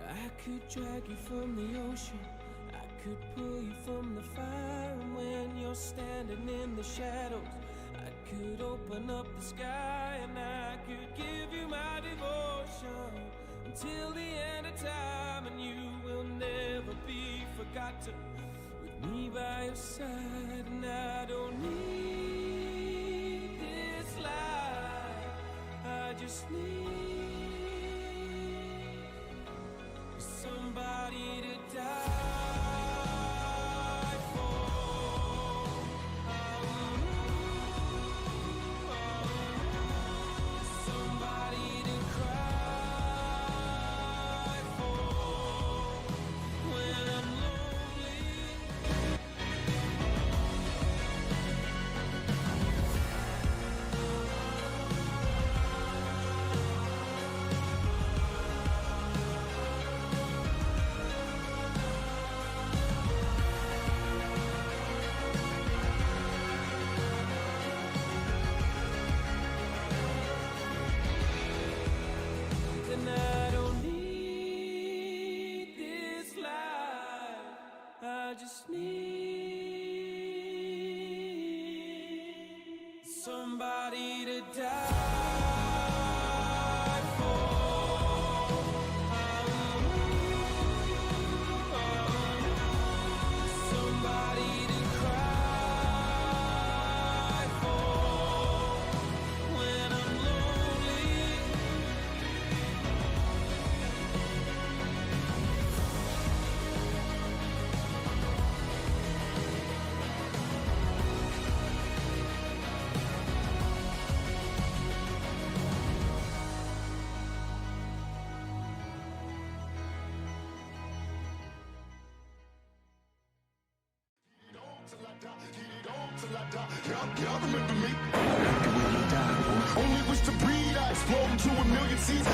I could drag you from the ocean, I could pull you from the fire. And when you're standing in the shadows, I could open up the sky. And I could give you my devotion until the end of time. And you will never be forgotten with me by your side. And I don't need this life, I just need somebody to die for. Somebody to cry for. Y'all remember me? After when you die, boy. Only wish to breathe, I explode into a million seeds.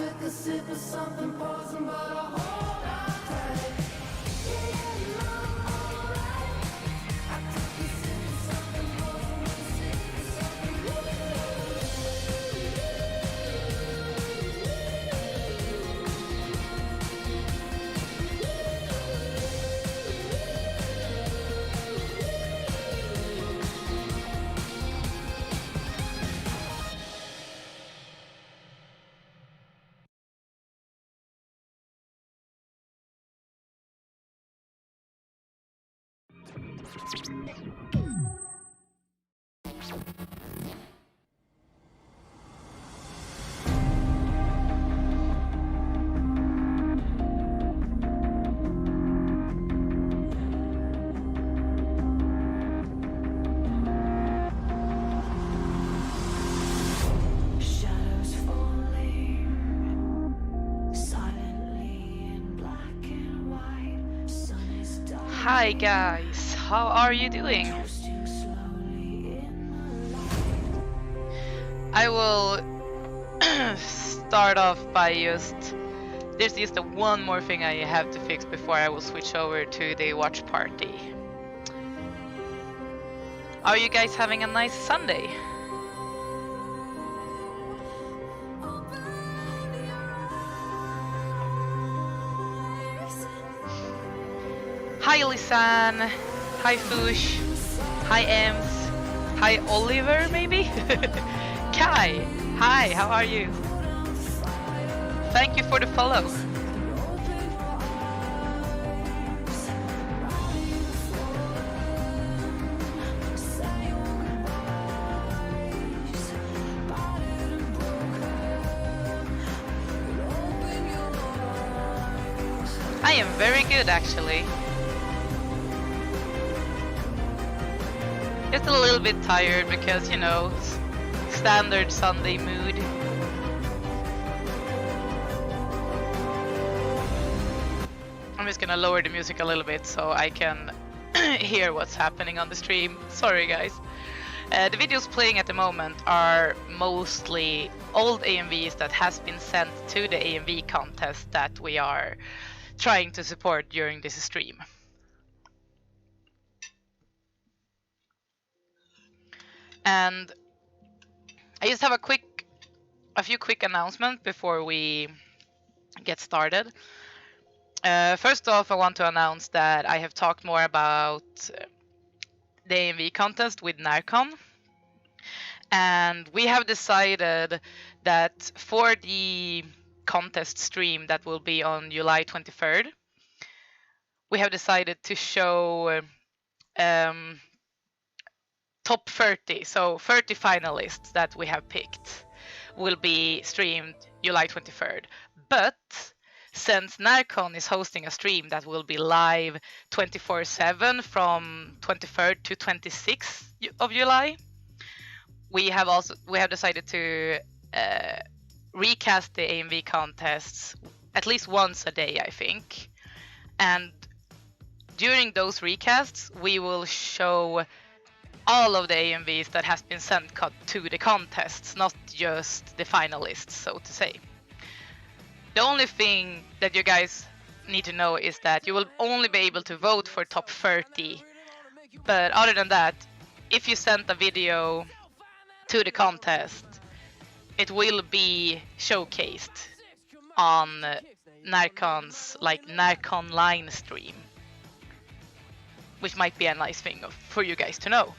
took a sip of something poison, but I hold on tight. Yeah, I'm alright. I took a sip of something poison, a sip of something. Shadows falling silently in black and white. Sun is dark. Hi guys, how are you doing? Twisting slowly in the light. I will start off by there's just one more thing I have to fix before I will switch over to the watch party. Are you guys having a nice Sunday? Hi Lisanne, hi Fush, hi Ems, hi Oliver maybe? Kai, hi, how are you? Thank you for the follow. I am very good actually. Just a little bit tired because, you know, standard Sunday mood. I'm just gonna lower the music a little bit so I can hear what's happening on the stream. Sorry guys. The videos playing at the moment are mostly old AMVs that has been sent to the AMV contest that we are trying to support during this stream. And I just have a few quick announcements before we get started. First off, I want to announce that I have talked more about the AMV contest with Narcon. And we have decided that for the contest stream that will be on July 23rd, we have decided to show top 30, so 30 finalists that we have picked will be streamed July 23rd. But since Narcon is hosting a stream that will be live 24/7 from 23rd to 26th of July, we have decided to recast the AMV contests at least once a day, I think. And during those recasts, we will show all of the AMVs that has been sent to the contests, not just the finalists, so to say. The only thing that you guys need to know is that you will only be able to vote for top 30. But other than that, if you sent a video to the contest, it will be showcased on Narcon's Narcon line stream, which might be a nice thing for you guys to know.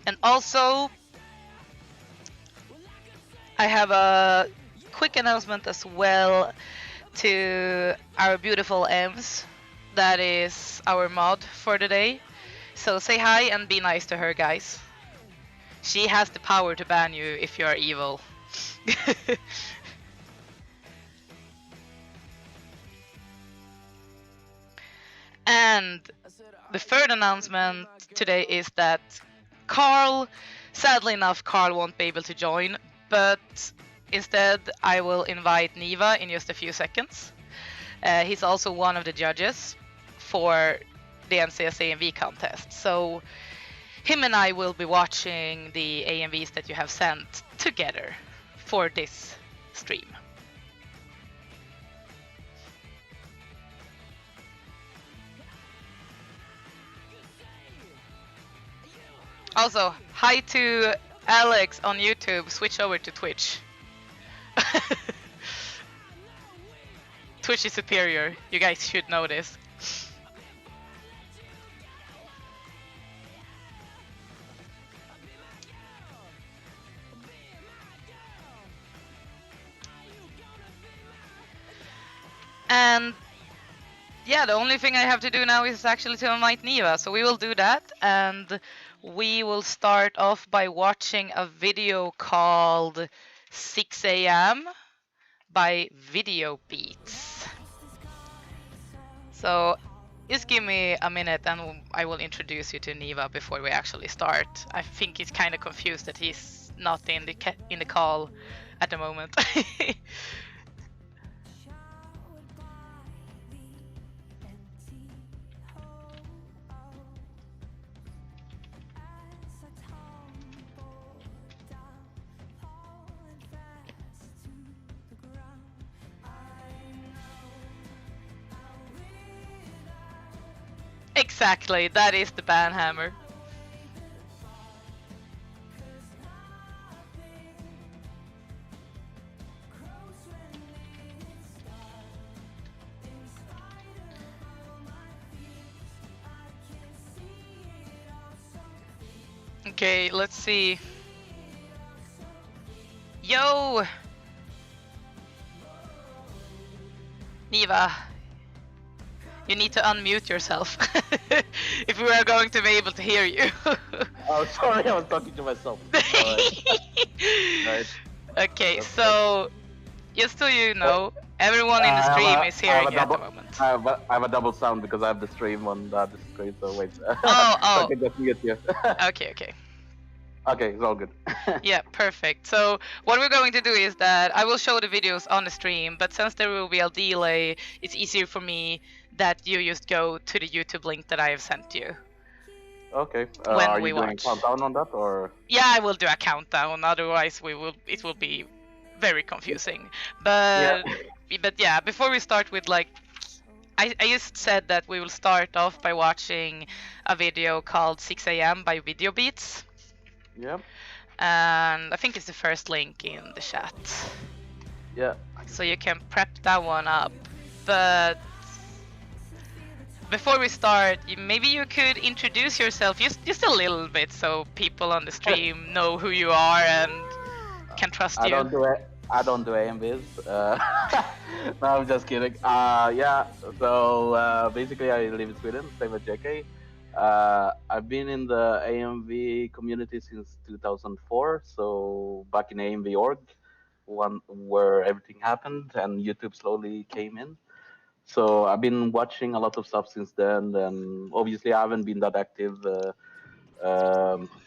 And also, I have a quick announcement as well to our beautiful AMVs, that is our mod for the day. So say hi and be nice to her, guys. She has the power to ban you if you are evil. And the third announcement today is that sadly enough, Carl won't be able to join, but instead I will invite Niva in just a few seconds. He's also one of the judges for the NCS AMV contest. So him and I will be watching the AMVs that you have sent together for this stream. Also, hi to Alex on YouTube. Switch over to Twitch. Twitch is superior. You guys should know this. And yeah, the only thing I have to do now is actually to invite Niva. So we will do that, and we will start off by watching a video called 6 a.m. by Video Beats. So just give me a minute and I will introduce you to Niva before we actually start. I think he's kind of confused that he's not in the call at the moment. Exactly, that is the banhammer. Okay, let's see. Yo! Niva, you need to unmute yourself if we are going to be able to hear you. Oh, sorry, I was talking to myself. Right. Okay, so just so you know, everyone in the stream is hearing you at the moment. I have a double sound because I have the stream on the other screen, so wait. Oh. Okay, just mute you. Okay. Okay, it's all good. Yeah, perfect. So what we're going to do is that I will show the videos on the stream, but since there will be a delay, it's easier for me that you just go to the YouTube link that I have sent you. Okay. When are we you doing watch. countdown on that, or? Yeah, I will do a countdown. Otherwise, it will be very confusing. But yeah, before we start with I just said that we will start off by watching a video called 6 a.m. by Video Beats. Yeah. And I think it's the first link in the chat. Yeah. So you can prep that one up. But before we start, maybe you could introduce yourself just a little bit so people on the stream know who you are and can trust you. I don't do AMVs. No, I'm just kidding. Yeah. So basically, I live in Sweden, same as JK. I've been in the AMV community since 2004. So back in AMV org, one where everything happened, and YouTube slowly came in. So I've been watching a lot of stuff since then, and obviously I haven't been that active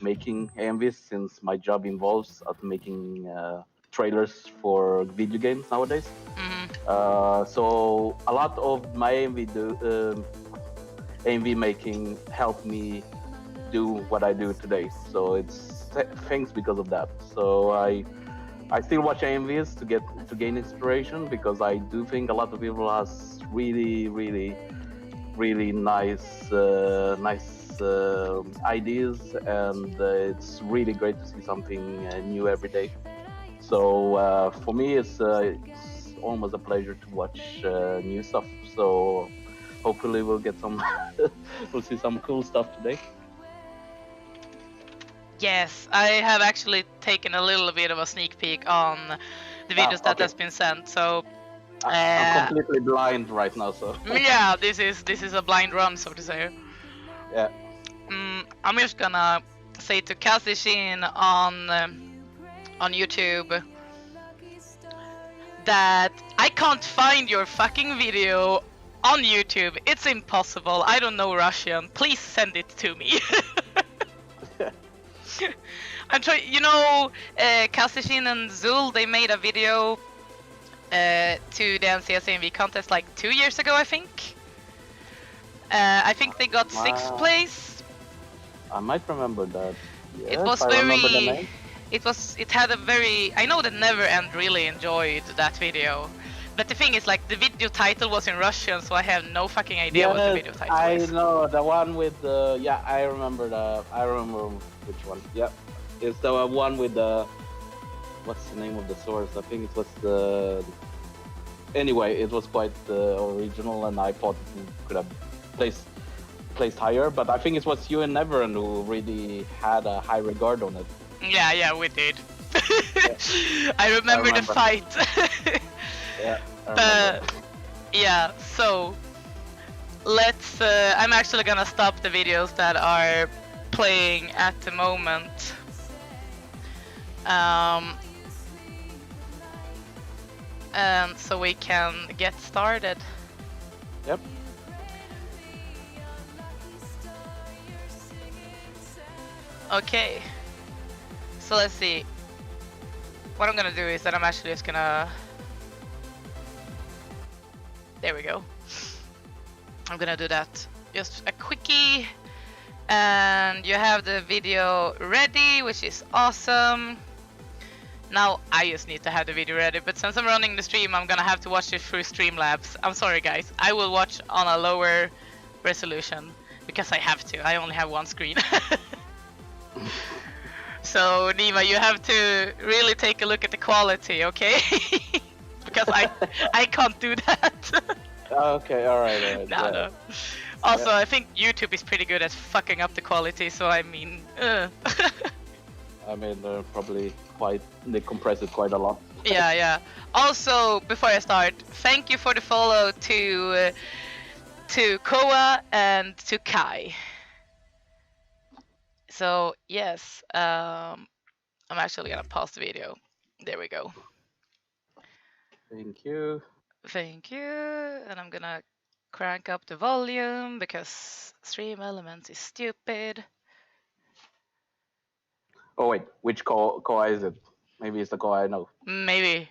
making AMVs since my job involves making trailers for video games nowadays. Mm-hmm. So a lot of my AMV making helped me do what I do today. So it's thanks because of that. So I still watch AMVs to gain inspiration, because I do think a lot of people has really nice ideas, and it's really great to see something new every day. So for me, it's almost a pleasure to watch new stuff. So hopefully we'll get some, we'll see some cool stuff today. Yes, I have actually taken a little bit of a sneak peek on the videos that has been sent. So I'm completely blind right now, so yeah, this is a blind run, so to say. Yeah. I'm just gonna say to Kazishin on YouTube that I can't find your fucking video on YouTube. It's impossible. I don't know Russian. Please send it to me. I'm trying. You know, Kazishin and Zul, they made a video to the NCS AMV contest like 2 years ago, I think. I think they got 6th place. I might remember that. Yes, It was I remember the very. name. It had a very. I know that Never End really enjoyed that video, but the thing is, like, the video title was in Russian, so I have no fucking idea what the video title I is. know the one with the. Yeah, I remember which one. Yeah, it's the one with the. What's the name of the source? I think it was the. Anyway, it was quite original, and I thought it could have placed higher. But I think it was you and Neverin who really had a high regard on it. Yeah, we did. I remember the fight. Yeah, I remember. Yeah, so let's. I'm actually gonna stop the videos that are playing at the moment. And so we can get started. Yep. Okay. So let's see. What I'm gonna do is that I'm actually just gonna. There we go. I'm gonna do that. Just a quickie. And you have the video ready, which is awesome. Now I just need to have the video ready, but since I'm running the stream, I'm gonna have to watch it through Streamlabs. I'm sorry guys, I will watch on a lower resolution because I have to. I only have one screen. So Nima, you have to really take a look at the quality, okay? Because I can't do that. Okay, alright. No. Also, I think YouTube is pretty good at fucking up the quality, so I mean, I mean, probably they compress it quite a lot. Yeah. Also, before I start, thank you for the follow to Koa and to Kai. So yes, I'm actually gonna pause the video. There we go. Thank you. Thank you, and I'm gonna crank up the volume because Stream Elements is stupid. Oh wait, which Koa is it? Maybe it's the Koa I know. Maybe.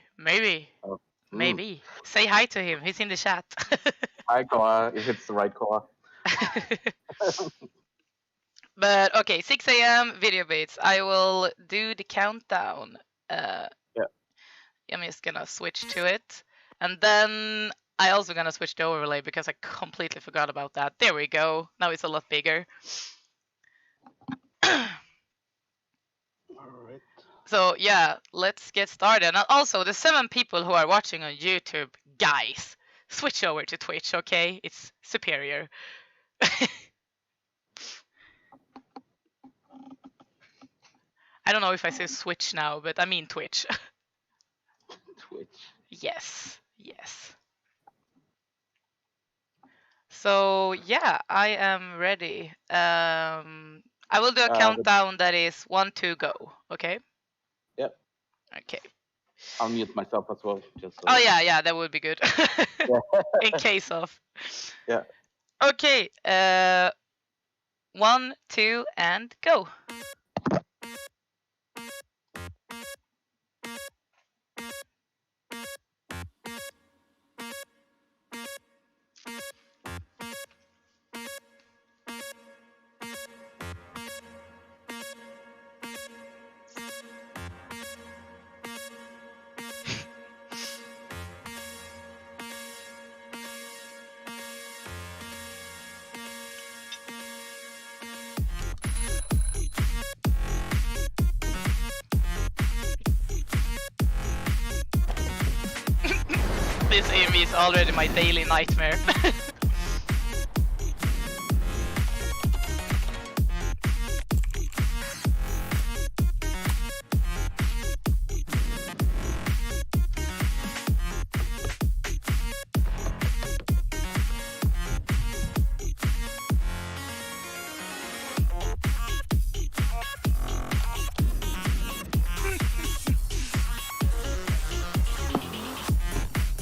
Oh. Maybe. Say hi to him. He's in the chat. Hi Koa, if it's the right Koa. But okay, 6 a.m. video beats. I will do the countdown. Yeah. I'm just gonna switch to it, and then I also gonna switch the overlay because I completely forgot about that. There we go. Now it's a lot bigger. Alright. So yeah, let's get started. And also, the 7 people who are watching on YouTube, guys, switch over to Twitch, okay? It's superior. I don't know if I say switch now, but I mean Twitch. Twitch. Yes. So yeah, I am ready. I will do a countdown that is 1, 2, go. Okay. Yep. Okay. I'll mute myself as well. Just so. Oh yeah, that would be good. In case of. Yeah. Okay. 1, 2, and go. This AMV is already my daily nightmare.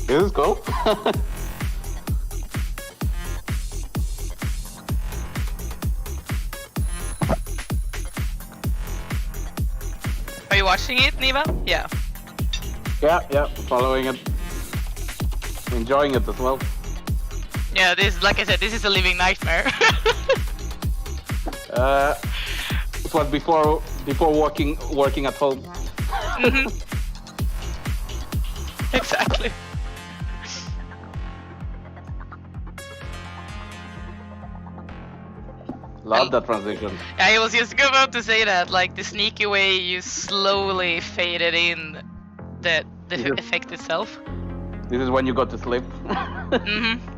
This is cool. Are you watching it, Niva? Yeah. Yeah, following it. Enjoying it as well. Yeah, this, like I said, this is a living nightmare. This was before working at home. Mm-hmm. Exactly. Love that transition. I was just about to say that, like the sneaky way you slowly faded in the effect itself. This is when you go to sleep. Mm-hmm.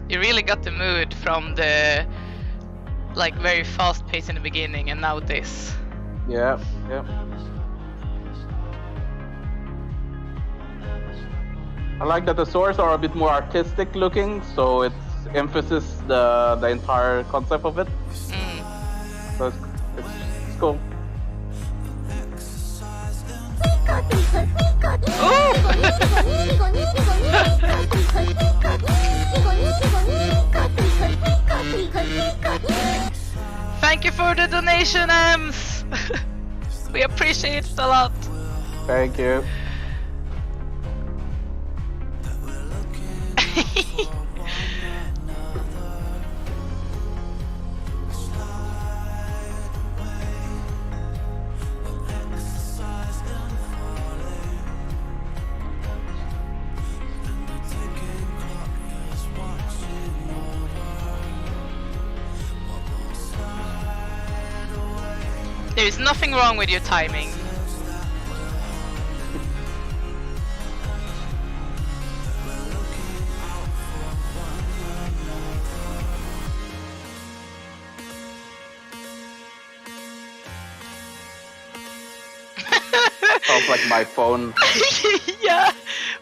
You really got the mood from the like very fast pace in the beginning, and now this. Yeah. I like that the swords are a bit more artistic looking, so it's emphasis the entire concept of it. So it's cool. Thank you for the donation, AMVs! We appreciate it a lot. Thank you. There is nothing wrong with your timing. Sounds like my phone. Yeah,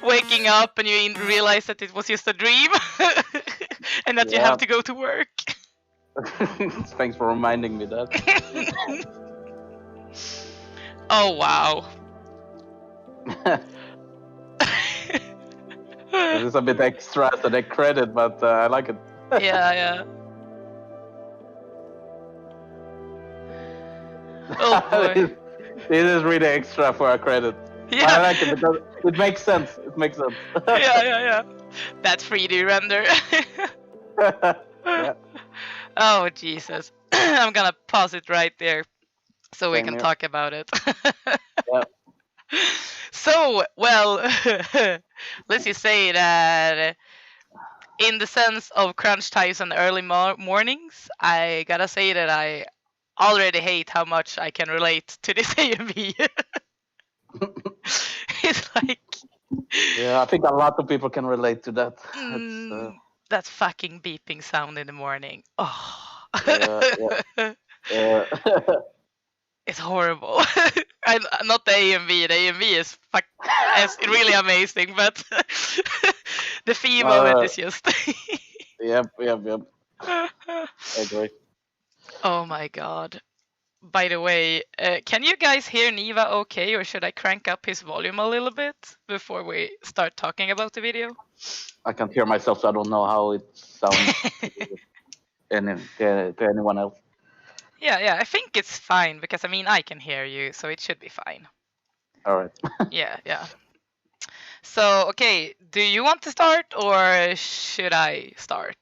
waking up and you realize that it was just a dream and that you have to go to work. Thanks for reminding me that. Oh wow. This is a bit extra as a credit, but I like it. Yeah. Oh boy. This is really extra for a credit. Yeah. I like it because it makes sense. Yeah. That 3D render. Yeah. Oh Jesus. I'm gonna pause it right there so we Same can here. talk about it. Yeah. So, well, let's just say that in the sense of crunch times and early mornings, I gotta say that I already hate how much I can relate to this AMV. It's like... Yeah, I think a lot of people can relate to that. that fucking beeping sound in the morning. Oh. Yeah. It's horrible. Not the AMV. The AMV is really amazing, but the theme of it is just... Yep. I agree. Oh my god. By the way, can you guys hear Niva okay, or should I crank up his volume a little bit before we start talking about the video? I can't hear myself, so I don't know how it sounds to anyone else. Yeah, I think it's fine, because I mean I can hear you, so it should be fine. All right. Yeah. So, okay, do you want to start, or should I start?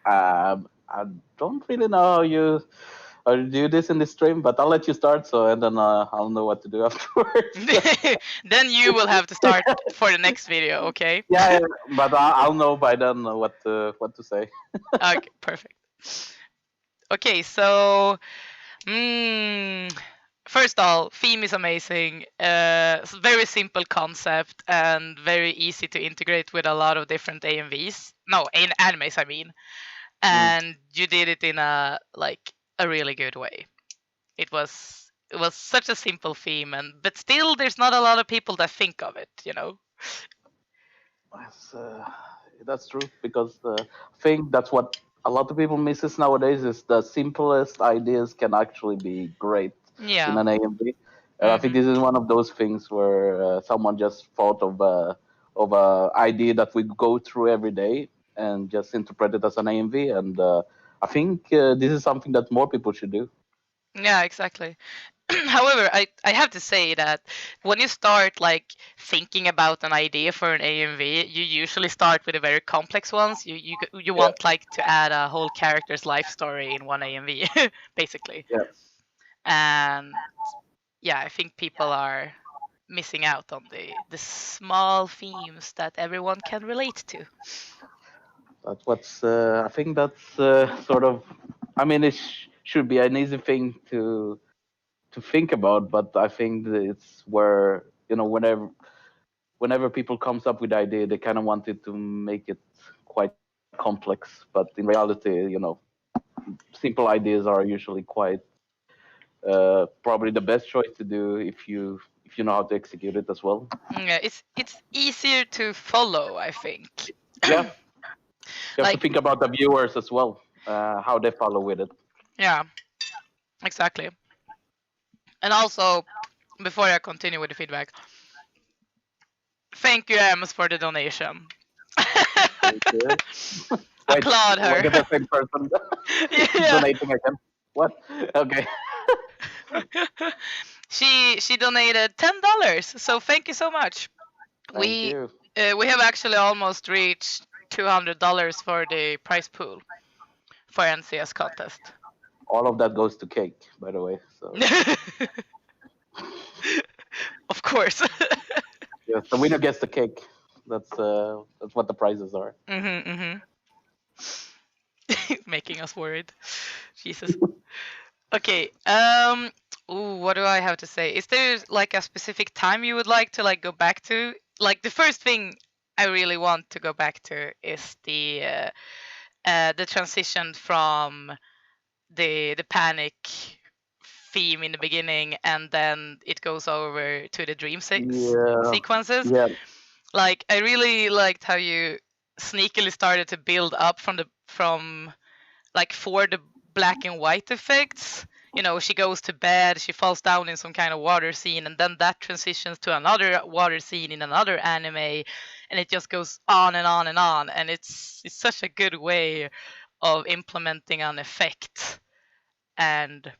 I don't really know how you do this in the stream, but I'll let you start, and then I'll know what to do afterwards. Then you will have to start for the next video, okay? Yeah, but I'll know by then what to say. Okay, perfect. Okay, so first of all, theme is amazing. Very simple concept and very easy to integrate with a lot of different AMVs. No, in animes, I mean. And you did it in a really good way. It was such a simple theme, but still, there's not a lot of people that think of it, you know. That's true, because I think that's what a lot of people misses nowadays, is the simplest ideas can actually be great in an AMV. And I think this is one of those things where someone just thought of a idea that we go through every day and just interpret it as an AMV. And I think this is something that more people should do. Yeah, exactly. However, I have to say that when you start like thinking about an idea for an AMV, you usually start with the very complex ones. You want like to add a whole character's life story in one AMV, basically. Yeah. And yeah, I think people are missing out on the small themes that everyone can relate to. That's what's. I think that's sort of. I mean, it should be an easy thing to think about, but I think that it's where whenever people comes up with the idea, they kind of wanted to make it quite complex. But in reality, simple ideas are usually quite probably the best choice to do if you know how to execute it as well. Yeah, it's easier to follow, I think. Yeah, you have to Like, think about the viewers as well, how they follow with it. yeah, exactly. And also, before I continue with the feedback, thank you, Ems, for the donation. Thank you. Applaud her. Look at the same person Yeah. donating again. What? Okay. She donated $10, so thank you so much. Thank you. We have actually almost reached $200 for the prize pool for NCS contest. All of that goes to cake, by the way. So Of course. yes, the winner gets the cake. That's what the prizes are. Making us worried. Jesus. Okay. Ooh, what do I have to say? Is there like a specific time you would like to like go back to? Like the first thing I really want to go back to is the transition from the panic theme in the beginning, and then it goes over to the dream sequences. Yeah. Like I really liked how you sneakily started to build up from like for the black and white effects. You know, she goes to bed, she falls down in some kind of water scene, and then that transitions to another water scene in another anime, and it just goes on and on and on. And it's such a good way of implementing an effect, and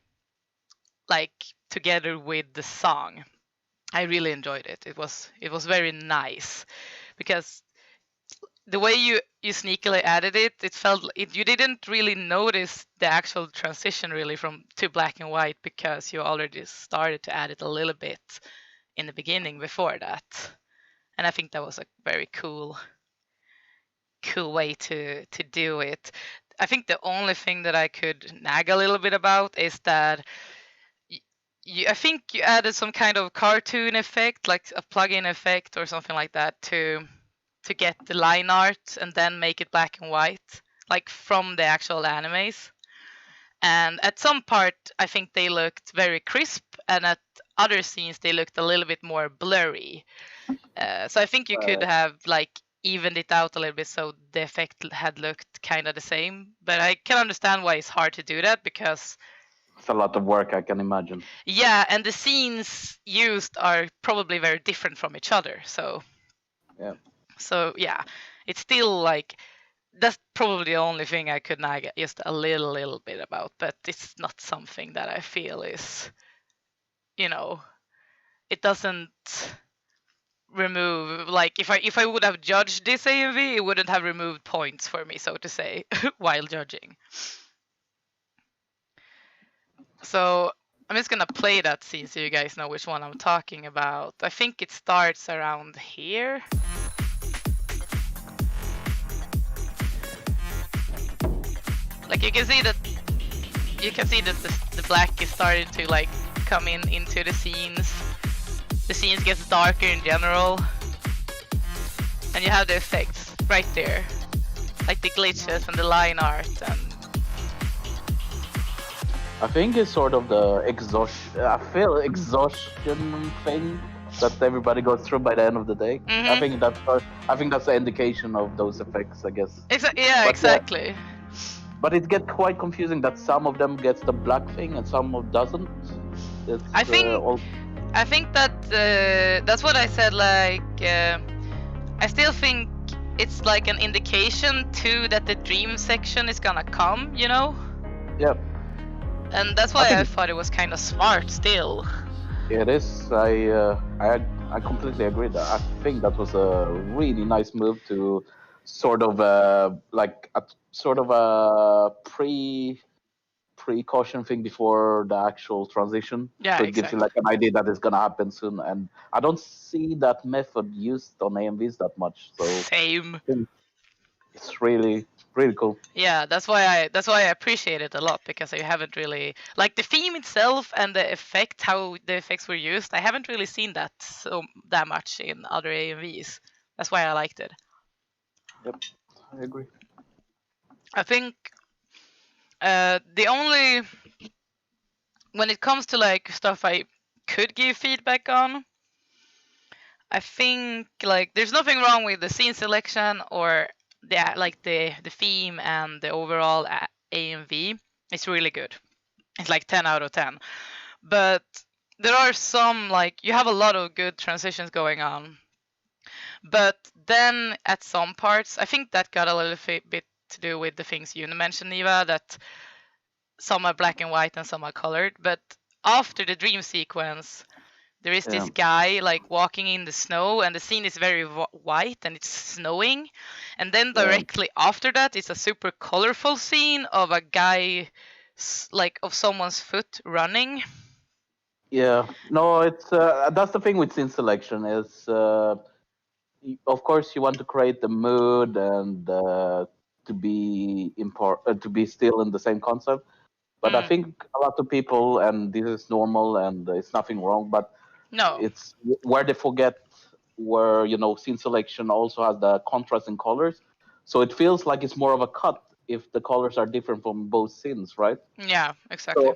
like together with the song. I really enjoyed it. It was very nice because the way you sneakily added it, it felt you didn't really notice the actual transition really from to black and white because you already started to add it a little bit in the beginning before that. And I think that was a very cool way to do it. I think the only thing that I could nag a little bit about is that I think you added some kind of cartoon effect, like a plug-in effect or something like that to get the line art and then make it black and white, like from the actual animes. And at some part, I think they looked very crisp, and at other scenes, they looked a little bit more blurry. So I think you could have like evened it out a little bit so the effect had looked kind of the same. But I can understand why it's hard to do that because it's a lot of work, I can imagine. Yeah, and the scenes used are probably very different from each other. So yeah, it's still like that's probably the only thing I could nag just a little bit about, but it's not something that I feel is, it doesn't remove, like if I would have judged this AMV, it wouldn't have removed points for me, so to say, while judging. So I'm just gonna play that scene so you guys know which one I'm talking about. I think it starts around here. Like you can see that the black is starting to like come into the scenes. The scenes gets darker in general. And you have the effects right there. Like the glitches and the line art and I think it's sort of the exhaustion thing that everybody goes through by the end of the day. Mm-hmm. I think that's the indication of those effects, I guess. Exactly. But it gets quite confusing that some of them gets the black thing and some of doesn't. I think that that's what I said. Like I still think it's like an indication too that the dream section is gonna come. Yeah. And that's why I thought it was kind of smart still. It is. I completely agree. That I think that was a really nice move to sort of like a sort of a precaution thing before the actual transition. Yeah, So it gives you exactly. like an idea that it's gonna happen soon. And I don't see that method used on AMVs that much. So Same. I think it's really cool. Yeah, that's why I appreciate it a lot, because I haven't really, like, the theme itself and the effect, how the effects were used. I haven't really seen that much in other AMVs. That's why I liked it. Yep, I agree. I think the only, when it comes to like stuff I could give feedback on, I think like there's nothing wrong with the scene selection or the theme and the overall AMV. It's really good. It's like 10 out of 10. But there are some, like, you have a lot of good transitions going on. But then at some parts, I think that got a little bit to do with the things you mentioned, Eva, that some are black and white and some are colored. But after the dream sequence, there is this guy like walking in the snow, and the scene is very white and it's snowing. And then directly after that, it's a super colorful scene of a guy, like of someone's foot running. Yeah, no, it's that's the thing with scene selection is, of course, you want to create the mood and to be still in the same concept. But I think a lot of people, and this is normal, and it's nothing wrong. But No. it's where they forget where scene selection also has the contrast in colors, so it feels like it's more of a cut if the colors are different from both scenes, right? Yeah, exactly.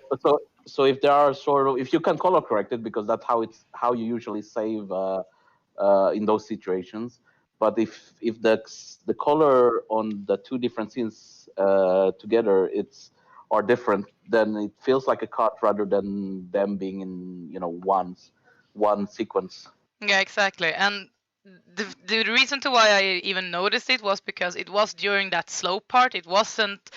So if there are sort of, if you can color correct it, because that's how you usually save in those situations. But if the color on the two different scenes together are different, then it feels like a cut rather than them being in one sequence. Yeah, exactly. And the reason to why I even noticed it was because it was during that slow part. It wasn't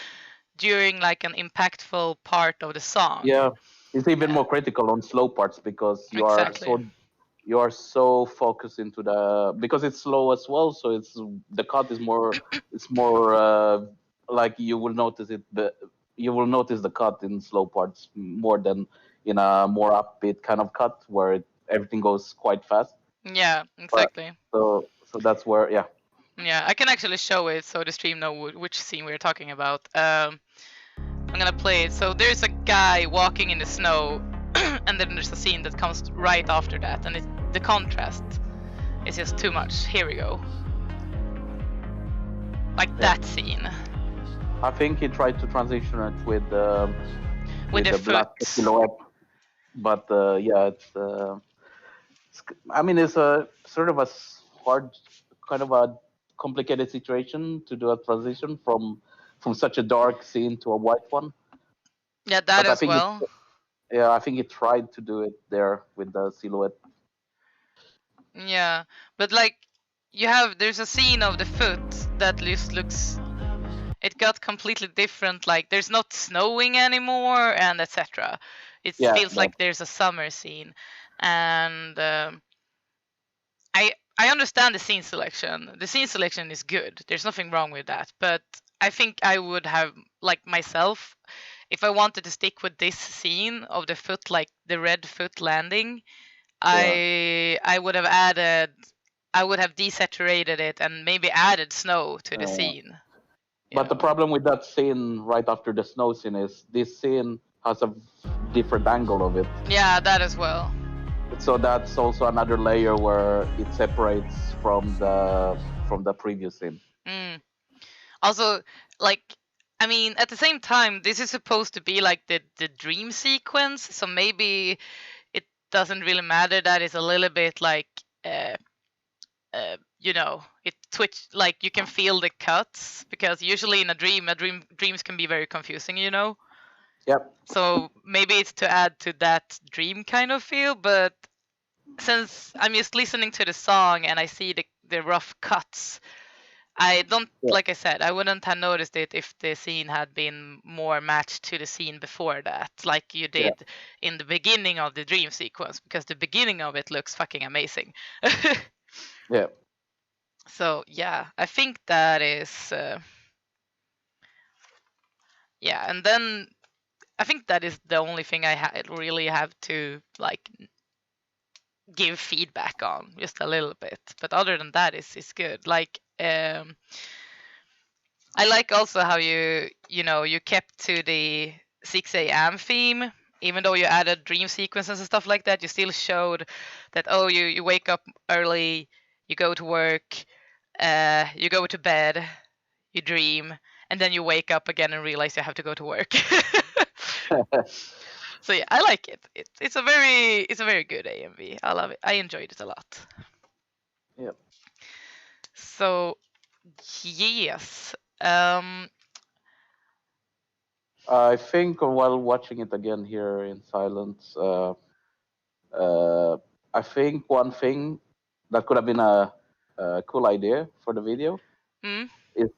during like an impactful part of the song. Yeah, it's even more critical on slow parts because Exactly. you are so focused into the, because it's slow as well. So the cut is more, it's more like you will notice it, but you will notice the cut in slow parts more than in a more upbeat kind of cut where everything goes quite fast. Yeah, But exactly. so that's where, yeah. Yeah, I can actually show it so the stream know which scene we're talking about. I'm gonna play it. So there's a guy walking in the snow, and then there's a scene that comes right after that, and the contrast is just too much. Here we go. Like that scene. I think he tried to transition it with the black foot. silhouette, but yeah, I mean, it's a sort of a hard, kind of a complicated situation to do a transition from such a dark scene to a white one. Yeah, that But as well. I think he tried to do it there with the silhouette. Yeah, but like there's a scene of the foot that just looks, it got completely different. Like there's not snowing anymore and etc. It feels like there's a summer scene, and I understand the scene selection. The scene selection is good. There's nothing wrong with that. But I think I would have, like myself, if I wanted to stick with this scene of the foot, like the red foot landing, I would have desaturated it and maybe added snow to the scene. But the problem with that scene right after the snow scene is this scene has a different angle of it. Yeah, that as well. So that's also another layer where it separates from the previous scene. Also, like, I mean, at the same time, this is supposed to be like the dream sequence, so maybe it doesn't really matter that it's a little bit like, it twitch, like you can feel the cuts, because usually in dreams can be very confusing. Yep. So maybe it's to add to that dream kind of feel, but since I'm just listening to the song and I see the rough cuts, I don't, Yeah. like I said, I wouldn't have noticed it if the scene had been more matched to the scene before that, like you Yeah. did in the beginning of the dream sequence, because the beginning of it looks fucking amazing. Yeah. So yeah, I think that is, yeah, and then I think that is the only thing I really have to like give feedback on just a little bit. But other than that, it's good. Like I like also how you kept to the 6 a.m. theme, even though you added dream sequences and stuff like that. You still showed that you wake up early, you go to work, you go to bed, you dream, and then you wake up again and realize you have to go to work. So yeah, I like it. It's a very good AMV. I love it. I enjoyed it a lot. Yeah. So yes, I think while watching it again here in silence, I think one thing that could have been a cool idea for the video mm, is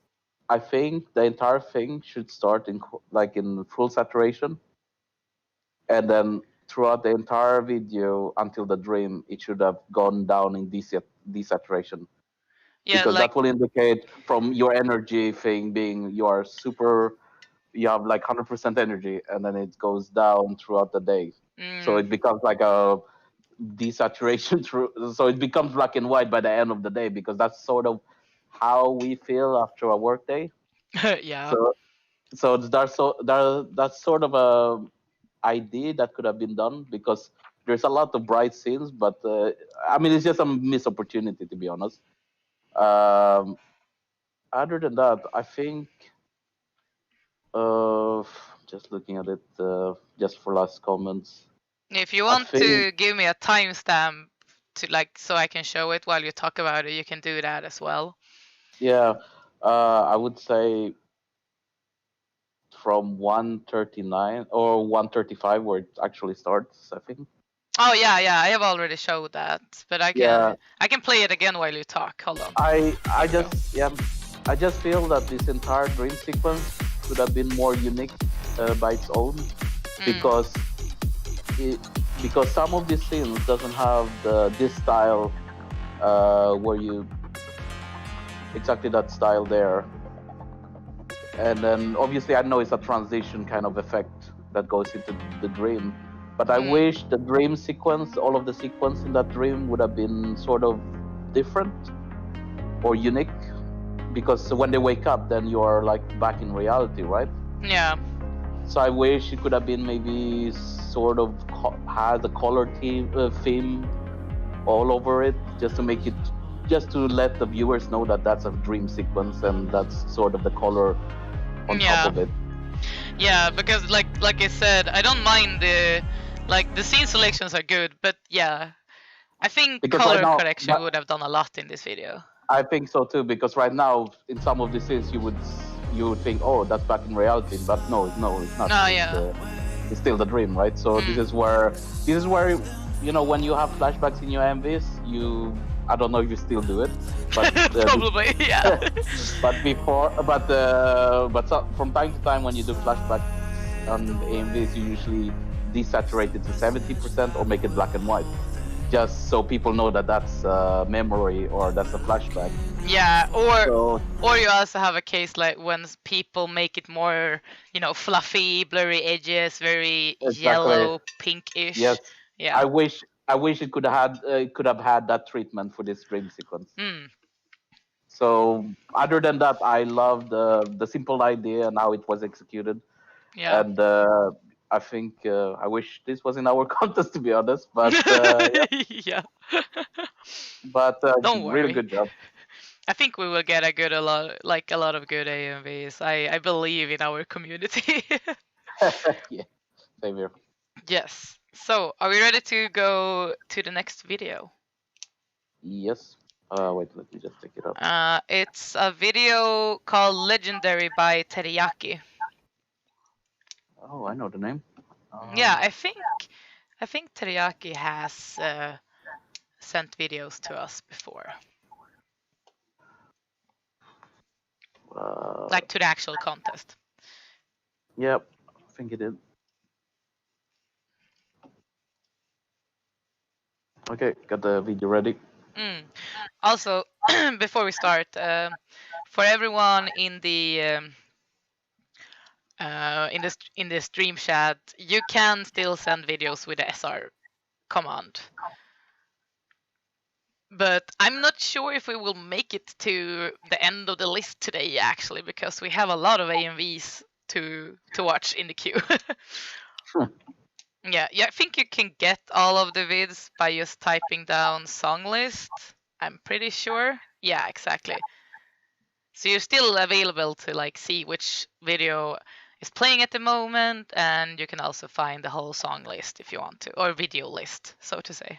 I think the entire thing should start like in full saturation, and then throughout the entire video until the dream, it should have gone down in desaturation, yeah, because like that will indicate from your energy thing being you have like 100% energy, and then it goes down throughout the day. So mm, it becomes like a desaturation through, so it becomes black and white by the end of the day, because that's sort of how we feel after a work day. yeah. So that's sort of a idea that could have been done, because there's a lot of bright scenes, but I mean, it's just a missed opportunity, to be honest. um, Other than that, I think just looking at it, just for last comments, If you I want think, to give me a timestamp to like so I can show it while you talk about it, you can do that as well. yeah, I would say from 139 or 135 where it actually starts, I think. Oh yeah, yeah, I have already showed that, but Yeah, I can play it again while you talk. Hold on. I Here we go. just yeah, I just feel that this entire dream sequence could have been more unique by its own, Mm, because it, because some of these scenes doesn't have this style, where you exactly that style there. And then obviously I know it's a transition kind of effect that goes into the dream, but I mm. wish the dream sequence, all of the sequence in that dream would have been sort of different or unique, because when they wake up, then you are like back in reality, right? Yeah. So I wish it could have been maybe sort of had a color theme all over it, just to make it, just to let the viewers know that that's a dream sequence, and that's sort of the color on top Yeah. of it. Yeah, because like I said, I don't mind the scene selections are good, but yeah, I think Because right color now, correction would have done a lot in this video. I think so too. Because right now, in some of the scenes, you would think, oh, that's back in reality, but no, it's not. Oh yeah. It's still the dream, right? So Mm. this is where when you have flashbacks in your MVs, I don't know if you still do it, but Probably, yeah. but before, but from time to time when you do flashbacks on AMVs, you usually desaturate it to 70% or make it black and white, just so people know that that's a memory or that's a flashback. Yeah, So or you also have a case like when people make it more, fluffy, blurry edges, very exactly, yellow, pinkish. yes. Yeah. I wish it could have had that treatment for this dream sequence. Mm, So other than that, I love the simple idea and how it was executed, yeah. and I think I wish this was in our contest, to be honest. But yeah, Yeah. but Don't really worry. good job. I think we will get a lot of good AMVs. I believe in our community. Yeah, same here. Yes. So, are we ready to go to the next video? Yes. Wait, let me just take it up. It's a video called Legendary by Teriyaki. Oh, I know the name. Yeah, I think Teriyaki has sent videos to us before. Like to the actual contest. Yep, I think it did. Okay, got the video ready. Also, before we start, for everyone in the in the stream chat, you can still send videos with the SR command. But I'm not sure if we will make it to the end of the list today, actually, because we have a lot of AMVs to watch in the queue. Yeah, I think you can get all of the vids by just typing down song list. I'm pretty sure. Yeah, exactly. So you're still available to like see which video is playing at the moment, and you can also find the whole song list if you want to, or video list, so to say.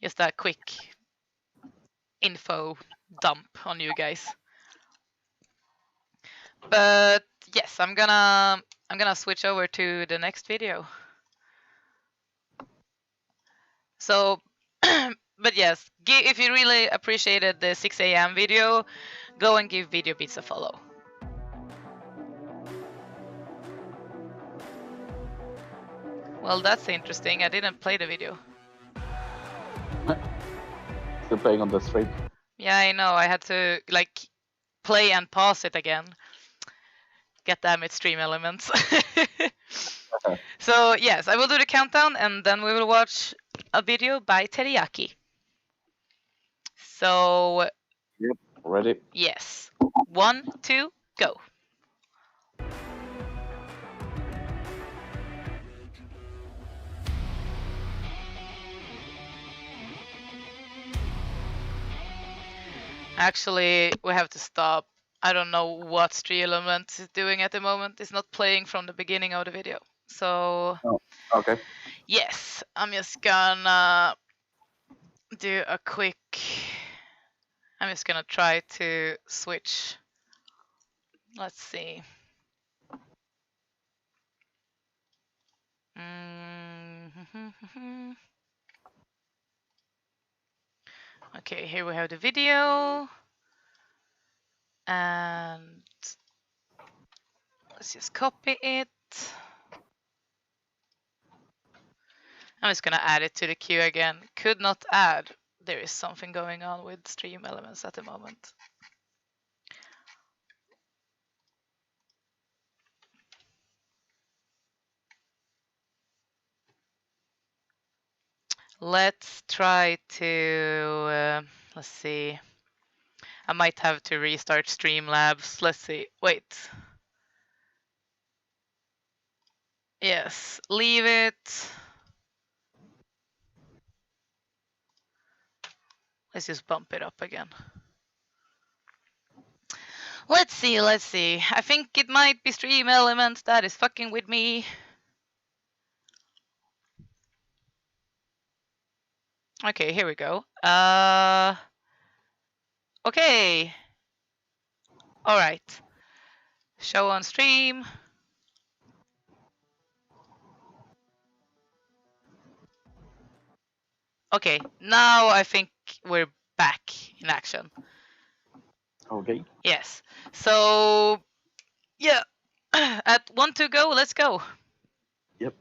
Just a quick info dump on you guys. But yes, I'm gonna switch over to the next video. So, but yes, if you really appreciated the 6 a.m. video, go and give Video Beats a follow. Well, that's interesting. I didn't play the video. Still playing on the stream. Yeah, I know. I had to like play and pause it again. Get damn it, stream elements. So yes, I will do the countdown, and then we will watch a video by Teriyaki. So. Yep, ready. Yes. 1, 2, go. Actually, we have to stop. I don't know what Stream Element is doing at the moment. It's not playing from the beginning of the video. So, okay. Yes, I'm just gonna do a quick. I'm just gonna try to switch. Let's see. Okay, here we have the video. And let's just copy it. I'm just gonna add it to the queue again. Could not add. There is something going on with Stream Elements at the moment. Let's try to, let's see. I might have to restart Streamlabs. Let's see. Wait. Yes, leave it. Let's just bump it up again. Let's see. I think it might be Stream Elements that is fucking with me. Okay, here we go. Okay. All right. Show on stream. Okay, now I think we're back in action. Okay. Yes. So, yeah. At 1, 2, go. Let's go. Yep.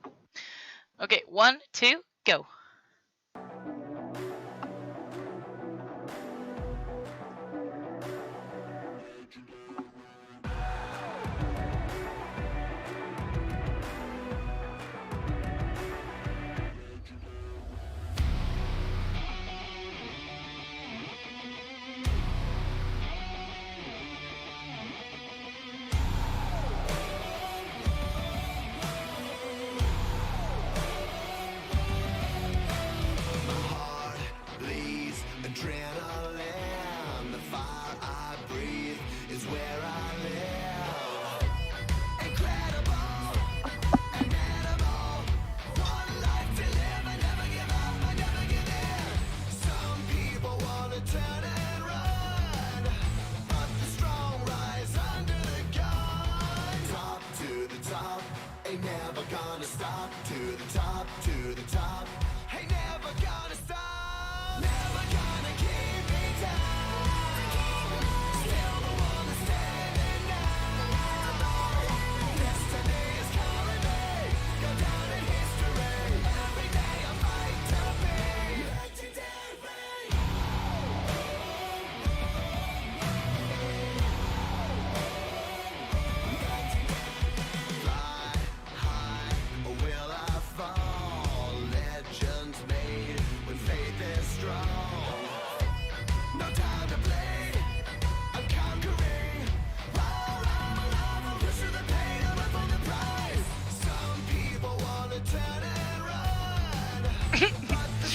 Okay, 1, 2, go.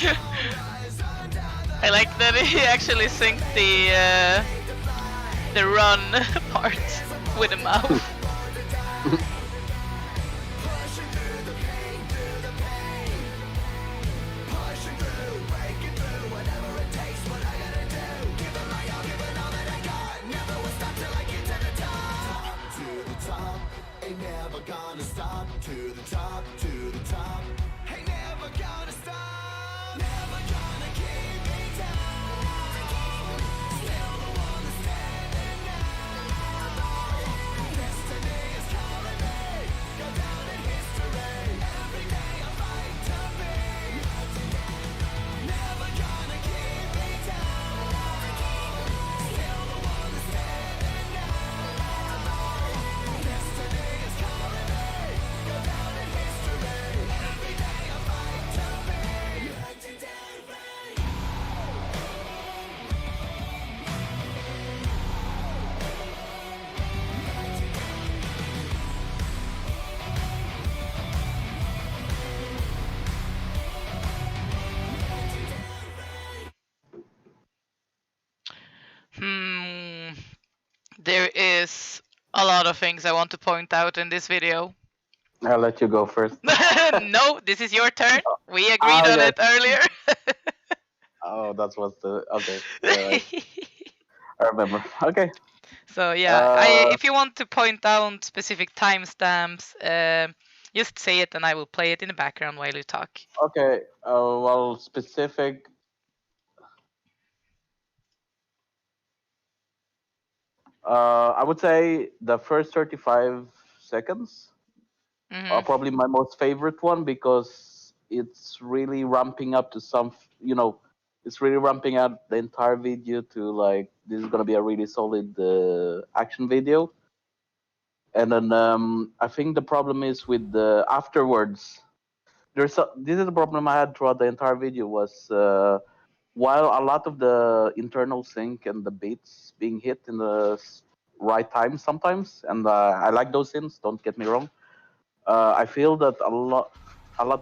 I like that he actually synced the run part with the mouth. There is a lot of things I want to point out in this video. I'll let you go first. No, this is your turn. We agreed on okay. it earlier. Oh, that's what's the okay. Right. I remember. Okay. So yeah, if you want to point out specific timestamps, just say it and I will play it in the background while you talk. Okay. Well, specific. I would say the first 35 seconds are probably my most favorite one because it's really ramping up to some, it's really ramping up the entire video to like this is gonna be a really solid action video. And then I think the problem is with the afterwards. This is the problem I had throughout the entire video was while a lot of the internal sync and the beats being hit in the right time sometimes, and I like those scenes. Don't get me wrong. I feel that a lot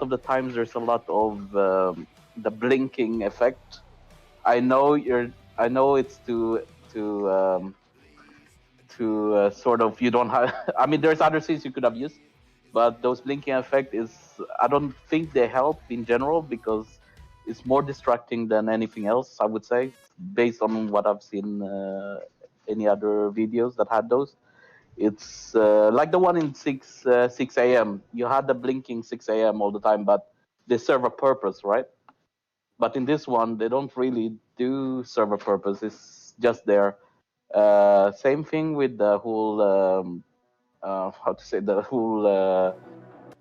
of the times there's a lot of the blinking effect. I know it's to sort of you don't have. I mean, there's other scenes you could have used, but those blinking effect is I don't think they help in general because it's more distracting than anything else. I would say, based on what I've seen, any other videos that had those. It's like the one in 6 a.m. You had the blinking 6 a.m. all the time, but they serve a purpose, right? But in this one, they don't really do serve a purpose. It's just there. Same thing with the whole how to say the whole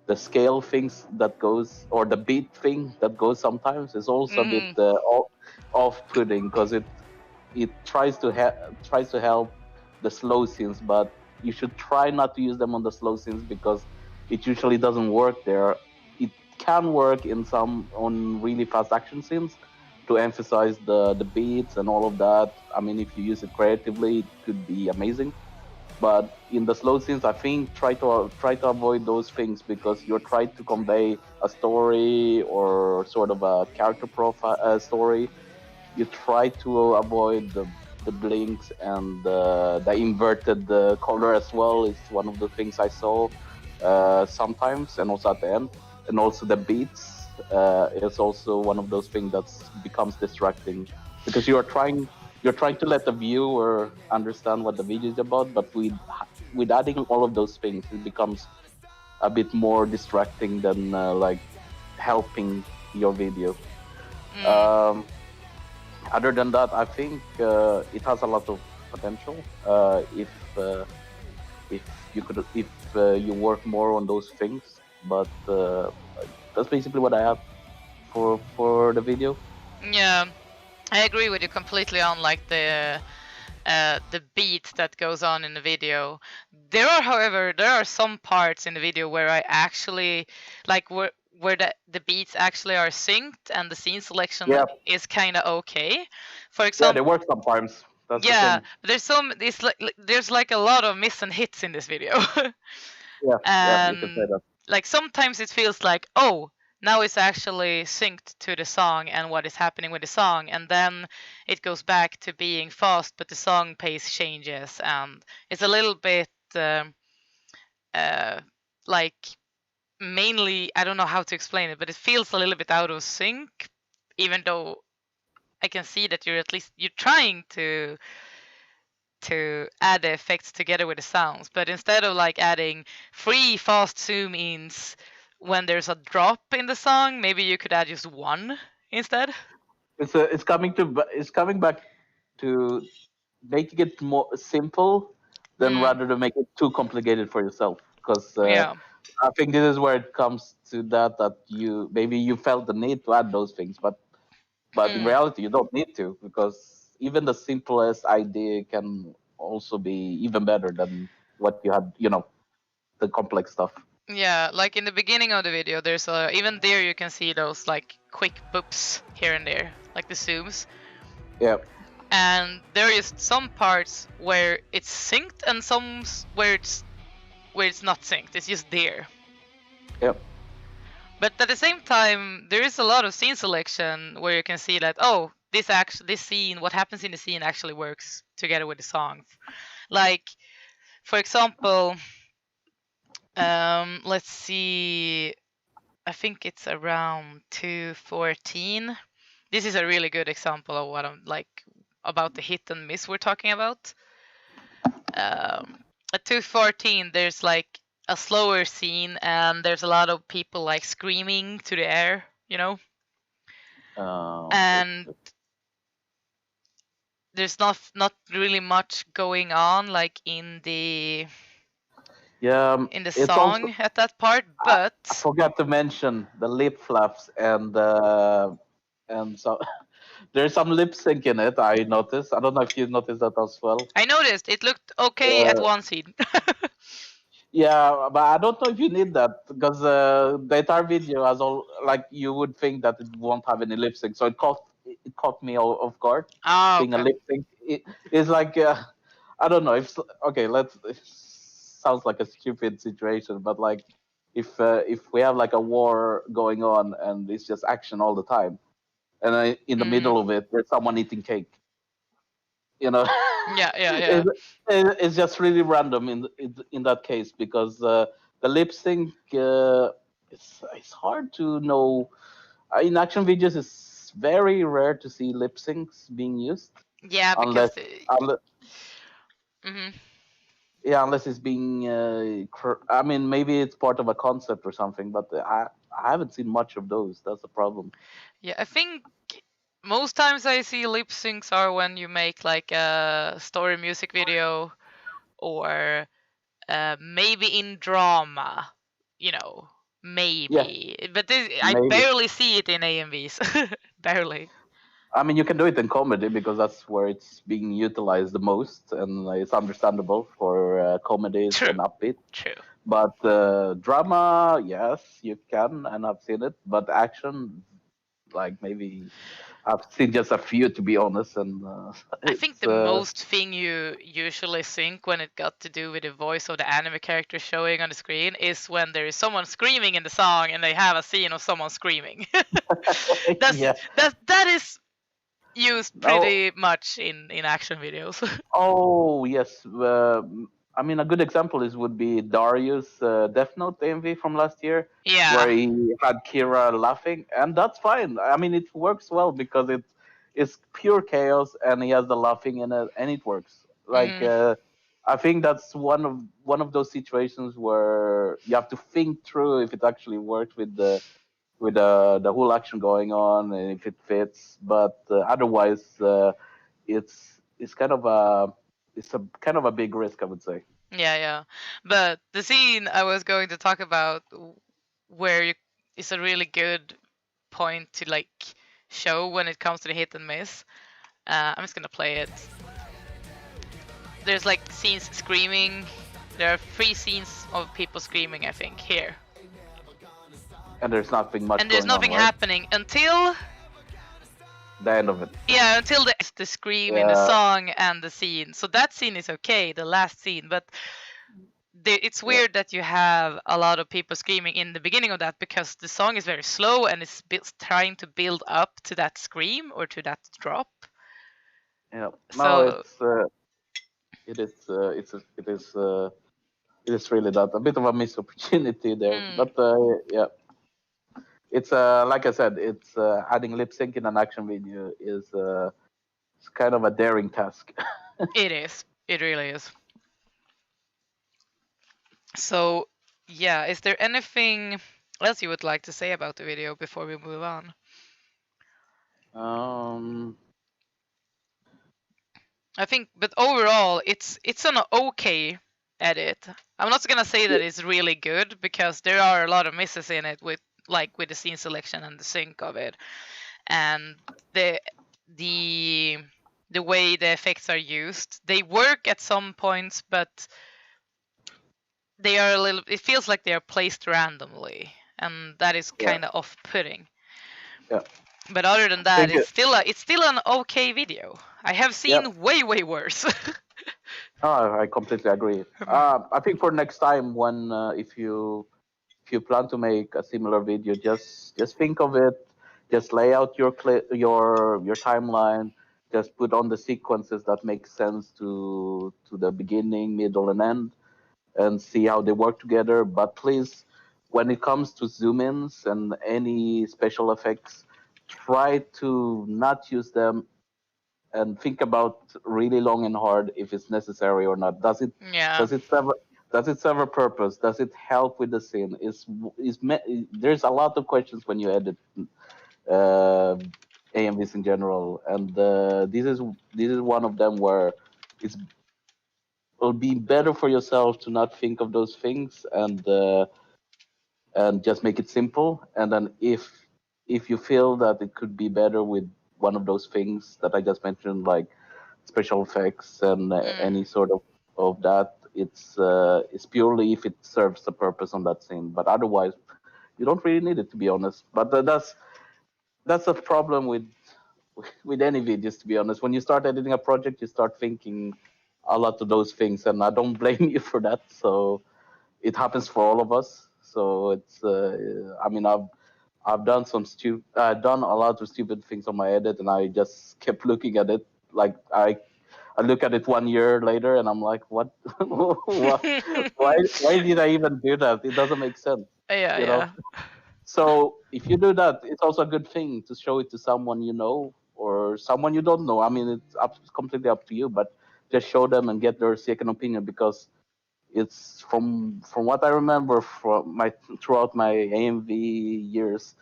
the scale things that goes or the beat thing that goes sometimes is also a bit off-putting because it tries to help the slow scenes, but you should try not to use them on the slow scenes because it usually doesn't work there. It can work in some on really fast action scenes to emphasize the beats and all of that. I mean, if you use it creatively, it could be amazing. But in the slow scenes, I think try to avoid those things because you're trying to convey a story or sort of a character profile story. You try to avoid the blinks and the inverted color as well is one of the things I saw sometimes, and also at the end, and also the beats is also one of those things that becomes distracting because you're trying to let the viewer understand what the video is about, but with adding all of those things, it becomes a bit more distracting than like helping your video. Other than that, I think it has a lot of potential if you work more on those things. But that's basically what I have for the video. Yeah, I agree with you completely on like the beat that goes on in the video. However, there are some parts in the video where I actually like where the beats actually are synced and the scene selection is kind of okay. For example, they work sometimes. That's yeah, but there's like a lot of miss and hits in this video. Yeah, you can say that. Like sometimes it feels like, oh, now it's actually synced to the song and what is happening with the song, and then it goes back to being fast, but the song pace changes, and it's a little bit uh, like mainly, I don't know how to explain it, but it feels a little bit out of sync, even though I can see that you're trying to add the effects together with the sounds, but instead of like adding 3 fast zoom ins when there's a drop in the song, maybe you could add just 1 instead. It's coming back to making it more simple than Mm, rather than make it too complicated for yourself. Because yeah. I think this is where it comes to that you maybe you felt the need to add those things, but in Mm, reality you don't need to, because even the simplest idea can also be even better than what you had, the complex stuff. yeah, like in the beginning of the video, there's even there you can see those like quick boops here and there, like the zooms. Yeah. And there is some parts where it's synced and some where it's not synced. It's just there. Yeah. But at the same time, there is a lot of scene selection where you can see that this scene, what happens in the scene actually works together with the song. Like, for example, let's see, I think it's around 214. This is a really good example of what I'm like about the hit and miss we're talking about. At 214, there's like a slower scene and there's a lot of people like screaming to the air, and there's not really much going on like in the it's also, song at that part, I but forgot to mention the lip flaps and so there's some lip sync in it. I noticed. I don't know if you noticed that as well. I noticed it looked okay at Uh, one scene. yeah, but I don't know if you need that, because the entire video has all, like, you would think that it won't have any lip sync, so it caught me off guard, Ah, seeing a okay. lip sync. It's like I don't know if okay, it sounds like a stupid situation, but like if we have like a war going on and it's just action all the time, and in the Mm. middle of it there's someone eating cake, you know. Yeah, yeah, yeah. it's, it's just really random in that case, because the lip sync, it's hard to know. In action videos it's very rare to see lip syncs being used, Yeah, because unless unless mhm. unless it's being I mean, maybe it's part of a concept or something, but I haven't seen much of those. That's the problem. Yeah, I think most times I see lip syncs are when you make like a story music video or maybe in drama, Yeah, maybe. But I maybe. barely see it in AMVs. Barely. I mean, you can do it in comedy because that's where it's being utilized the most, and it's understandable for comedies True, and upbeat. true. But drama, yes, you can, and I've seen it. But action, like, maybe I've seen just a few, to be honest, and I think it's the most thing you usually think when it got to do with the voice of the anime character showing on the screen is when there is someone screaming in the song and they have a scene of someone screaming. That's yeah. that is used No, pretty much in action videos. oh yes. I mean, a good example would be Darius Death Note AMV from last year, where Yeah. he had Kira laughing, and that's fine. I mean, it works well because it's pure chaos, and he has the laughing in it, and it works. Like, Mm, I think that's one of those situations where you have to think through if it actually works with the whole action going on, and if it fits. But otherwise, it's kind of a big risk, I would say. yeah, yeah. But the scene I was going to talk about where is a really good point to like show when it comes to the hit and miss. I'm just gonna play it. There's like scenes screaming. There are 3 scenes of people screaming, I think, here. And there's nothing much And there's going on, nothing right? happening until The end of it. until the scream in the Yeah, song and the scene. So that scene is okay, the last scene, but it's weird that you have a lot of people screaming in the beginning of that, because the song is very slow and it's trying to build up to that scream or to that drop. Yeah. No, So it is it is really that a bit of a missed opportunity there. But yeah, it's like I said, it's adding lip sync in an action video is it's kind of a daring task. it is. It really is. So yeah, is there anything else you would like to say about the video before we move on? I think, but overall, it's an okay edit. I'm not gonna say that it's really good, because there are a lot of misses in it with the scene selection and the sync of it, and the the the way the effects are used. They work at some points, but they are a little. It feels like they are placed randomly, and that is Yeah. kind of off-putting. Yeah. But other than that, Thank you. it's still an okay video. I have seen way worse. Oh, I completely agree. I think for next time, when if you plan to make a similar video, just think of it. Just lay out your timeline. Just put on the sequences that make sense to the beginning, middle, and end, and see how they work together. But please, when it comes to zoom ins and any special effects, try to not use them, and think about really long and hard if it's necessary or not. Yeah. Does it serve a purpose? Does it help with the scene? There's a lot of questions when you edit uh, AMVs in general, and this is one of them where it's it'll be better for yourself to not think of those things, and just make it simple. And then if you feel that it could be better with one of those things that I just mentioned, like special effects and any sort of that, it's purely if it serves the purpose on that scene. But otherwise, you don't really need it, to be honest. But that's a problem with any videos, to be honest. When you start editing a project, you start thinking a lot of those things, and I don't blame you for that. So it happens for all of us. So it's I mean, I've done I've done a lot of stupid things on my edit, and I just kept looking at it. Like I look at it 1 year later, and I'm like, what? Why did I even do that? It doesn't make sense, you know. Yeah. So if you do that, it's also a good thing to show it to someone you know or someone you don't know. I mean, completely up to you, but just show them and get their second opinion, because it's from what I remember from my throughout my AMV years,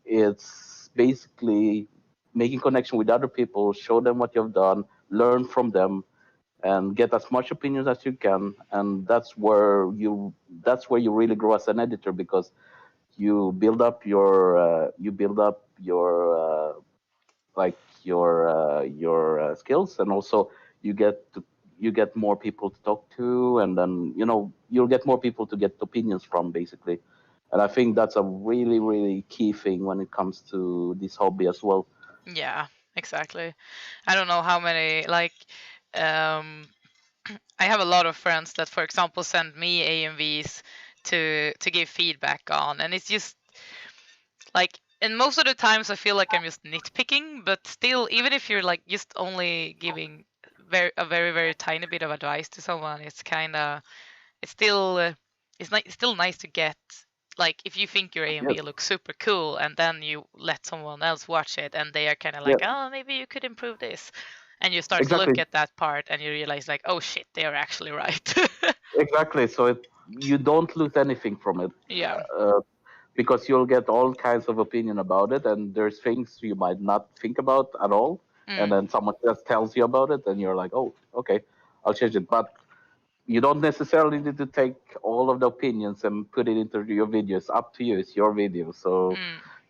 it's basically making connection with other people, show them what you've done, learn from them, and get as much opinions as you can. And that's where you really grow as an editor, because you build up your skills, and also you get more people to talk to, and then you'll get more people to get opinions from, basically. And I think that's a really, really key thing when it comes to this hobby as well. Yeah, exactly. I don't know how many um I have a lot of friends that, for example, send me AMVs to give feedback on, and it's just and most of the times I feel like I'm just nitpicking, but still, even if you're just only giving a very tiny bit of advice to someone, it's still it's still nice to get, if you think your Yes, AMV looks super cool and then you let someone else watch it and they are kind of yes, oh, maybe you could improve this, and you start to exactly, look at that part and you realize oh shit, they are actually right. exactly. So you don't lose anything from it. Yeah. Because you'll get all kinds of opinion about it, and there's things you might not think about at all, and then someone just tells you about it, and you're like, oh, okay, I'll change it. But you don't necessarily need to take all of the opinions and put it into your video. It's up to you. It's your video. So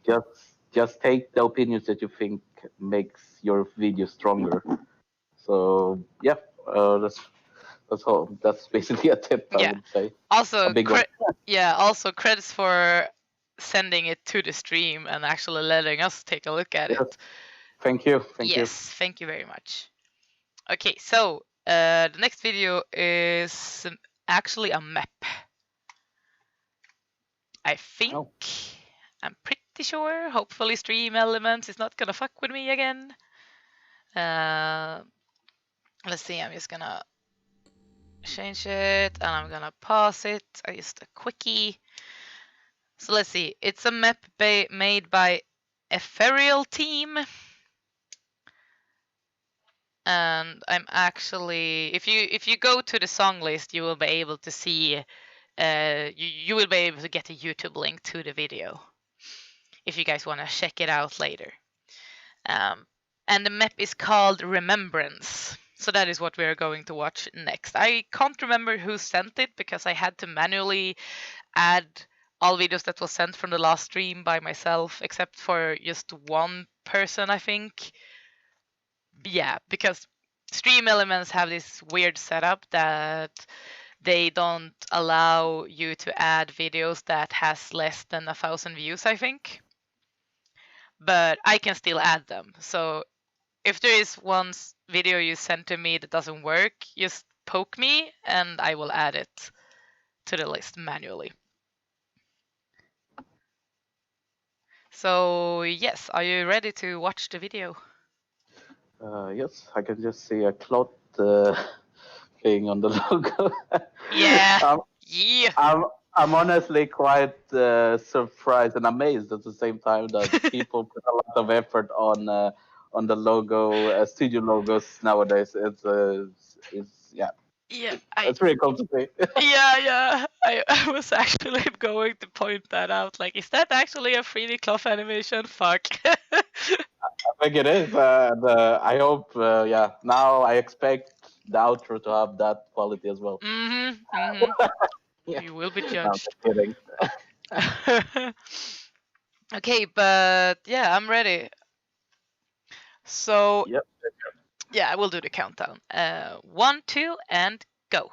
just just take the opinions that you think makes your video stronger. So yeah, that's all. That's basically a tip, I Yeah. would say. A Also, big one. also credits for sending it to the stream and actually letting us take a look at Yes. it. Thank you. Thank you. Yes, thank you very much. Okay, so the next video is actually a map. I think. Oh. I'm pretty sure. Hopefully Stream Elements is not gonna fuck with me again. Let's see, I'm just gonna change it and I'm gonna pause it. I just a quickie. So let's see. It's a map made by Ethereal Team. And I'm actually, if you go to the song list, you will be able to see, you will be able to get a YouTube link to the video if you guys want to check it out later. And the map is called Remembrance. So that is what we are going to watch next. I can't remember who sent it because I had to manually add all videos that was sent from the last stream by myself, except for just one person, I think. Yeah, because Stream Elements have this weird setup that they don't allow you to add videos that has less than 1,000 views, I think. But I can still add them. So if there is one video you send to me that doesn't work, just poke me and I will add it to the list manually. So yes, are you ready to watch the video? Yes, I can just see a cloud thing on the logo. Yeah. Yeah. I'm honestly quite surprised and amazed at the same time that people put a lot of effort on the logo, studio logos nowadays. It's yeah. Yeah, It's really cool to see. yeah. I was actually going to point that out. Like, is that actually a 3D cloth animation? Fuck. I think it is, and I hope. Yeah, now I expect the outro to have that quality as well. Yeah. You will be No, I'm judged. just kidding. Okay, but yeah, I'm ready. So Yep. yeah, I will do the countdown. 1, 2, and go.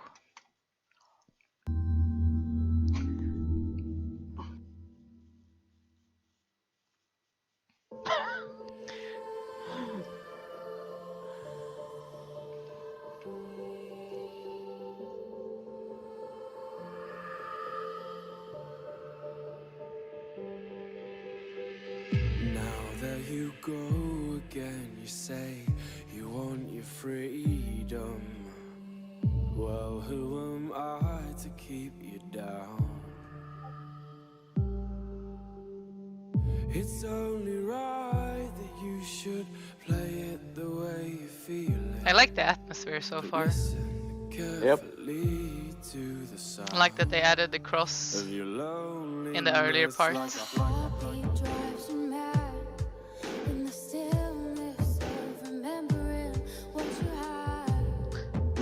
Now there you go again, you say you want your freedom. Well, who am I to keep you down? It's only right that you should play it the way you feel it. I like the atmosphere so far. Yep. I like that they added the cross in the earlier part. I'm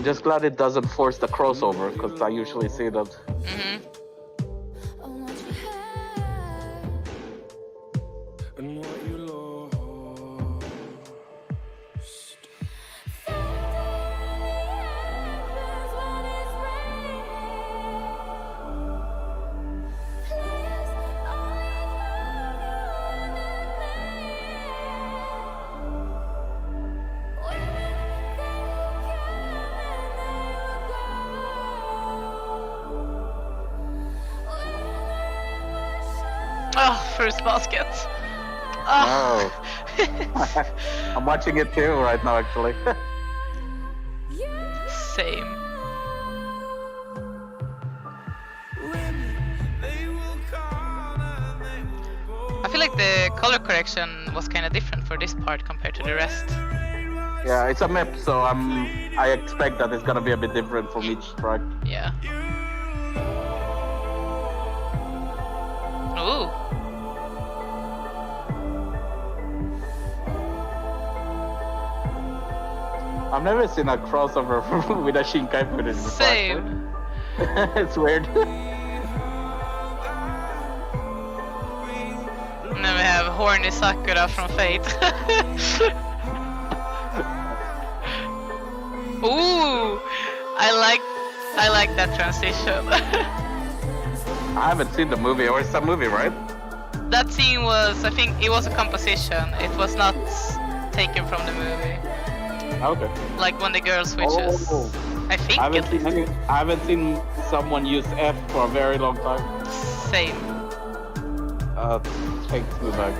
just glad it doesn't force the crossover, because I usually see that. And what you lost. Oh, first basket. Oh. I'm watching it too right now, actually. Same. I feel like the color correction was kind of different for this part compared to the rest. Yeah, it's a map, so I expect that it's gonna be a bit different from each track. Yeah. Ooh. I've never seen a crossover with a Shinkai footage before. Same. It's weird. And then we have horny Sakura from Fate. Ooh, I like that transition. I haven't seen the movie, or it's a movie, right? That scene was, I think, it was a composition. It was not taken from the movie. Okay. Like when the girl switches. Oh. I think I haven't at seen least. I haven't seen someone use F for a very long time. Same. Takes me back.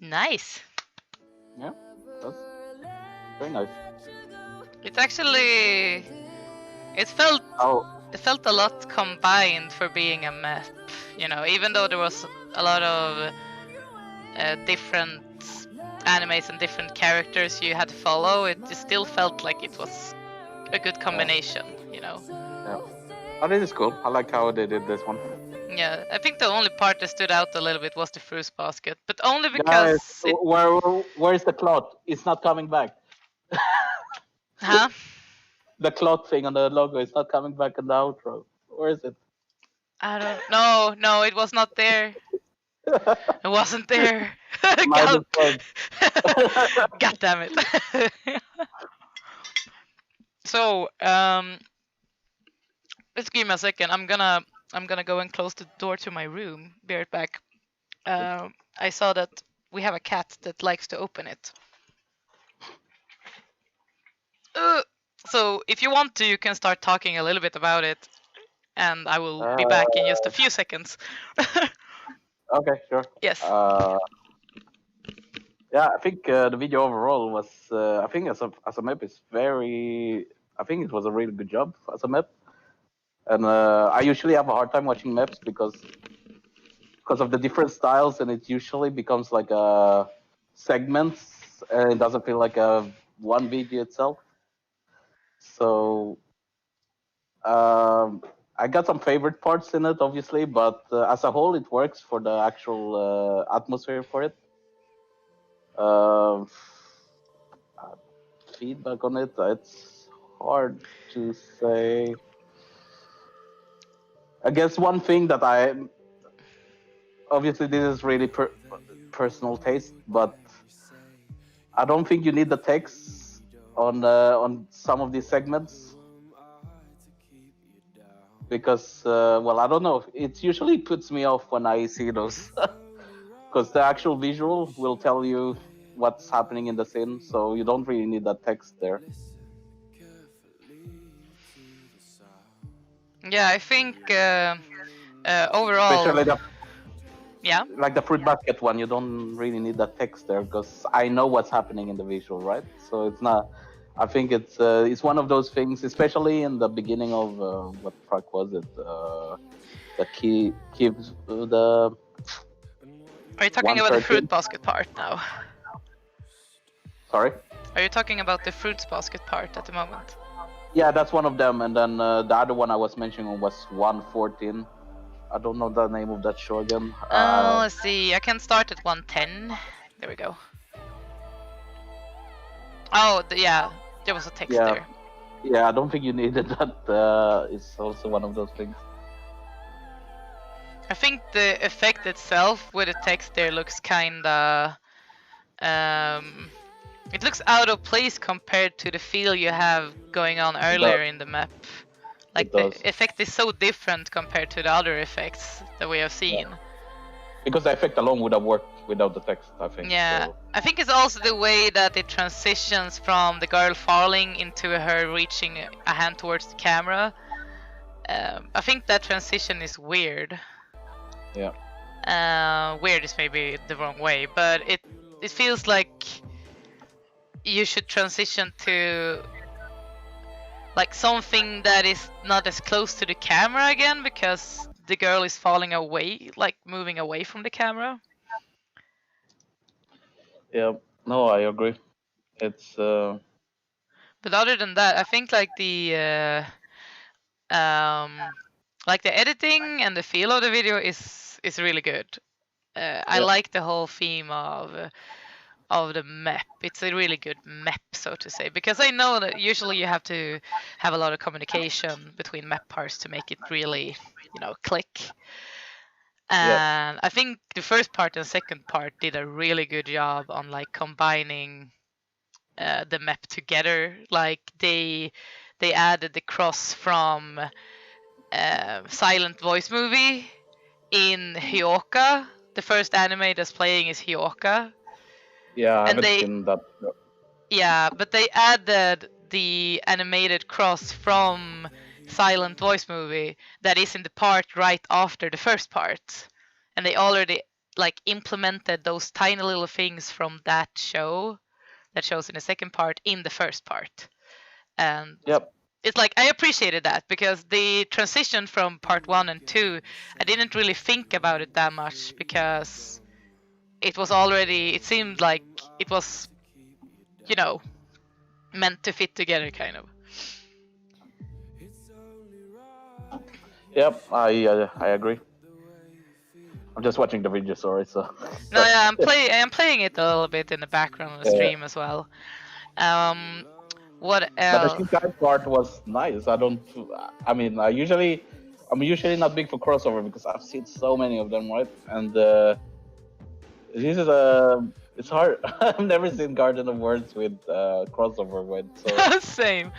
Nice. Yeah, that's very nice. It's actually it felt Oh, it felt a lot combined for being a map. You know, even though there was a lot of different animes and different characters you had to follow, it still felt like it was a good combination. You know. yeah. Oh, this is cool. I like how they did this one. Yeah, I think the only part that stood out a little bit was the fruit basket, but only Guys, because it. where's the cloth? It's not coming back. Huh? The cloth thing on the logo is not coming back in the outro. Where is it? I don't. No, no, it was not there. It wasn't there. My God. mistake. God damn it. So, let's give me a second. I'm gonna go and close the door to my room. Be right back. I saw that we have a cat that likes to open it. So if you want to, you can start talking a little bit about it, and I will be back in just a few seconds. Okay, sure. Yes. Yeah, I think the video overall was. I think as a map is very. I think it was a really good job as a map. And I usually have a hard time watching maps because of the different styles, and it usually becomes like a segments, and it doesn't feel like a one video itself. So I got some favorite parts in it, obviously, but as a whole, it works for the actual atmosphere for it. Uh, Feedback on it, it's hard to say. I guess one thing that obviously this is really personal taste, but I don't think you need the text on some of these segments because well, I don't know. It usually puts me off when I see those because the actual visual will tell you what's happening in the scene, so you don't really need that text there. Yeah, I think overall. Especially Yeah. like the fruit basket one, you don't really need that text there because I know what's happening in the visual, right? So it's not. I think it's one of those things, especially in the beginning of what track was it? The key the. Are you talking about the 113? fruit basket part now? Sorry. Are you talking about the fruits basket part at the moment? Yeah, that's one of them, and then the other one I was mentioning was 114. I don't know the name of that show again. Let's see. I can start at 110. There we go. Oh, yeah. There was a text Yeah. there. Yeah, I don't think you needed that. It's also one of those things. I think the effect itself with the text there looks kinda. It looks out of place compared to the feel you have going on earlier in the map. Like the effect is so different compared to the other effects that we have seen. Yeah. Because the effect alone would have worked without the text, I think. Yeah, so. I think it's also the way that it transitions from the girl falling into her reaching a hand towards the camera. I think that transition is weird. Yeah. Weird is maybe the wrong way, but it feels like you should transition to like something that is not as close to the camera again because the girl is falling away, like moving away from the camera. Yeah, no, I agree. It's But other than that, I think like the editing and the feel of the video is really good. I like the whole theme of of the map. It's a really good map, so to say, because I know that usually you have to have a lot of communication between map parts to make it really, click. And I think the first part and second part did a really good job on like combining the map together. Like they added the cross from Silent Voice movie in Hyoka. The first anime that's playing is Hyoka. Yeah, I And haven't seen that. Yeah, but they added the animated cross from Silent Voice movie that is in the part right after the first part. And they already like implemented those tiny little things from that show that shows in the second part in the first part. And Yep. it's like I appreciated that because the transition from part 1 and 2, I didn't really think about it that much because it seemed like it was meant to fit together, kind of. Yep, I agree. I'm just watching the video, sorry. So. No, yeah, I'm playing it a little bit in the background of the stream as well. What But else? the Shinkai part was nice. I'm usually not big for crossover because I've seen so many of them, right? And this is it's hard. I've never seen Garden of Words with crossover with. So. Same.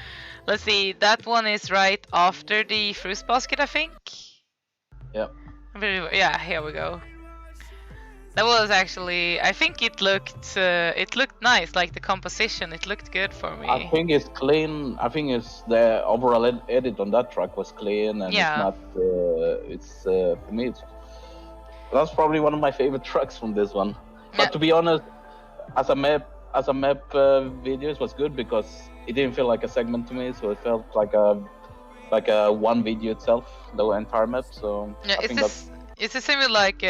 Let's see. That one is right after the fruit basket, I think. Yeah. Yeah, here we go. That was actually. I think it looked nice. Like the composition, it looked good for me. I think it's clean. I think it's the overall edit on that track was clean, and Yeah. it's not. For me, that's probably one of my favorite tracks from this one. But Yeah. to be honest, as a map video, it was good because it didn't feel like a segment to me. So it felt like a one video itself, the entire map. So Yeah, I think that's. it's the same with like.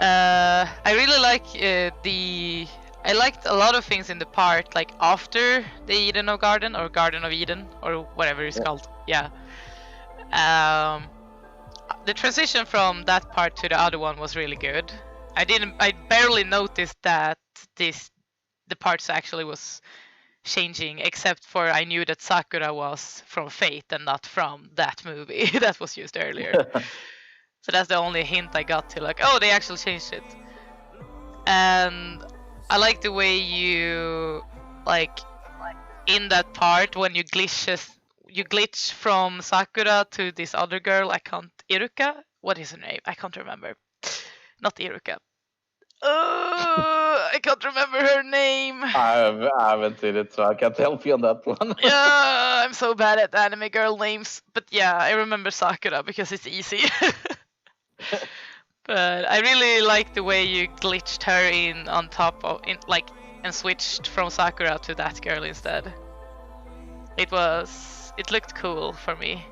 I really like I liked a lot of things in the part like after the Eden of Garden or Garden of Eden or whatever it's called. Yeah. The transition from that part to the other one was really good. I barely noticed that the parts actually was changing, except for I knew that Sakura was from Fate and not from that movie that was used earlier. So that's the only hint I got to, like, oh, they actually changed it. And I like the way you, like, in that part when you glitch from Sakura to this other girl. Iruka? What is her name? I can't remember. Not Iruka. I can't remember her name. I haven't seen it, so I can't help you on that one. Yeah, I'm so bad at anime girl names. But yeah, I remember Sakura because it's easy. But I really like the way you glitched her in on top of and switched from Sakura to that girl instead. It looked cool for me.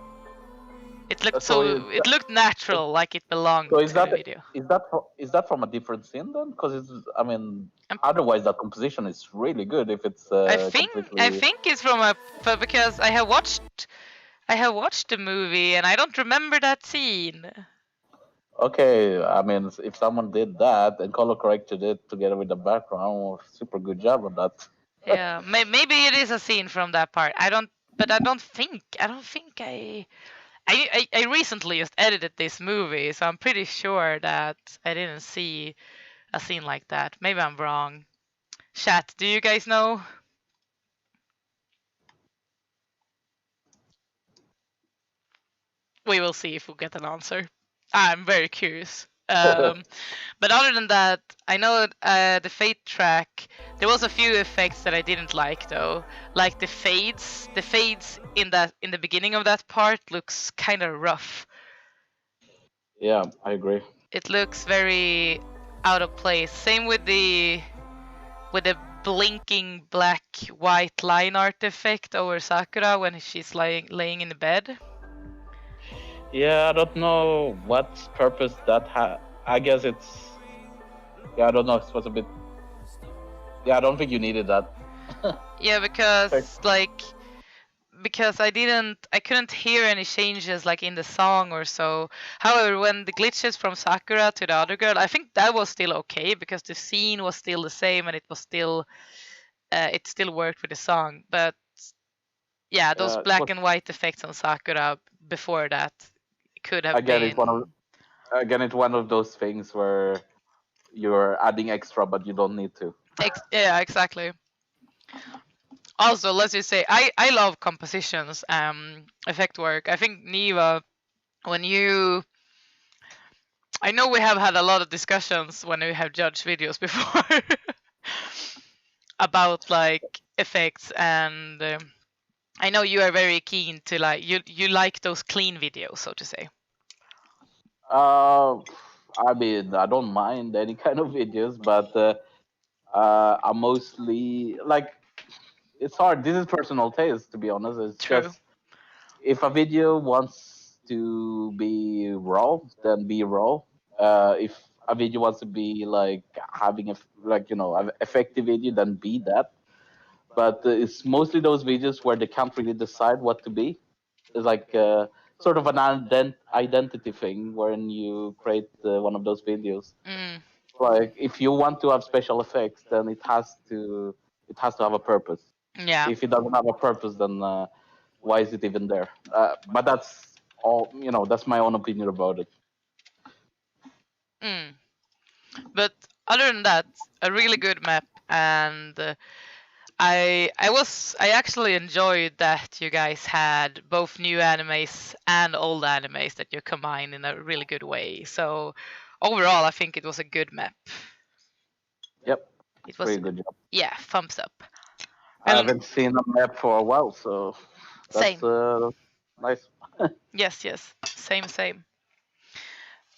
It looked natural, like it belonged So to the video. Is that from a different scene then? Because otherwise that composition is really good if it's. I think it's because I have watched the movie and I don't remember that scene. Okay, if someone did that and color corrected it together with the background, super good job on that. Yeah, maybe it is a scene from that part. I don't think I recently just edited this movie, so I'm pretty sure that I didn't see a scene like that. Maybe I'm wrong. Chat, do you guys know? We will see if we get an answer. I'm very curious. But other than that, I know the Fate track. There was a few effects that I didn't like though, like the fades. The fades in the beginning of that part looks kind of rough. Yeah, I agree. It looks very out of place. Same with the blinking black white line art effect over Sakura when she's laying in the bed. Yeah, I don't know what purpose that had. I guess it's. Yeah, I don't know. It was a bit. Yeah, I don't think you needed that. Yeah, because because I couldn't hear any changes like in the song or so. However, when the glitches from Sakura to the other girl, I think that was still okay because the scene was still the same and it was still it still worked with the song. But yeah, those black and white effects on Sakura before that could have again, been. It's one of those things where you're adding extra, but you don't need to. Yeah, exactly. Also, let's just say I love compositions, effect work. I think Niva, when you, I know we have had a lot of discussions when we have judged videos before about like effects, and I know you are very keen to like you like those clean videos, so to say. I mean, I don't mind any kind of videos, but I mostly like. It's hard. This is personal taste, to be honest. It's True. just if a video wants to be raw, then be raw. If a video wants to be like having an effective video, then be that. But it's mostly those videos where they can't really decide what to be. It's like sort of an identity thing when you create one of those videos. Like if you want to have special effects, then it has to have a purpose. Yeah. If it doesn't have a purpose, then why is it even there? But that's all. That's my own opinion about it. But other than that, a really good map, and I actually enjoyed that you guys had both new animes and old animes that you combined in a really good way. So overall, I think it was a good map. Yep. It was pretty good job. Yeah, thumbs up. I haven't seen a map for a while, so that's nice. Yes, same.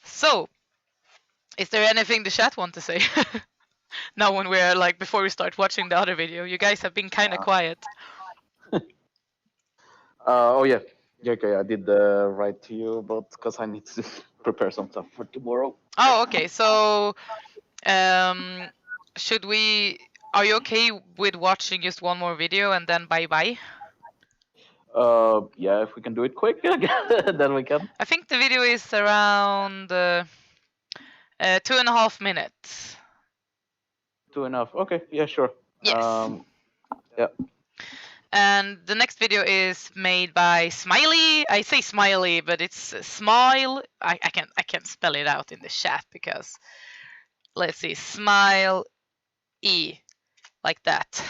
So, is there anything the chat want to say? Now when we're like before we start watching the other video, you guys have been kind of quiet. Oh yeah, okay. I did write to you about because I need to prepare some stuff for tomorrow. Oh, okay. So, should we? Are you okay with watching just one more video and then bye? Yeah, if we can do it quick, then we can. I think the video is around 2.5 minutes. 2.5. Okay, yeah, sure. Yes. Yeah. And the next video is made by Smiley. I say Smiley, but it's Smile. I can't spell it out in the chat because let's see, Smile E, like that.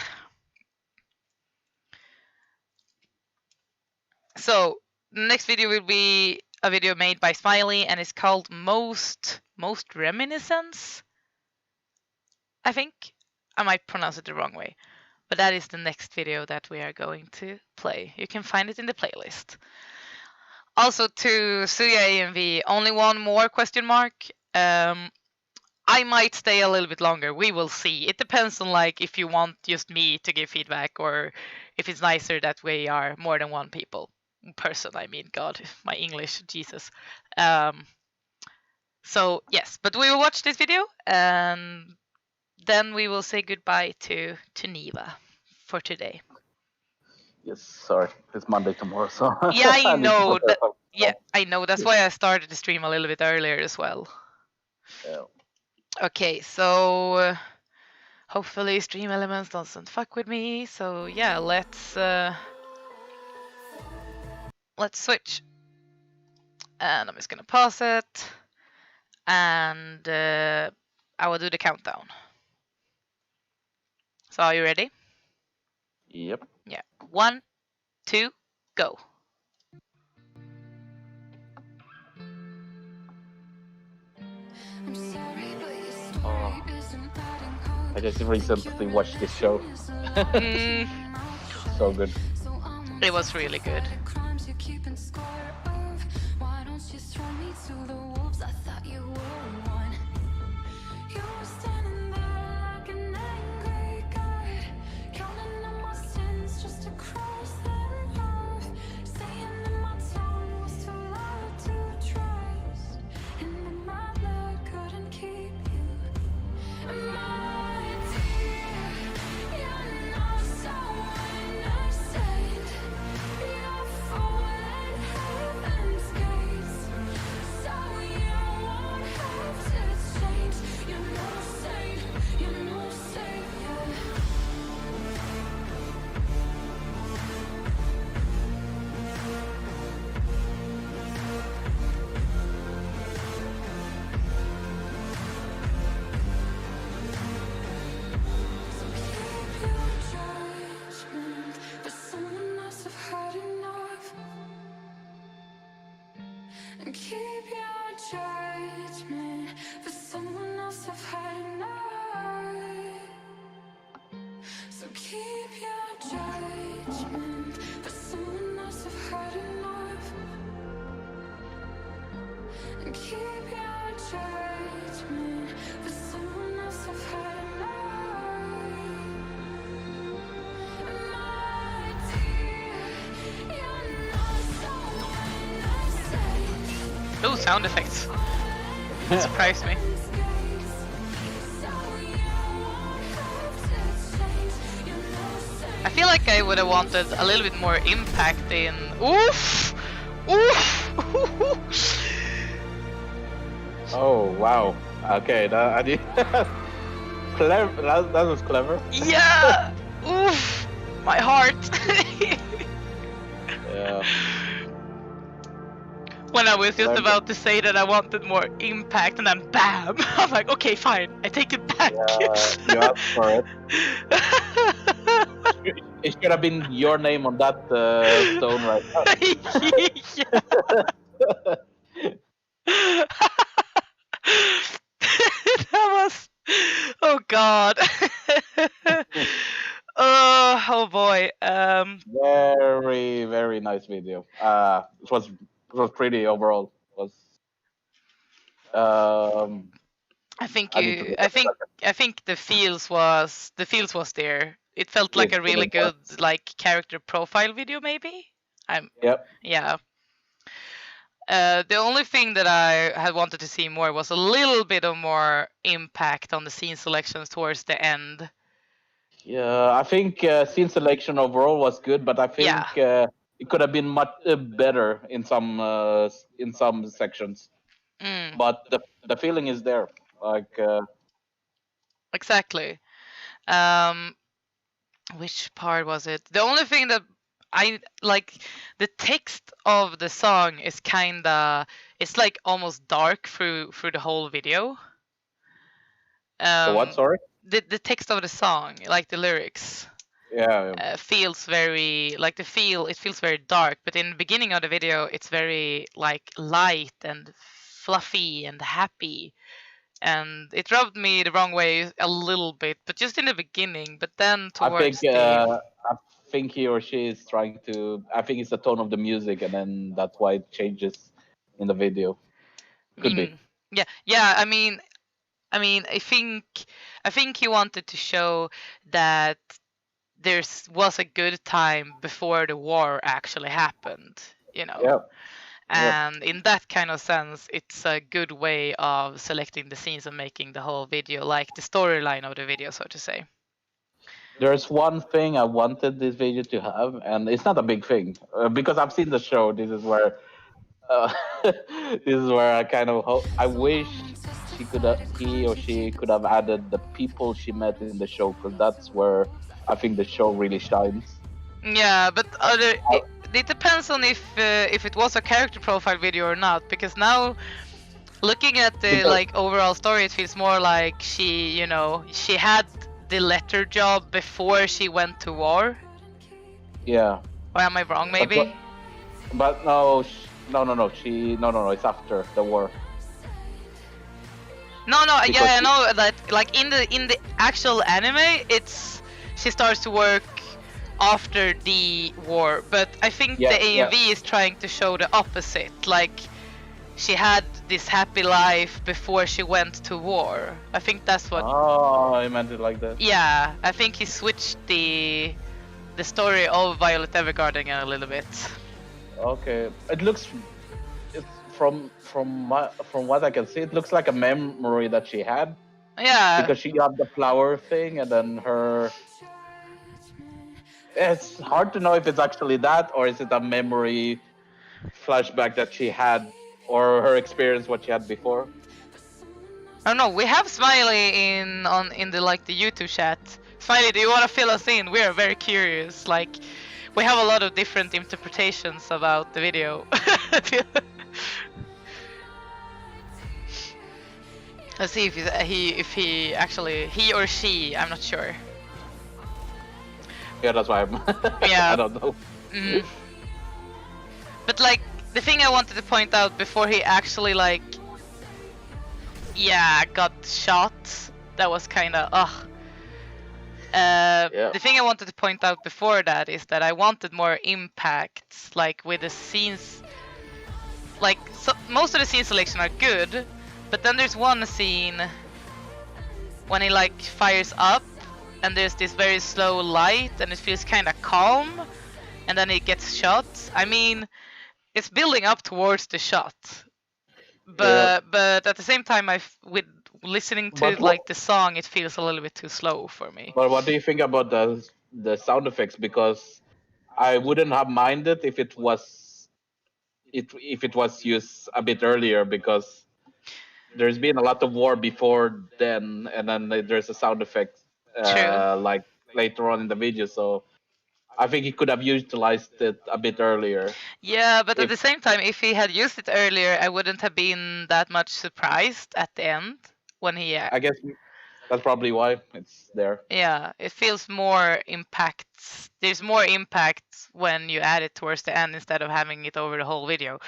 So the next video will be a video made by Smiley, and it's called Most Reminiscence. I think I might pronounce it the wrong way, but that is the next video that we are going to play. You can find it in the playlist. Also to Suya AMV, only one more question mark. I might stay a little bit longer. We will see. It depends on like if you want just me to give feedback or if it's nicer that we are more than one person. I mean, God, my English, Jesus. So yes, but we will watch this video and then we will say goodbye to Niva for today. Yes, sorry. It's Monday tomorrow, so yeah, I know. I know. That's why I started the stream a little bit earlier as well. Yeah. Okay, so hopefully Stream Elements doesn't fuck with me. So yeah, let's switch. And I'm just gonna pause it, and I will do the countdown. So are you ready? Yep. Yeah. 1, 2, go. I just recently watched this show. So good. It was really good. judgment, but someone must have had enough. And keep your judgment, but someone must have had enough. My dear, you're not someone I say. Oh, sound effects. Surprised me. I feel like I would have wanted a little bit more impact in. Oof! Oof! Oh wow. Okay, that I did. Clever. That was clever. Yeah! Oof! My heart! Yeah. When I was just Clever. about to say that I wanted more impact, and then BAM! I'm like, okay, fine, I take it back. You asked for it. It should have been your name on that stone right now. That was. Oh god. Oh boy. Very, very nice video. It was pretty overall. It was I think I need to you. look I at think. that. I think the feels was there. It felt like It a really was. good like character profile video, maybe. Yep. Yeah. The only thing that I had wanted to see more was a little bit of more impact on the scene selections towards the end. Yeah, I think scene selection overall was good, but I think it could have been much better in some sections. Mm, But the feeling is there. Like exactly. Which part was it? The only thing that I like, the text of the song is kinda, it's like almost dark through the whole video. the what? Sorry. The text of the song, like the lyrics, Yeah. feels very like it feels very dark. But in the beginning of the video, it's very like light and fluffy and happy, and it rubbed me the wrong way a little bit, but just in the beginning. But then towards I think he or she is trying to. I think it's the tone of the music, and then that's why it changes in the video. Could be. Yeah. I mean, I think he wanted to show that there was a good time before the war actually happened, you know. Yeah. And in that kind of sense, it's a good way of selecting the scenes and making the whole video like the storyline of the video, so to say. There's one thing I wanted this video to have, and it's not a big thing because I've seen the show. This is where I kind of I wish he or she could have added the people she met in the show, because that's where I think the show really shines. Yeah, but it depends on if it was a character profile video or not, because now looking at the like overall story, it feels more like she had the letter job before she went to war. Yeah. Or am I wrong? Maybe. But no, it's after the war. No, Because yeah, I know that. Like in the actual anime, she starts to work after the war, but I think the AMV is trying to show the opposite. Like she had this happy life before she went to war. I think that's what. Oh, I meant it like that. Yeah, I think he switched the story of Violet Evergarden a little bit. Okay, it looks. From what I can see, it looks like a memory that she had. Yeah. Because she got the flower thing, and then her. It's hard to know if it's actually that, or is it a memory flashback that she had, or her experience what she had before. I don't know. We have Smiley in the YouTube chat. Smiley, do you want to fill us in? We are very curious. Like, we have a lot of different interpretations about the video. Let's see if he actually, he or she, I'm not sure. Yeah, that's why I'm. Yeah. I don't know. Mm. But like, the thing I wanted to point out before he actually got shot, that was kind of The thing I wanted to point out before that is that I wanted more impacts, like with the scenes. Like most of the scene selection are good, but then there's one scene when he like fires up, and there's this very slow light, and it feels kind of calm, and then it gets shot. I mean, it's building up towards the shot, but at the same time, with listening to like the song, it feels a little bit too slow for me. But what do you think about the sound effects? Because I wouldn't have minded if it was used a bit earlier, because there's been a lot of war before then, and then there's a sound effect like later on in the video. So I think he could have utilized it a bit earlier. Yeah, but at the same time, if he had used it earlier, I wouldn't have been that much surprised at the end when he. I guess that's probably why it's there. Yeah, it feels more impacts. There's more impact when you add it towards the end instead of having it over the whole video.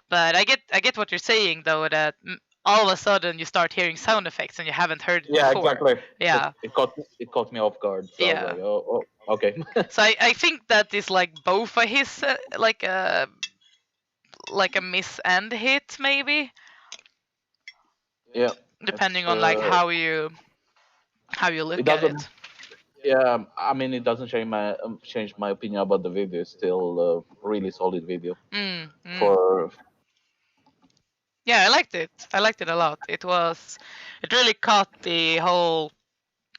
But I get what you're saying though, that all of a sudden you start hearing sound effects and you haven't heard it before. Exactly. Yeah, it caught me off guard. So yeah. I was like, oh, okay. So I think that is like both of his like a miss and hit maybe. Yeah. Depending on like how you look at it. Yeah, I mean, it doesn't change my opinion about the video. It's still a really solid video. Yeah, I liked it. I liked it a lot. It really caught the whole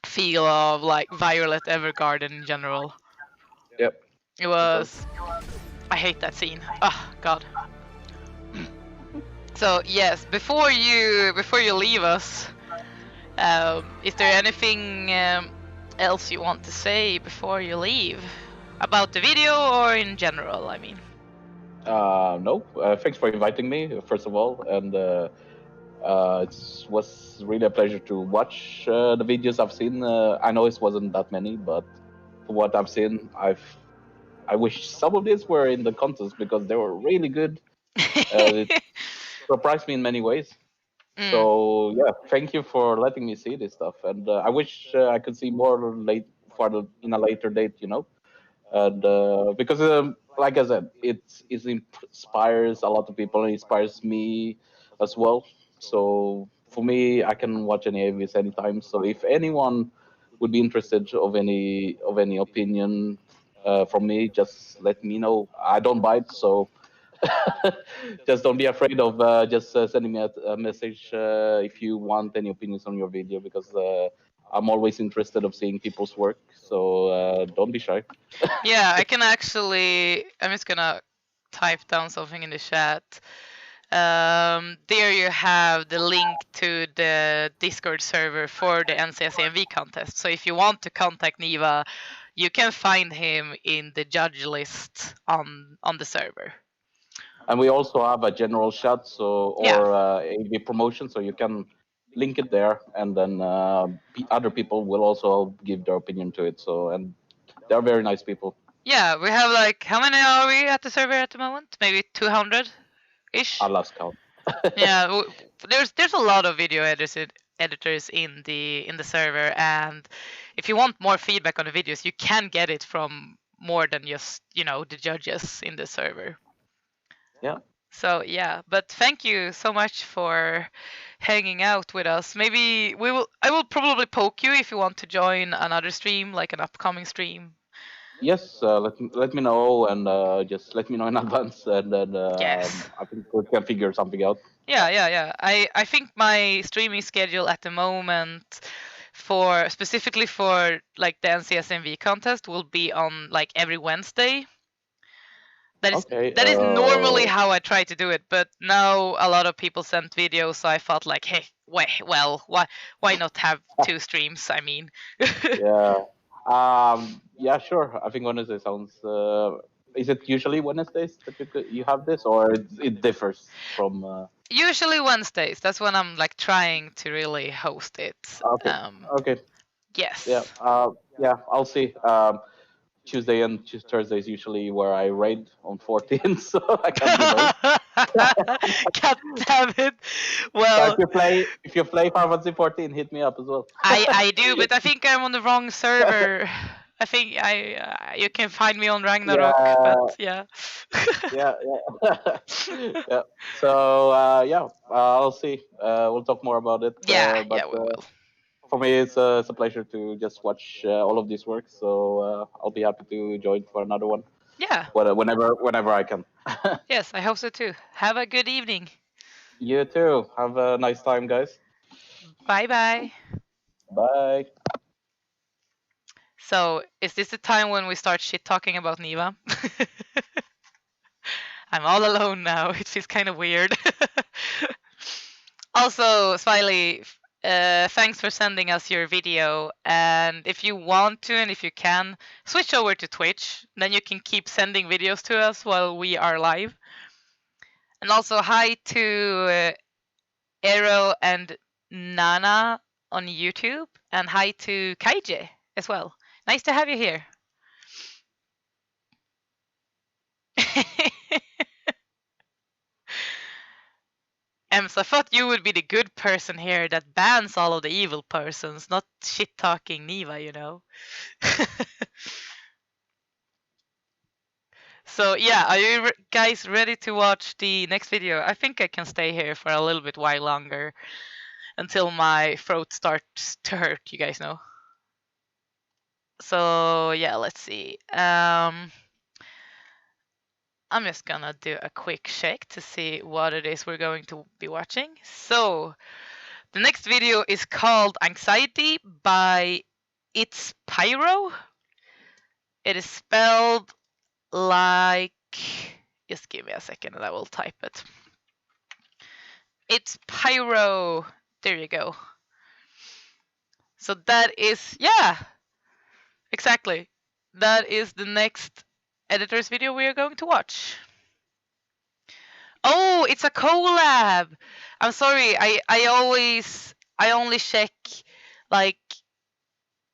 feel of like Violet Evergarden in general. Yep. It was. I hate that scene. Oh God. So yes, before you leave us, is there anything else you want to say before you leave about the video or in general? I mean. No. Thanks for inviting me, first of all, and it was really a pleasure to watch the videos I've seen. I know it wasn't that many, but for what I've seen, I wish some of these were in the contest because they were really good. It surprised me in many ways. So yeah, thank you for letting me see this stuff, and I wish I could see more in a later date. And because like I said, it inspires a lot of people. It inspires me as well. So for me, I can watch any AMVs anytime. So if anyone would be interested of any opinion from me, just let me know. I don't bite, so just don't be afraid of just sending me a message if you want any opinions on your video, because I'm always interested of seeing people's work. So don't be shy. Yeah, I can actually. I'm just gonna type down something in the chat. There you have the link to the Discord server for the NCS AMV contest. So if you want to contact Niva, you can find him in the judge list on the server. And we also have a general chat, or AV promotion, so you can link it there, and then other people will also give their opinion to it. So, and they're very nice people. Yeah, we have like, how many are we at the server at the moment? Maybe 200-ish? I lost count. Yeah, there's a lot of video editors in the server, and if you want more feedback on the videos, you can get it from more than just the judges in the server. Yeah. So yeah, but thank you so much for hanging out with us. Maybe I will probably poke you if you want to join another stream, like an upcoming stream. Yes, let me know, and just let me know in advance, and then yes. I think we can figure something out. Yeah. I think my streaming schedule at the moment, specifically for like the NCS AMV contest, will be on like every Wednesday. That is normally how I try to do it, but now a lot of people sent videos, so I thought like, hey, why not have 2 streams? I mean. Yeah. Yeah, sure. I think Wednesday sounds. Is it usually Wednesdays that you have this, or it differs from? Usually Wednesdays. That's when I'm like trying to really host it. Okay. Yes. Yeah. Yeah. I'll see. Tuesday and Thursday is usually where I raid on 14, so I can't be late. God damn it. So Well, if you play Final Fantasy 14, hit me up as well. I do, but I think I'm on the wrong server. I think you can find me on Ragnarok, but yeah. Yeah. Yeah. So I'll see. We'll talk more about it. Yeah, But we will. for me, it's a pleasure to just watch all of these works. So I'll be happy to join for another one. Yeah. Whenever I can. Yes, I hope so too. Have a good evening. You too. Have a nice time, guys. Bye bye. Bye. So, is this the time when we start shit talking about Niva? I'm all alone now. It feels kind of weird. Also, Smiley, thanks for sending us your video. And if you want to, and if you can, switch over to Twitch. Then you can keep sending videos to us while we are live. And also, hi to Aero and Nana on YouTube. And hi to Kaije as well. Nice to have you here. Ems, I thought you would be the good person here that bans all of the evil persons, not shit-talking Niva, you know? So yeah, are you guys ready to watch the next video? I think I can stay here for a little bit while longer until my throat starts to hurt, you guys know. So yeah, let's see. I'm just gonna do a quick check to see what it is we're going to be watching. So the next video is called Anxiety by It's Pyro. It is spelled like, just give me a second and I will type it. It's Pyro. There you go. So that is, yeah, exactly. That is the next editor's video we are going to watch. Oh, it's a collab. I'm sorry. I only check like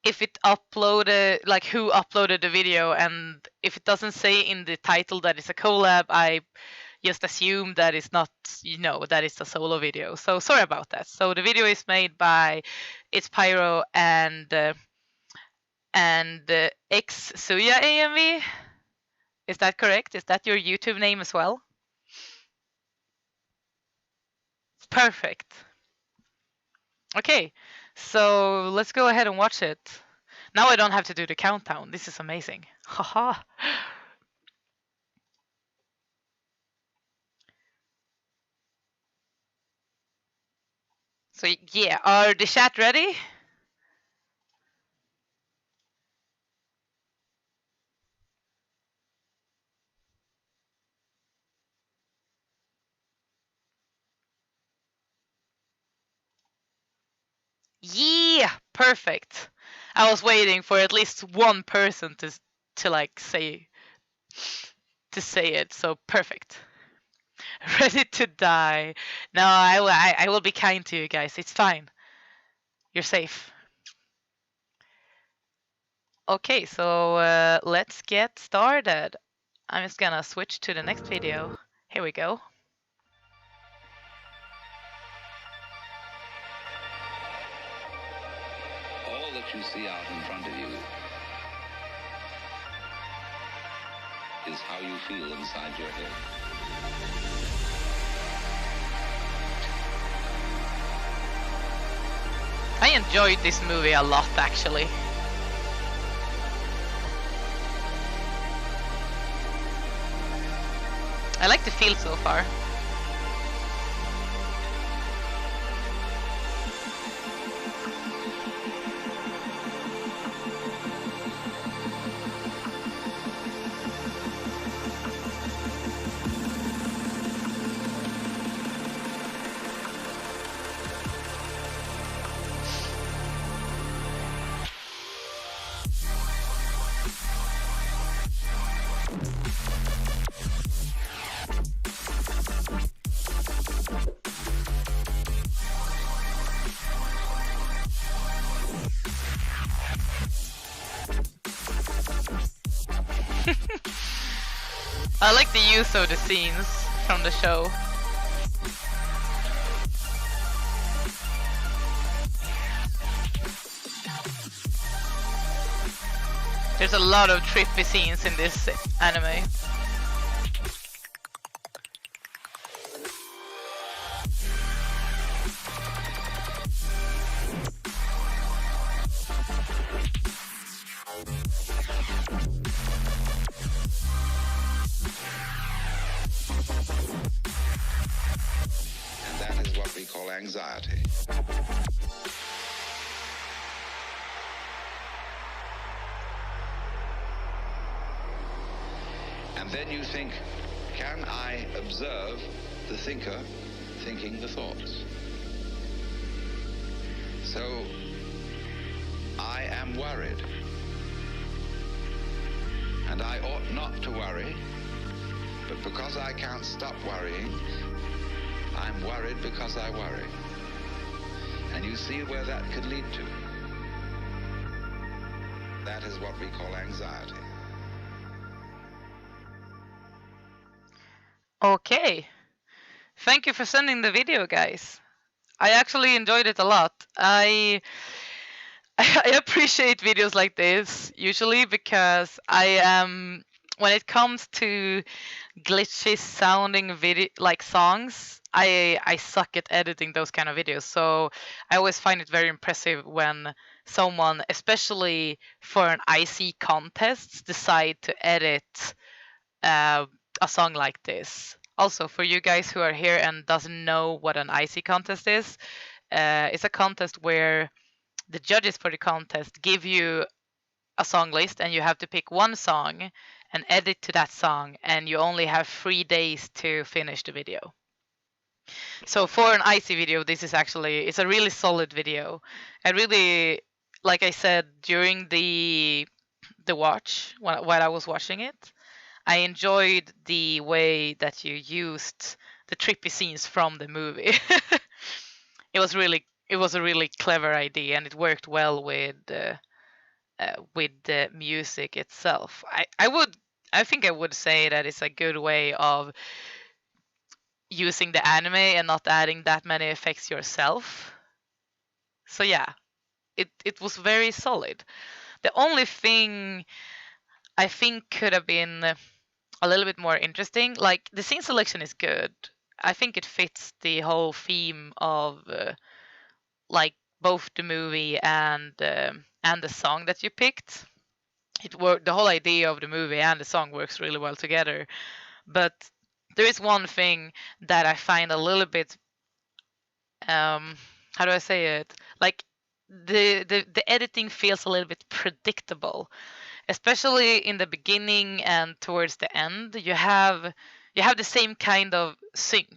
if it uploaded, like who uploaded the video, and if it doesn't say in the title that it's a collab, I just assume that it's not, you know, that it's a solo video. So sorry about that. So the video is made by It's Pyro and X Suya AMV. Is that correct? Is that your YouTube name as well? Perfect. Okay, so let's go ahead and watch it. Now I don't have to do the countdown. This is amazing. Haha. So yeah, are the chat ready? Yeah, perfect. I was waiting for at least one person to like say it. So perfect. Ready to die. No, I will be kind to you guys. It's fine. You're safe. Okay, so let's get started. I'm just gonna switch to the next video. Here we go. All that you see out in front of you is how you feel inside your head. I enjoyed this movie a lot, actually. I like the feel so far. I like the use of the scenes. from the show. There's a lot of trippy scenes in this anime. And that is what we call anxiety. And then you think, can I observe the thinker thinking the thoughts? So I am worried. And I ought not to worry, but because I can't stop worrying, I'm worried because I worry. And you see where that could lead to. That is what we call anxiety. Okay. Thank you for sending the video, guys. I actually enjoyed it a lot. I appreciate videos like this usually because I am when it comes to glitchy sounding video like songs, I suck at editing those kind of videos. So I always find it very impressive when someone, especially for an IC contest, decide to edit a song like this. Also, for you guys who are here and doesn't know what an IC contest is, it's a contest where the judges for the contest give you a song list and you have to pick one song and edit to that song, and you only have 3 days to finish the video. So for an IC video, this is actually, it's a really solid video. I really, like I said during the watch, while I was watching it, I enjoyed the way that you used the trippy scenes from the movie. It was a really clever idea, and it worked well with the music itself. I think I would say that it's a good way of using the anime and not adding that many effects yourself. So yeah, it was very solid. The only thing I think could have been a little bit more interesting, like the scene selection is good. I think it fits the whole theme of like both the movie and the song that you picked. The whole idea of the movie and the song works really well together. But there is one thing that I find a little bit how do I say it? Like the editing feels a little bit predictable, especially in the beginning and towards the end. You have the same kind of sync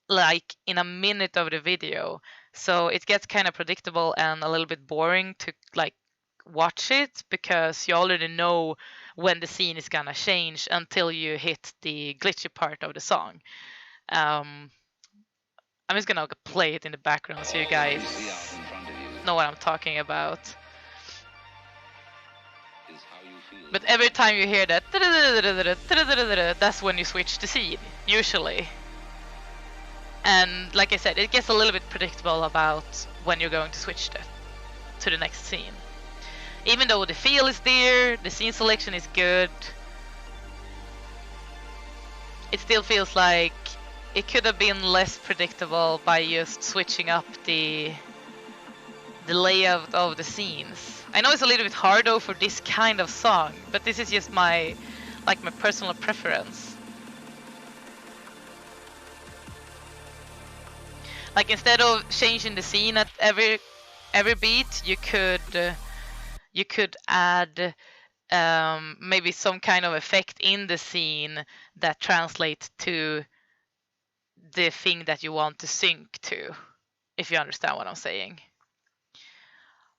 like in a minute of the video, so it gets kind of predictable and a little bit boring to like watch it because you already know when the scene is gonna change until you hit the glitchy part of the song. I'm just gonna play it in the background so you guys know what I'm talking about. But every time you hear that, that's when you switch the scene, usually. And like I said, it gets a little bit predictable about when you're going to switch to the next scene. Even though the feel is there, the scene selection is good, it still feels like it could have been less predictable by just switching up the layout of the scenes. I know it's a little bit hard though for this kind of song, but this is just my personal preference. Like instead of changing the scene at every beat, you could add maybe some kind of effect in the scene that translates to the thing that you want to sync to, if you understand what I'm saying.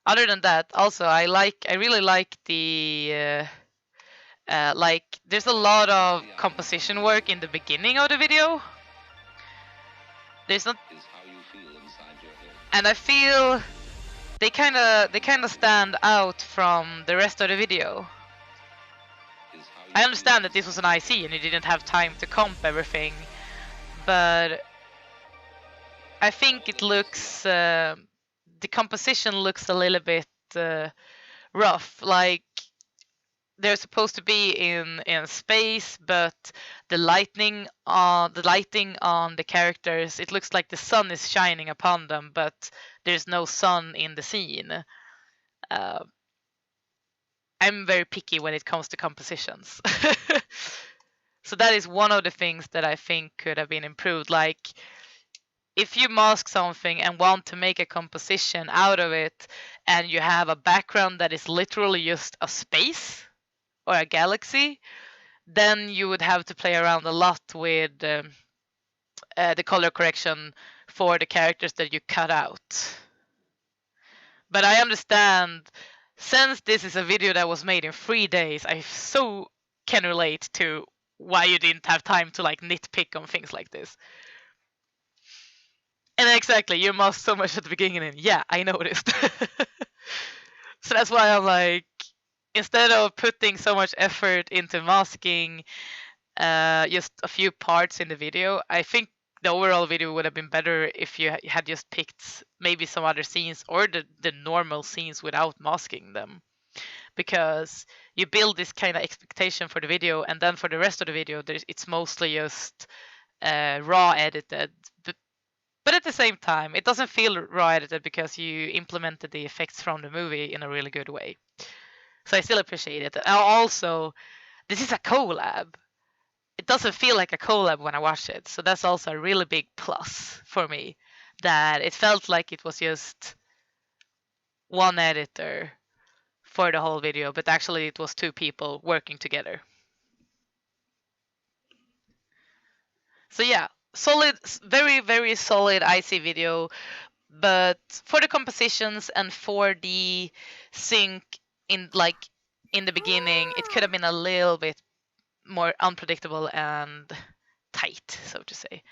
Other than that, also I really like the like there's a lot of composition work in the beginning of the video. There's not, and I feel they kind of stand out from the rest of the video. I understand that this was an IC and you didn't have time to comp everything, but I think it looks the composition looks a little bit rough. Like they're supposed to be in space, but the lighting on the characters, it looks like the sun is shining upon them, but there's no sun in the scene. I'm very picky when it comes to compositions. So that is one of the things that I think could have been improved. Like if you mask something and want to make a composition out of it, and you have a background that is literally just a space or a galaxy, then you would have to play around a lot with the color correction for the characters that you cut out. But I understand, since this is a video that was made in 3 days, I so can relate to why you didn't have time to like nitpick on things like this. And exactly, you masked so much at the beginning, and yeah, I noticed. So that's why I'm like, instead of putting so much effort into masking just a few parts in the video, I think the overall video would have been better if you had just picked maybe some other scenes or the normal scenes without masking them. Because you build this kind of expectation for the video, and then for the rest of the video, it's mostly just raw edited. But at the same time, it doesn't feel raw edited because you implemented the effects from the movie in a really good way. So I still appreciate it. And also, this is a collab. It doesn't feel like a collab when I watch it. So that's also a really big plus for me. That it felt like it was just one editor for the whole video, but actually it was 2 people working together. So yeah, solid, very, very solid IC video. But for the compositions and for the sync in the beginning, it could have been a little bit more unpredictable and tight, so to say.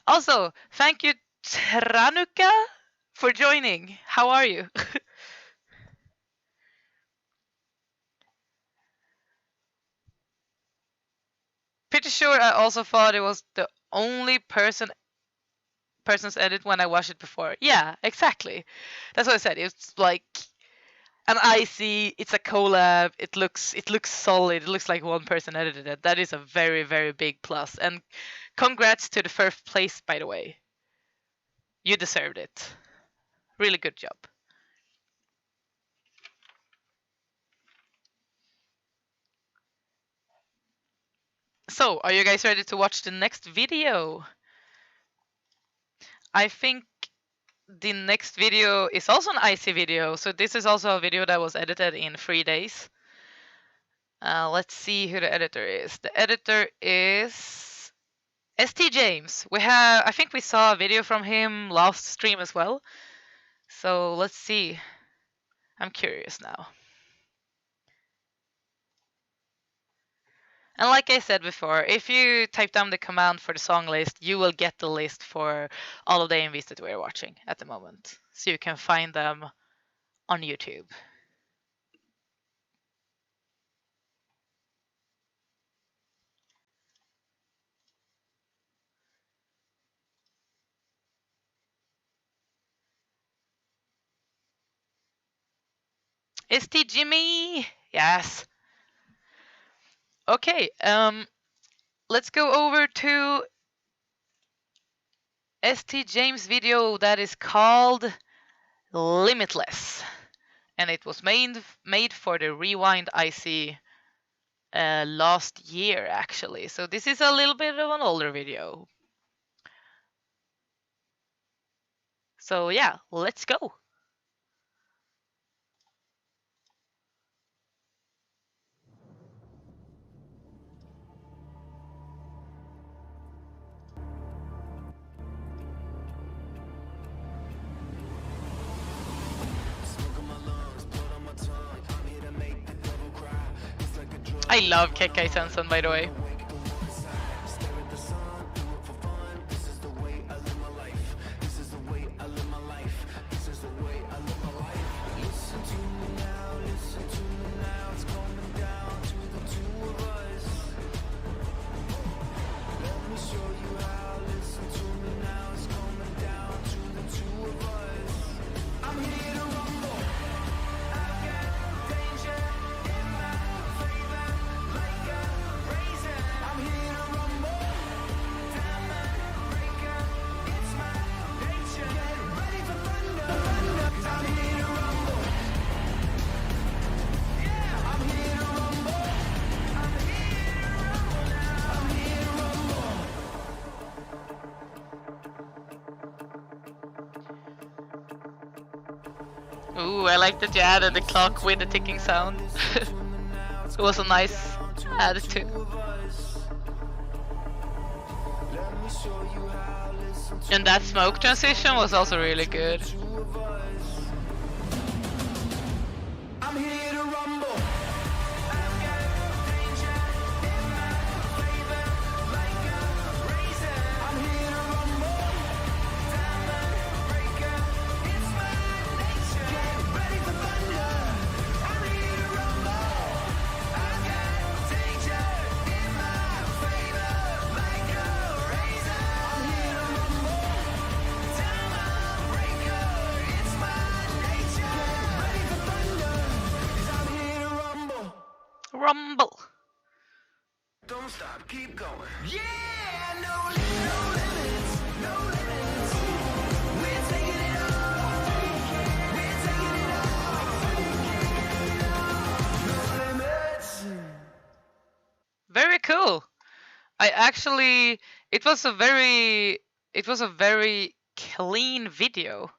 Also, thank you, Tranuka, for joining. How are you? Pretty sure I also thought it was the only person's edit when I watched it before. Yeah, exactly. That's what I said. It's like an IC, it's a collab, it looks solid, it looks like one person edited it. That is a very, very big plus. And congrats to the first place, by the way. You deserved it. Really good job. So, are you guys ready to watch the next video? I think the next video is also an IC video. So this is also a video that was edited in 3 days. Let's see who the editor is. The editor is ST James. I think we saw a video from him last stream as well. So let's see. I'm curious now. And like I said before, if you type down the command for the song list, you will get the list for all of the AMVs that we're watching at the moment. So you can find them on YouTube. ST Jimmy! Yes. Okay, let's go over to ST James video that is called Limitless. And it was made for the Rewind IC last year, actually. So this is a little bit of an older video. So yeah, let's go. I love Kekkai Sensen, by the way. Ooh, I like that you added the clock with the ticking sound. It was a nice add too. And that smoke transition was also really good. I'm here to rumble. Rumble. Don't stop, keep going. Yeah, no limits, no limits. We're taking it all. We're taking it all. No limits. Very cool. I actually, it was a very clean video.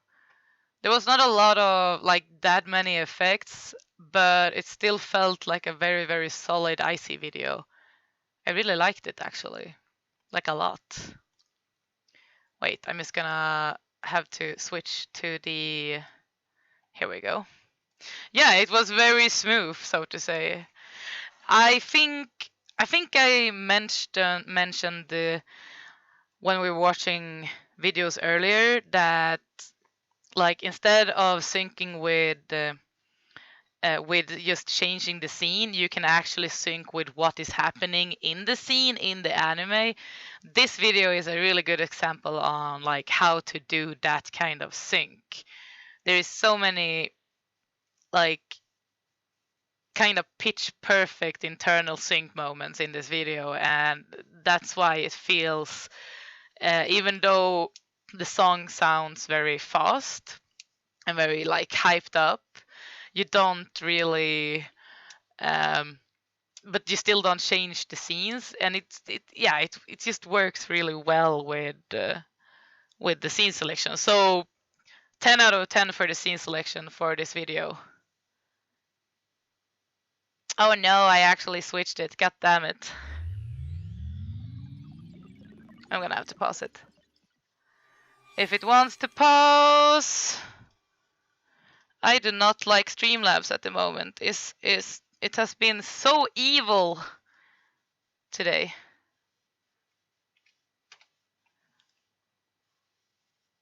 There was not a lot of like that many effects, but it still felt like a very solid icy video. I really liked it actually, like a lot. Wait, I'm just gonna have to switch to the, here we go. Yeah, it was very smooth, so to say. I think I mentioned the, when we were watching videos earlier, that like instead of syncing with just changing the scene, you can actually sync with what is happening in the scene in the anime. This video is a really good example on like how to do that kind of sync. There is so many like kind of pitch perfect internal sync moments in this video, and that's why it feels, even though the song sounds very fast and very like hyped up, you don't really but you still don't change the scenes, and it just works really well with the scene selection. So 10 out of 10 for the scene selection for this video. Oh no, I actually switched it. God damn it. I'm gonna have to pause it. If it wants to pause. I do not like Streamlabs at the moment. It has been so evil today.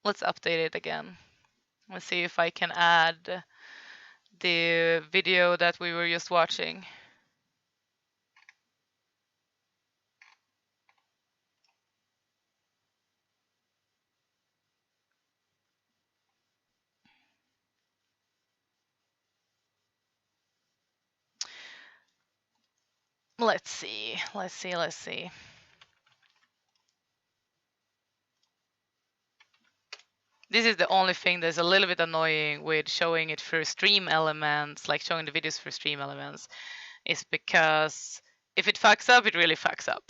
Let's update it again. Let's see if I can add the video that we were just watching. Let's see. This is the only thing that's a little bit annoying with showing it through stream elements, like showing the videos through stream elements, is because if it fucks up, it really fucks up.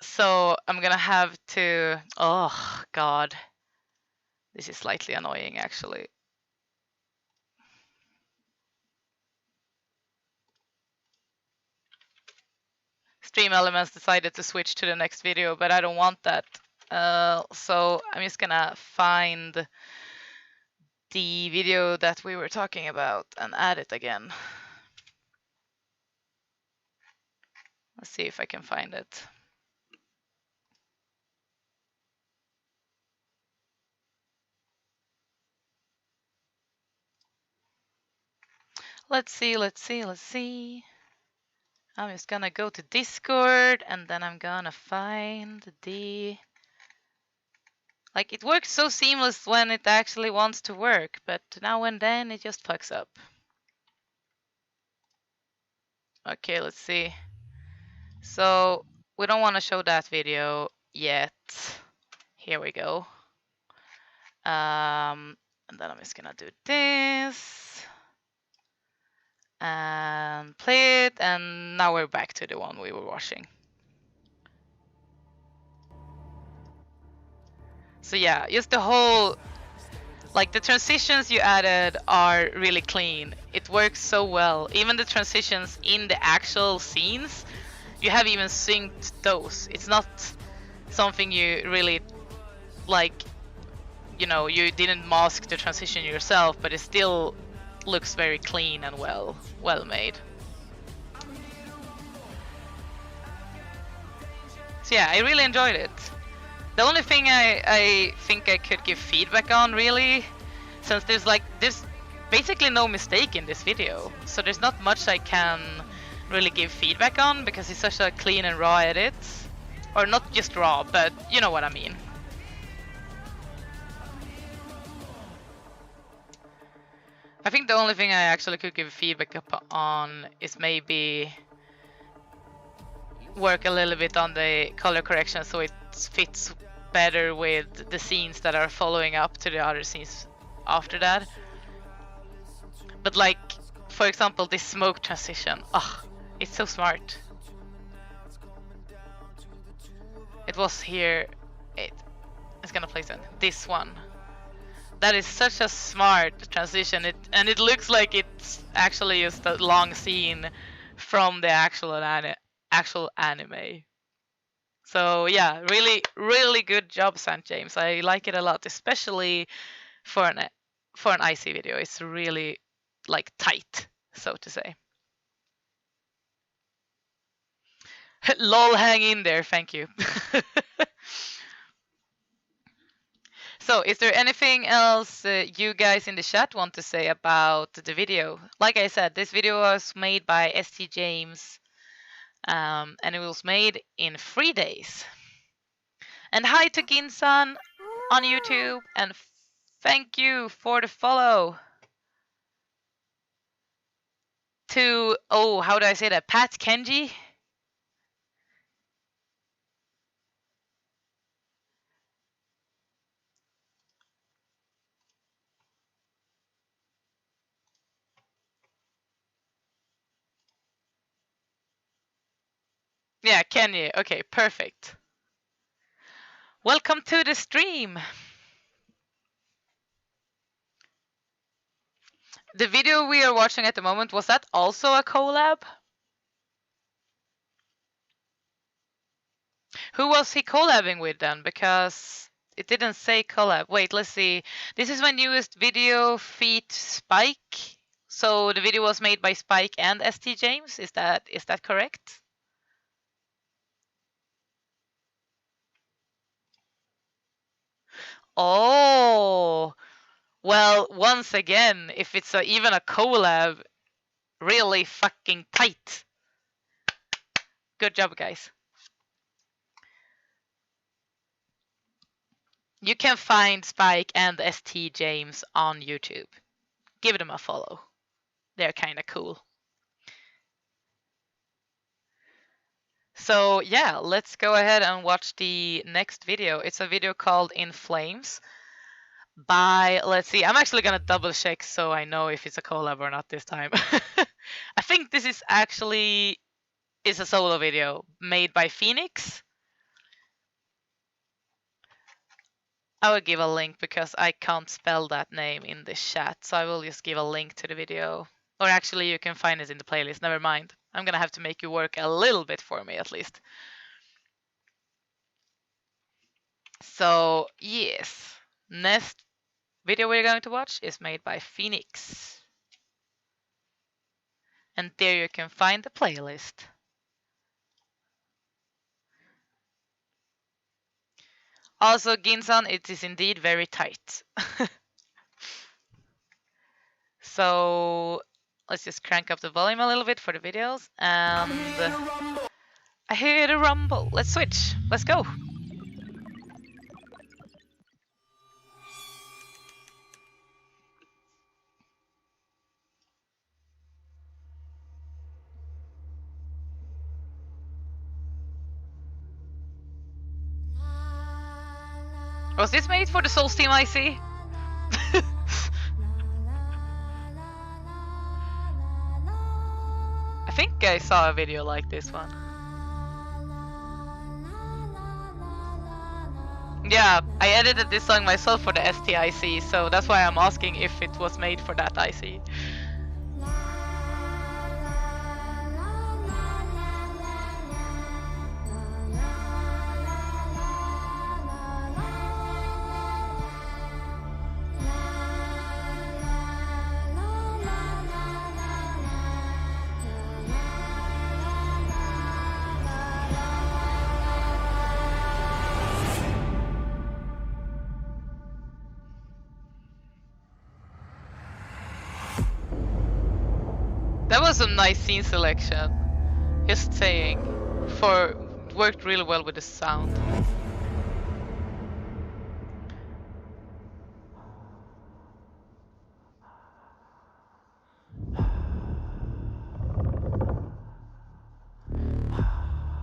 So I'm gonna have to, oh god. This is slightly annoying actually. Stream elements decided to switch to the next video, but I don't want that. So I'm just gonna find the video that we were talking about and add it again. Let's see if I can find it. Let's see. I'm just gonna go to Discord and then I'm gonna find the, like, it works so seamless when it actually wants to work, but now and then it just fucks up. Okay, let's see. So we don't want to show that video yet. Here we go. And then I'm just gonna do this and play it, and now we're back to the one we were watching. So yeah, just the whole Like the transitions you added are really clean. It works so well. Even the transitions in the actual scenes, you have even synced those. It's not something you really like, you know, you didn't mask the transition yourself, but it still looks very clean and well made. So yeah, I really enjoyed it. The only thing I think I could give feedback on, really, since there's basically no mistake in this video, so there's not much I can really give feedback on because it's such a clean and raw edit. Or not just raw, but you know what I mean. I think the only thing I actually could give feedback on is maybe work a little bit on the color correction so it fits better with the scenes that are following up to the other scenes after that. But like, for example, this smoke transition, it's so smart. It was here, it's gonna place it, this one. That is such a smart transition, and it looks like it's actually just a long scene from the actual anime. So yeah, really good job, Sant James. I like it a lot, especially for an IC video. It's really like tight, so to say. Lol, hang in there, thank you. So, is there anything else you guys in the chat want to say about the video? Like I said, this video was made by ST James, and it was made in 3 days. And hi to Ginsan on YouTube, and thank you for the follow. To, how do I say that? Pat Kenji? Yeah, Kenji. Okay, perfect. Welcome to the stream. The video we are watching at the moment, was that also a collab? Who was he collabing with then? Because it didn't say collab. Wait, let's see. This is my newest video, feat Spike. So the video was made by Spike and ST James. Is that correct? Oh, well, once again, if it's even a collab, really fucking tight. Good job, guys. You can find Spike and ST James on YouTube. Give them a follow. They're kind of cool. So yeah, let's go ahead and watch the next video. It's a video called In Flames by, let's see, I'm actually gonna double check so I know if it's a collab or not this time. I think this is actually a solo video made by Phoenix. I will give a link because I can't spell that name in the chat, so I will just give a link to the video. Or actually, you can find it in the playlist, never mind. I'm gonna have to make you work a little bit for me, at least. So, yes. Next video we're going to watch is made by Phoenix. And there you can find the playlist. Also, Ginsan, it is indeed very tight. So, let's just crank up the volume a little bit for the videos. And I hear the rumble. Let's switch. Let's go. Was this made for the Souls Team IC? I think I saw a video like this one. yeah, I edited this song myself for the STIC, so that's why I'm asking if it was made for that IC. That was a nice scene selection. Just saying. Worked really well with the sound.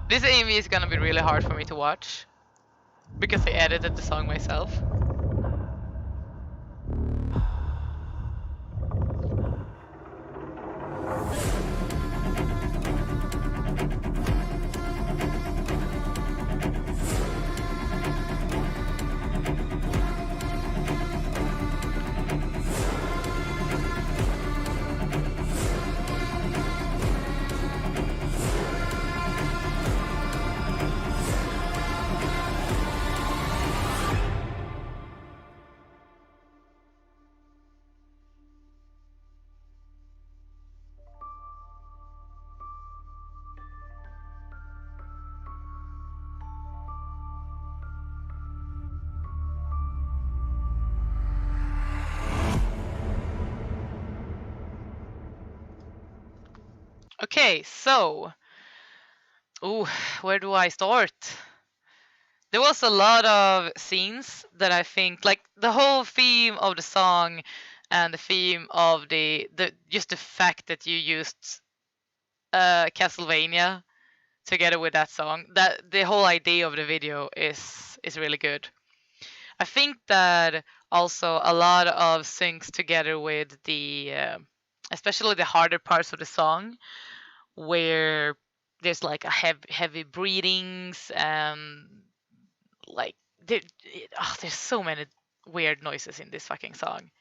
This AMV is gonna be really hard for me to watch because I edited the song myself. Okay, so where do I start? There was a lot of scenes that I think, like the whole theme of the song and the theme of the just the fact that you used Castlevania together with that song, that the whole idea of the video is really good. I think that also a lot of syncs together with the especially the harder parts of the song where there's like a heavy breathings and like there's so many weird noises in this fucking song,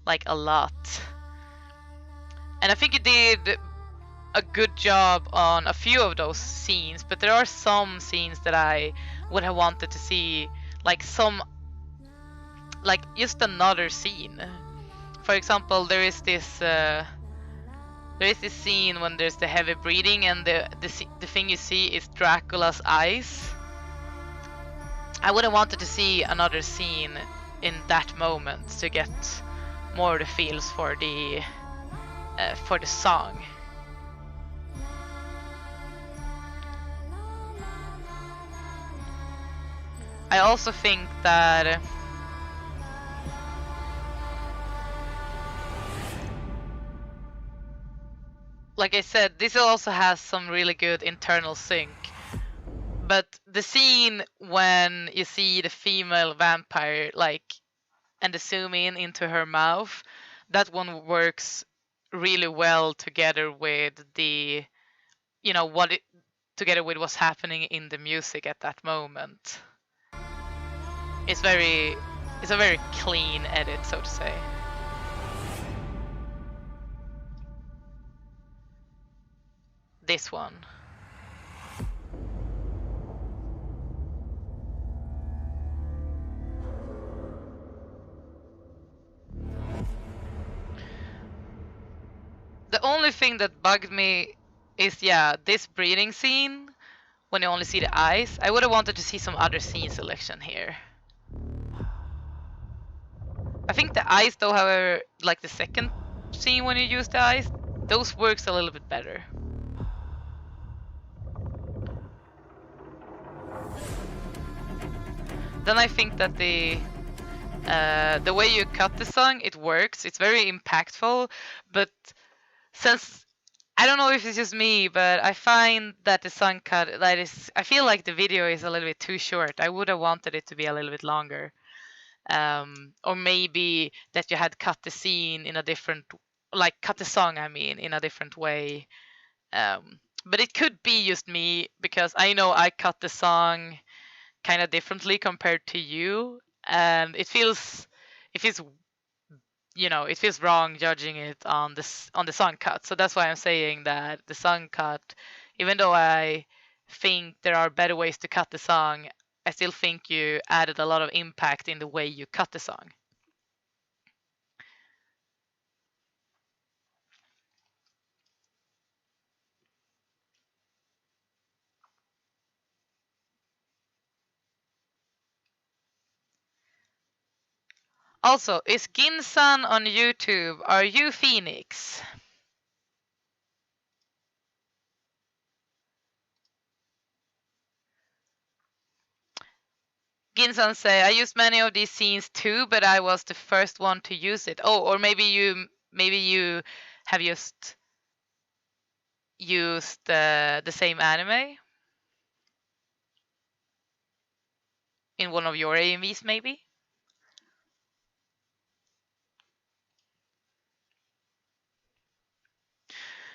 like a lot. And I think you did a good job on a few of those scenes, but there are some scenes that I would have wanted to see, like just another scene. For example, there is this scene when there's the heavy breathing and the thing you see is Dracula's eyes. I would have wanted to see another scene in that moment to get more of the feels for the song. I also think that like I said, this also has some really good internal sync. But the scene when you see the female vampire, like, and the zoom in into her mouth, that one works really well together with the, together with what's happening in the music at that moment. It's a very clean edit, so to say. This one. The only thing that bugged me is, this breathing scene, when you only see the eyes. I would have wanted to see some other scene selection here. I think the eyes, though, however, like the second scene when you use the eyes, those works a little bit better. Then I think that the way you cut the song, it works. It's very impactful, but since I don't know if it's just me, but I find that the song cut I feel like the video is a little bit too short. I would have wanted it to be a little bit longer, or maybe that you had cut the scene in a different, like cut the song, I mean, in a different way. But it could be just me because I know I cut the song kind of differently compared to you, and it feels it feels wrong judging it on the song cut. So that's why I'm saying that the song cut, even though I think there are better ways to cut the song, I still think you added a lot of impact in the way you cut the song. Also, is Ginsan on YouTube? Are you Phoenix? Ginsan say, I used many of these scenes too, but I was the first one to use it. Oh, or maybe you have just used the same anime in one of your AMVs, maybe.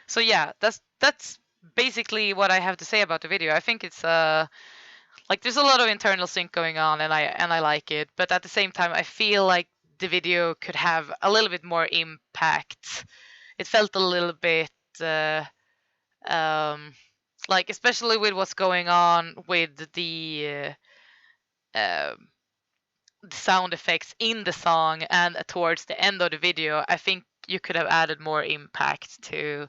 So yeah, that's basically what I have to say about the video. I think it's like there's a lot of internal sync going on, and I like it, but at the same time I feel like the video could have a little bit more impact. It felt a little bit like, especially with what's going on with the sound effects in the song and towards the end of the video, I think you could have added more impact to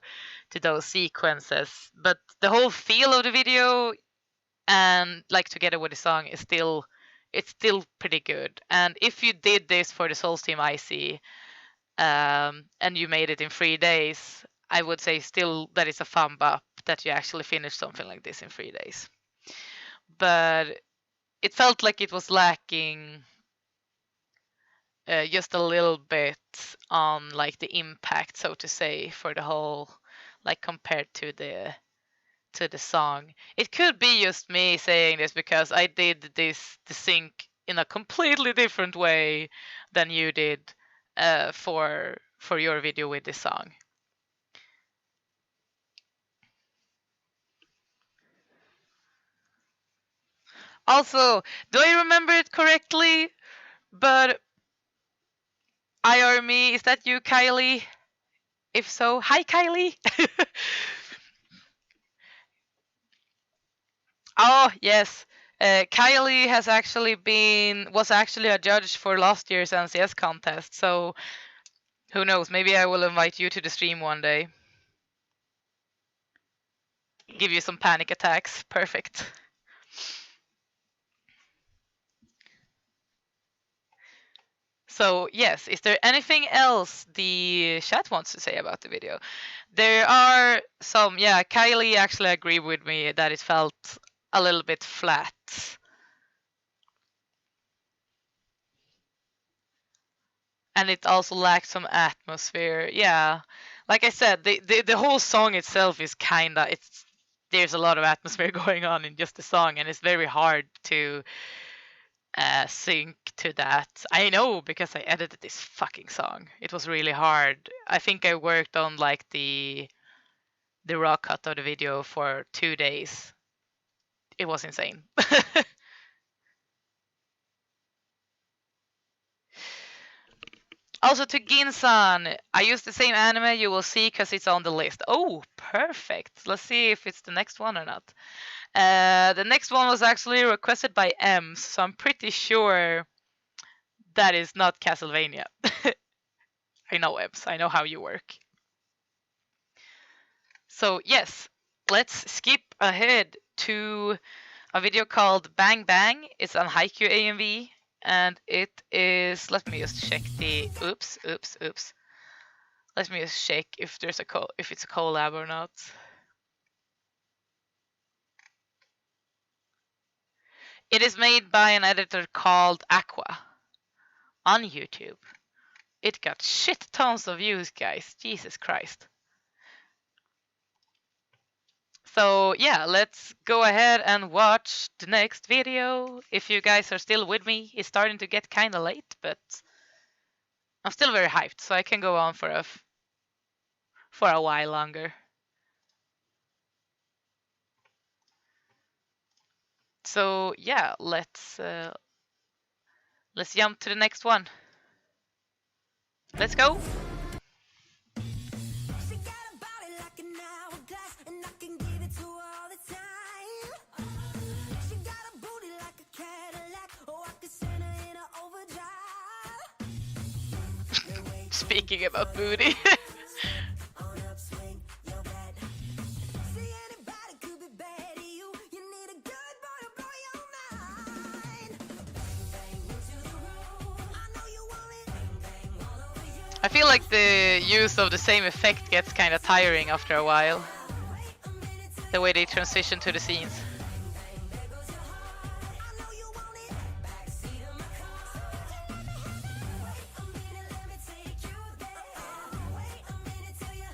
those sequences. But the whole feel of the video and like together with the song is still pretty good. And if you did this for the Souls Team IC, and you made it in 3 days, I would say still that is a thumb up that you actually finished something like this in 3 days. But it felt like it was lacking just a little bit on like the impact, so to say, for the whole, like compared to the song. It could be just me saying this because I did the sync in a completely different way than you did for your video with this song. Also, do I remember it correctly? But IRME, is that you, Kylie? If so, hi, Kylie. Oh yes, Kylie was actually a judge for last year's NCS contest. So who knows? Maybe I will invite you to the stream one day. Give you some panic attacks. Perfect. So yes, is there anything else the chat wants to say about the video? There are some. Yeah, Kylie actually agreed with me that it felt a little bit flat. And it also lacks some atmosphere. Yeah, like I said, the whole song itself is there's a lot of atmosphere going on in just the song, and it's very hard to sync to that. I know because I edited this fucking song. It was really hard. I think I worked on like the raw cut of the video for 2 days. It was insane. Also to Ginsan, I used the same anime you will see because it's on the list. Oh, perfect. Let's see if it's the next one or not. The next one was actually requested by Ems, so I'm pretty sure that is not Castlevania. I know, Ems. I know how you work. So yes, let's skip ahead to a video called Bang Bang. It's on Haikyuu AMV. And it is, let me just check the, oops. Let me just check if there's if it's a collab or not. It is made by an editor called Aqua on YouTube. It got shit tons of views, guys. Jesus Christ. So yeah, let's go ahead and watch the next video. If you guys are still with me, it's starting to get kind of late, but I'm still very hyped, so I can go on for a while longer. So yeah, let's jump to the next one. Let's go. She got a body like an hourglass, and I can give it to her all the time. She got a booty like a Cadillac, oh, I could send her in an overdrive. Speaking about booty. On upswing, your bet. See, anybody could be bad to you. You need a good boy to blow your mind. Bang, bang, into the room. I know you want it. Bang, bang, all over you. I feel like the use of the same effect gets kind of tiring after a while. The way they transition to the scenes. I know you want it. Backseat of my car. Wait a minute, let me take you there. Wait a minute till you.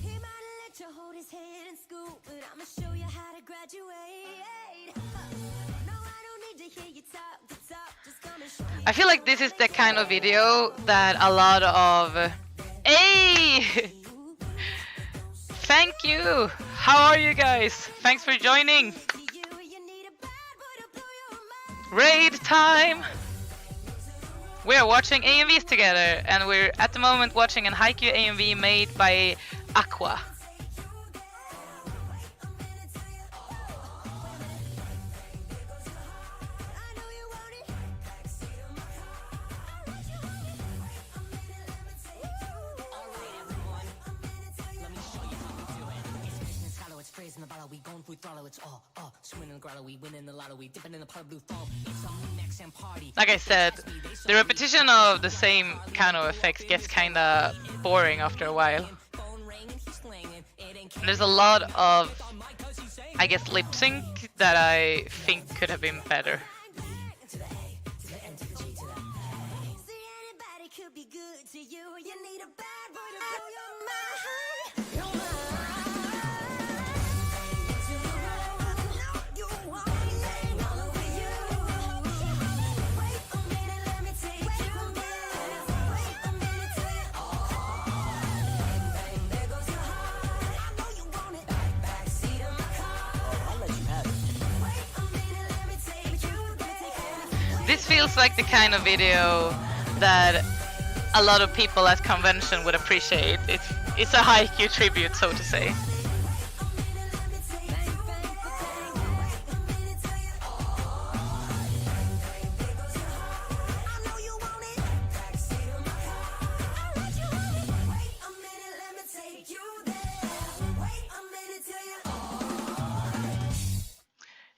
He might let you hold his hand in school, but I'ma show you how to graduate. No, I don't need to hear you talk the talk. Just come and show me. I feel like this is the kind of video that a lot of... Hey! Thank you! How are you guys? Thanks for joining! You need a bad boy to blow your mind. Raid time! We are watching AMVs together, and we're at the moment watching an Haikyuu AMV made by Aqua. I know you want it. Backseat of my car. I want you want it. Wait a minute, let me take you. Alright, everyone. Let me show you how we do it. It's mission and swallow, it's freezing the bottle. We going through throttle, it's all. Swimming in the grotto, we winning the lotto. We dipping in the pot of blue foam. It's a next and party. Like I said, the repetition of the same kind of effects gets kinda boring after a while. Phone ringing, he's slinging. It ain't There's a lot of, I guess, lip sync that I think could have been better. to the A, to the N, to the G, to the A. See, anybody could be good to you. You need a bad boy to blow your mind. Your mind. Into the room. I know you want it. All over you. Wait a minute, let me take you there. Wait a minute till you. Bang, bang, there goes your heart. I know you want it. Backseat of my car. I'll let you have it. Wait a minute, let me take you there. This feels like the kind of video that a lot of people at convention would appreciate. It's a Haikyuu tribute, so to say.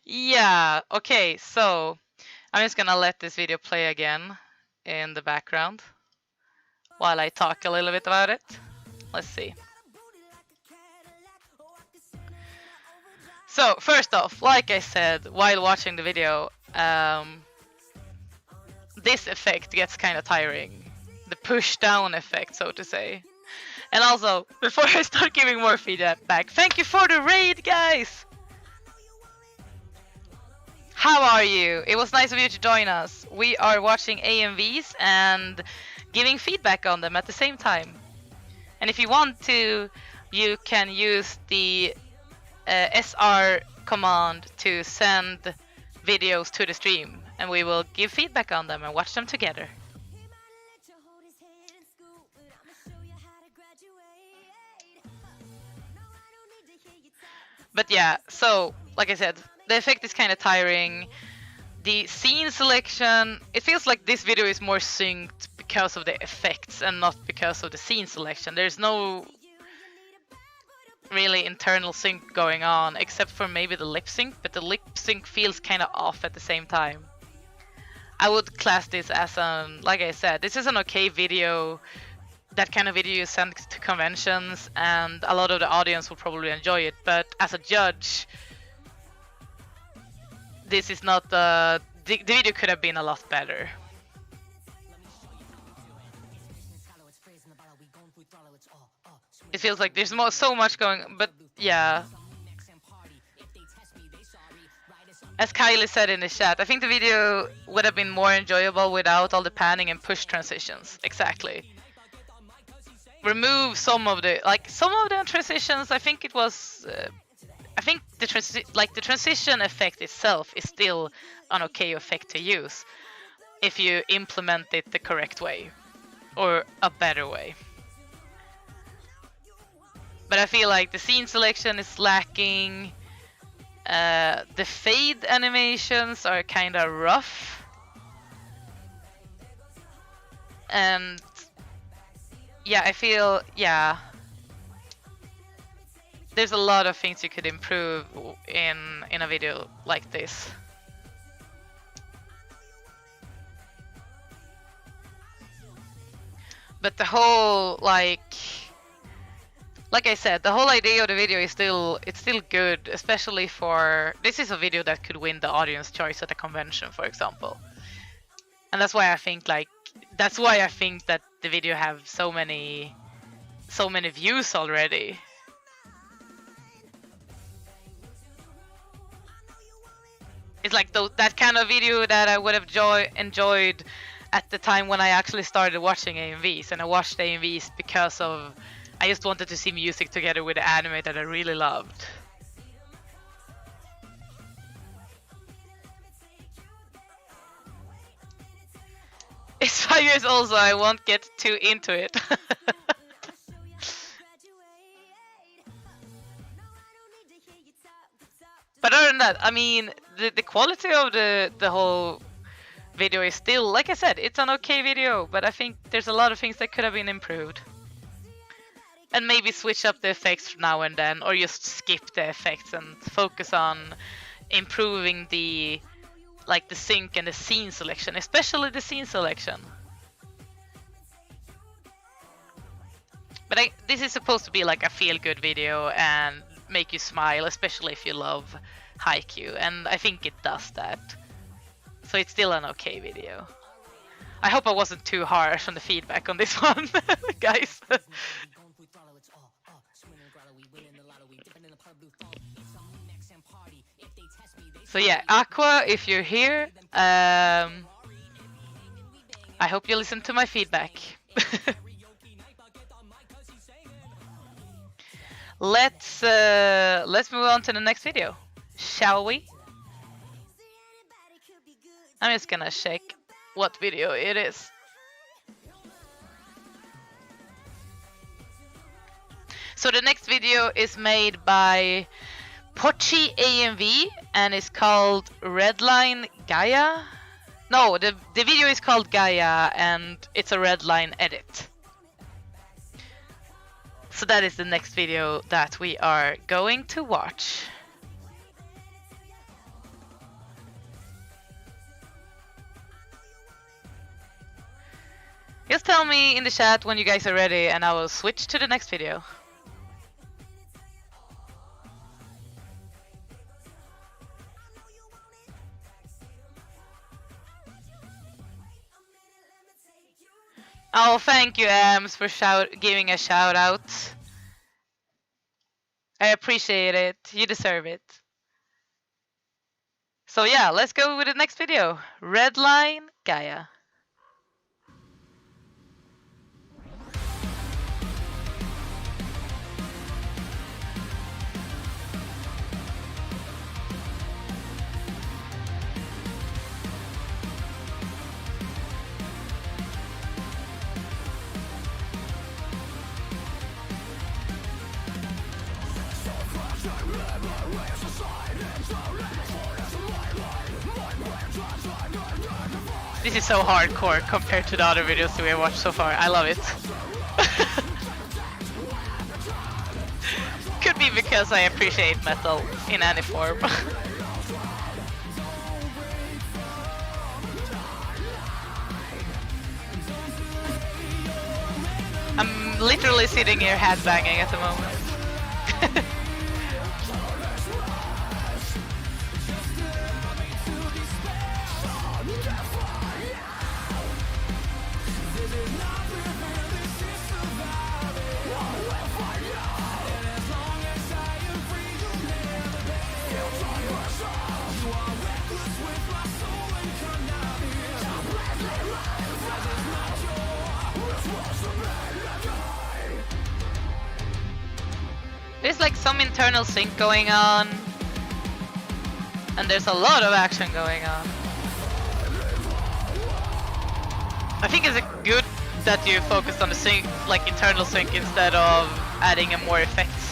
Yeah, okay, so I'm just gonna let this video play again in the background while I talk a little bit about it. Let's see. So, first off, like I said while watching the video, this effect gets kind of tiring. The push down effect, so to say. And also, before I start giving more feedback, thank you for the raid, guys! How are you? It was nice of you to join us. We are watching AMVs and giving feedback on them at the same time. And if you want to, you can use the SR command to send videos to the stream, and we will give feedback on them and watch them together. But yeah, so like I said, the effect is kind of tiring. The scene selection, it feels like this video is more synced because of the effects and not because of the scene selection. There's no really internal sync going on, except for maybe the lip sync, but the lip sync feels kind of off at the same time. I would class this as like I said, this is an okay video. That kind of video you send to conventions, and a lot of the audience will probably enjoy it, but as a judge, this is not the video could have been a lot better. It feels like there's so much going, but yeah. As Kylie said in the chat, I think the video would have been more enjoyable without all the panning and push transitions. Exactly. Remove some of the transitions. I think it was I think the transition effect itself is still an okay effect to use if you implement it the correct way or a better way. But I feel like the scene selection is lacking. The fade animations are kind of rough. And yeah, I feel, yeah, there's a lot of things you could improve in a video like this. But the whole, like I said, the whole idea of the video is still good, especially for, this is a video that could win the audience choice at a convention, for example. And that's why I think that the video have so many views already. It's like that kind of video that I would have enjoyed at the time when I actually started watching AMVs, and I watched AMVs because of I just wanted to see music together with the anime that I really loved. It's 5 years old, so I won't get too into it. But other than that, I mean, the quality of the whole video is still, like I said, it's an okay video, but I think there's a lot of things that could have been improved. And maybe switch up the effects now and then, or just skip the effects and focus on improving the sync and the scene selection, especially the scene selection. But this is supposed to be like a feel-good video and make you smile, especially if you love Haikyuu, and I think it does that. So it's still an okay video. I hope I wasn't too harsh on the feedback on this one, guys. So yeah, Aqua, if you're here, I hope you listen to my feedback. Let's move on to the next video, shall we? I'm just gonna check what video it is. So the next video is made by Pochi AMV and it's called Redline Gaia. No, the video is called Gaia and it's a Redline edit. So that is the next video that we are going to watch. Just tell me in the chat when you guys are ready and I will switch to the next video. Oh, thank you, AMVs, for giving a shout out. I appreciate it. You deserve it. So yeah, let's go with the next video. Redline Gaia. This is so hardcore compared to the other videos we have watched so far. I love it. Could be because I appreciate metal in any form. I'm literally sitting here headbanging at the moment. There's like some internal sync going on, and there's a lot of action going on. I think it's good that you focused on the sync, like internal sync, instead of adding in more effects.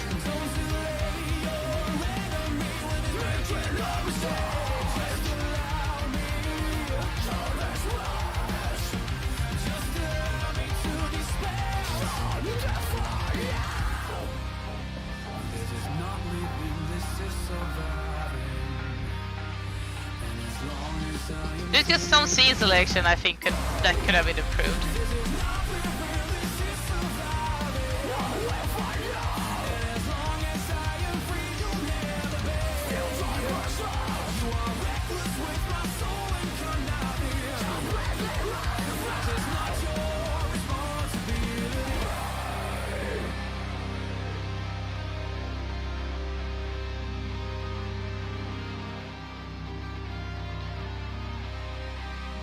There's just some scene selection I think that could have been improved.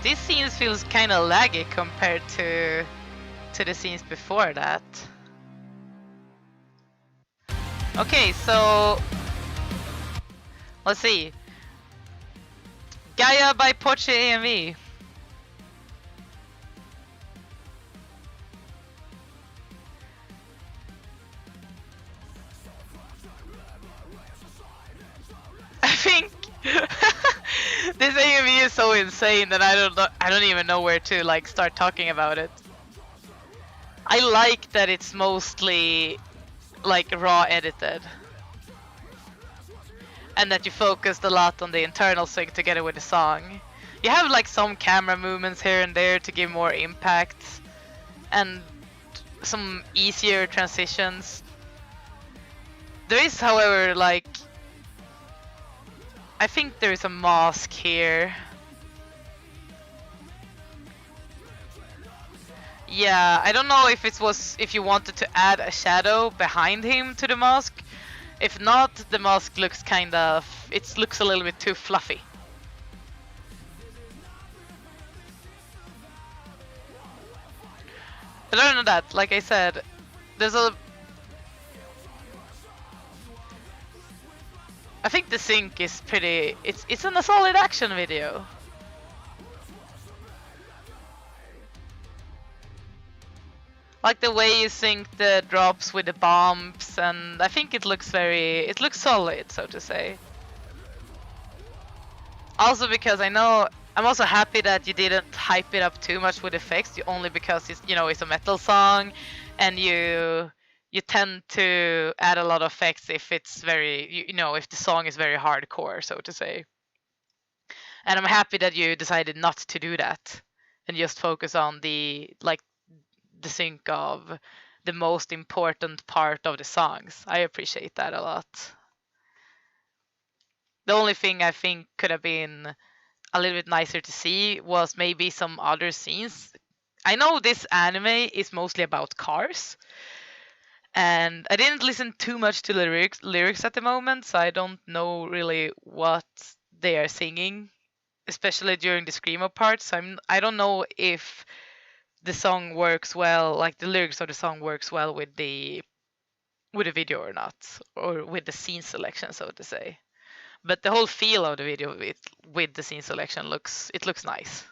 This scene feels kind of laggy compared to the scenes before that. Okay, so let's see. Gaia by Porsche AMV. I think this AMV is so insane that I don't even know where to like start talking about it. I like that it's mostly like raw edited, and that you focused a lot on the internal sync together with the song. You have like some camera movements here and there to give more impact, and some easier transitions. There is, however, like I think there is a mask here. Yeah, I don't know if you wanted to add a shadow behind him to the mask. If not, the mask looks it looks a little bit too fluffy. But other than that, like I said, I think the sync is pretty. It's in a solid action video. Like the way you sync the drops with the bumps, and I think it looks solid, so to say. Also because I'm also happy that you didn't hype it up too much with effects, only because it's a metal song, and you tend to add a lot of effects if it's if the song is very hardcore, so to say. And I'm happy that you decided not to do that and just focus on the sync of the most important part of the songs. I appreciate that a lot. The only thing I think could have been a little bit nicer to see was maybe some other scenes. I know this anime is mostly about cars, and I didn't listen too much to the lyrics at the moment, so I don't know really what they are singing, especially during the screamo parts. So I don't know if the song works well, like the lyrics of the song works well with the video or not, or with the scene selection, so to say. But the whole feel of the video with the scene selection looks nice.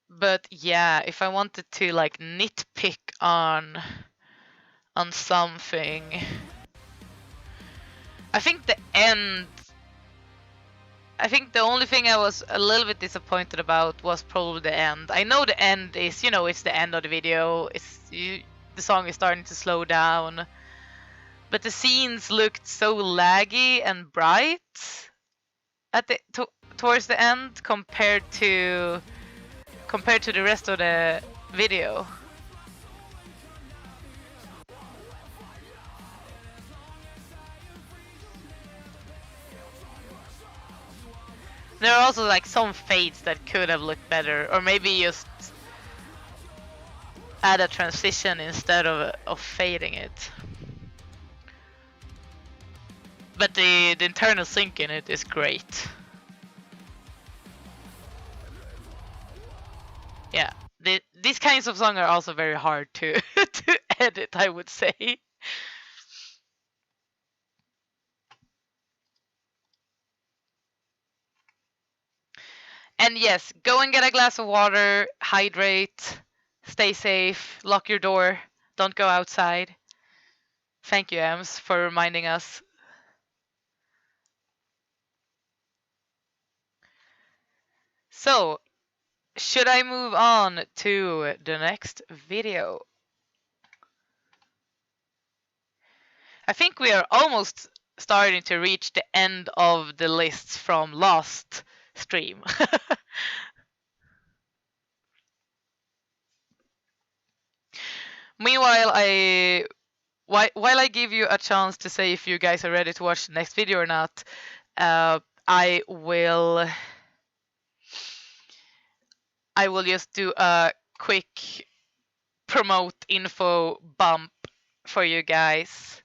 But yeah, if I wanted to like nitpick on something, I think the only thing I was a little bit disappointed about was probably the end. I know the end is, it's the end of the video. The song is starting to slow down, but the scenes looked so laggy and bright towards the end compared to the rest of the video. There are also like some fades that could have looked better, or maybe just add a transition instead of fading it. But the internal sync in it is great. Yeah, these kinds of songs are also very hard to to edit, I would say. And yes, go and get a glass of water, hydrate, stay safe, lock your door, don't go outside. Thank you, Ems, for reminding us. So, should I move on to the next video? I think we are almost starting to reach the end of the lists from last stream. Meanwhile, while I give you a chance to say if you guys are ready to watch the next video or not, I will just do a quick promote info bump for you guys.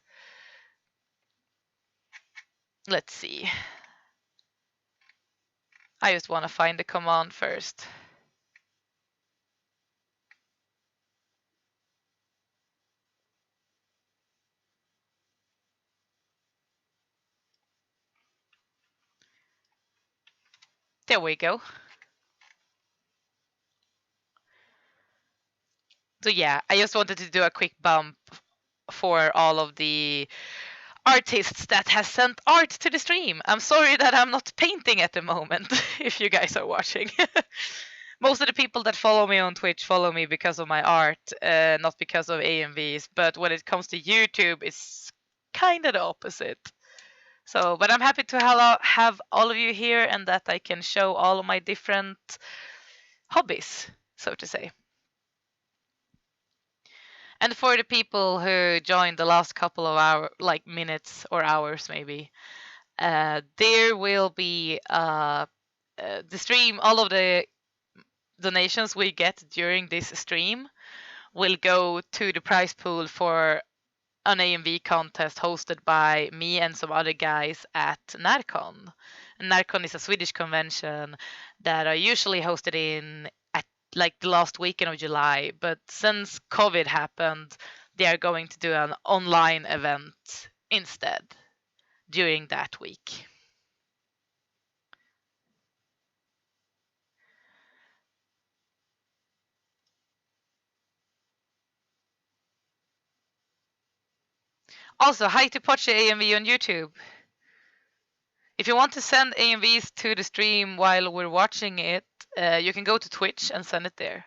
Let's see. I just want to find the command first. There we go. So yeah, I just wanted to do a quick bump for all of the artists that has sent art to the stream. I'm sorry that I'm not painting at the moment, if you guys are watching. Most of the people that follow me on Twitch follow me because of my art, not because of AMVs. But when it comes to YouTube, it's kind of the opposite. So, but I'm happy to have all of you here and that I can show all of my different hobbies, so to say. And for the people who joined the last couple of minutes or hours maybe, there will be the stream, all of the donations we get during this stream will go to the prize pool for an AMV contest hosted by me and some other guys at Närcon. Närcon is a Swedish convention that are usually hosted in at like the last weekend of July, but since COVID happened, they are going to do an online event instead during that week. Also, hi to Poche AMV on YouTube. If you want to send AMVs to the stream while we're watching it, you can go to Twitch and send it there.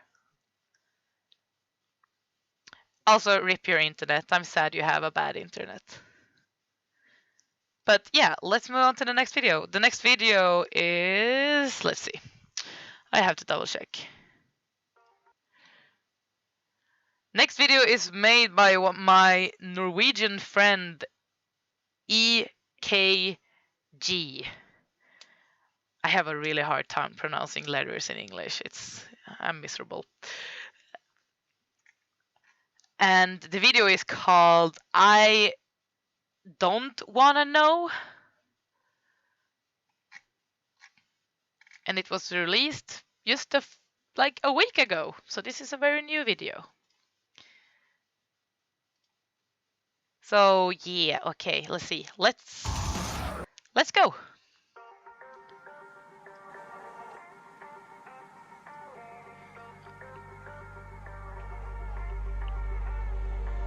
Also, rip your internet. I'm sad you have a bad internet. But yeah, let's move on to the next video. The next video is, let's see. I have to double check. Next video is made by my Norwegian friend EKG. I have a really hard time pronouncing letters in English. I'm miserable. And the video is called I Don't Wanna Know. And it was released just like a week ago. So this is a very new video. So yeah, okay, let's see. Let's go.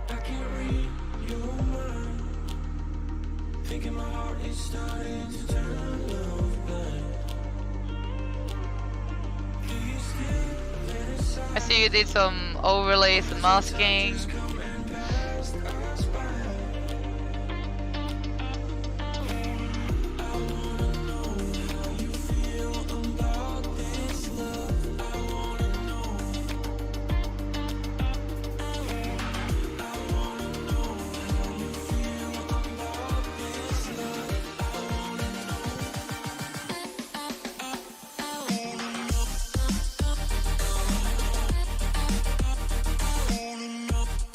I can't read your mind. Thinking my heart is starting to turn off blind. Do you still let it I see you did some overlays and masking. coming past us by? I wanna know how you feel about this love. I wanna know. I wanna know how you feel about this love. I wanna know. I wanna know.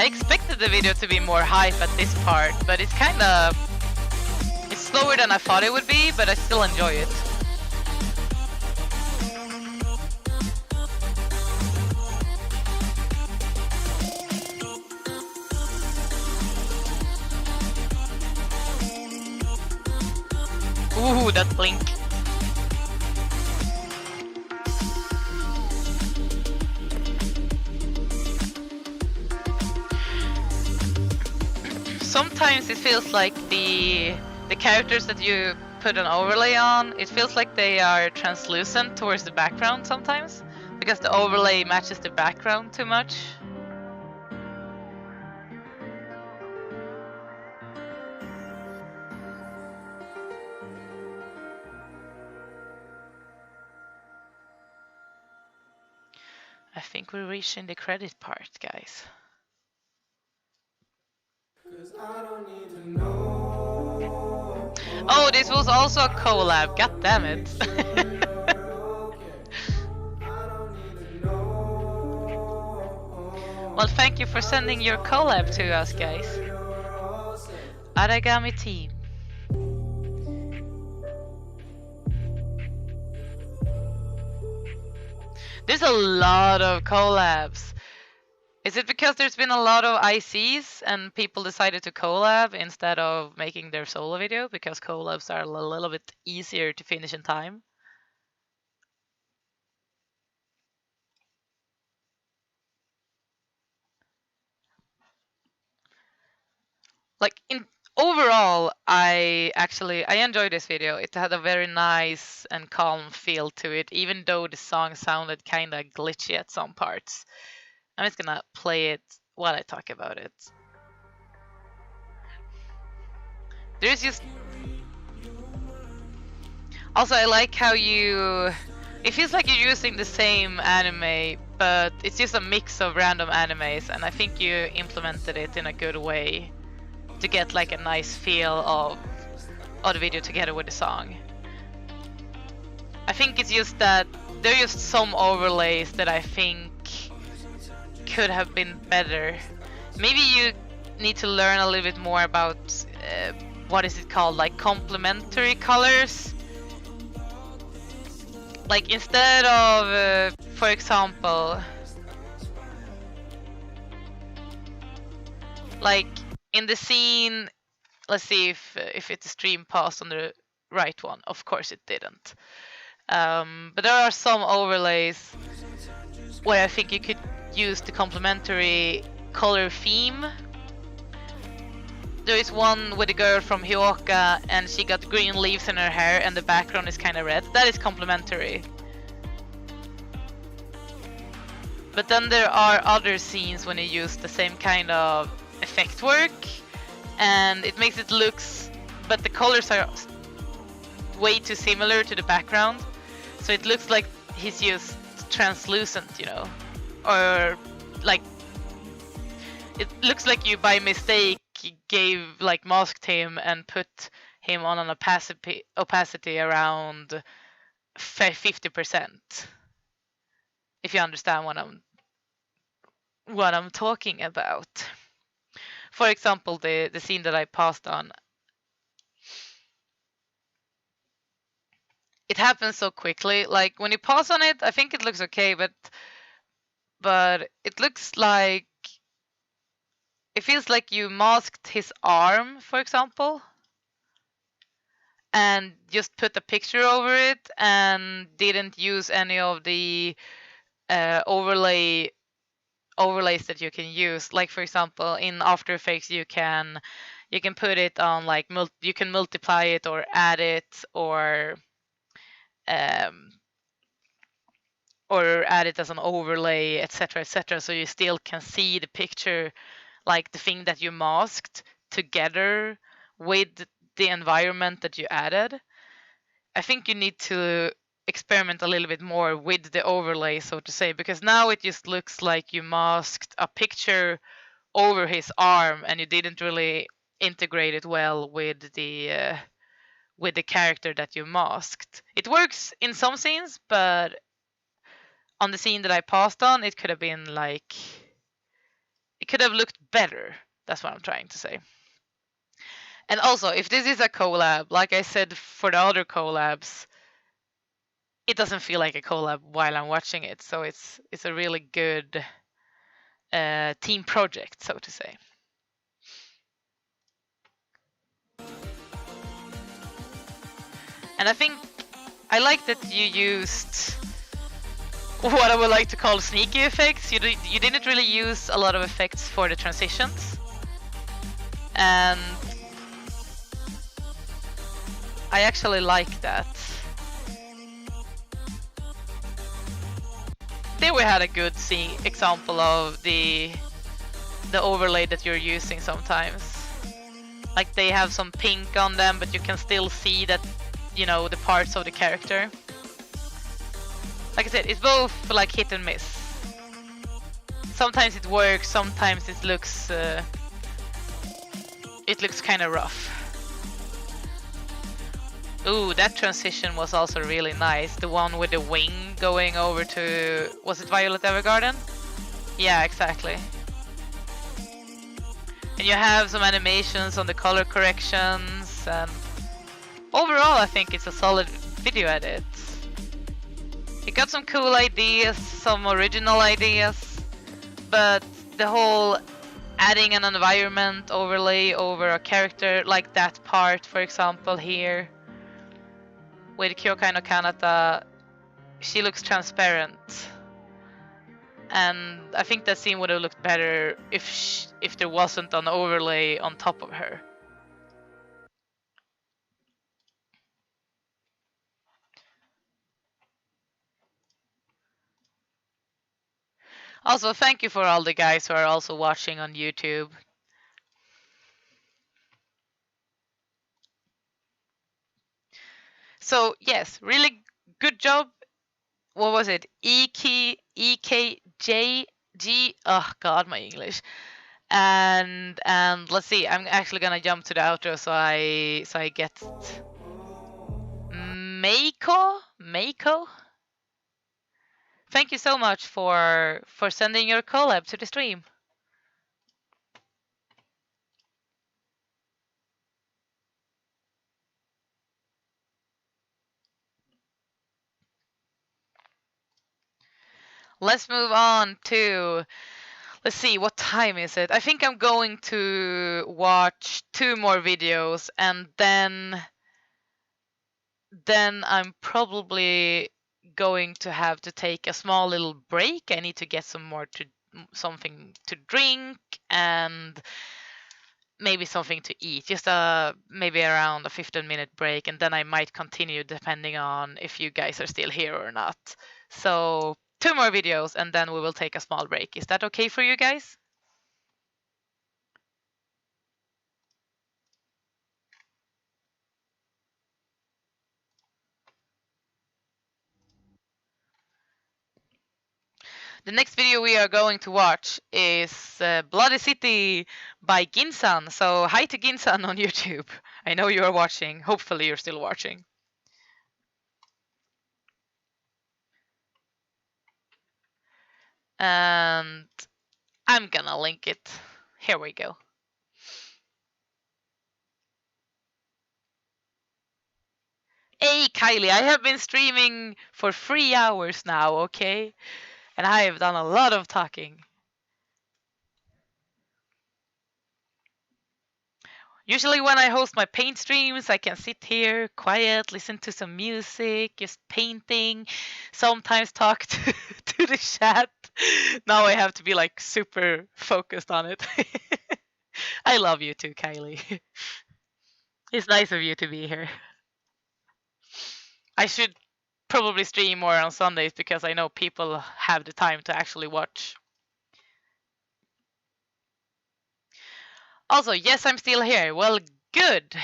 I expected the video to be more hype at this part, but it's kinda... It's slower than I thought it would be, but I still enjoy it. Ooh, that blink. Sometimes it feels like the characters that you put an overlay on, it feels like they are translucent towards the background sometimes, because the overlay matches the background too much. I think we're reaching the credit part, guys. Oh, this was also a collab, god damn it. Well, thank you for sending your collab to us, guys. Aragami team. There's a lot of collabs. Is it because there's been a lot of ICs and people decided to collab instead of making their solo video because collabs are a little bit easier to finish in time? Like overall, I enjoyed this video. It had a very nice and calm feel to it, even though the song sounded kind of glitchy at some parts. I'm just gonna play it while I talk about it. There's just... Also, I like how you... It feels like you're using the same anime, but it's just a mix of random animes, and I think you implemented it in a good way to get like a nice feel of the video together with the song. I think it's just that there are just some overlays that I think could have been better. Maybe you need to learn a little bit more about what is it called, like complementary colors. Like instead of, for example, like in the scene, let's see if it's stream passed on the right one. Of course it didn't. But there are some overlays where I think you could use the complementary color theme. There is one with a girl from Hyoka and she got green leaves in her hair and the background is kind of red. That is complementary. But then there are other scenes when you use the same kind of effect work and it makes it looks, but the colors are way too similar to the background, so it looks like he's just translucent, you know, or like it looks like you by mistake masked him and put him on an opacity around 50%, if you understand what I'm talking about. For example, the scene that I passed on, it happens so quickly. Like when you pause on it, I think it looks okay, but it looks like it feels like you masked his arm, for example, and just put a picture over it and didn't use any of the overlays that you can use. Like for example, in After Effects, you can put it on like you can multiply it or add it or add it as an overlay, etc., etc. So you still can see the picture, like the thing that you masked, together with the environment that you added. I think you need to experiment a little bit more with the overlay, so to say, because now it just looks like you masked a picture over his arm and you didn't really integrate it well with the character that you masked. It works in some scenes, but on the scene that I passed on, it could have been could have looked better. That's what I'm trying to say. And also, if this is a collab, like I said for the other collabs, it doesn't feel like a collab while I'm watching it. So it's a really good team project, so to say. And I think I like that you used what I would like to call sneaky effects. You didn't really use a lot of effects for the transitions. And I actually like that. There we had a good example of the overlay that you're using sometimes. Like they have some pink on them, but you can still see that, you know, the parts of the character. Like I said, it's both like hit and miss. Sometimes it works, sometimes it looks kind of rough. Ooh, that transition was also really nice. The one with the wing going over to, was it Violet Evergarden? Yeah, exactly. And you have some animations on the color corrections, and overall I think it's a solid video edit. It got some cool ideas, some original ideas, but the whole adding an environment overlay over a character, like that part for example here, with Kyokai no Kanata, she looks transparent. And I think that scene would have looked better if there wasn't an overlay on top of her. Also, thank you for all the guys who are also watching on YouTube. So yes, really good job. What was it? EKJG. Oh God, my English. And let's see. I'm actually gonna jump to the outro so I get Meiko. Thank you so much for sending your collab to the stream. Let's move on to, let's see, what time is it? I think I'm going to watch 2 more videos and then I'm probably going to have to take a small little break. I need to get something to drink and maybe something to eat. Just maybe around a 15-minute break, and then I might continue depending on if you guys are still here or not. So 2 more videos and then we will take a small break. Is that okay for you guys? The next video we are going to watch is Bloody City by Ginsan. So hi to Ginsan on YouTube. I know you are watching. Hopefully you're still watching. And I'm gonna link it. Here we go. Hey Kylie, I have been streaming for 3 hours now, okay? And I have done a lot of talking. Usually when I host my paint streams, I can sit here quiet, listen to some music, just painting, sometimes talk to the chat. Now I have to be like super focused on it. I love you too, Kylie. It's nice of you to be here. I should probably stream more on Sundays because I know people have the time to actually watch. Also, yes, I'm still here. Well, good.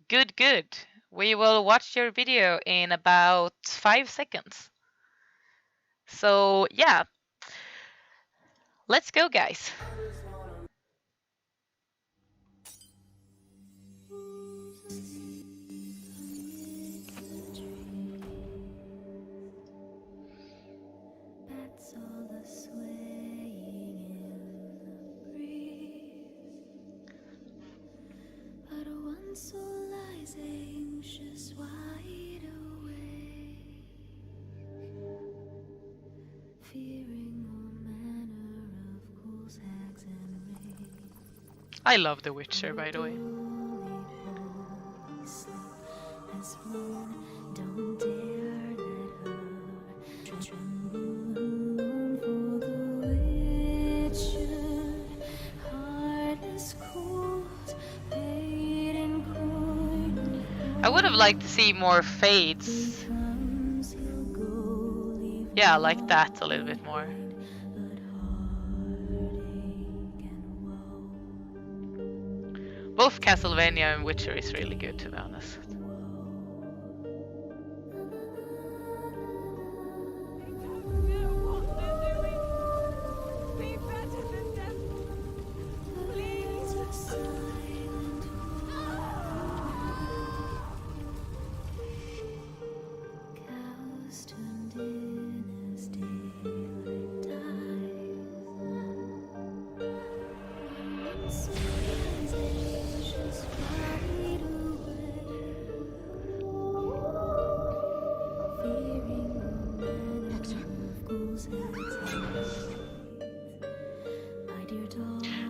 Good. We will watch your video in about 5 seconds. So, yeah. Let's go, guys. That's all the I love The Witcher, by the way. I would have liked to see more fades. Yeah, like that a little bit more. Both Castlevania and Witcher is really good, to be honest.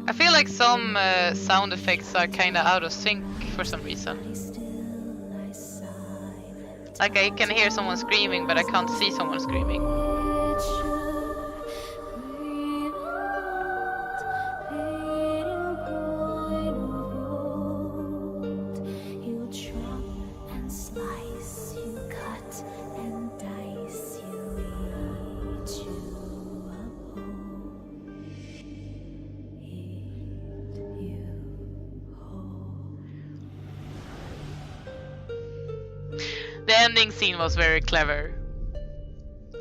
I feel like some sound effects are kind of out of sync for some reason. Like I can hear someone screaming, but I can't see someone screaming. The ending scene was very clever.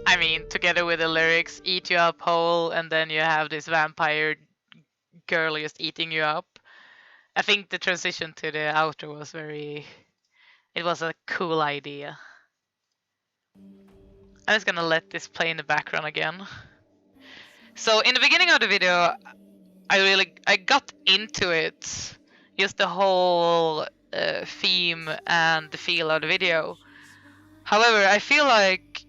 I mean, together with the lyrics, eat you up whole, and then you have this vampire girl just eating you up. I think the transition to the outro was it was a cool idea. I'm just gonna let this play in the background again. So in the beginning of the video, I got into it, just the whole theme and the feel of the video. However, I feel like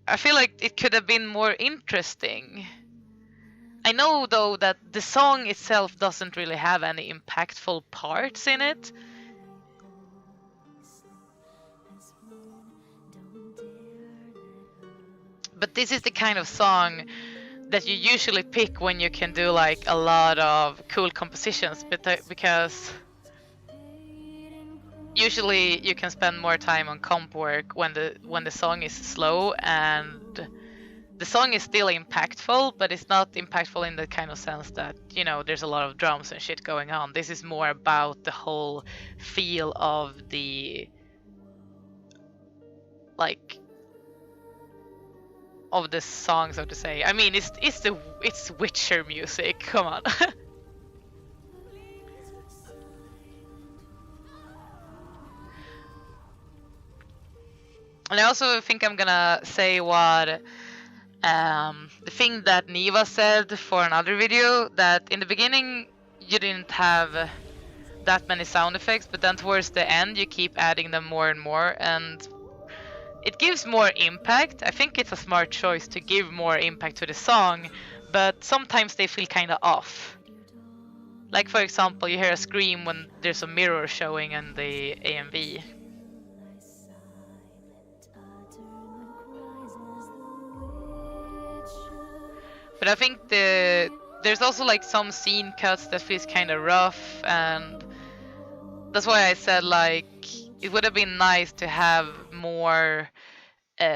it could have been more interesting. I know though that the song itself doesn't really have any impactful parts in it. But this is the kind of song that you usually pick when you can do like a lot of cool compositions, because usually you can spend more time on comp work when the song is slow, and the song is still impactful, but it's not impactful in the kind of sense that, you know, there's a lot of drums and shit going on. This is more about the whole feel of the of the song, so to say. I mean, it's Witcher music. Come on. And I also think I'm gonna say what the thing that Niva said for another video, that in the beginning you didn't have that many sound effects, but then towards the end you keep adding them more and more, and it gives more impact. I think it's a smart choice to give more impact to the song, but sometimes they feel kind of off. Like for example, you hear a scream when there's a mirror showing in the AMV. But I think there's also like some scene cuts that feels kind of rough, and that's why I said like it would have been nice to have more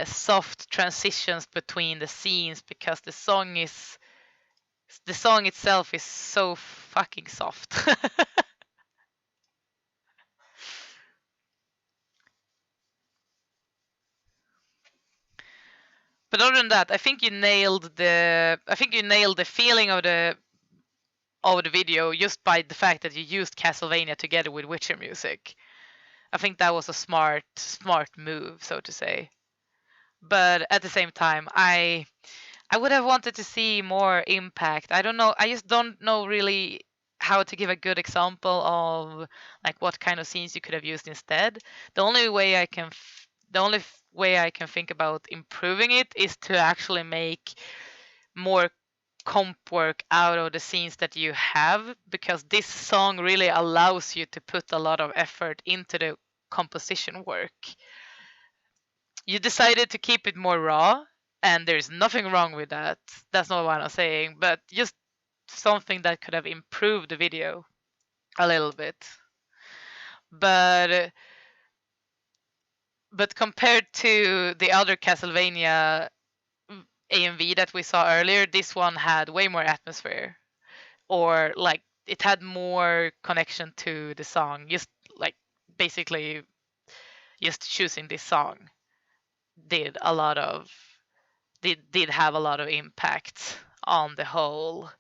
soft transitions between the scenes, because the song itself is so fucking soft. But other than that, I think you nailed the feeling of the video just by the fact that you used Castlevania together with Witcher music. I think that was a smart move, so to say. But at the same time, I I would have wanted to see more impact. I don't know. I just don't know really how to give a good example of like what kind of scenes you could have used instead. The only way I can way I can think about improving it is to actually make more comp work out of the scenes that you have, because this song really allows you to put a lot of effort into the composition work. You decided to keep it more raw, and there's nothing wrong with that. That's not what I'm saying, but just something that could have improved the video a little bit. But compared to the other Castlevania AMV that we saw earlier, this one had way more atmosphere, or like it had more connection to the song. Just like basically just choosing this song did a lot of did have a lot of impact on the whole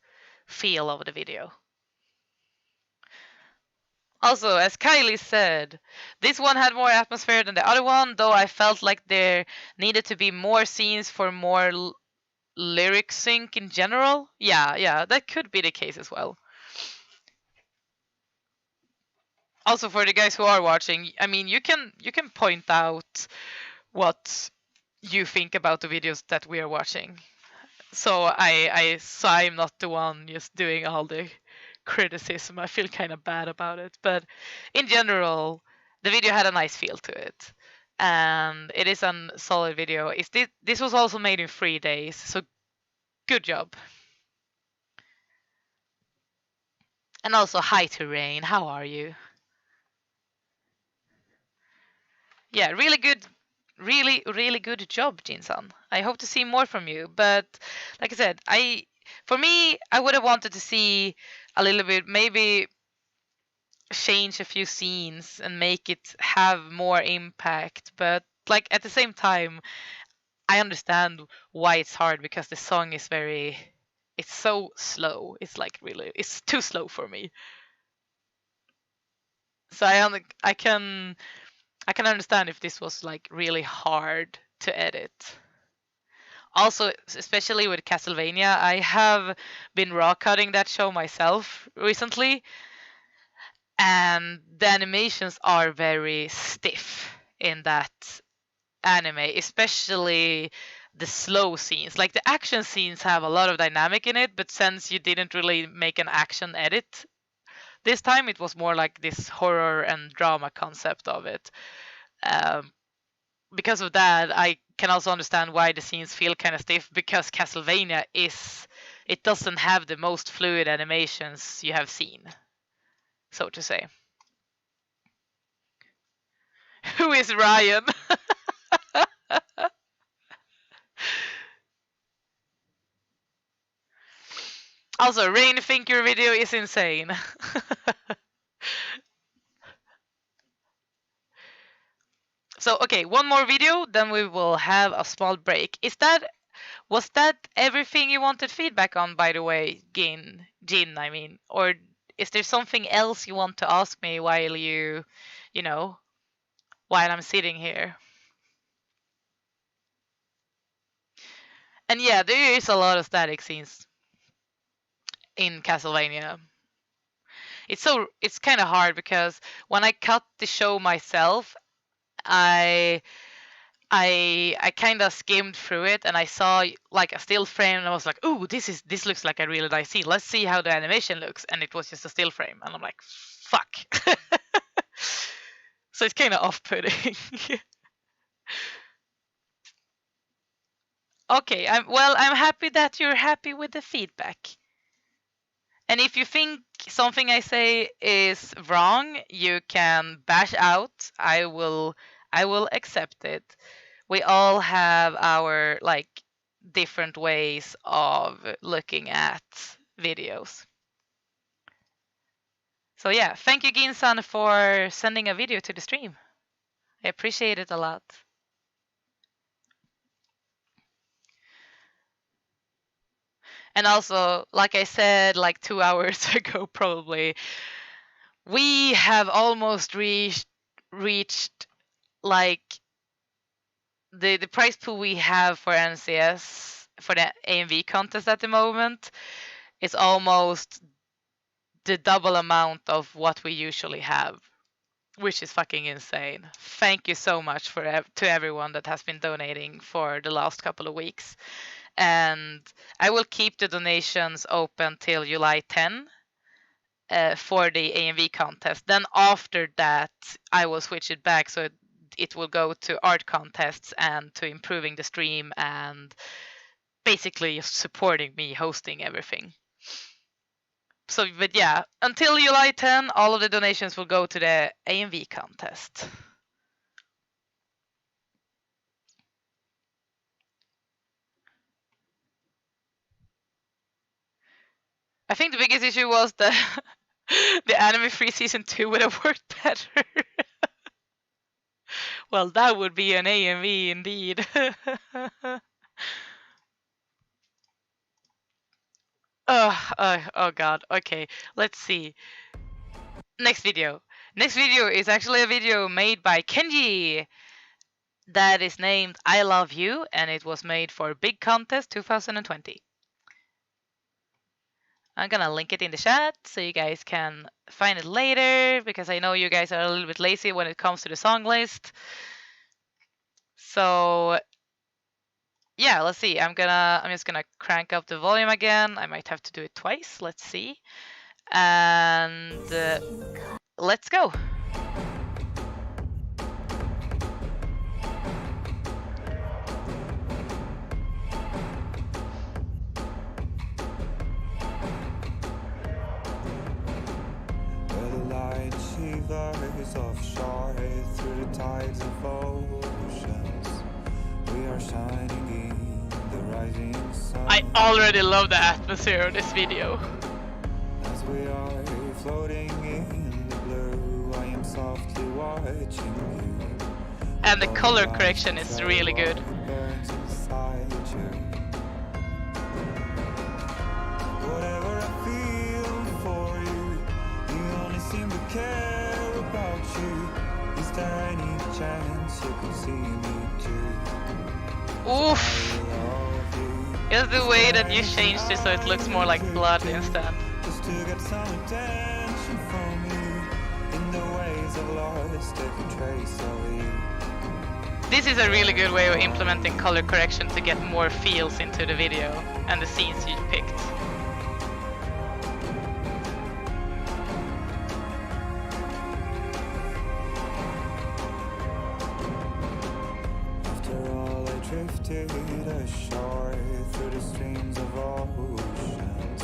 feel of the video. Also, as Kylie said, this one had more atmosphere than the other one, though I felt like there needed to be more scenes for more lyric sync in general. Yeah, that could be the case as well. Also, for the guys who are watching, I mean, you can point out what you think about the videos that we are watching. So I'm not the one just doing all the criticism. I feel kind of bad about it, but in general, the video had a nice feel to it, and it is a solid video. This was also made in 3 days, so good job. And also, hi to Rain. How are you? Yeah, really good, really good job, Jinsan. I hope to see more from you. But like I said, for me, I would have wanted to see a little bit, maybe change a few scenes and make it have more impact. But like at the same time, I understand why it's hard, because the song is it's so slow. It's like really, it's too slow for me. So I can understand if this was like really hard to edit. Also, especially with Castlevania, I have been raw cutting that show myself recently, and the animations are very stiff in that anime, especially the slow scenes. Like the action scenes have a lot of dynamic in it, but since you didn't really make an action edit this time, it was more like this horror and drama concept of it. Because of that, I can also understand why the scenes feel kind of stiff, because Castlevania it doesn't have the most fluid animations you have seen, so to say. Who is Ryan? Also, Rain think your video is insane. So, okay, one more video, then we will have a small break. Was that everything you wanted feedback on, by the way, Jin, I mean? Or is there something else you want to ask me while while I'm sitting here? And yeah, there is a lot of static scenes in Castlevania. It's kind of hard, because when I cut the show myself, I kind of skimmed through it, and I saw like a still frame, and I was like, "Ooh, this looks like a really nice scene. Let's see how the animation looks." And it was just a still frame, and I'm like, "Fuck." So it's kind of off-putting. Okay, I'm happy that you're happy with the feedback. And if you think something I say is wrong, you can bash out. I will accept it. We all have our like different ways of looking at videos. So yeah, thank you, Ginsan, for sending a video to the stream. I appreciate it a lot. And also, like I said, like 2 hours ago, probably, we have almost reached like the price pool we have for NCS for the AMV contest at the moment. It's almost the double amount of what we usually have, which is fucking insane. Thank you so much to everyone that has been donating for the last couple of weeks. And I will keep the donations open till July 10 for the AMV contest. Then after that, I will switch it back so it will go to art contests and to improving the stream and basically supporting me hosting everything. So, but yeah, until July 10, all of the donations will go to the AMV contest. I think the biggest issue was the anime free season 2 would have worked better. Well, that would be an AMV indeed. Oh god, okay, let's see. Next video. Next video is actually a video made by Kenji that is named I Love You, and it was made for Big Contest 2020. I'm gonna link it in the chat so you guys can find it later, because I know you guys are a little bit lazy when it comes to the song list. So yeah, let's see. I'm just gonna crank up the volume again. I might have to do it twice. Let's see. And let's go. Where the light shivers offshore through the tides of oceans, we are shining in the rising sun. I already love the atmosphere of this video. As we are floating in the blue, I am softly watching you. And the color correction is really good. Burns inside you. Whatever I feel for you, you only seem to care about you. Is there any chance you can see me too? Oof. I love you. It's the way that you changed it so it looks more like blood instead. Just to get some attention from you. In the ways I've lost every trace of you. This is a really good way of implementing color correction to get more feels into the video and the scenes you picked. After all, I drifted ashore through the streams of oceans.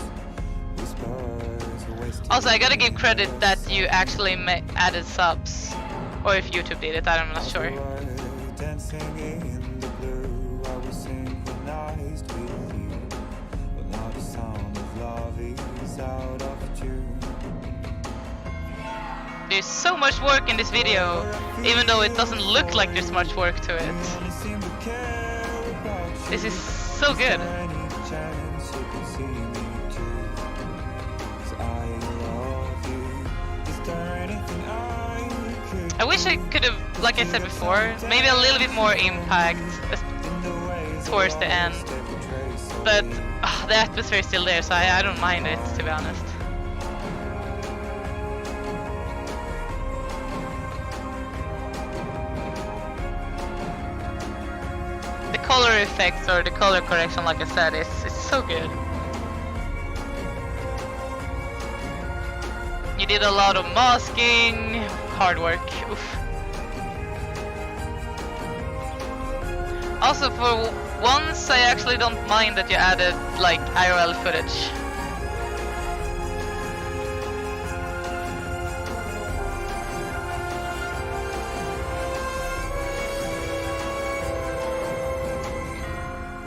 Whispers wasted. Also, I gotta give credit that you actually added subs. Or if YouTube did it, I'm not sure. Dancing in the blue, I was synchronized with you. But now the sound of love is out of tune. There's so much work in this video, even though it doesn't look like there's much work to it. Only seem to care about you. This is so good. Any chance you can see me too? 'Cause I love you. Is there anything I could I wish I could have, like I said before, maybe a little bit more impact towards the end. But the atmosphere is still there, so I don't mind it, to be honest. The color effects or the color correction, like I said, is so good. You did a lot of masking, hard work. Oof. Also, for once, I actually don't mind that you added like IRL footage.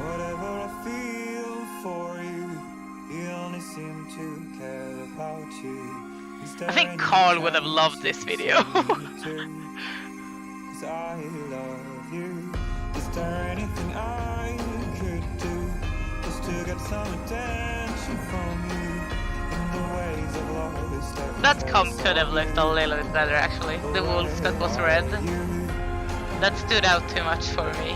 Whatever I feel for you, you only seem to care about you. Is there I think any Carl would have chance loved this you video. can see me too? 'Cause I love you. Is there anything I could do just to get some attention from you? In the ways I've lost every That comp trace could have of looked a little bit better, actually. The wolf that was red. you. That stood out too much for me.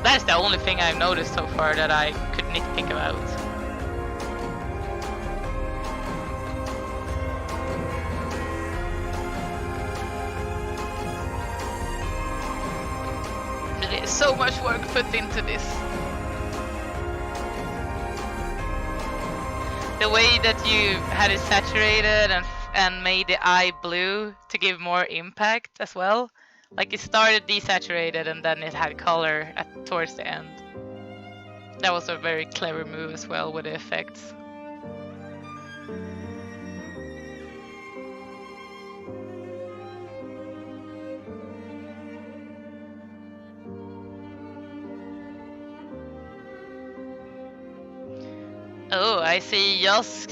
That's the only thing I've noticed so far that I could nitpick about. There's so much work put into this. The way that you had it saturated and made the eye blue to give more impact as well. Like it started desaturated and then it had color towards the end. That was a very clever move as well with the effects. Oh, I see Yosk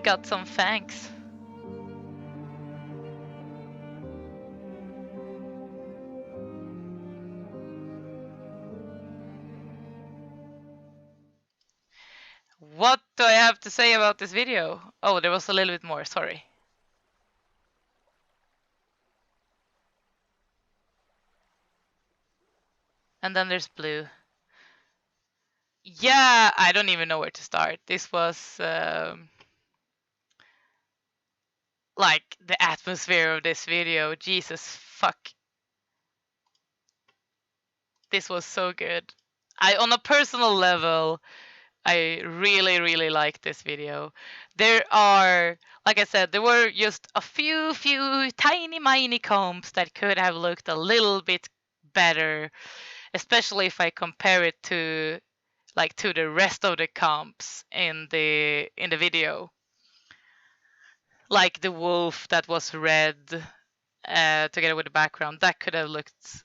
got some thanks. What do I have to say about this video? Oh, there was a little bit more, sorry. And then there's blue. Yeah, I don't even know where to start. This was like the atmosphere of this video. Jesus fuck. This was so good. On a personal level, I really like this video. There are, like I said, there were just a few tiny comps that could have looked a little bit better, especially if I compare it to the rest of the comps in the video. Like the wolf that was red together with the background, that could have looked,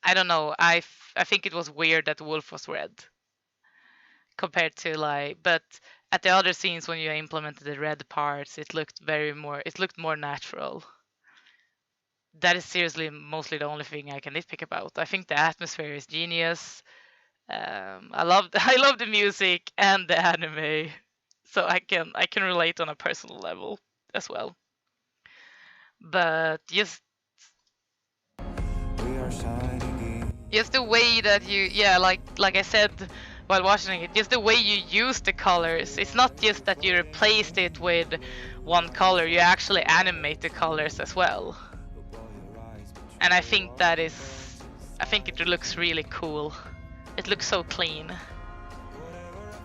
I don't know, I think it was weird that the wolf was red compared to but at the other scenes when you implemented the red parts, it looked more natural. That is seriously mostly the only thing I can nitpick about. I think the atmosphere is genius. I love the music and the anime, so I can relate on a personal level as well. But just the way that you, like I said while watching it, just the way you use the colors. It's not just that you replaced it with one color, you actually animate the colors as well. And I think it looks really cool. It looks so clean.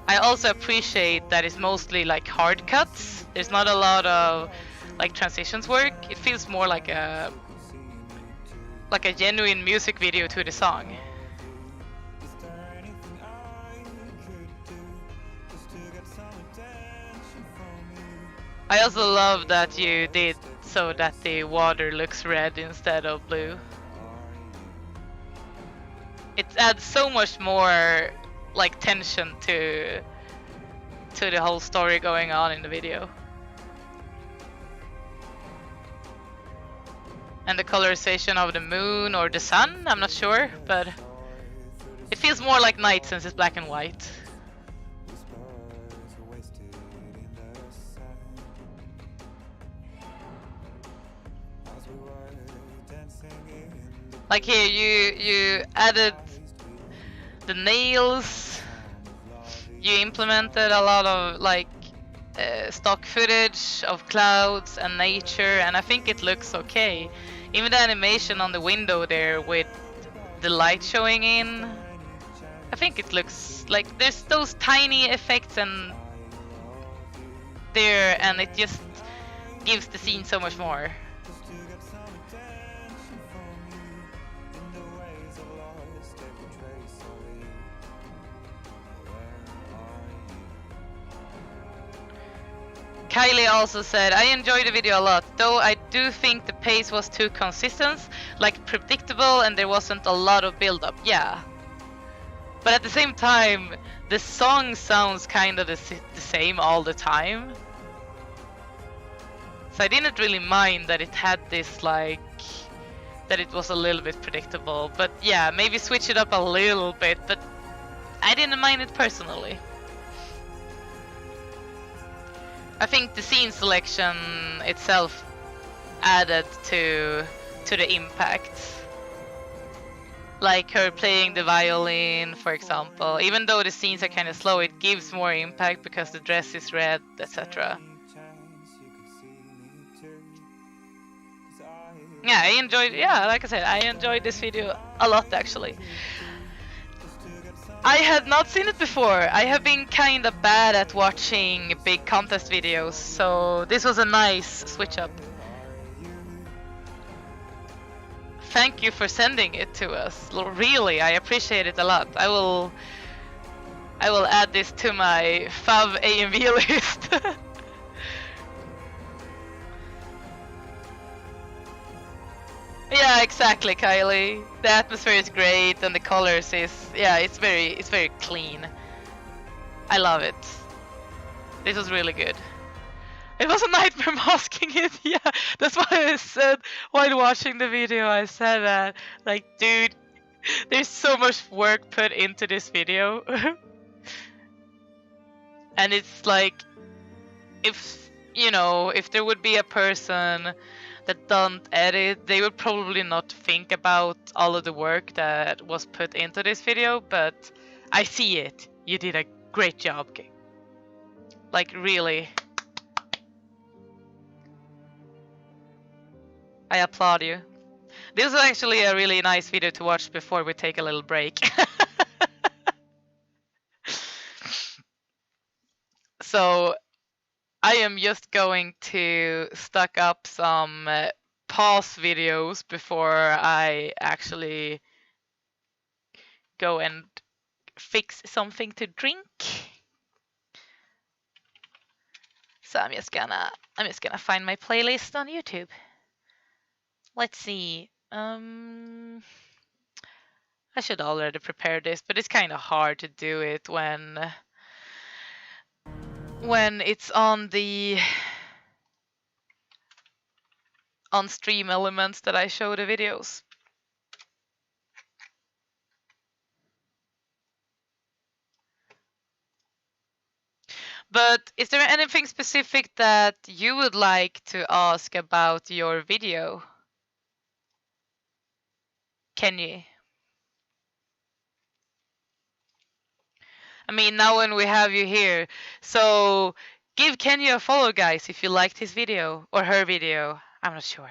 I also appreciate that it's mostly like hard cuts. There's not a lot of like transitions work. It feels more like a genuine music video to the song. I also love that you did so that the water looks red instead of blue. It adds so much more like tension to the whole story going on in the video. And the colorization of the moon or the sun, I'm not sure, but it feels more like night since it's black and white. Like here, you added the nails. You implemented a lot of stock footage of clouds and nature, and I think it looks okay. Even the animation on the window there with the light showing in, I think it looks like there's those tiny effects and it just gives the scene so much more. Kylie also said, I enjoyed the video a lot, though I do think the pace was too consistent, like predictable, and there wasn't a lot of build-up. Yeah. But at the same time, the song sounds kind of the same all the time. So I didn't really mind that it had this that it was a little bit predictable. But yeah, maybe switch it up a little bit, but I didn't mind it personally. I think the scene selection itself added to the impact. Like her playing the violin, for example. Even though the scenes are kind of slow, it gives more impact because the dress is red, etc. Yeah, I enjoyed. Yeah, like I said, I enjoyed this video a lot actually. I had not seen it before. I have been kind of bad at watching big contest videos, so this was a nice switch up. Thank you for sending it to us. Really, I appreciate it a lot. I will add this to my fav AMV list. Yeah, exactly, Kylie. The atmosphere is great and the colors is, yeah, it's very clean. I love it. This was really good. It was a nightmare masking it. Yeah, that's why I said while watching the video, I said that, like, dude, there's so much work put into this video. And it's like, if, you know, if there would be a person that don't edit, they would probably not think about all of the work that was put into this video, but I see it. You did a great job. Like, really. I applaud you. This is actually a really nice video to watch before we take a little break. So I am just going to stock up some pause videos before I actually go and fix something to drink. So I'm just gonna find my playlist on YouTube. Let's see. I should already prepare this, but it's kind of hard to do it when it's on the on stream elements that I show the videos. But is there anything specific that you would like to ask about your video, Kenny? I mean, now when we have you here, so give Kenny a follow, guys, if you liked his video or her video. I'm not sure.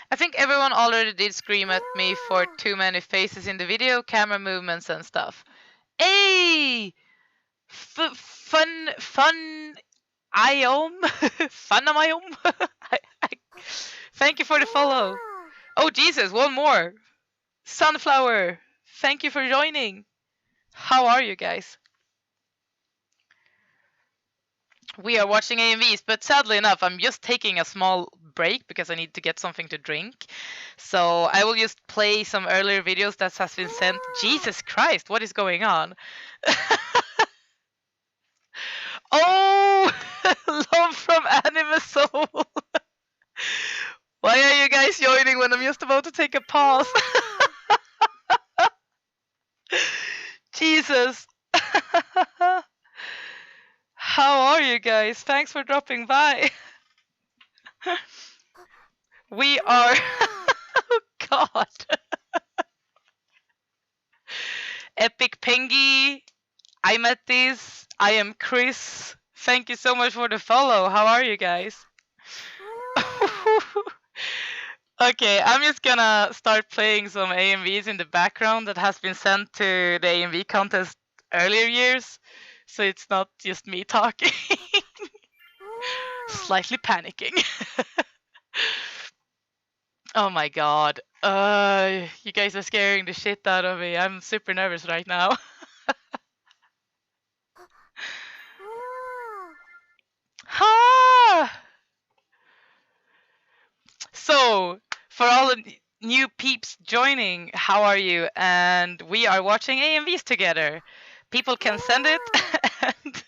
I think everyone already did scream at me for too many faces in the video, camera movements and stuff. Hey! Fun Iom? Funamiom? Thank you for the follow. Oh, Jesus, one more. Sunflower, thank you for joining. How are you guys? We are watching AMVs, but sadly enough, I'm just taking a small break because I need to get something to drink. So I will just play some earlier videos that has been sent. Jesus Christ, what is going on? Oh, love from Anime Soul. Why are you guys joining when I'm just about to take a pause? Jesus. How are you guys? Thanks for dropping by. We are... Oh, God. Epic Pengy. I'm at this. I am Chris. Thank you so much for the follow. How are you guys? Okay, I'm just gonna start playing some AMVs in the background that has been sent to the AMV contest earlier years, so it's not just me talking. Slightly panicking. Oh my god. You guys are scaring the shit out of me. I'm super nervous right now. Ha! So, for all the new peeps joining, how are you? And we are watching AMVs together. People can send it, and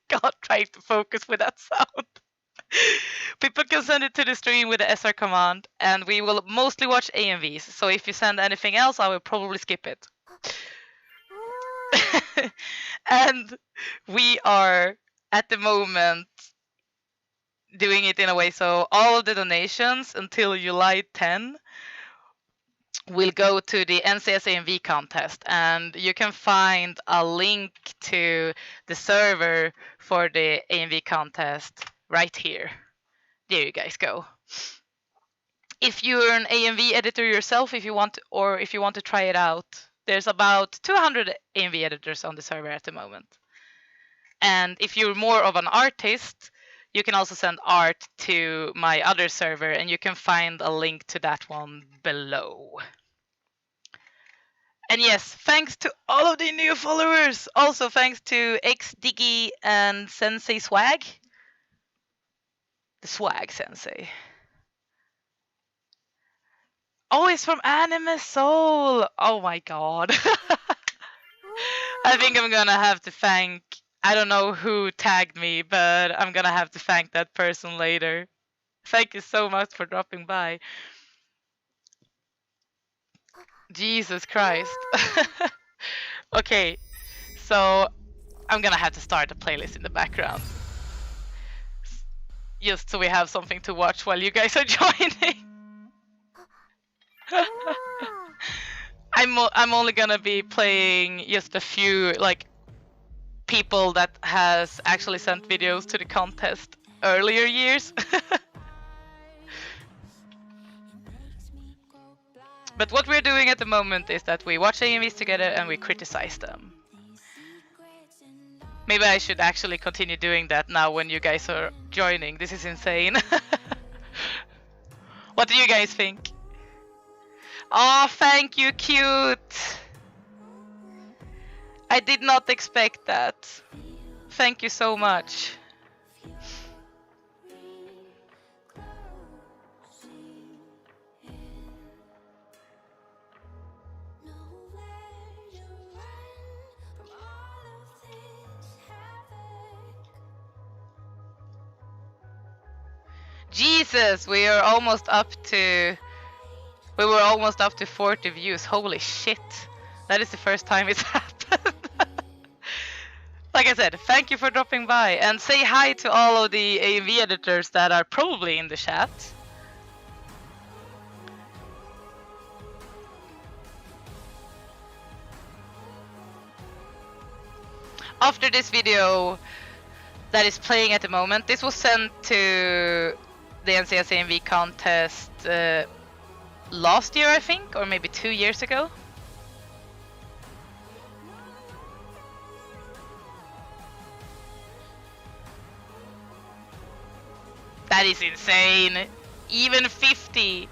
God, trying to focus with that sound. People can send it to the stream with the SR command, and we will mostly watch AMVs. So if you send anything else, I will probably skip it. And we are, at the moment, doing it in a way so all of the donations until July 10 will go to the NCS AMV contest, and you can find a link to the server for the AMV contest right here. There you guys go. If you're an AMV editor yourself, if you want to try it out, there's about 200 AMV editors on the server at the moment. And if you're more of an artist, you can also send art to my other server, and you can find a link to that one below. And yes, thanks to all of the new followers. Also thanks to XDiggy and Sensei Swag. The Swag Sensei. Oh, it's from Anime Soul. Oh my god. I think I'm gonna have to thank, I don't know who tagged me, but I'm gonna have to thank that person later. Thank you so much for dropping by. Jesus Christ. Okay, so I'm gonna have to start a playlist in the background. Just so we have something to watch while you guys are joining. I'm only gonna be playing just a few, like, people that has actually sent videos to the contest earlier years. But what we're doing at the moment is that we watch AMVs together and we criticize them. Maybe I should actually continue doing that now when you guys are joining. This is insane. What do you guys think? Oh, thank you, cute! I did not expect that. Thank you so much. Jesus, we were almost up to 40 views. Holy shit. That is the first time it's happened. Like I said, thank you for dropping by, and say hi to all of the AMV editors that are probably in the chat. After this video that is playing at the moment, this was sent to the NCS AMV contest last year, I think, or maybe 2 years ago. That is insane. Even 50.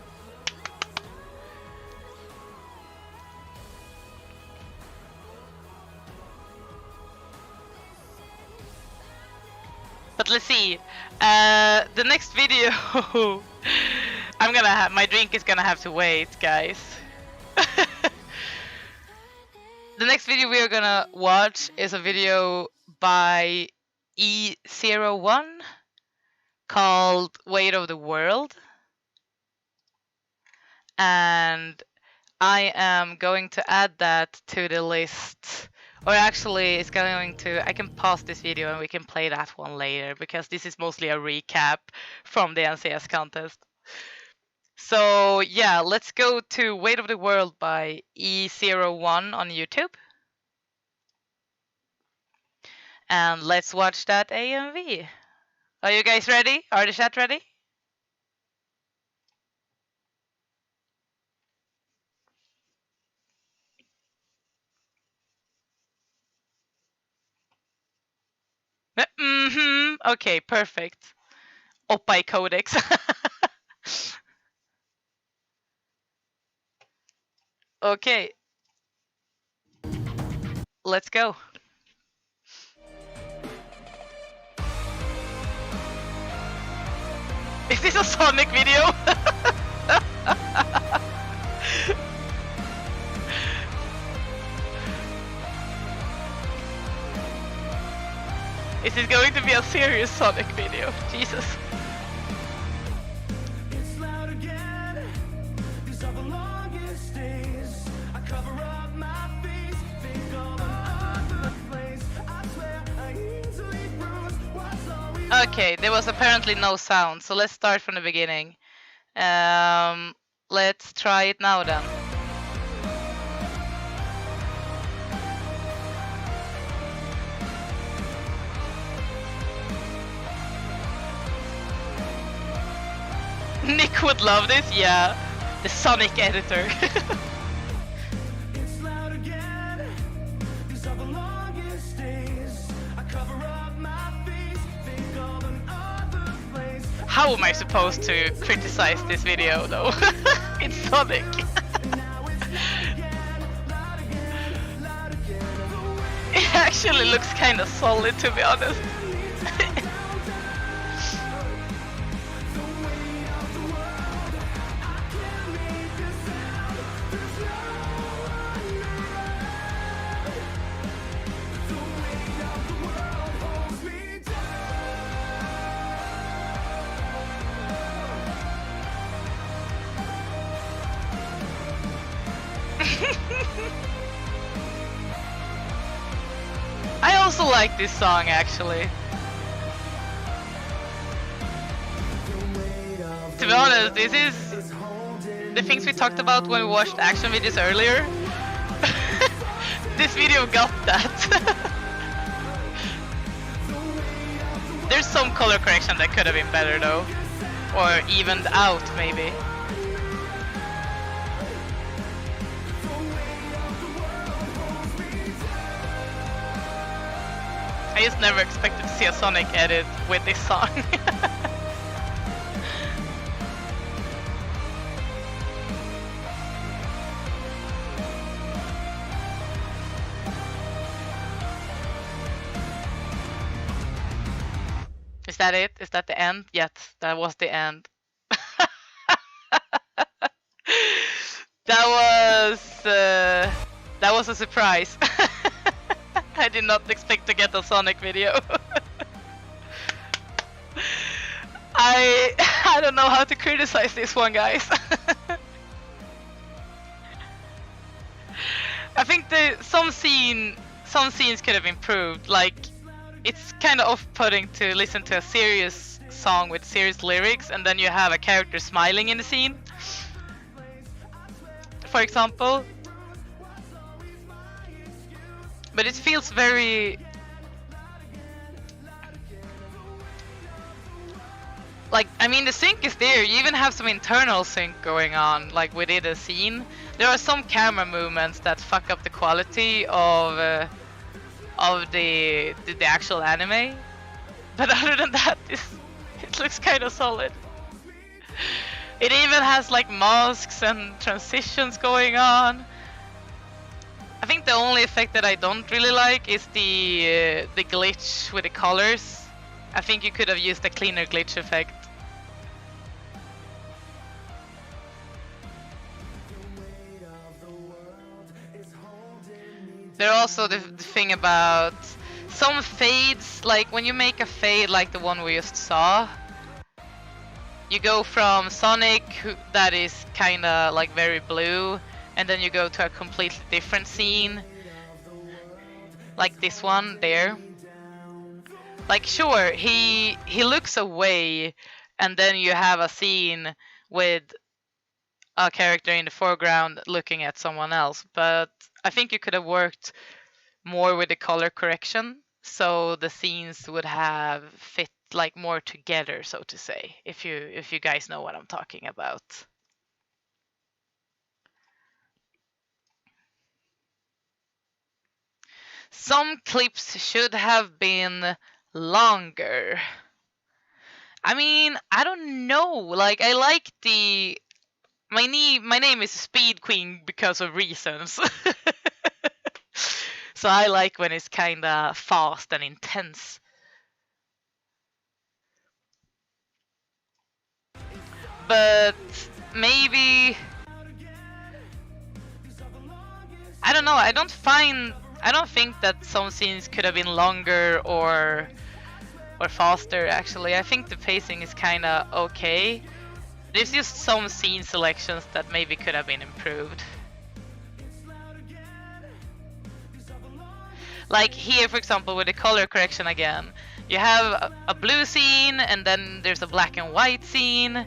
But let's see. The next video, I'm gonna have, my drink is gonna have to wait, guys. The next video we are gonna watch is a video by E01 called Weight of the World. And I am going to add that to the list. Or actually, it's going to, I can pause this video and we can play that one later, because this is mostly a recap from the NCS contest. So yeah, let's go to Weight of the World by E01 on YouTube. And let's watch that AMV. Are you guys ready? Are the chat ready? Okay, perfect. Oppai Codex. Okay. Let's go. Is this a Sonic video? Is it going to be a serious Sonic video? Jesus. It's loud again. These are the longest days. I cover up my face, think of another place. I swear I easily bruise what's always. Okay, there was apparently no sound, so let's start from the beginning. Let's try it now then. Nick would love this, yeah. The Sonic editor. It's loud again. These are the longest days. I cover up my face, think of another place. How am I supposed to criticize this video though? It's Sonic. Now it's loud again, loud again. It actually looks kind of solid, to be honest. I also like this song actually. To be honest, this is the things we talked about when we watched action videos earlier. This video got that. There's some color correction that could have been better though. Or evened out maybe. I just never expected to see a Sonic edit with this song. Is that it? Is that the end? Yes, that was the end. That was a surprise. I did not expect to get a Sonic video. I don't know how to criticize this one, guys. I think some scenes could have improved. Like, it's kind of off-putting to listen to a serious song with serious lyrics and then you have a character smiling in the scene. For example. But it feels very... Like, I mean, the sync is there. You even have some internal sync going on, like within a scene. There are some camera movements that fuck up the quality of the actual anime. But other than that, it looks kind of solid. It even has like masks and transitions going on. I think the only effect that I don't really like is the glitch with the colors. I think you could have used a cleaner glitch effect. There's also the thing about some fades, like when you make a fade like the one we just saw, you go from Sonic, that is kinda like very blue, and then you go to a completely different scene, like this one there. Like, sure, he looks away, and then you have a scene with a character in the foreground looking at someone else, but I think you could have worked more with the color correction, so the scenes would have fit like more together, so to say, if you guys know what I'm talking about. Some clips should have been longer. I mean, I don't know. Like, I like my name is Speed Queen because of reasons. So I like when it's kinda fast and intense. But maybe I don't know. I don't think that some scenes could have been longer or or faster actually. I think the pacing is kinda okay. There's just some scene selections that maybe could have been improved. Like here, for example, with the color correction again. You have a blue scene, and then there's a black and white scene,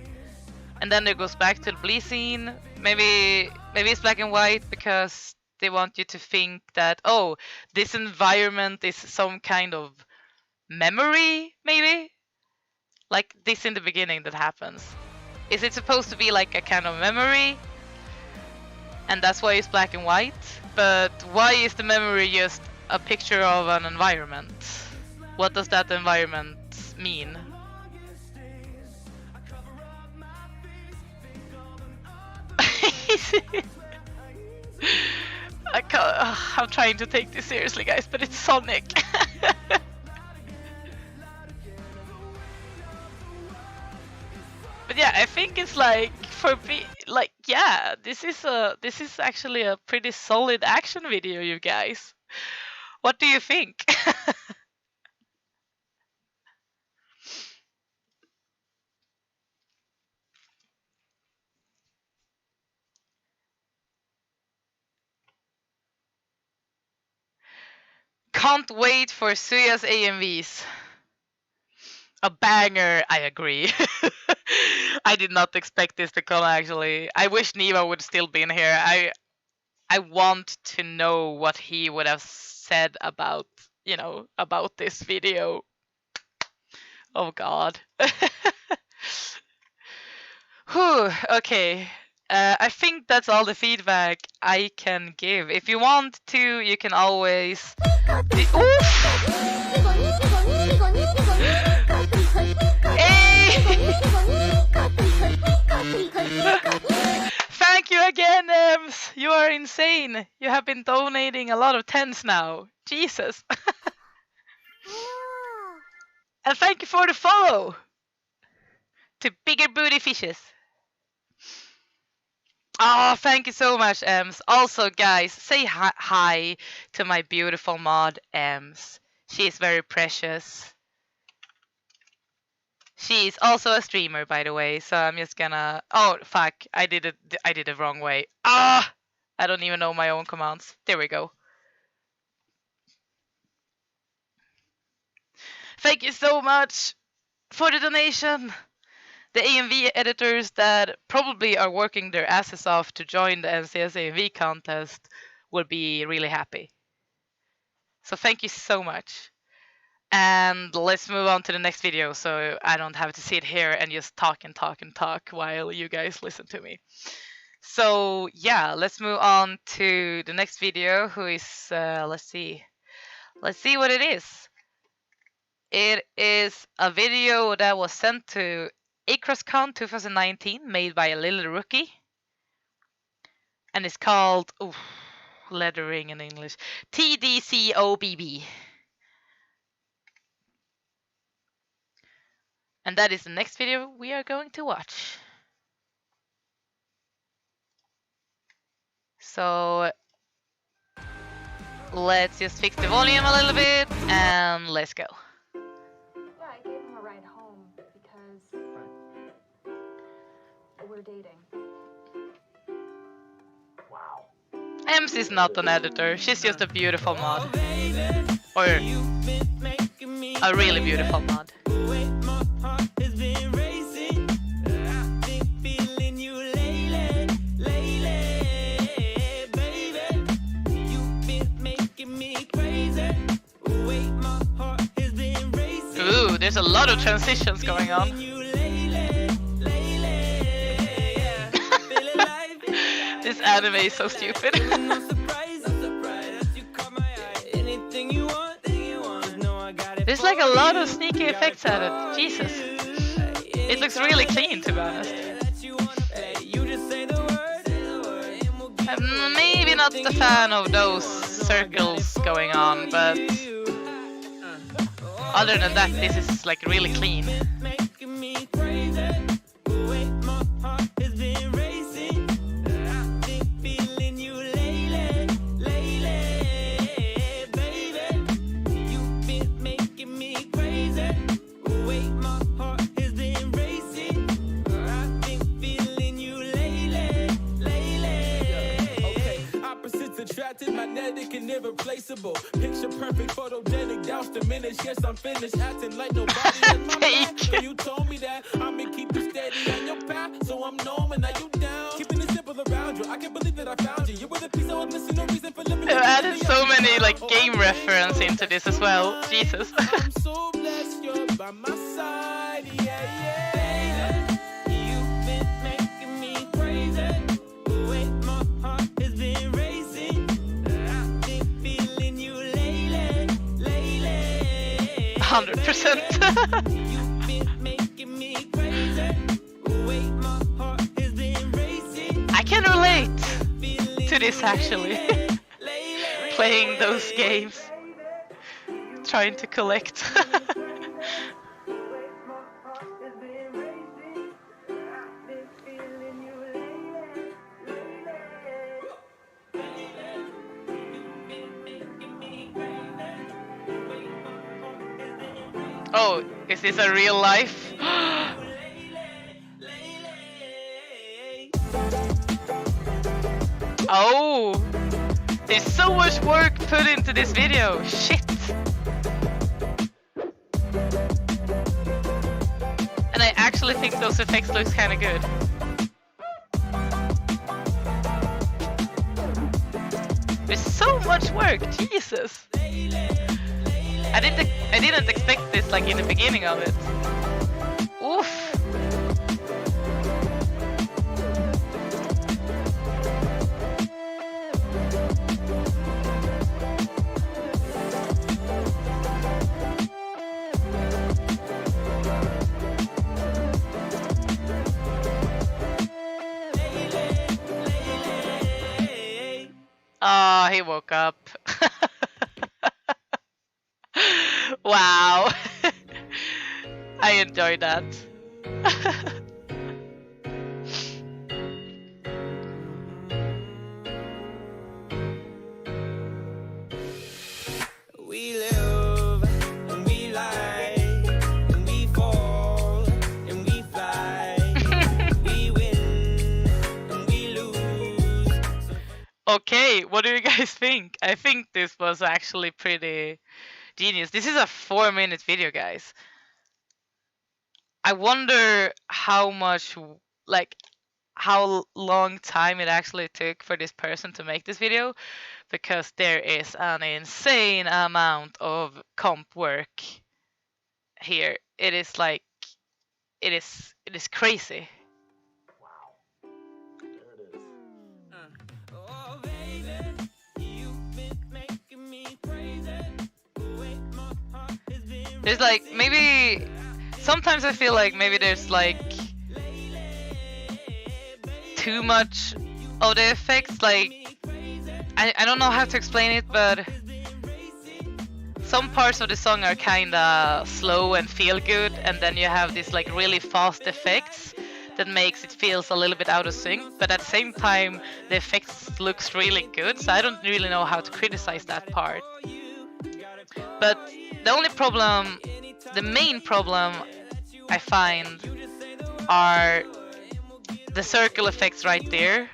and then it goes back to the blue scene. Maybe it's black and white because they want you to think that, oh, this environment is some kind of memory, maybe? Like this in the beginning that happens. Is it supposed to be like a kind of memory? And that's why it's black and white? But why is the memory just a picture of an environment? What does that environment mean? I'm trying to take this seriously, guys, but it's Sonic. But yeah, I think it's like yeah, this is actually a pretty solid action video, you guys. What do you think? Can't wait for Suya's AMVs. A banger, I agree. I did not expect this to come actually. I wish Niva would still be in here. I want to know what he would have said about, you know, about this video. Oh god. Whew, okay. I think that's all the feedback I can give. If you want to, you can always... Hey! Thank you again, Ems! You are insane! You have been donating a lot of tens now. Jesus! And thank you for the follow! To Bigger Booty Fishes. Oh, thank you so much, Ems. Also, guys, say hi to my beautiful mod, Ems. She is very precious. She is also a streamer, by the way, so I'm just gonna... Oh, fuck, I did it wrong way. Ah! I don't even know my own commands. There we go. Thank you so much for the donation. The AMV editors that probably are working their asses off to join the NCS AMV contest will be really happy. So thank you so much. And let's move on to the next video so I don't have to sit here and just talk and talk and talk while you guys listen to me. So yeah, let's move on to the next video, who is, let's see what it is. It is a video that was sent to AcrossCon 2019, made by a little rookie, and it's called lettering in English TDCOBB, and that is the next video we are going to watch. So let's just fix the volume a little bit and let's go. We're dating. Wow. Ems is not an editor, she's just a beautiful mod. Or a really beautiful mod. Ooh, there's a lot of transitions going on. This anime is so stupid. There's like a lot of sneaky effects added. Jesus. It looks really clean, to be honest. I'm maybe not the fan of those circles going on, but other than that, this is like really clean. magnetic and irreplaceable. Picture perfect, photogenic, douse diminish. Yes, I'm finished acting like nobody in my mind. So you told me that I'ma keep you steady on your path. So I'm knowing that you down. Keeping it simple around you. I can't believe that I found you. You were the piece I was missing, no reason for living. I've added so many like game reference into this as well. Jesus. I'm so blessed you're by my side. Yeah, yeah. You've been making me crazy. The way my heart has been racing. I've been feeling you lately. 100%. You've been making me crazy. The way my heart has been racing. I can relate to this actually. Playing those games. Trying to collect. Oh, is this a real life? Oh, there's so much work put into this video. Shit. And I actually think those effects looks kind of good. There's so much work, Jesus. I didn't expect this like in the beginning of it. Oof. Oh, he woke up. Wow. I enjoyed that. We live and we lie and we fall and we fly. We win and we lose. Okay, what do you guys think? I think this was actually pretty genius. This is a 4-minute video, guys. I wonder how much, like, how long time it actually took for this person to make this video, because there is an insane amount of comp work here. It is like, it is crazy. Oh, baby, you've been making me crazy. The way my heart has been There's like, maybe, sometimes I feel like maybe there's like too much of the effects. Like, I don't know how to explain it, but some parts of the song are kinda slow and feel good, and then you have these like really fast effects that makes it feels a little bit out of sync, but at the same time the effects looks really good, so I don't really know how to criticize that part. But the only problem, the main problem I find are the circle effects right there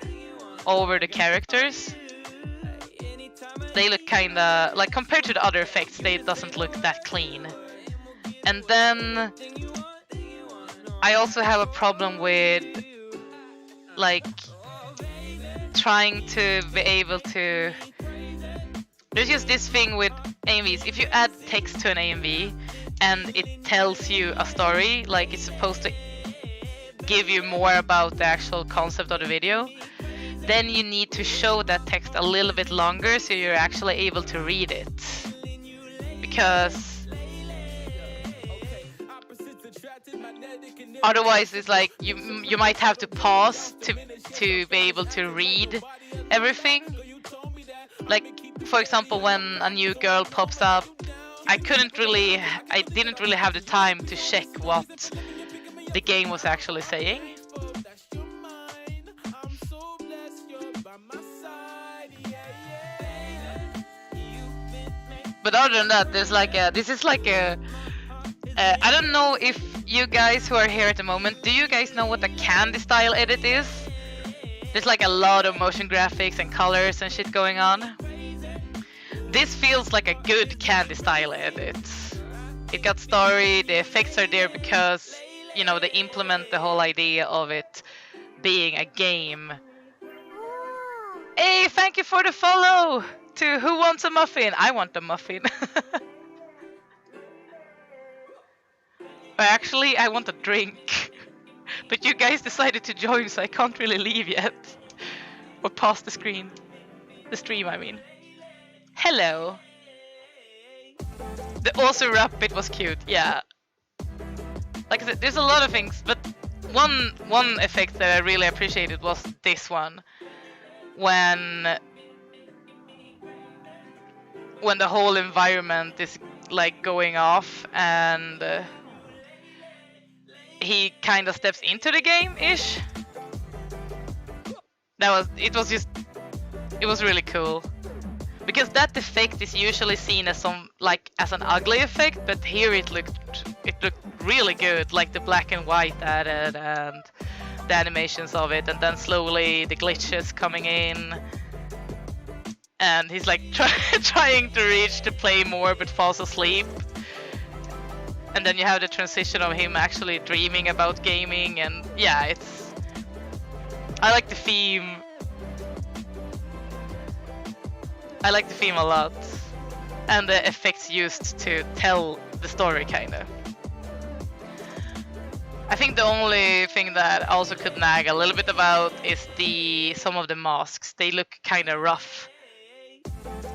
over the characters. They look kinda, like, compared to the other effects, they doesn't look that clean. And then I also have a problem with like trying to be able to, there's just this thing with AMVs. If you add text to an AMV and it tells you a story, like it's supposed to give you more about the actual concept of the video, then you need to show that text a little bit longer so you're actually able to read it. Because otherwise it's like you might have to pause to be able to read everything. Like, for example, when a new girl pops up, I didn't really have the time to check what the game was actually saying. But other than that, there's like this is like a I don't know if you guys who are here at the moment, do you guys know what a candy style edit is? There's like a lot of motion graphics and colors and shit going on. this feels like a good Candy style edit. It got story, the effects are there because, you know, they implement the whole idea of it being a game. Hey, thank you for the follow to Who Wants a Muffin? I want a muffin. Actually, I want a drink. But you guys decided to join, so I can't really leave yet. Or pause the screen. The stream, I mean. Hello. The also rap bit was cute, yeah. Like I said, there's a lot of things, but one effect that I really appreciated was this one. When the whole environment is like going off and he kind of steps into the game-ish. It was really cool. Because that effect is usually seen as as an ugly effect, but here it looked really good, like the black and white added and the animations of it, and then slowly the glitches coming in, and he's like trying to reach to play more but falls asleep, and then you have the transition of him actually dreaming about gaming, and yeah, I like the theme. I like the theme a lot, and the effects used to tell the story, kinda. I think the only thing that I also could nag a little bit about is some of the masks. They look kinda rough.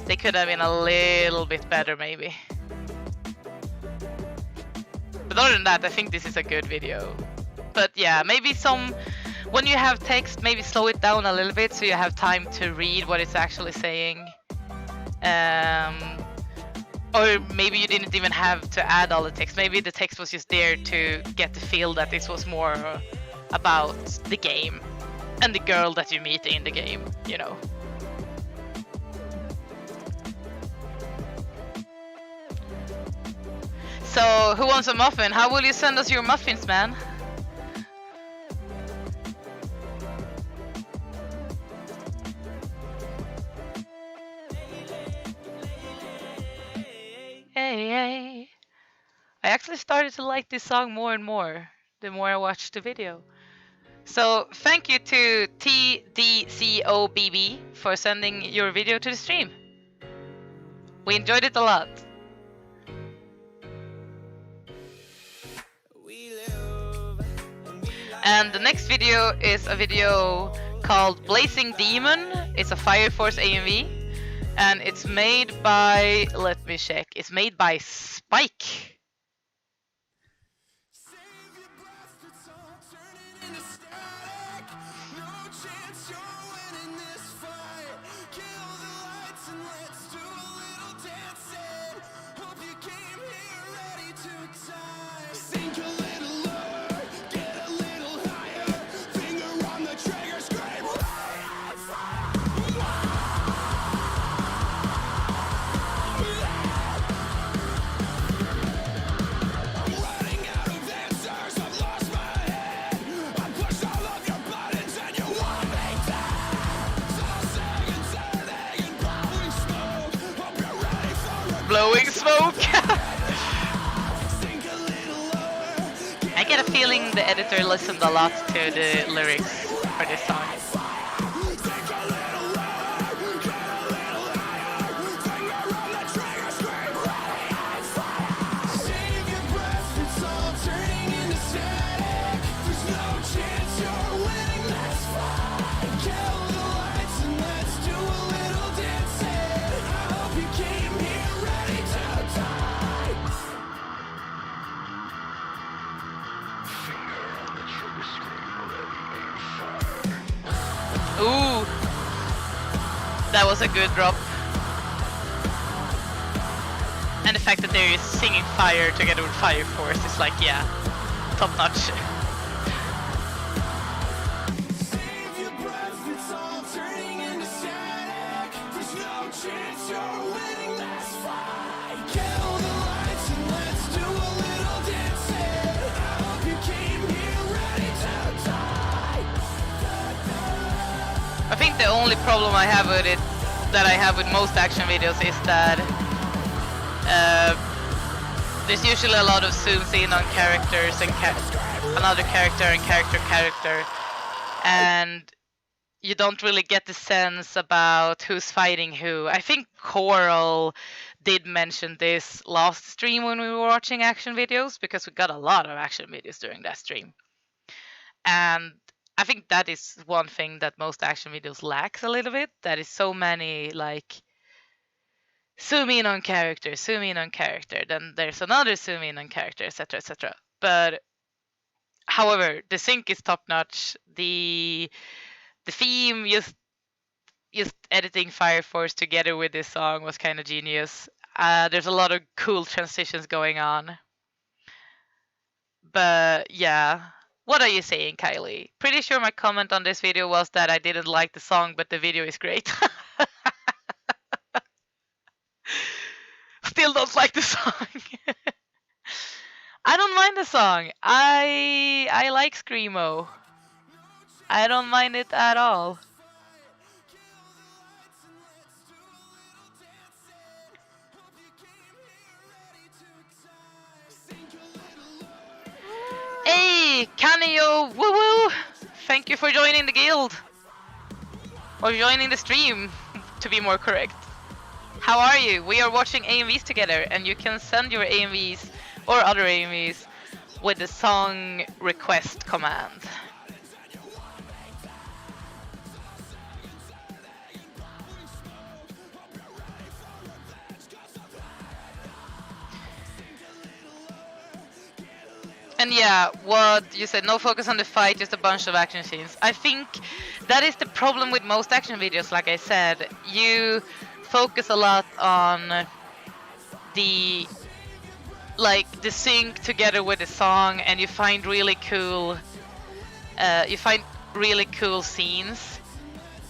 They could have been a little bit better, maybe. But other than that, I think this is a good video. But yeah, maybe when you have text, maybe slow it down a little bit so you have time to read what it's actually saying. Or maybe you didn't even have to add all the text. Maybe the text was just there to get the feel that this was more about the game and the girl that you meet in the game, you know. So, who wants a muffin? How will you send us your muffins, man? Hey. I actually started to like this song more and more the more I watched the video. So thank you to TDCOBB for sending your video to the stream. We enjoyed it a lot. And the next video is a video called Blazing Demon. It's a Fire Force AMV. And it's made by, let me check, it's made by Spike. Blowing smoke. I get a feeling the editor listened a lot to the lyrics for this song. Ooh, that was a good drop. And the fact that there is singing fire together with Fire Force is like, yeah, top notch. I think the only problem I have with it that I have with most action videos is that there's usually a lot of zooms in on characters and another character and character, and you don't really get the sense about who's fighting who. I think Coral did mention this last stream when we were watching action videos, because we got a lot of action videos during that stream. And I think that is one thing that most action videos lacks a little bit. That is so many like zoom in on character, then there's another zoom in on character, etc., etc. But however, the sync is top notch. The theme, just editing Fire Force together with this song was kind of genius. There's a lot of cool transitions going on. But yeah, what are you saying, Kylie? Pretty sure my comment on this video was that I didn't like the song, but the video is great. Still don't like the song. I don't mind the song. I like Screamo. I don't mind it at all. Hey, Kanio, woo woo! Thank you for joining the guild. Or joining the stream, to be more correct. How are you? We are watching AMVs together, and you can send your AMVs or other AMVs with the song request command. And yeah, what you said, no focus on the fight, just a bunch of action scenes. I think that is the problem with most action videos, like I said. You focus a lot on the sync together with the song, and you find really cool scenes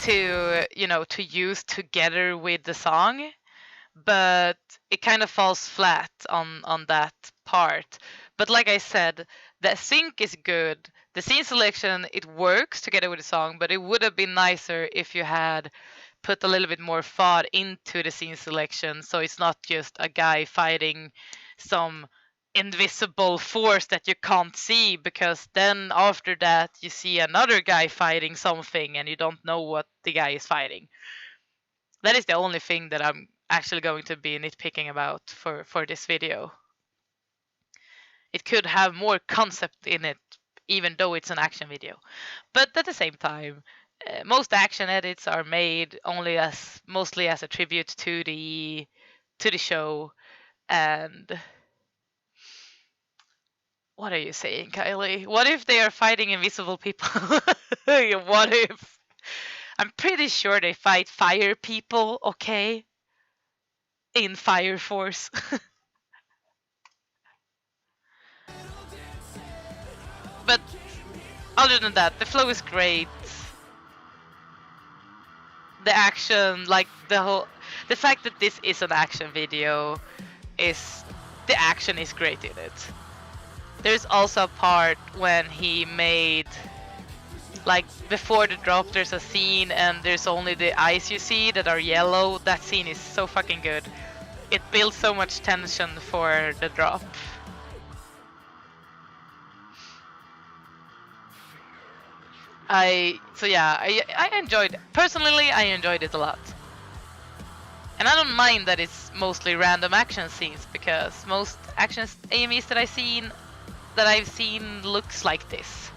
to use together with the song, but it kind of falls flat on that part. But like I said, the sync is good. The scene selection, it works together with the song, but it would have been nicer if you had put a little bit more thought into the scene selection, so it's not just a guy fighting some invisible force that you can't see, because then after that you see another guy fighting something and you don't know what the guy is fighting. That is the only thing that I'm actually going to be nitpicking about for this video. It could have more concept in it, even though it's an action video. But at the same time, most action edits are made mostly as a tribute to the show. And what are you saying, Kylie? What if they are fighting invisible people? What if? I'm pretty sure they fight fire people, okay? In Fire Force. But other than that, the flow is great. The action, like the fact that this is an action video, the action is great in it. There's also a part when he made, like, before the drop, there's a scene and there's only the eyes you see that are yellow. That scene is so fucking good. It builds so much tension for the drop. I enjoyed, personally I enjoyed it a lot. And I don't mind that it's mostly random action scenes, because most action AMVs that I've seen looks like this.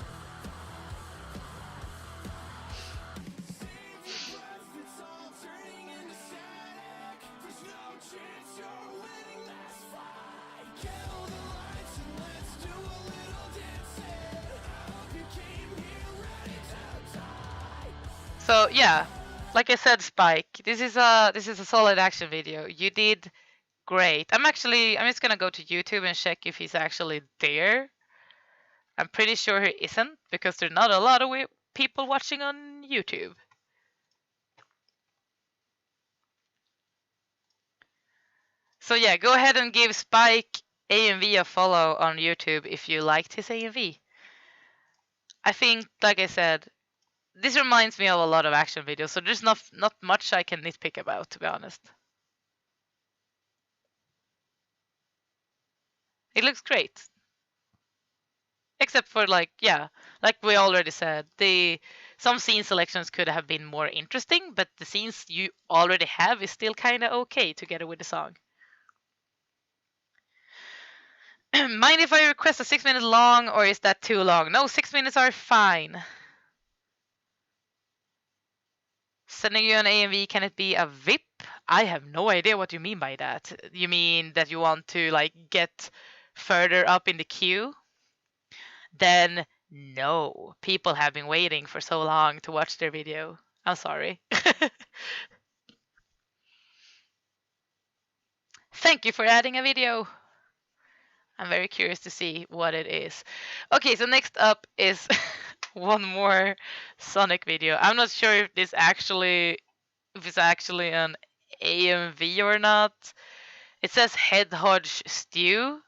So yeah, like I said, Spike, this is a solid action video. You did great. I'm just gonna go to YouTube and check if he's actually there. I'm pretty sure he isn't, because there's not a lot of people watching on YouTube. So yeah, go ahead and give Spike AMV a follow on YouTube if you liked his AMV. I think, like I said, this reminds me of a lot of action videos, so there's not much I can nitpick about, to be honest. It looks great. Except for like we already said, some scene selections could have been more interesting, but the scenes you already have is still kind of okay together with the song. Mind if I request a 6 minute long, or is that too long? No, 6 minutes are fine. Sending you an AMV, can it be a VIP? I have no idea what you mean by that. You mean that you want to like get further up in the queue? Then no. People have been waiting for so long to watch their video. I'm sorry. Thank you for adding a video. I'm very curious to see what it is. Okay, so next up is one more Sonic video. I'm not sure if it's actually an AMV or not. It says Hedgehog Stew,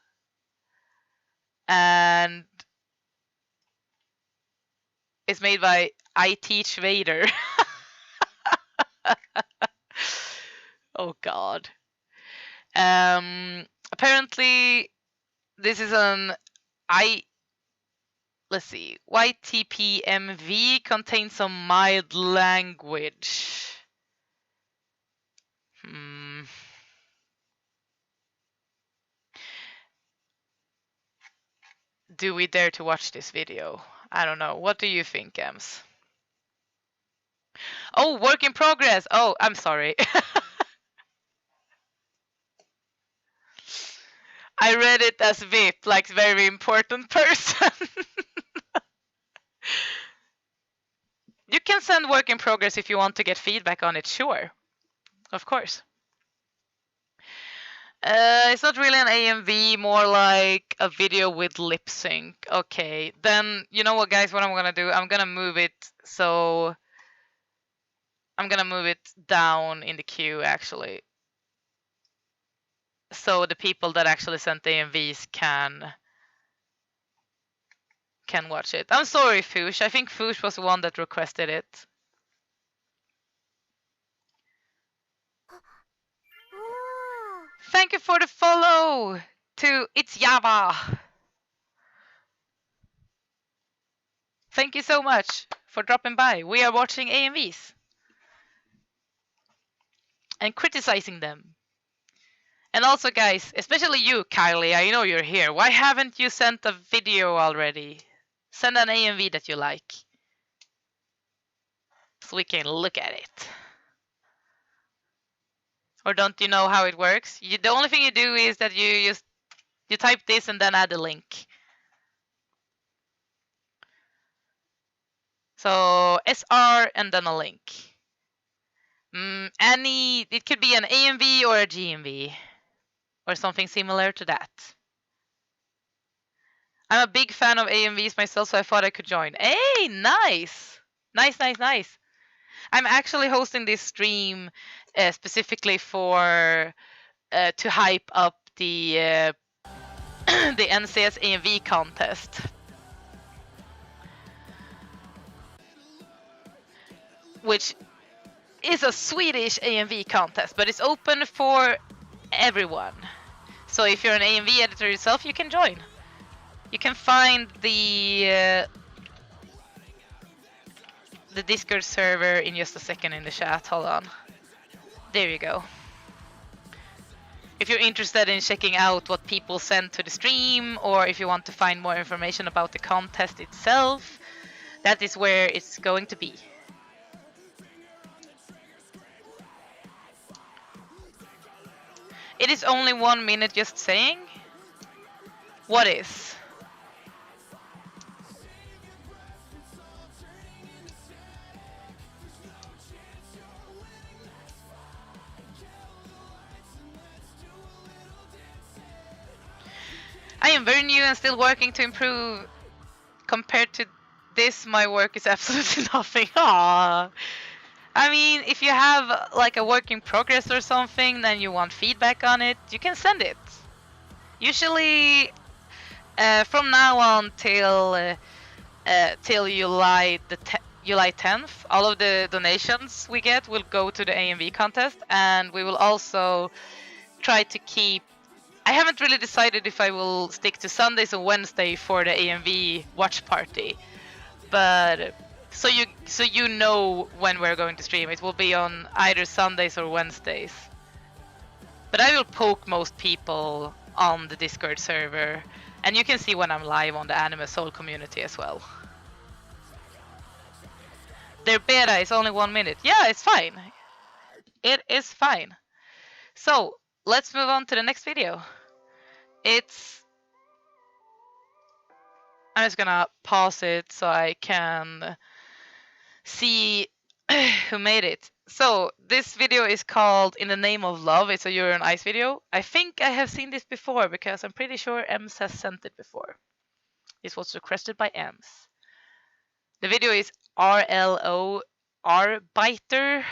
and it's made by I Teach Vader. Oh god. Apparently this is an let's see. YTPMV contains some mild language. Do we dare to watch this video? I don't know. What do you think, Ems? Oh, work in progress. Oh, I'm sorry. I read it as VIP, like very important person. You can send work in progress if you want to get feedback on it, sure. Of course. It's not really an AMV, more like a video with lip sync. Okay, then you know what, guys? What I'm gonna do? I'm gonna move it so I'm gonna move it down in the queue, actually, so the people that actually sent AMVs can watch it. I'm sorry, Foosh. I think Foosh was the one that requested it. Thank you for the follow to It's Java. Thank you so much for dropping by. We are watching AMVs and criticizing them. And also, guys, especially you, Kylie, I know you're here. Why haven't you sent a video already? Send an AMV that you like, so we can look at it. Or don't you know how it works? The only thing you do is that you type this and then add a link. So SR and then a link. It could be an AMV or a GMV or something similar to that. I'm a big fan of AMVs myself, so I thought I could join. Hey, nice! Nice. I'm actually hosting this stream specifically for to hype up the the NCS AMV contest. Which is a Swedish AMV contest, but it's open for everyone. So if you're an AMV editor yourself, you can join. You can find the Discord server in just a second in the chat. Hold on. There you go. If you're interested in checking out what people send to the stream, or if you want to find more information about the contest itself, that is where it's going to be. It is only 1 minute, just saying. What is? I am very new and still working to improve. Compared to this, my work is absolutely nothing. Aww. I mean, if you have like a work in progress or something, then you want feedback on it, you can send it. Usually, from now on till you light July 10th, all of the donations we get will go to the AMV contest, and we will also try to keep. I haven't really decided if I will stick to Sundays or Wednesday for the AMV watch party, but so you know when we're going to stream. It will be on either Sundays or Wednesdays. But I will poke most people on the Discord server, and you can see when I'm live on the Anime Soul community as well. Their beta is only 1 minute. Yeah, it's fine. It is fine. So let's move on to the next video. I'm just gonna pause it so I can see who made it. So this video is called In the Name of Love. It's a Yuri on Ice video. I think I have seen this before because I'm pretty sure Ems has sent it before. This was requested by Ems. The video is RLO Arbiter.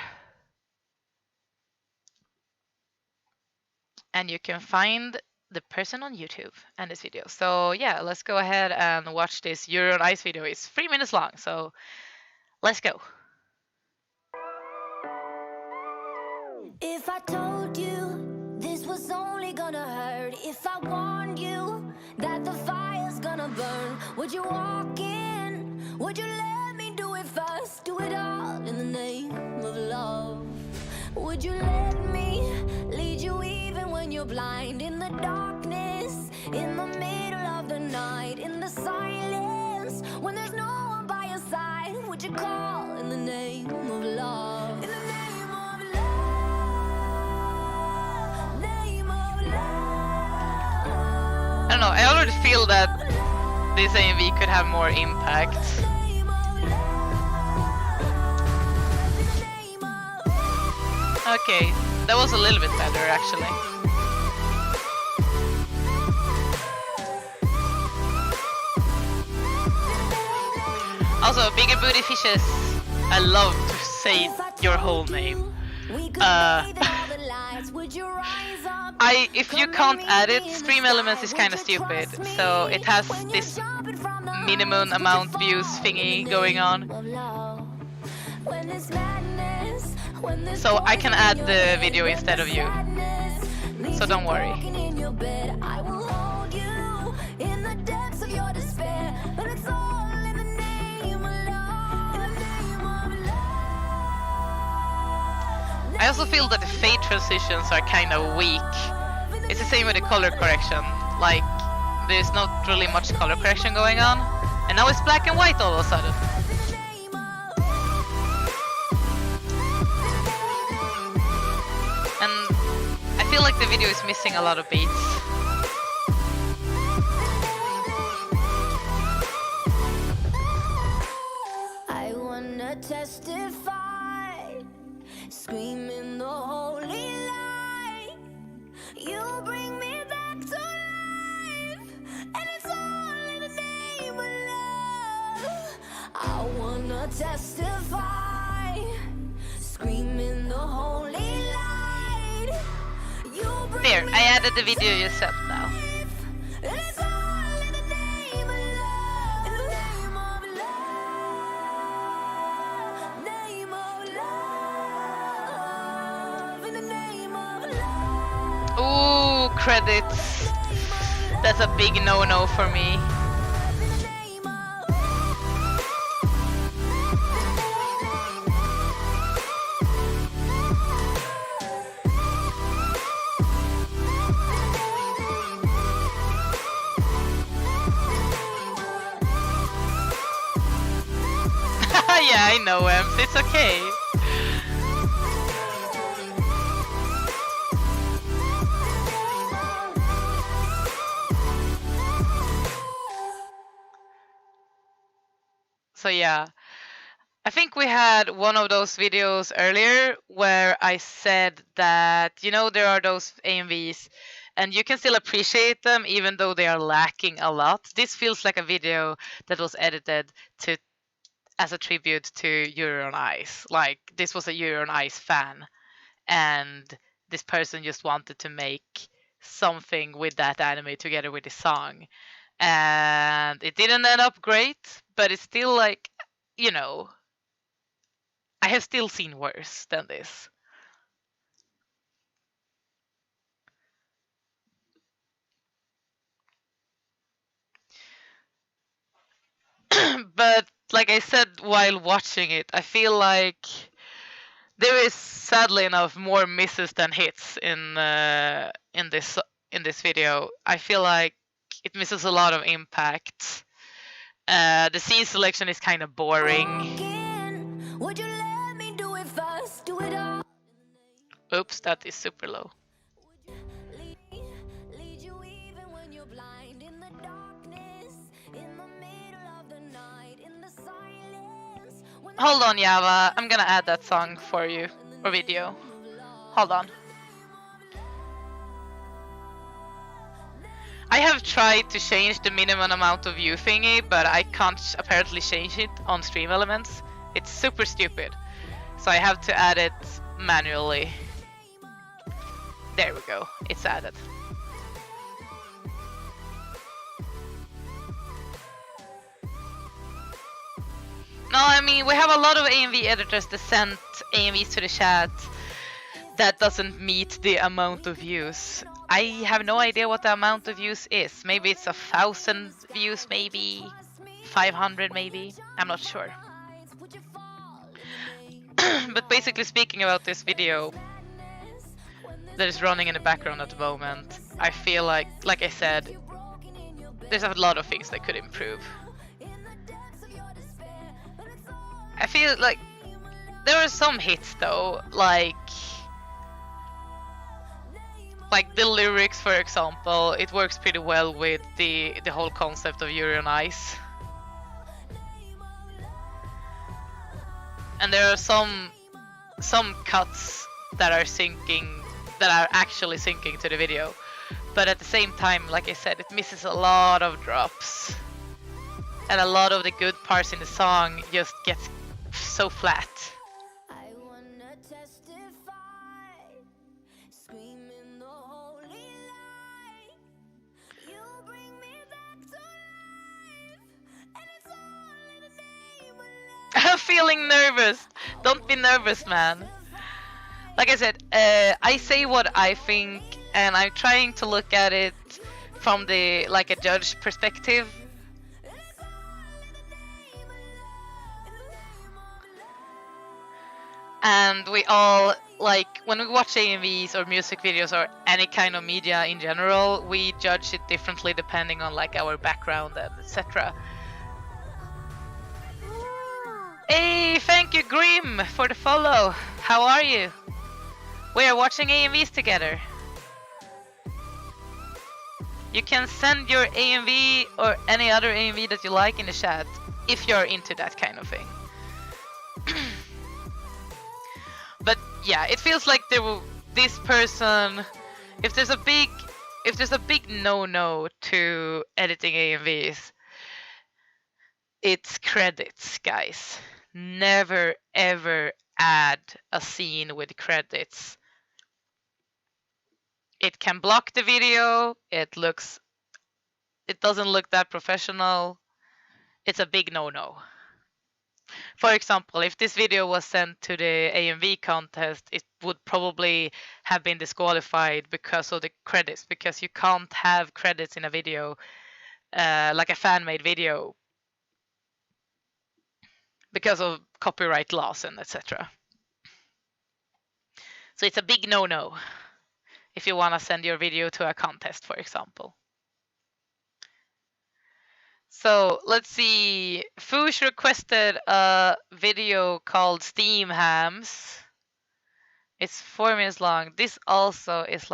And you can find the person on YouTube and this video. So yeah, let's go ahead and watch this Yuri on Ice video. It's 3 minutes long, so let's go. If I told you this was only gonna hurt, if I warned you that the fire's gonna burn, would you walk in? Would you let me do it first? Do it all in the name of love. Would you let me lead you even when you're blind? In the darkness, in the middle of the night, in the silence, when there's no one by your side, would you call in the name of love? In the name of love, name of love. I don't know, I already feel that this AMV could have more impact. Okay, that was a little bit better actually. Also, Bigger Booty Fishes, I love to say your whole name. If you can't add it, Stream Elements is kind of stupid, so it has this minimum amount views thingy going on. So I can add the video instead of you. So don't worry. I also feel that the fade transitions are kind of weak. It's the same with the color correction. Like, there's not really much color correction going on. And now it's black and white all of a sudden. And I feel like the video is missing a lot of beats. I wanna testify, screaming the holy light. You bring me back to life, and it's all in the name of love. I wanna testify, screaming the holy light. There, I added the video you sent now. Ooh, credits. That's a big no-no for me. Yeah, I know, Ems. It's okay. So yeah, I think we had one of those videos earlier where I said that, you know, there are those AMVs and you can still appreciate them even though they are lacking a lot. This feels like a video that was edited to as a tribute to Yuri on Ice. Like, this was a Yuri on Ice fan and this person just wanted to make something with that anime together with the song. And it didn't end up great, but it's still like, you know, I have still seen worse than this. But like I said while watching it, I feel like there is sadly enough more misses than hits in this video. I feel like it misses a lot of impact. The scene selection is kind of boring. Would you let me do it first? Do it all. Oops, that is super low. Lead you even when you're blind in the darkness, in the middle of the night, in the silence. Hold on, Java. I'm gonna add that song for you, or video. Hold on. I have tried to change the minimum amount of view thingy, but I can't apparently change it on Stream Elements. It's super stupid. So I have to add it manually. There we go, it's added. No, I mean, we have a lot of AMV editors that send AMVs to the chat that doesn't meet the amount of views. I have no idea what the amount of views is. Maybe it's 1,000 views, maybe 500, maybe. I'm not sure. But basically speaking about this video that is running in the background at the moment, I feel like I said, there's a lot of things that could improve. I feel like there are some hits though, like the lyrics, for example. It works pretty well with the whole concept of Yuri on Ice. And there are some cuts that are actually syncing to the video, but at the same time, like I said, it misses a lot of drops, and a lot of the good parts in the song just gets so flat. I wanna testify, screaming the holy light. You bring me back to life, and it's all in the name of love. I'm feeling nervous. Don't be nervous, man. Like I said, I say what I think, and I'm trying to look at it from a judge perspective. And we all, when we watch AMVs or music videos or any kind of media in general, we judge it differently depending on our background and etc. Hey, thank you Grim for the follow. How are you? We are watching AMVs together. You can send your AMV or any other AMV that you like in the chat if you're into that kind of thing. But yeah, it feels like this person, if there's a big no-no to editing AMVs, it's credits, guys. Never ever add a scene with credits. It can block the video. It doesn't look that professional. It's a big no-no. For example, if this video was sent to the AMV contest, it would probably have been disqualified because of the credits, because you can't have credits in a video, like a fan-made video, because of copyright laws and etc. So it's a big no-no if you want to send your video to a contest, for example. So let's see. Foosh requested a video called Steam Hams. It's 4 minutes long. This also is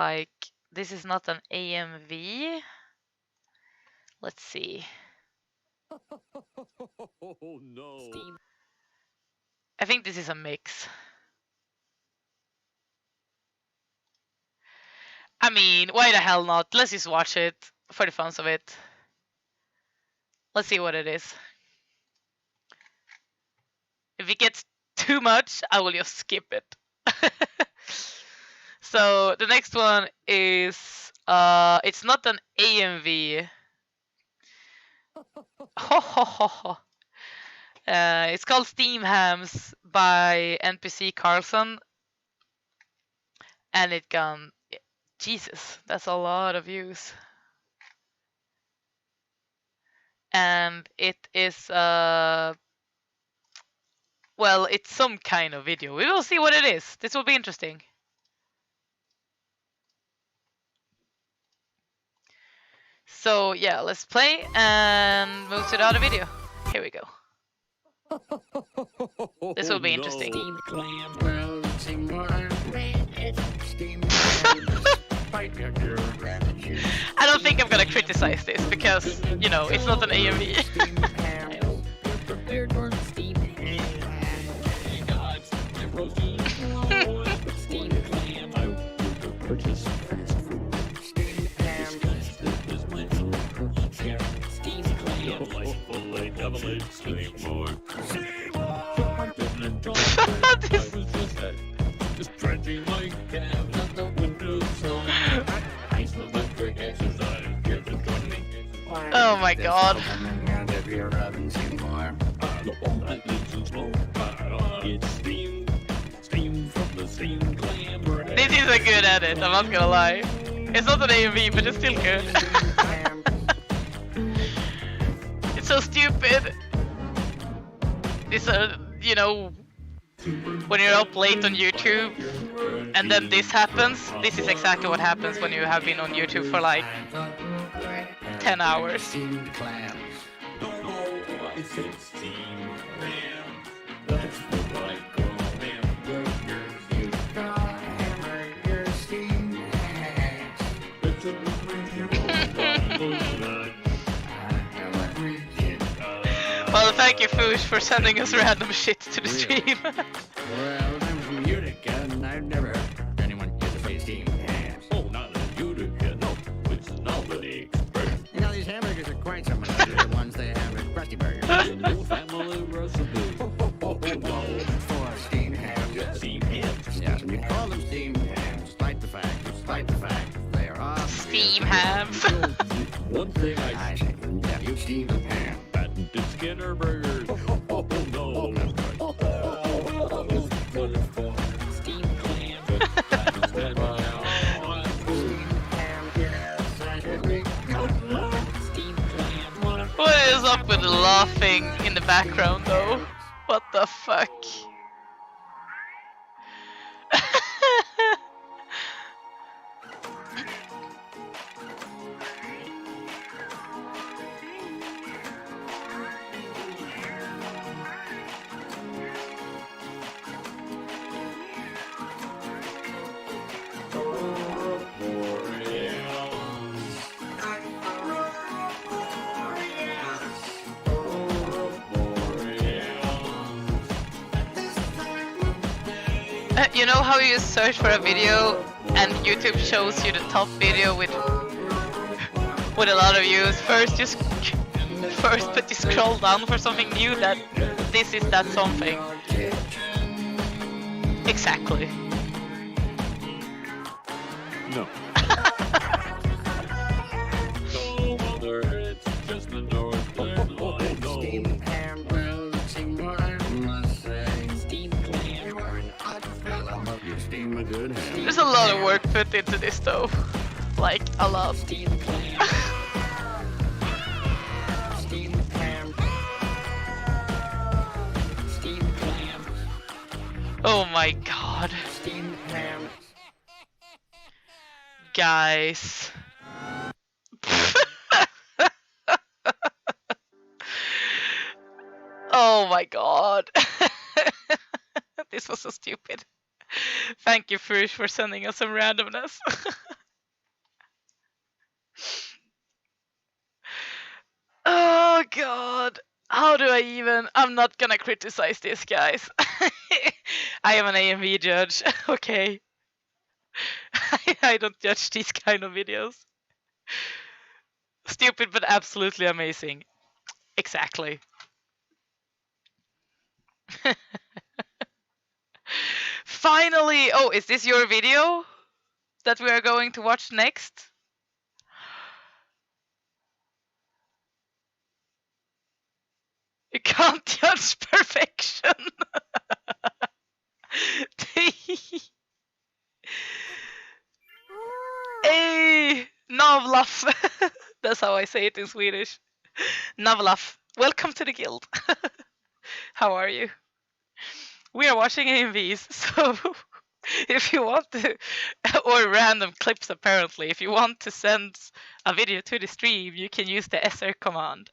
this is not an AMV. Let's see. Oh no. I think this is a mix. I mean, why the hell not? Let's just watch it for the fun of it. Let's see what it is. If it gets too much, I will just skip it. So the next one is it's not an AMV. It's called Steam Hams by NPC Carlson, and it got Jesus, that's a lot of views. And it is well, it's some kind of video. We will see what it is. This will be interesting. So yeah, let's play and move to the other video. Here we go. This will be interesting. I don't think I'm gonna criticize this because, you know, it's not an AMV. Oh my god. This is a good edit, I'm not gonna lie. It's not an AMV, but it's still good. It's so stupid. This you know, when you're up late on YouTube and then this happens, this is exactly what happens when you have been on YouTube for like 10 hours. Well, thank you, Foosh, for sending us random shit to the stream. Well, I'm from Utica, and I've never heard anyone use a face steam hams. Oh, not in Utica, no. It's an Albany Express. You know, these hamburgers are quite similar to the ones they have at Krusty Burger. No family recipe. For steamed hams. Steam hams. Yeah, you call them steamed hams, despite the fact, they are all Steam hams. One thing I see. Yeah, you steamed a ham. patented Skinner burgers. Oh, no. Steamed ham. What is up with the laughing in the background though? What the fuck? You know how you search for a video and YouTube shows you the top video with a lot of views? First but you scroll down for something new that this is that something. Exactly. No. No, mother, it's just the Northland line. No. Steamed ham, well, steamed ham, must say. Steamed ham, you're an odd fella, but you steam a good ham. There's a lot of work put into this though. Like, a lot. Steamed ham. Steamed ham. Steamed ham. Oh my god. Steamed ham. Guys. Oh my god. This was so stupid. Thank you, Frush, for sending us some randomness. Oh god. How do I even? I'm not gonna criticize this, guys. I am an AMV judge. Okay. I don't judge these kind of videos. Stupid but absolutely amazing. Exactly. Finally! Oh, is this your video that we are going to watch next? You can't judge perfection. Hey, Navlaf. That's how I say it in Swedish. Navlaf. Welcome to the guild. How are you? We are watching AMVs, so if you want to, or random clips apparently, if you want to send a video to the stream, you can use the SR command.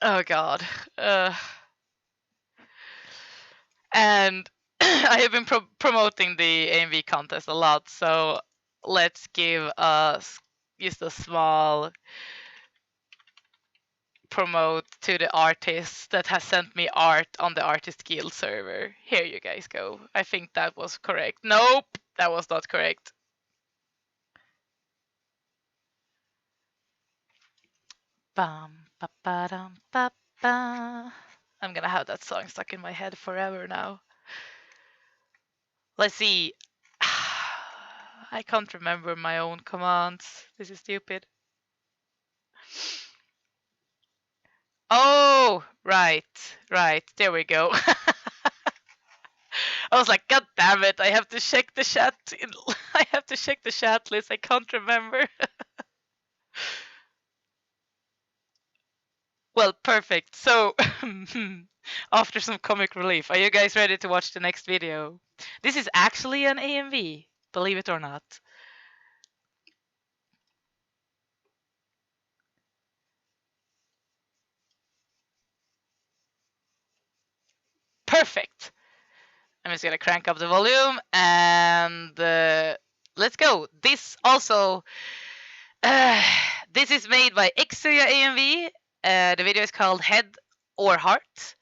Oh god. And I have been promoting the AMV contest a lot, so let's give us just a small promote to the artist that has sent me art on the Artist Guild server. Here you guys go. I think that was correct. Nope, that was not correct. Bum, ba, ba, dum, ba, ba. I'm gonna have that song stuck in my head forever now. Let's see. I can't remember my own commands. This is stupid. Oh, right. There we go. I was like, God damn it! I have to check the chat. I have to check the chat list. I can't remember. Well, perfect. So, after some comic relief, are you guys ready to watch the next video? This is actually an AMV, believe it or not. Perfect. I'm just gonna crank up the volume and let's go. This also, this is made by Exuya AMV. The video is called Head or Heart,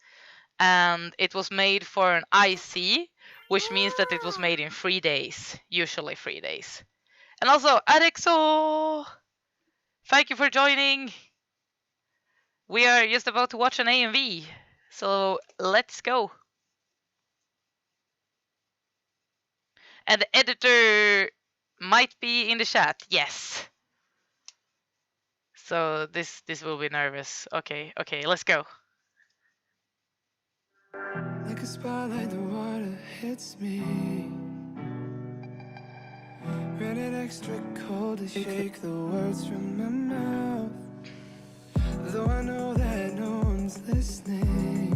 and it was made for an IC, which means that it was made in 3 days, usually 3 days. And also, Adexo, thank you for joining. We are just about to watch an AMV, so let's go. And the editor might be in the chat, yes. So this will be nervous. Okay, let's go. Like a spotlight, the water hits me. Ran it extra cold to shake the words from my mouth. Though I know that no one's listening,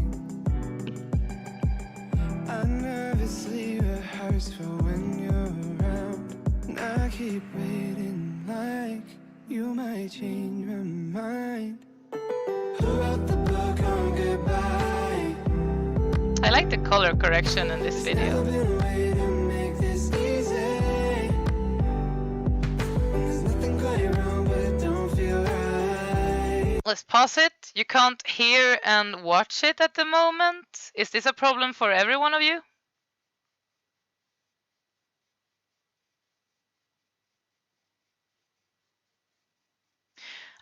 I nervously rehearse for when you're around. And I keep waiting like you might change my mind. Who wrote the book on goodbye? I like the color correction in this video. Let's pause it. You can't hear and watch it at the moment. Is this a problem for every one of you?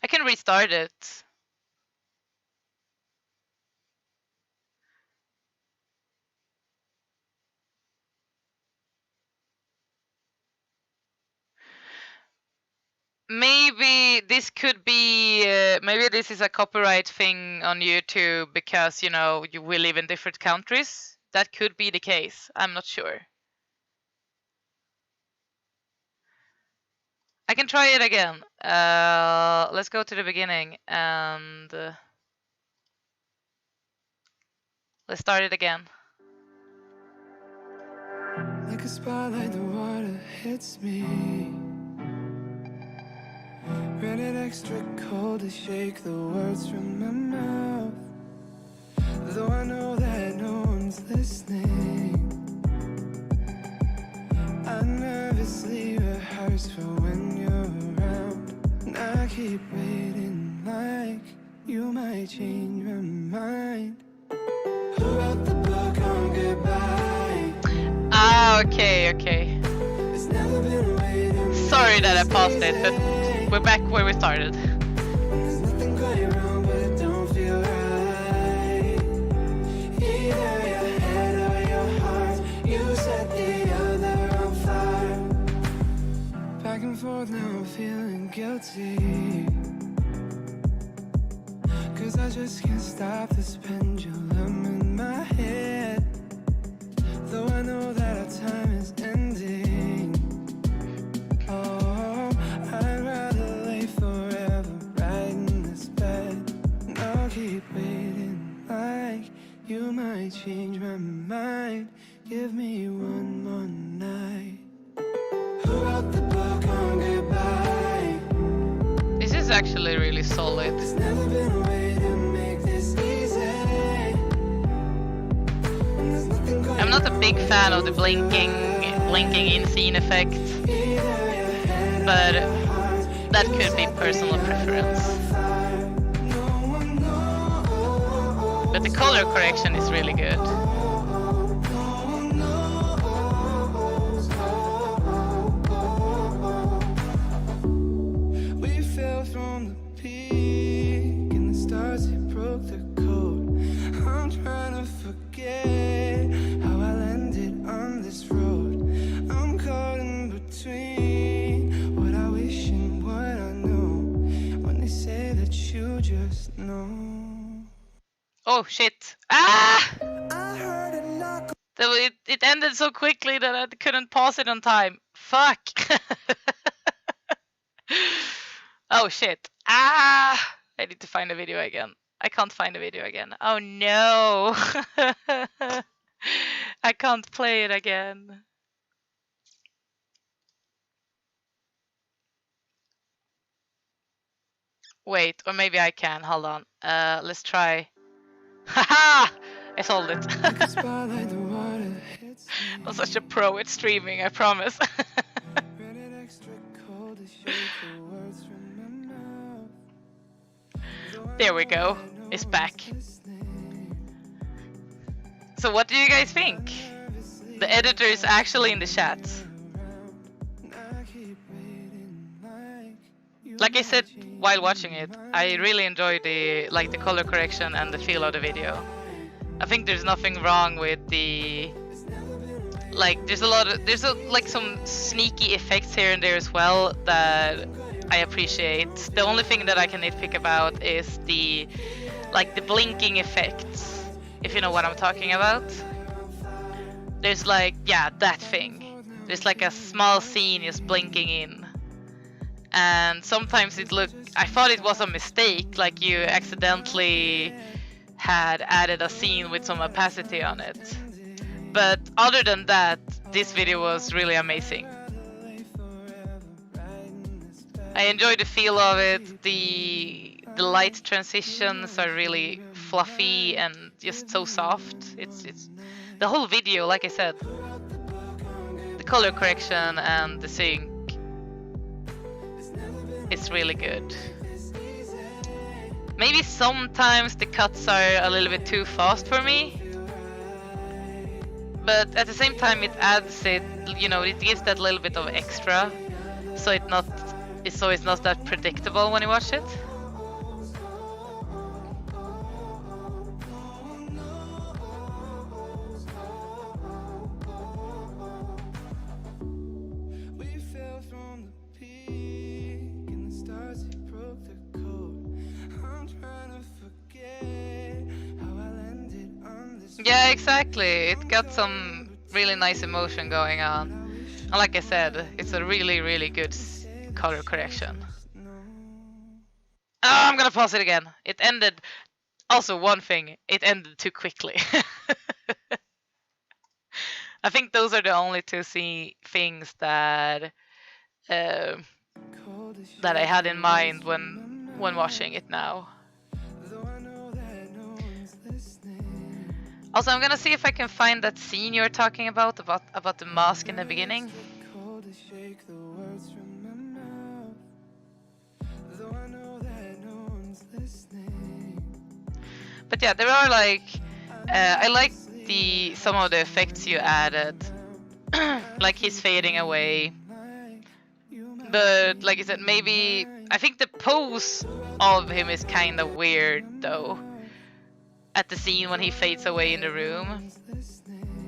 I can restart it. Maybe this could be, maybe this is a copyright thing on YouTube because, you know, we live in different countries. That could be the case. I'm not sure. I can try it again. Let's go to the beginning and let's start it again. Like a spotlight, the water hits me. Ran it extra cold to shake the words from my mouth. Though I know that no one's listening, I nervously rehearse for when you're around. And I keep waiting like you might change my mind. Who wrote the book on goodbye? Ah, okay. It's never been a way to Sorry that I paused it, but we're back where we started. There's nothing going wrong, but it don't feel right. Either your head or your heart, you set the other on fire. Back and forth now, I'm feeling guilty, 'cause I just can't stop this You might change my mind. Give me one more night. Who wrote the book on goodbye? This is actually really solid. There's never been a way to make this easy. And there's nothing going I'm not a big fan of the blinking in scene effect, but that could be personal preference. But the color correction is really good. We fell from the peak and the stars it broke the code. I'm trying to forget how I landed on this road. I'm caught in between what I wish and what I know. When they say that you just know. Oh shit! Ah! I heard a knock. It ended so quickly that I couldn't pause it on time. Fuck! Oh shit! Ah! I need to find the video again. I can't find the video again. Oh no! I can't play it again. Wait, or maybe I can. Hold on. Let's try. Haha! I solved it. Spotlight, the water hits me. I'm such a pro at streaming, I promise. Rated extra cold to shake the words from my mouth. There we go. It's back. So what do you guys think? The editor is actually in the chat. Like I said while watching it, I really enjoyed the color correction and the feel of the video. I think there's nothing wrong with the there's some sneaky effects here and there as well that I appreciate. The only thing that I can nitpick about is the blinking effects, if you know what I'm talking about. There's that thing. There's like a small scene just blinking in. And sometimes I thought it was a mistake, like you accidentally had added a scene with some opacity on it. But other than that, this video was really amazing. I enjoyed the feel of it. The light transitions are really fluffy and just so soft. It's the whole video, like I said. The color correction and the sync. It's really good. Maybe sometimes the cuts are a little bit too fast for me. But at the same time it adds it gives that little bit of extra. So it's not that predictable when you watch it. Yeah, exactly. It got some really nice emotion going on. And like I said, it's a really, really good color correction. Oh, I'm gonna pause it again. It ended... Also, one thing, it ended too quickly. I think those are the only two things that I had in mind when watching it now. Also, I'm gonna see if I can find that scene you were talking about the mask in the beginning. But yeah, there are I like some of the effects you added, like he's fading away. But like I said, maybe I think the pose of him is kind of weird though. At the scene when he fades away in the room,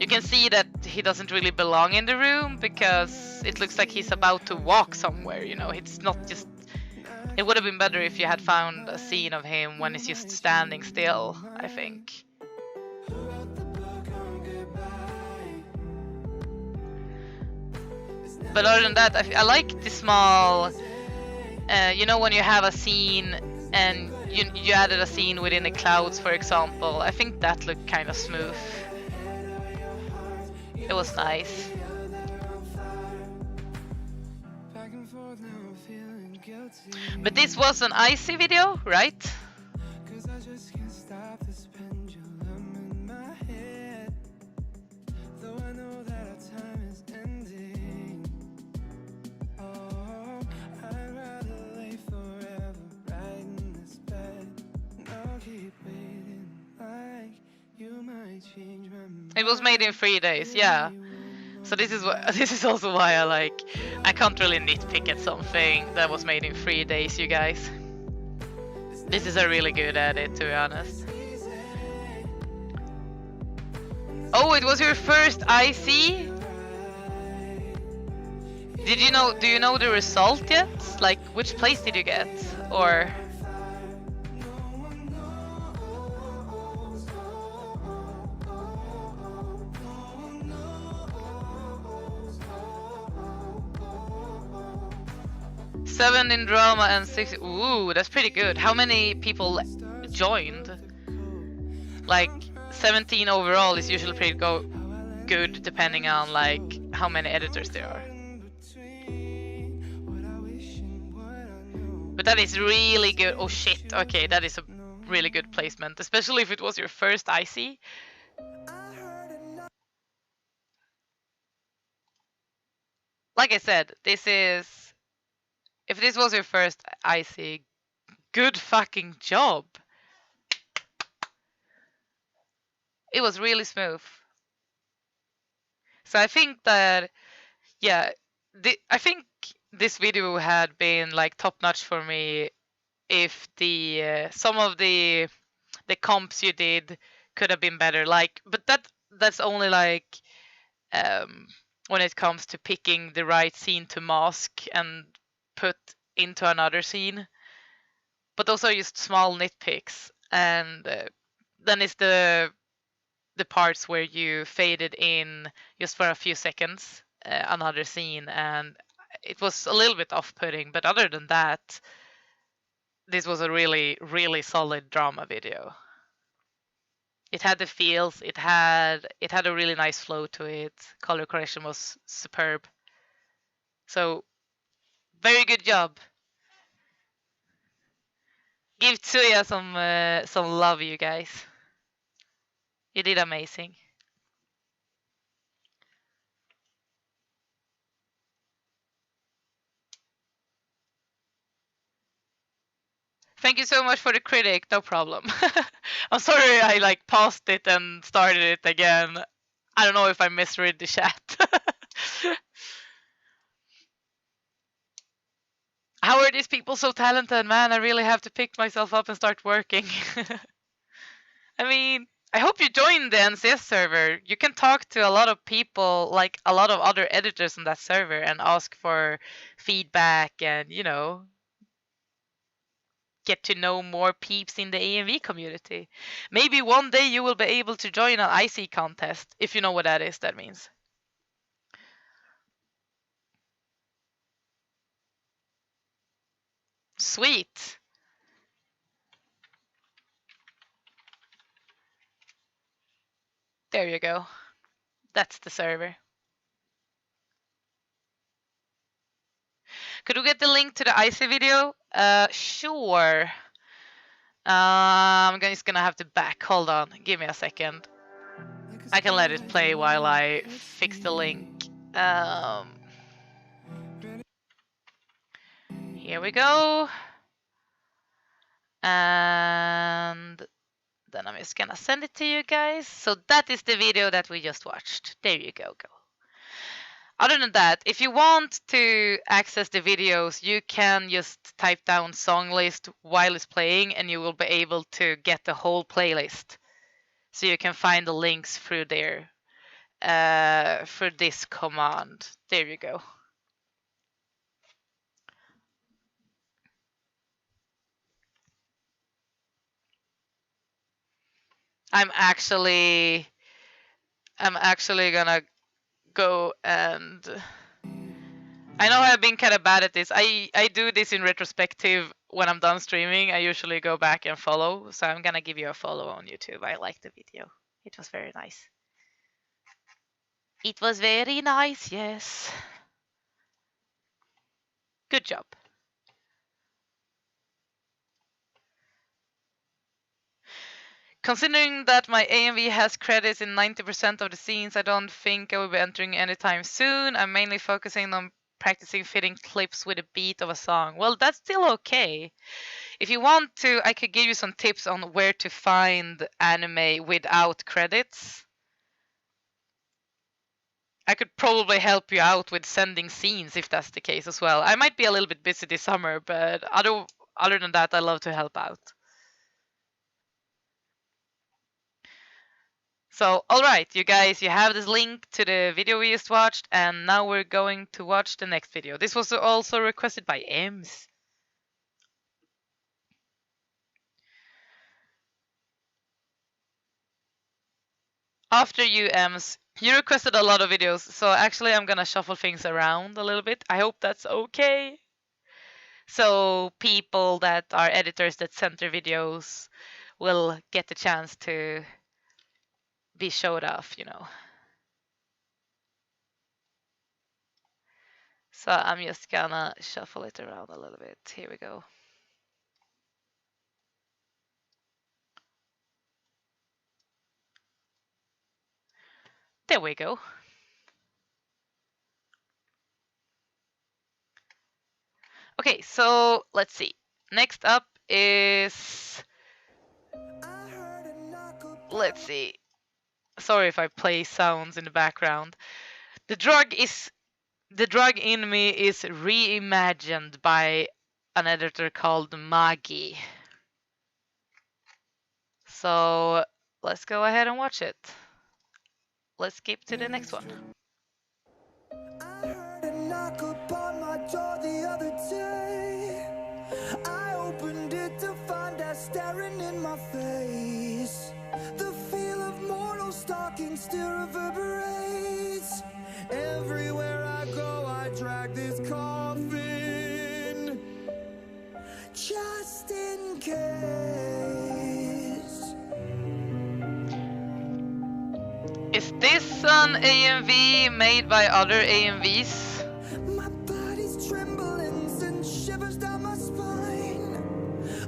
you can see that he doesn't really belong in the room because it looks like he's about to walk somewhere. It's not just. It would have been better if you had found a scene of him when he's just standing still, I think. But other than that, I like the small, when you have a scene and you added a scene within the clouds, for example. I think that looked kind of smooth. It was nice. But this was an icy video, right? It was made in 3 days, yeah. So this is also why I can't really nitpick at something that was made in 3 days, you guys. This is a really good edit, to be honest. Oh, it was your first IC? Do you know the result yet? Like, which place did you get? Or... Seven in drama and 6. Ooh, that's pretty good. How many people joined? Like 17 overall is usually pretty good, depending on like how many editors there are. But that is really good. Oh shit. Okay, that is a really good placement, especially if it was your first IC. Like I said, if this was your first IC, good fucking job. It was really smooth. So I think that, yeah, I think this video had been like top notch for me if some of the comps you did could have been better. Like, but that's only like when it comes to picking the right scene to mask and put into another scene. But those are just small nitpicks, and then it's the parts where you faded in just for a few seconds another scene, and it was a little bit off-putting. But other than that, this was a really, really solid drama video. It had the feels. It had a really nice flow to it. Color correction was superb. So, very good job. Give Tsuya some love, you guys. You did amazing. Thank you so much for the critic, no problem. I'm sorry I like paused it and started it again. I don't know if I misread the chat. How are these people so talented, man? I really have to pick myself up and start working. I mean, I hope you join the NCS server. You can talk to a lot of people, like a lot of other editors on that server, and ask for feedback and, you know, get to know more peeps in the AMV community. Maybe one day you will be able to join an IC contest, if you know what that is, that means. Sweet. There you go. That's the server. Could we get the link to the IC video? Sure. I'm just gonna have to back. Hold on. Give me a second. I can let it play while I fix the link. Here we go. And then I'm just gonna send it to you guys. So that is the video that we just watched. There you go. Other than that, if you want to access the videos, you can just type down song list while it's playing, and you will be able to get the whole playlist. So you can find the links through there for this command. There you go. I'm actually gonna go and I know I've been kind of bad at this. I do this in retrospective when I'm done streaming, I usually go back and follow. So I'm gonna give you a follow on YouTube. I liked the video. It was very nice. It was very nice, yes. Good job. Considering that my AMV has credits in 90% of the scenes, I don't think I will be entering anytime soon. I'm mainly focusing on practicing fitting clips with the beat of a song. Well, that's still okay. If you want to, I could give you some tips on where to find anime without credits. I could probably help you out with sending scenes if that's the case as well. I might be a little bit busy this summer, but other than that, I love to help out. So, alright, you guys, you have this link to the video we just watched, and now we're going to watch the next video. This was also requested by Ems. After you, Ems, you requested a lot of videos, so actually I'm gonna shuffle things around a little bit. I hope that's okay. So people that are editors that sent their videos will get the chance to be showed off, you know. So I'm just gonna shuffle it around a little bit. Here we go. There we go. Okay, so let's see. Next up is... Let's see. Sorry if I play sounds in the background. The drug in me is reimagined by an editor called Magi. So let's go ahead and watch it. Let's skip to the next one. I heard a knock upon my door the other day. I opened it to find her staring in my face. The feel of mortal stalking still reverberates. Everywhere I go, I drag this coffin, just in case. Is this an AMV made by other AMVs? My body's trembling, sends shivers down my spine.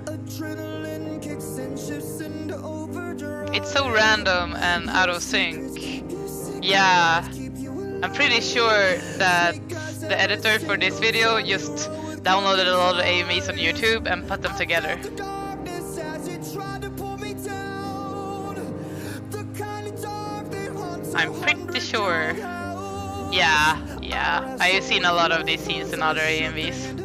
Adrenaline kicks and shifts into overdrive. It's so random and out of sync. Yeah, I'm pretty sure that the editor for this video just downloaded a lot of AMVs on YouTube and put them together. I'm pretty sure. Yeah, I've seen a lot of these scenes in other AMVs.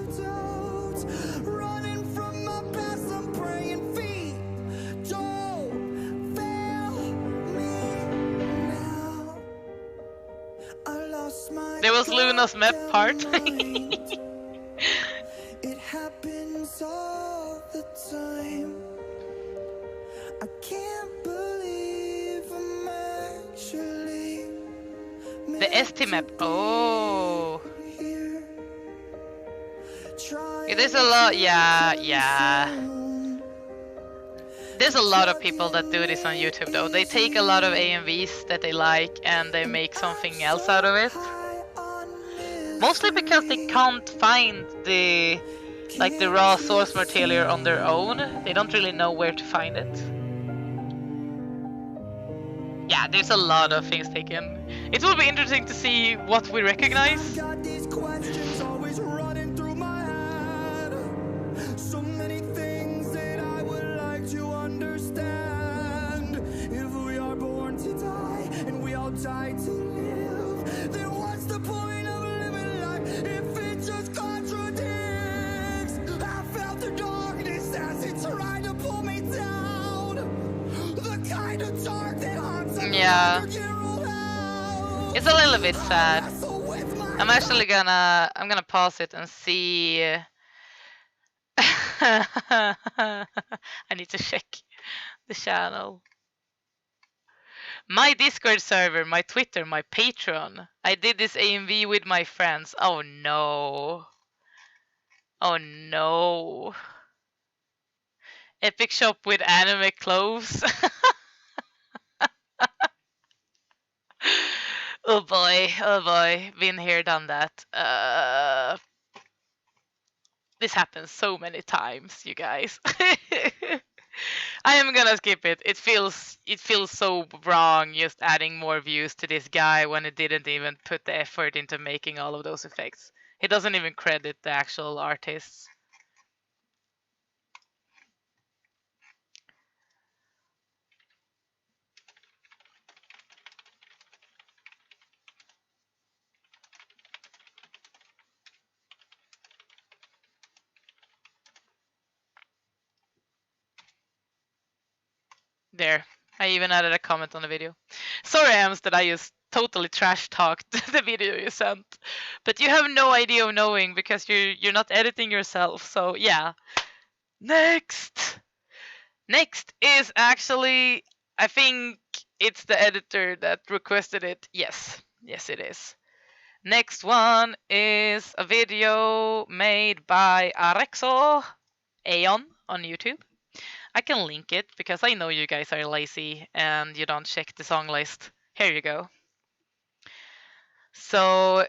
There was Luna's map part. It happens all the time. I can't believe I'm actually The ST map. Oh. Yeah, there's a lot. Yeah. There's a lot of people that do this on YouTube though. They take a lot of AMVs that they like and they make something else out of it. Mostly because they can't find the raw source material on their own. They don't really know where to find it. Yeah, there's a lot of things taken. It will be interesting to see what we recognize. got these questions always running through my head. So many things that I would like to understand. If we are born to die and we all die to live, then what's the point of living life if it just contradicts? I felt the darkness as it tried to pull me down. The kind of dark that haunts me. Yeah. It's a little bit sad. I'm actually gonna pause it and see. I need to check the channel. My Discord server, my Twitter, my Patreon. I did this AMV with my friends. Oh no. Oh no. Epic shop with anime clothes. Oh boy, been here, done that. This happens so many times, you guys. I am gonna skip it. It feels so wrong just adding more views to this guy when it didn't even put the effort into making all of those effects. He doesn't even credit the actual artists. There. I even added a comment on the video. Sorry, Ams, that I just totally trash talked the video you sent. But you have no idea of knowing because you're not editing yourself. So yeah. Next is actually, I think it's the editor that requested it. Yes, it is. Next one is a video made by Arexo Aeon on YouTube. I can link it because I know you guys are lazy and you don't check the song list. Here you go. So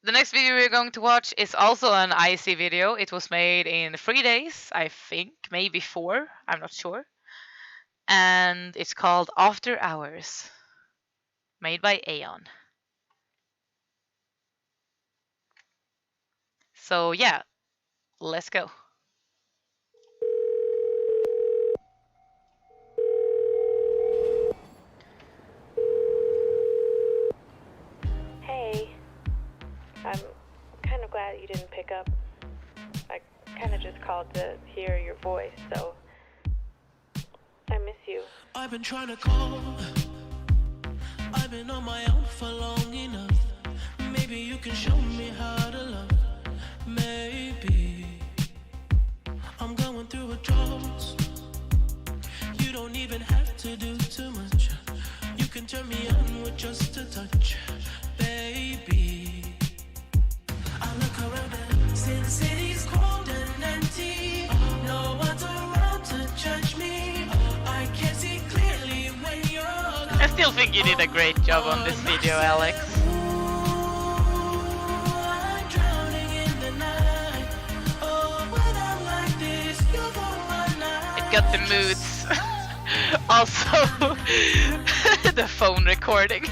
the next video we're going to watch is also an IC video. It was made in 3 days, I think, maybe 4, I'm not sure. And it's called After Hours, made by Aeon. So yeah, let's go. Hey, I'm kind of glad you didn't pick up. I kind of just called to hear your voice, so I miss you. I've been trying to call. I've been on my own for long enough. Maybe you can show me how to love. Maybe I'm going through a drought. You don't even have to do too much. You can turn me on with just a touch, baby. I look around and see the city's cold and empty. No one's around to judge me. I can't see clearly when you're gone. I still think you did a great job on this video, Alex. It got the moods. Also, the phone recording.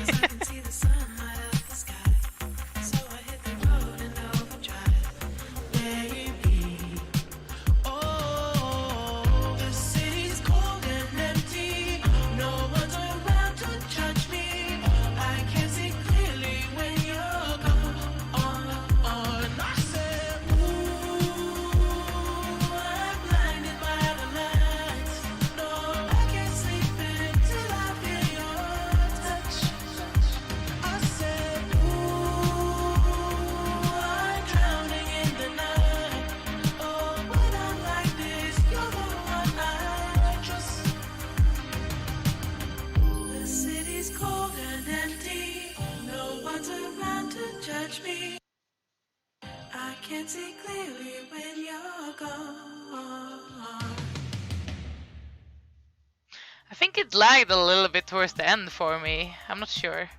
I think it lagged a little bit towards the end for me. I'm not sure.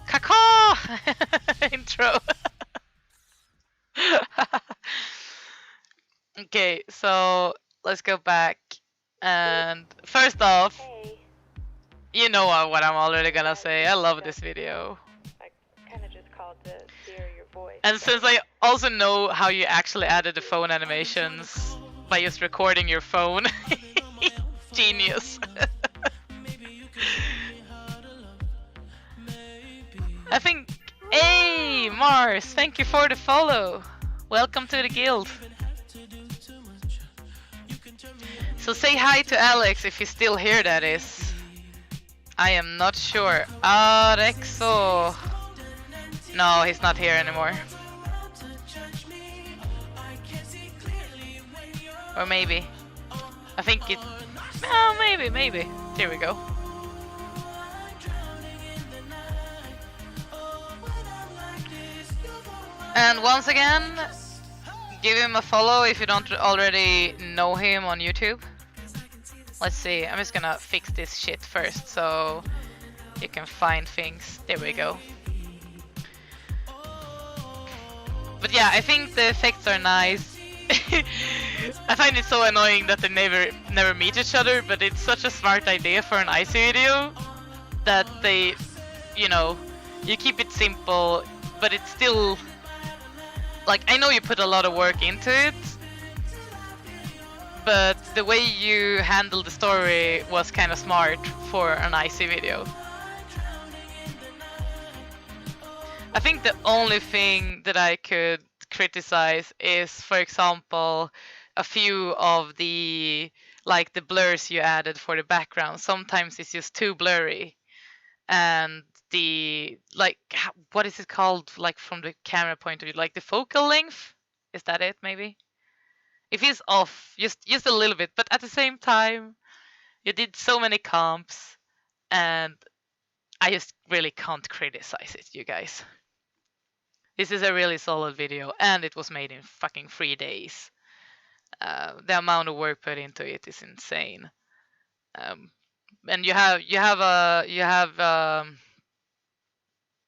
Caca! Intro. Okay, so let's go back. And first off, you know what I'm already gonna say. I love this video. I kind of just called to hear your voice. And since I also know how you actually added the phone animations by just recording your phone, genius. I think, hey Mars, thank you for the follow. Welcome to the guild. So say hi to Alex if he's still here, that is. I am not sure. Arexo. No, he's not here anymore. Or maybe. I think it... Oh, maybe. Here we go. And once again, give him a follow if you don't already know him on YouTube. Let's see, I'm just gonna fix this shit first so you can find things. There we go. But yeah, I think the effects are nice. I find it so annoying that they never meet each other, but it's such a smart idea for an IC video that they, you know, you keep it simple, but it's still, like, I know you put a lot of work into it, but the way you handle the story was kind of smart for an IC video. I think the only thing that I could criticize is, for example, a few of the, like, the blurs you added for the background. Sometimes it's just too blurry, and the, like, what is it called, like, from the camera point of view, like the focal length, is that it? Maybe it feels off just a little bit, but at the same time you did so many comps, and I just really can't criticize it, you guys. This is a really solid video, and it was made in fucking 3 days. The amount of work put into it is insane. And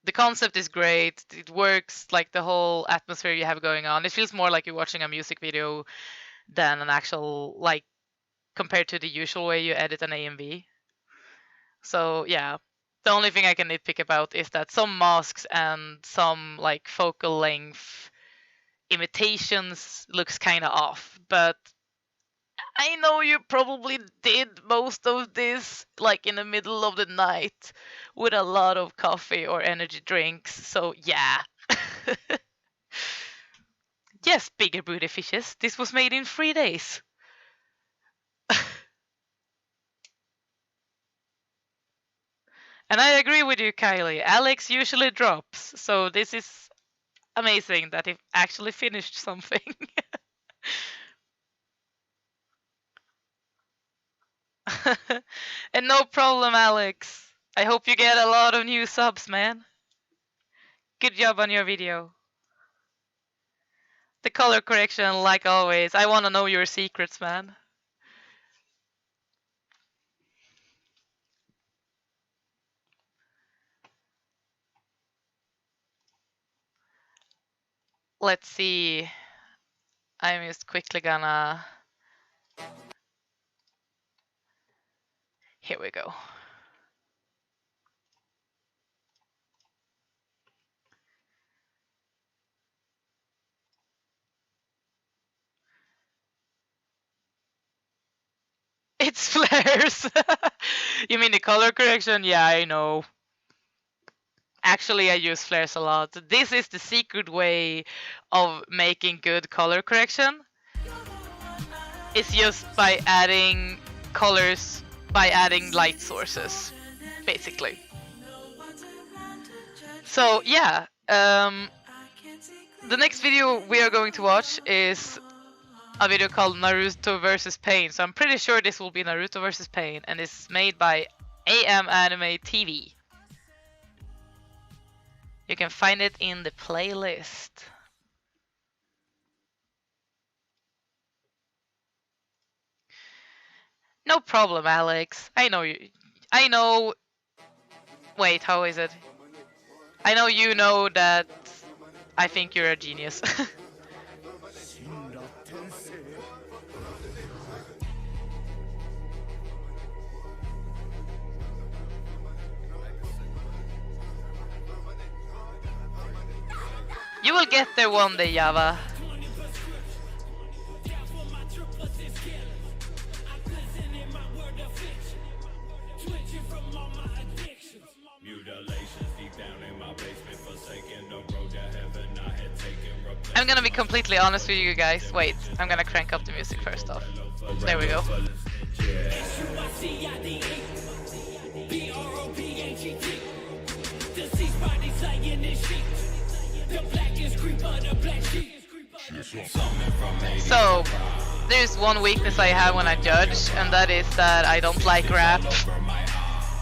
the concept is great. It works, like the whole atmosphere you have going on. It feels more like you're watching a music video than an actual, like, compared to the usual way you edit an AMV. So yeah. The only thing I can nitpick about is that some masks and some, like, focal length imitations looks kind of off, but I know you probably did most of this, like, in the middle of the night with a lot of coffee or energy drinks, so yeah. Yes, bigger booty fishes, this was made in 3 days. And I agree with you, Kylie. Alex usually drops, so this is amazing that he actually finished something. And no problem, Alex. I hope you get a lot of new subs, man. Good job on your video. The color correction, like always. I want to know your secrets, man. Let's see. I'm just quickly gonna... Here we go. It's flares! You mean the color correction? Yeah, I know. Actually, I use flares a lot. This is the secret way of making good color correction. It's just by adding colors, by adding light sources, basically. So yeah, the next video we are going to watch is a video called Naruto vs. Pain. So I'm pretty sure this will be Naruto vs. Pain, and it's made by Anime TV. You can find it in the playlist. No problem, Alex. I know you. I know. Wait, how is it? I know you know that I think you're a genius. You will get there one day, Java. I'm gonna be completely honest with you guys. Wait, I'm gonna crank up the music first off. There we go. So, there's one weakness I have when I judge, and that is that I don't like rap.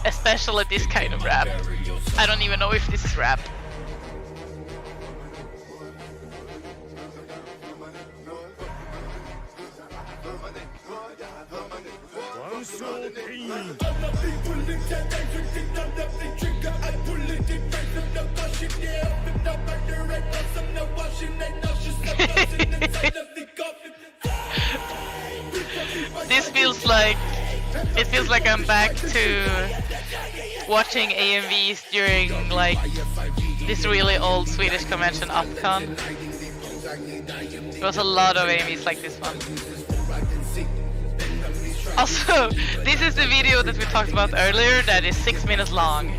Especially this kind of rap. I don't even know if this is rap. This feels like I'm back to watching AMVs during like this really old Swedish convention Upcon. There was a lot of AMVs like this one. Also, this is the video that we talked about earlier that is 6 minutes long.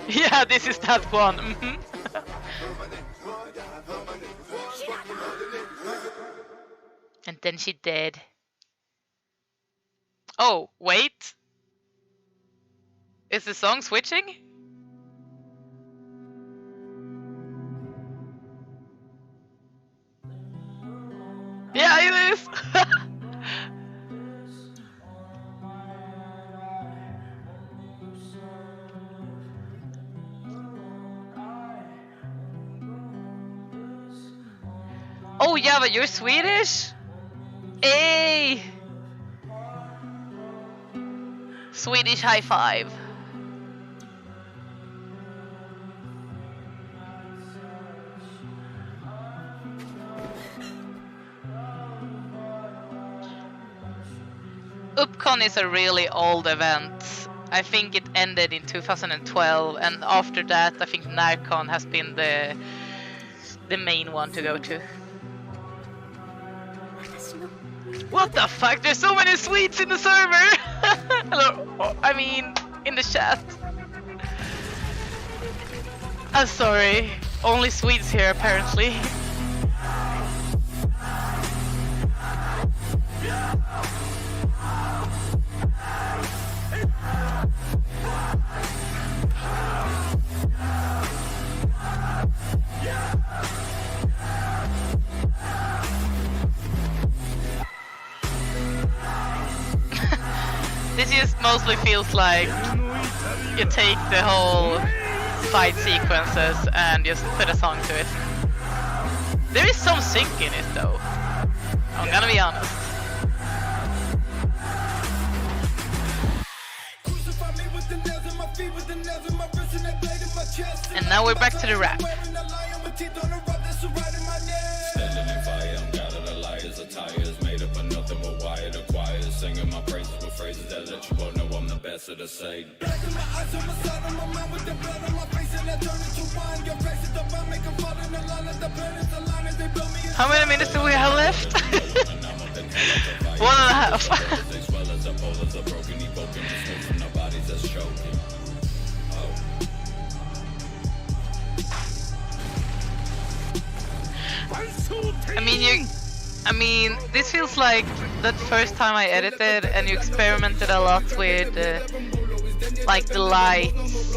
Yeah, this is that one. And then she did. Oh, wait. Is the song switching? Yeah, it is. Oh, yeah, but you're Swedish? Hey! Swedish high five. Upcon is a really old event. I think it ended in 2012, and after that I think Narcon has been the main one to go to. What the fuck? There's so many Swedes in the server! Hello, I mean, in the chat. I'm sorry, only Swedes here apparently. This just mostly feels like you take the whole fight sequences and just put a song to it. There is some sync in it though, I'm gonna be honest. And now we're back to the rap. Singing my praises with phrases that let you all know I'm the best of the say. How many minutes do we have left? 1.5. I mean, this feels like that first time I edited and you experimented a lot with like the lights,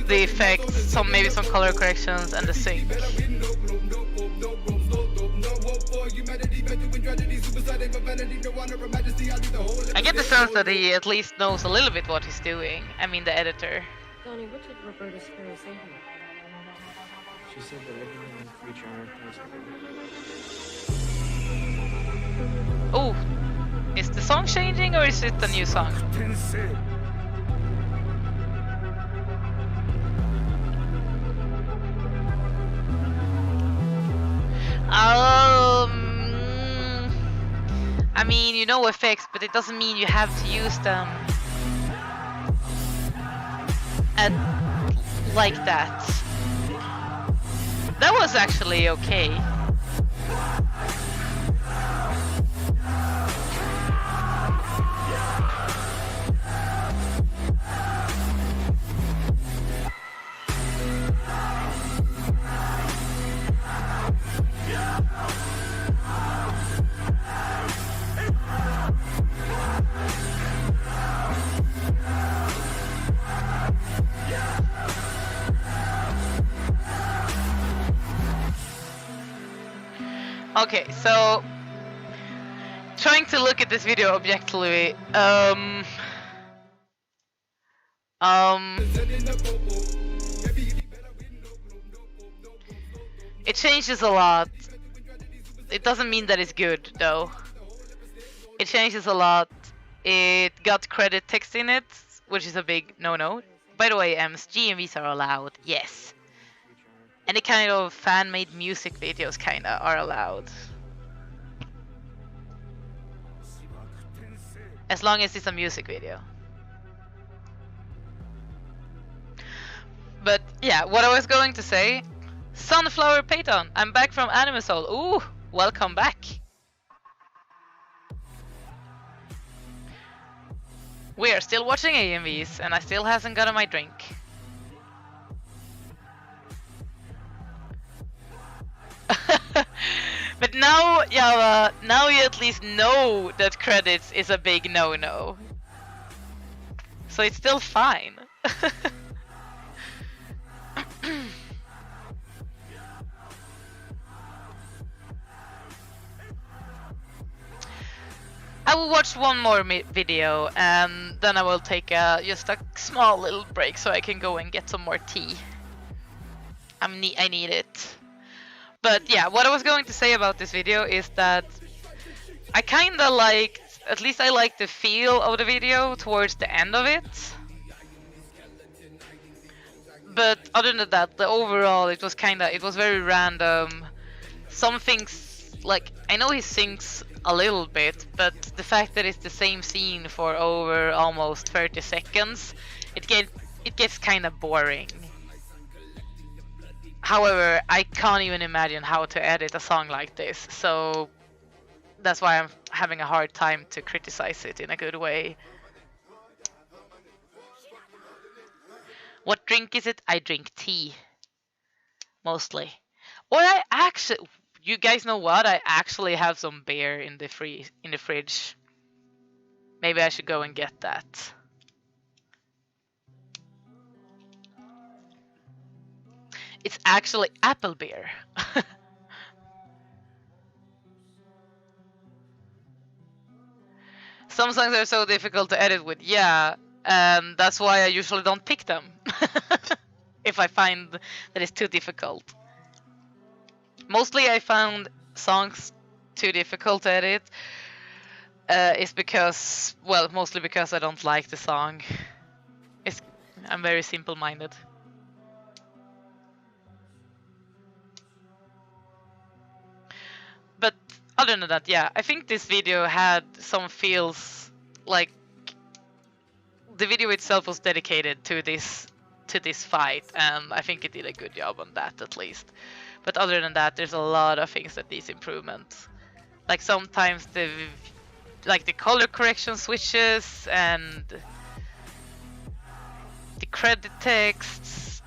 the effects, maybe some color corrections and the sync. I get the sense that he at least knows a little bit what he's doing. I mean, the editor. Donnie, what did Roberta Sparrow say here? She said that everything in the future on Earth has to be. Oh, is the song changing or is it a new song? I mean, you know effects, but it doesn't mean you have to use them like that. That was actually okay. Okay, so trying to look at this video objectively, It changes a lot. It doesn't mean that it's good, though. It changes a lot. It got credit text in it, which is a big no-no. By the way, GMVs are allowed, yes. Any kind of fan-made music videos kinda are allowed. As long as it's a music video. But yeah, what I was going to say, Sunflower Payton, I'm back from Anime Soul. Ooh, welcome back. We are still watching AMVs, and I still hasn't gotten my drink. But now, Java, now you at least know that credits is a big no-no. So it's still fine. I will watch one more video and then I will take just a small little break so I can go and get some more tea. I need it. But yeah, what I was going to say about this video is that I kinda liked, at least I liked the feel of the video towards the end of it. But other than that, the overall, it was very random. Some things, like, I know he sings a little bit, but the fact that it's the same scene for over almost 30 seconds, it gets kind of boring. However, I can't even imagine how to edit a song like this, so that's why I'm having a hard time to criticize it in a good way. What drink is it? I drink tea. Mostly. Or I actually... You guys know what? I actually have some beer in the fridge. Maybe I should go and get that. It's actually apple beer. Some songs are so difficult to edit with, yeah, and that's why I usually don't pick them. If I find that it's too difficult. Mostly I found songs too difficult to edit is because, well, mostly because I don't like the song. I'm very simple-minded. But other than that, yeah, I think this video had some feels like the video itself was dedicated to this fight, and I think it did a good job on that at least. But other than that, there's a lot of things that needs improvement. Like sometimes the color correction switches and the credit texts,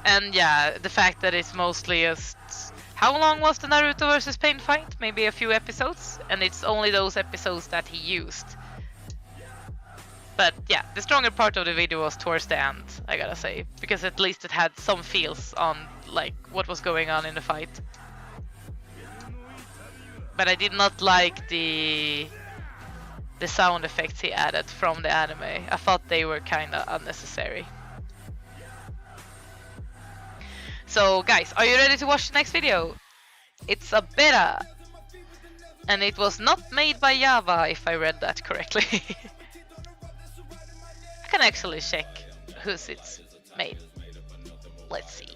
and yeah, the fact that it's mostly just... How long was the Naruto versus Pain fight? Maybe a few episodes, and it's only those episodes that he used. But yeah, the stronger part of the video was towards the end, I gotta say, because at least it had some feels on like what was going on in the fight. But I did not like the sound effects he added from the anime. I thought they were kinda unnecessary. So guys, are you ready to watch the next video? It's a beta! And it was not made by Java, if I read that correctly. I can actually check whose it's made. Let's see.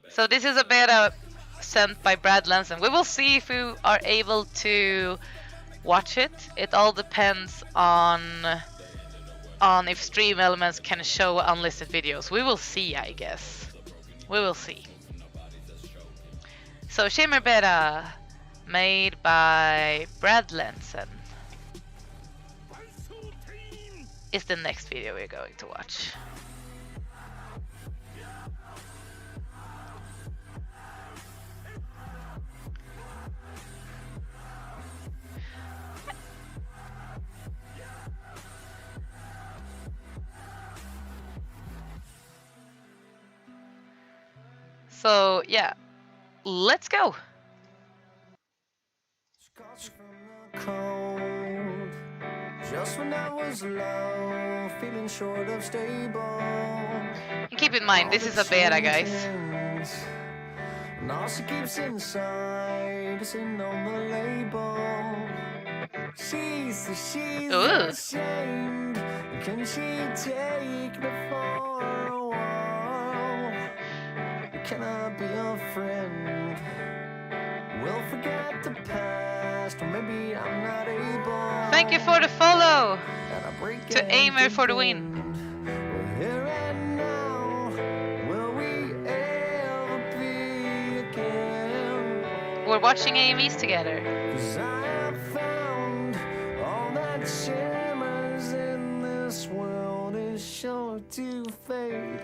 So this is a beta sent by Brad Lanson. We will see if we are able to watch it. It all depends on if Stream Elements can show unlisted videos. We will see, I guess. We will see. So Shimmer Beta, made by Brad Lanson, is the next video we're going to watch. So yeah, let's go. Just when I was low, feeling short of stable. And keep in mind, this is a beta, guys. And all she keeps inside is in on the label. She's ashamed. Can she take me for a while? Can I be a friend? We'll forget the past, or maybe I'm not able. Thank you for the follow to Aimer for the win. Here and now, will we ever be again? We're watching AMVs together. 'Cause I have found all that shimmers in this world is sure to fade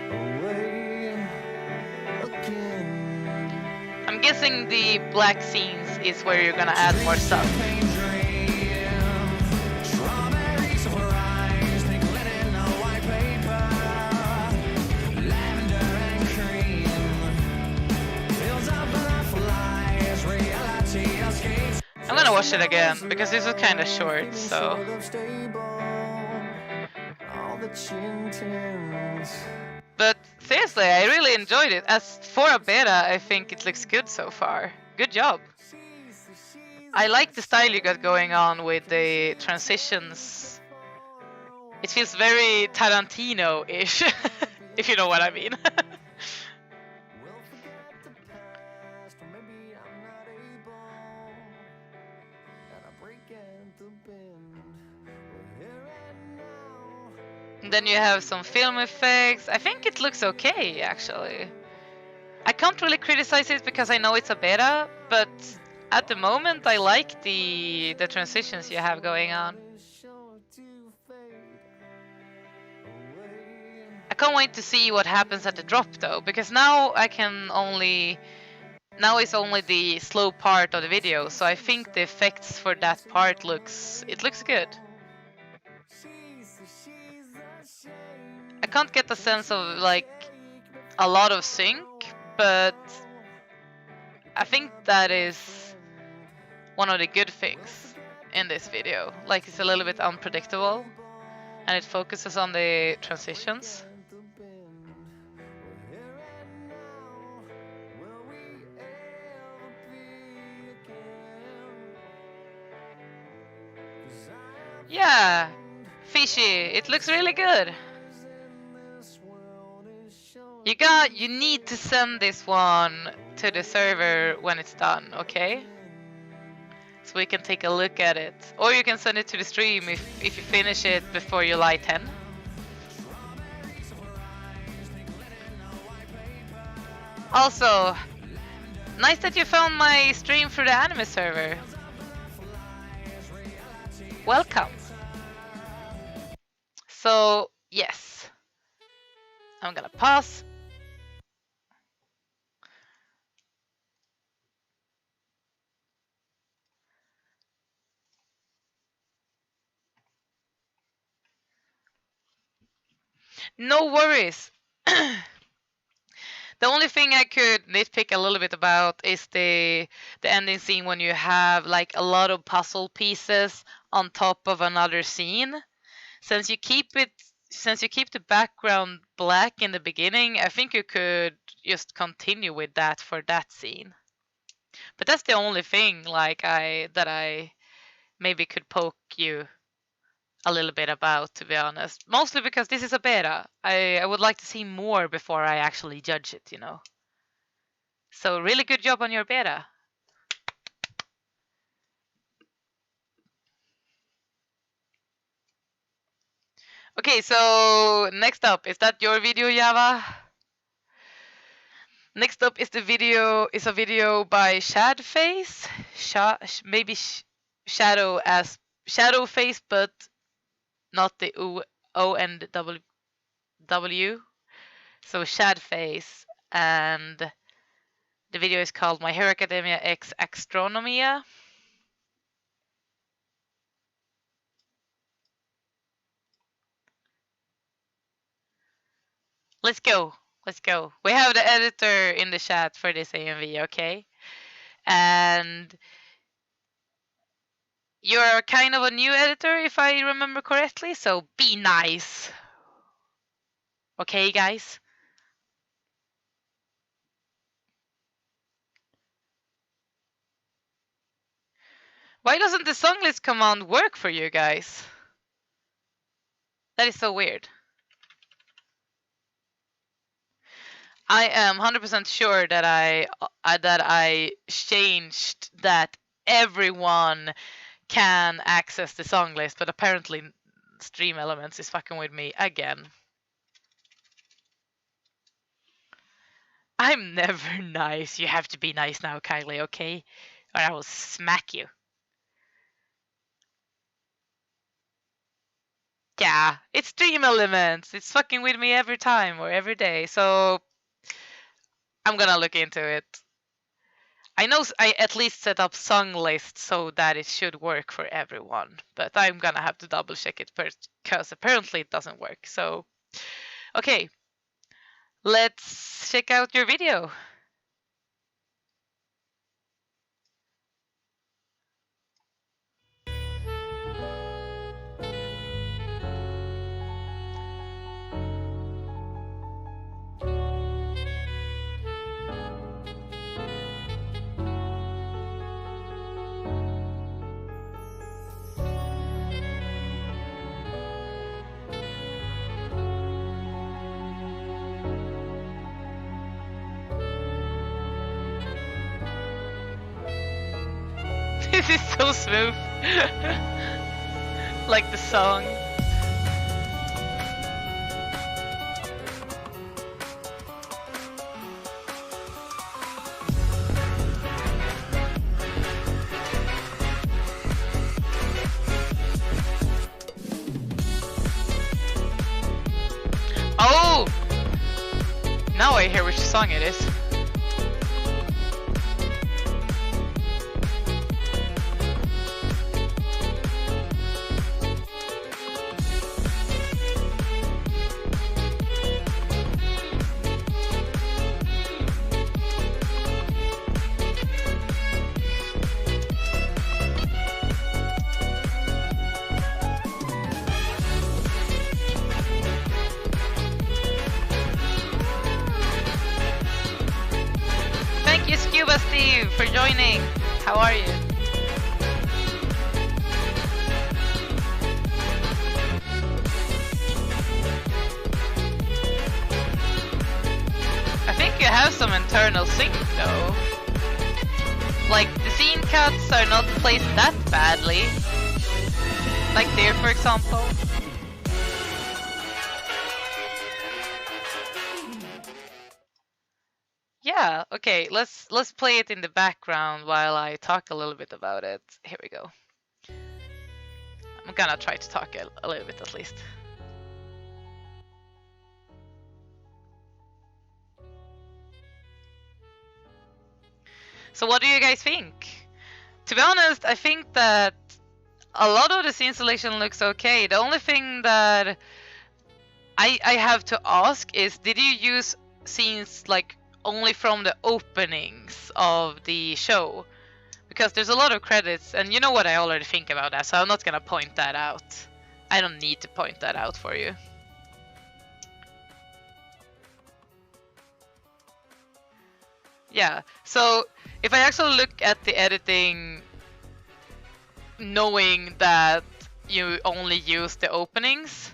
away again. I'm guessing the black scenes is where you're gonna add more stuff. Strawberries for eyes, pink linen on white paper, lavender and cream, fields of butterflies, reality escapes. I'm gonna watch it again because this was kind of short, so. All the chin tins. But seriously, I really enjoyed it. As for a beta, I think it looks good so far. Good job. I like the style you got going on with the transitions. It feels very Tarantino-ish, if you know what I mean. And then you have some film effects. I think it looks okay, actually. I can't really criticize it because I know it's a beta, but at the moment I like the transitions you have going on. I can't wait to see what happens at the drop though, because now it's only the slow part of the video, so I think the effects for that part looks good. I can't get the sense of like a lot of sync, but I think that is one of the good things in this video. Like, it's a little bit unpredictable and it focuses on the transitions. Yeah, fishy. It looks really good. You need to send this one to the server when it's done, okay? So we can take a look at it. Or you can send it to the stream if you finish it before July 10. Also, nice that you found my stream through the anime server. Welcome. So, yes. I'm gonna pause. No worries. The only thing I could nitpick a little bit about is the ending scene when you have like a lot of puzzle pieces on top of another scene. Since you keep the background black in the beginning, I think you could just continue with that for that scene. But that's the only thing like that I maybe could poke you a little bit about, to be honest. Mostly because this is a beta. I would like to see more before I actually judge it, you know. So really good job on your beta. Okay, so next up, is that your video, Java? Next up is a video by Shadface. Maybe Shadow as Shadowface, but not the O and W. So Shadface, and the video is called My Hero Academia X Astronomia. Let's go. Let's go. We have the editor in the chat for this AMV, okay? And you're kind of a new editor, if I remember correctly, so be nice. Okay, guys? Why doesn't the song list command work for you guys? That is so weird. I am 100% sure that I changed that everyone can access the song list, but apparently Stream Elements is fucking with me again. I'm never nice. You have to be nice now, Kylie, okay? Or I will smack you. Yeah, it's Stream Elements. It's fucking with me every time or every day. So I'm gonna look into it. I know I at least set up song lists so that it should work for everyone, but I'm gonna have to double check it first because apparently it doesn't work. So, okay, let's check out your video. This is so smooth. Like the song. Oh! Now I hear which song it is. Thank you, Scuba Steve, for joining. How are you? I think you have some internal sync though. Like, the scene cuts are not placed that badly. Like there, for example. Yeah, okay, let's play it in the background while I talk a little bit about it. Here we go. I'm gonna try to talk a little bit at least. So what do you guys think? To be honest, I think that a lot of the scene selection looks okay. The only thing that I have to ask is, did you use scenes like only from the openings of the show? Because there's a lot of credits, and you know what I already think about that, so I'm not gonna point that out. I don't need to point that out for you. Yeah, so if I actually look at the editing, knowing that you only use the openings,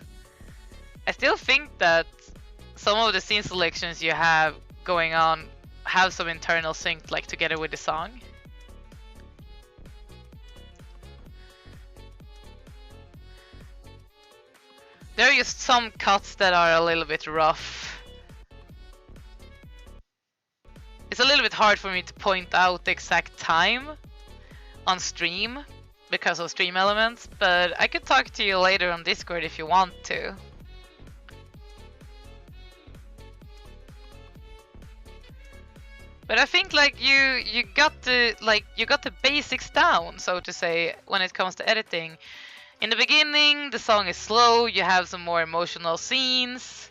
I still think that some of the scene selections you have going on have some internal sync, like together with the song. There are just some cuts that are a little bit rough. It's a little bit hard for me to point out the exact time on stream because of Stream Elements, but I could talk to you later on Discord if you want to. But I think like you got the basics down, so to say, when it comes to editing. In the beginning, the song is slow, you have some more emotional scenes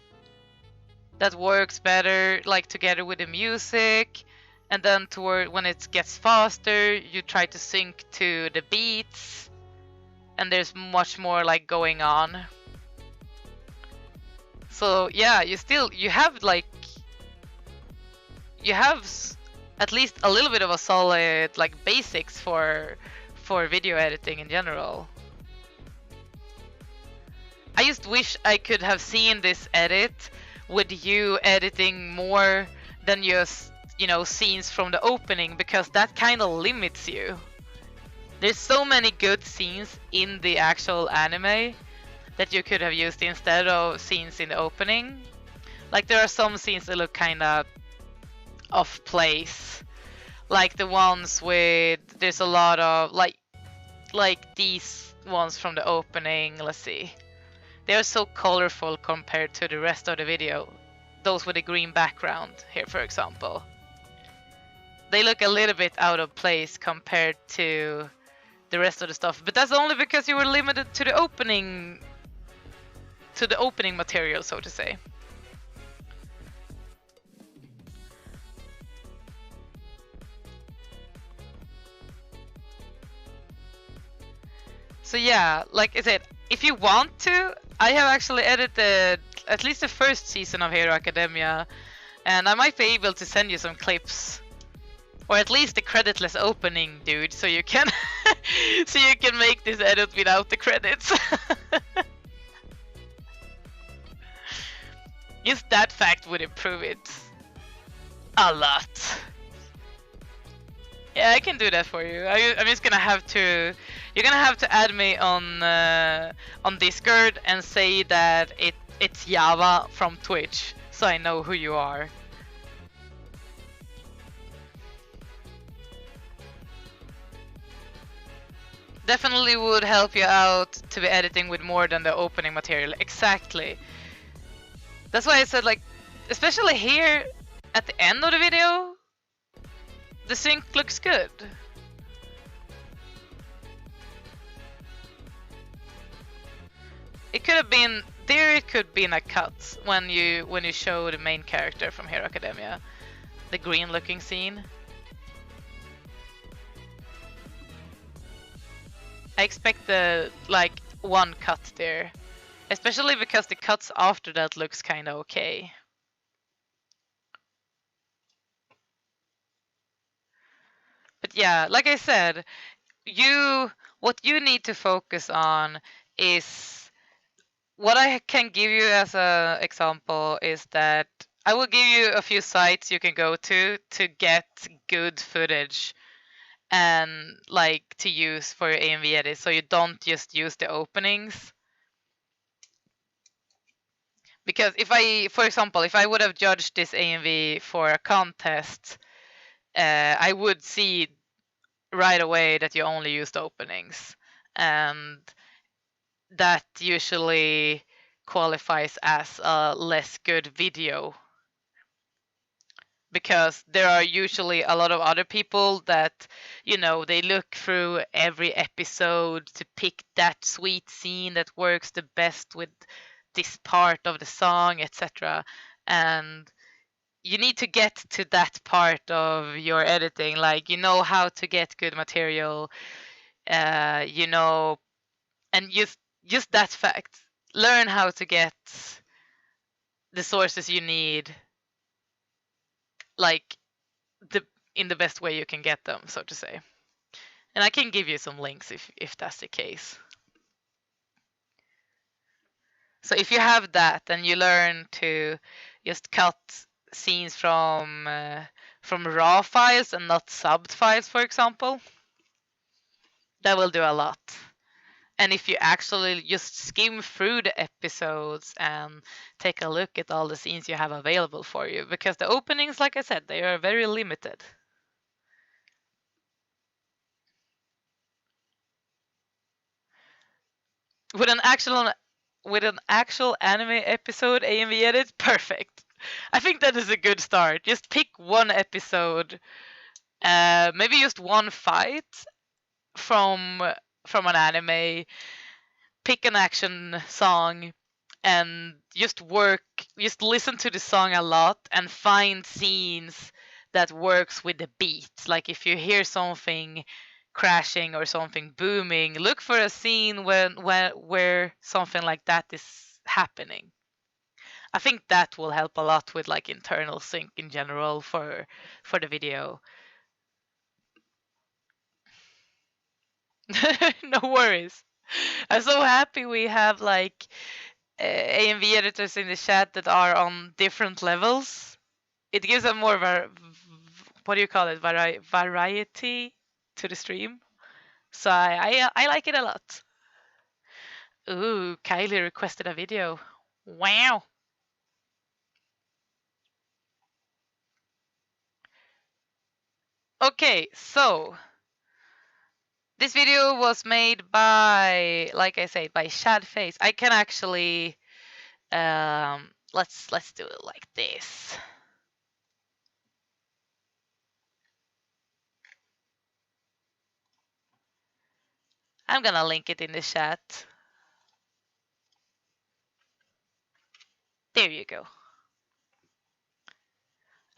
that works better, like together with the music, and then toward when it gets faster, you try to sync to the beats. and there's much more like going on. So yeah, you have like at least a little bit of a solid like basics for video editing in general. I just wish I could have seen this edit with you editing more than just, you know, scenes from the opening, because that kind of limits you. There's so many good scenes in the actual anime that you could have used instead of scenes in the opening. Like there are some scenes that look kind of off place, like the ones with there's a lot of like these ones from the opening. Let's see. They are so colorful compared to the rest of the video. Those with a green background here, for example. They look a little bit out of place compared to the rest of the stuff, but that's only because you were limited to the opening material, so to say. So yeah, like I said, if you want to, I have actually edited at least the first season of Hero Academia, and I might be able to send you some clips, or at least the creditless opening, dude, so you can so you can make this edit without the credits. Just that fact would improve it a lot. Yeah, I can do that for you. I'm just gonna have to. You're gonna have to add me on Discord and say that it's Java from Twitch, so I know who you are. Definitely would help you out to be editing with more than the opening material. Exactly. That's why I said, like, especially here at the end of the video, the sync looks good. It could have been there. It could be in a cut when you show the main character from Hero Academia, the green-looking scene. I expect the like one cut there, especially because the cuts after that looks kind of okay. But yeah, like I said, what you need to focus on is what I can give you as an example is that I will give you a few sites you can go to get good footage and like to use for your AMV edit, so you don't just use the openings. Because for example, if I would have judged this AMV for a contest, I would see right away that you only used openings, and that usually qualifies as a less good video, because there are usually a lot of other people that, you know, they look through every episode to pick that sweet scene that works the best with this part of the song, etc. And you need to get to that part of your editing, like, you know how to get good material, you know, and just that fact, learn how to get the sources you need, like in the best way you can get them, so to say. And I can give you some links if that's the case. So if you have that and you learn to just cut scenes from raw files and not subbed files, for example, that will do a lot. And if you actually just skim through the episodes and take a look at all the scenes you have available for you, because the openings, like I said, they are very limited. With an actual anime episode AMV edit, perfect. I think that is a good start. Just pick one episode, maybe just one fight from an anime, pick an action song, and just listen to the song a lot and find scenes that works with the beat. Like if you hear something crashing or something booming. Look for a scene where something like that is happening. I think that will help a lot with like internal sync in general for the video. No worries. I'm so happy we have like AMV editors in the chat that are on different levels. It gives a more what do you call it, variety to the stream. So I like it a lot. Ooh, Kylie requested a video. Wow. Okay, so this video was made by, like I said, by Shadface. I can actually let's do it like this. I'm gonna link it in the chat. There you go.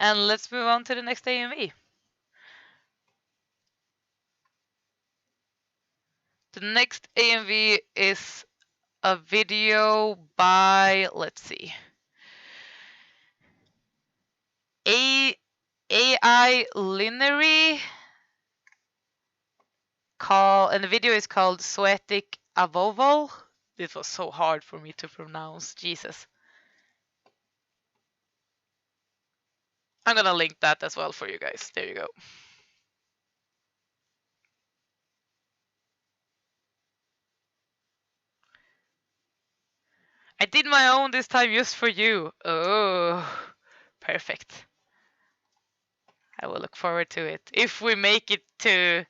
And let's move on to the next AMV. The next AMV is a video by, let's see, AI Lineary, and the video is called Sweatic Avoval. This was so hard for me to pronounce, Jesus. I'm gonna link that as well for you guys. There you go. I did my own this time just for you. Oh, perfect. I will look forward to it. If we make it to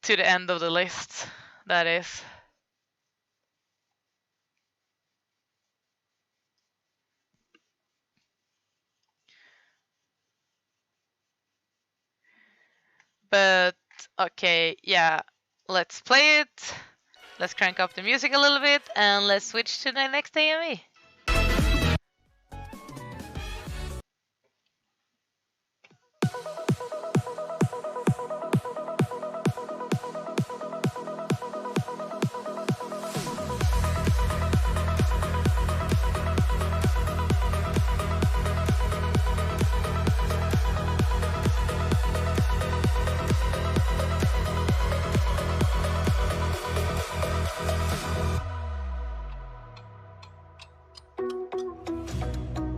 the end of the list, that is. But okay, yeah, let's play it. Let's crank up the music a little bit and let's switch to the next AMV.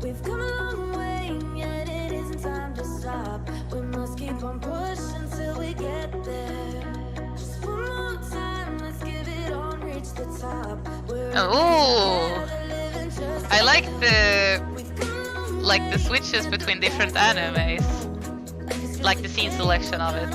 We've come a long way, yet it isn't time to stop. We must keep on pushing till we get there. Just one more time, let's give it on, reach the top. Oh, I like the switches between different animes, like the scene selection of it.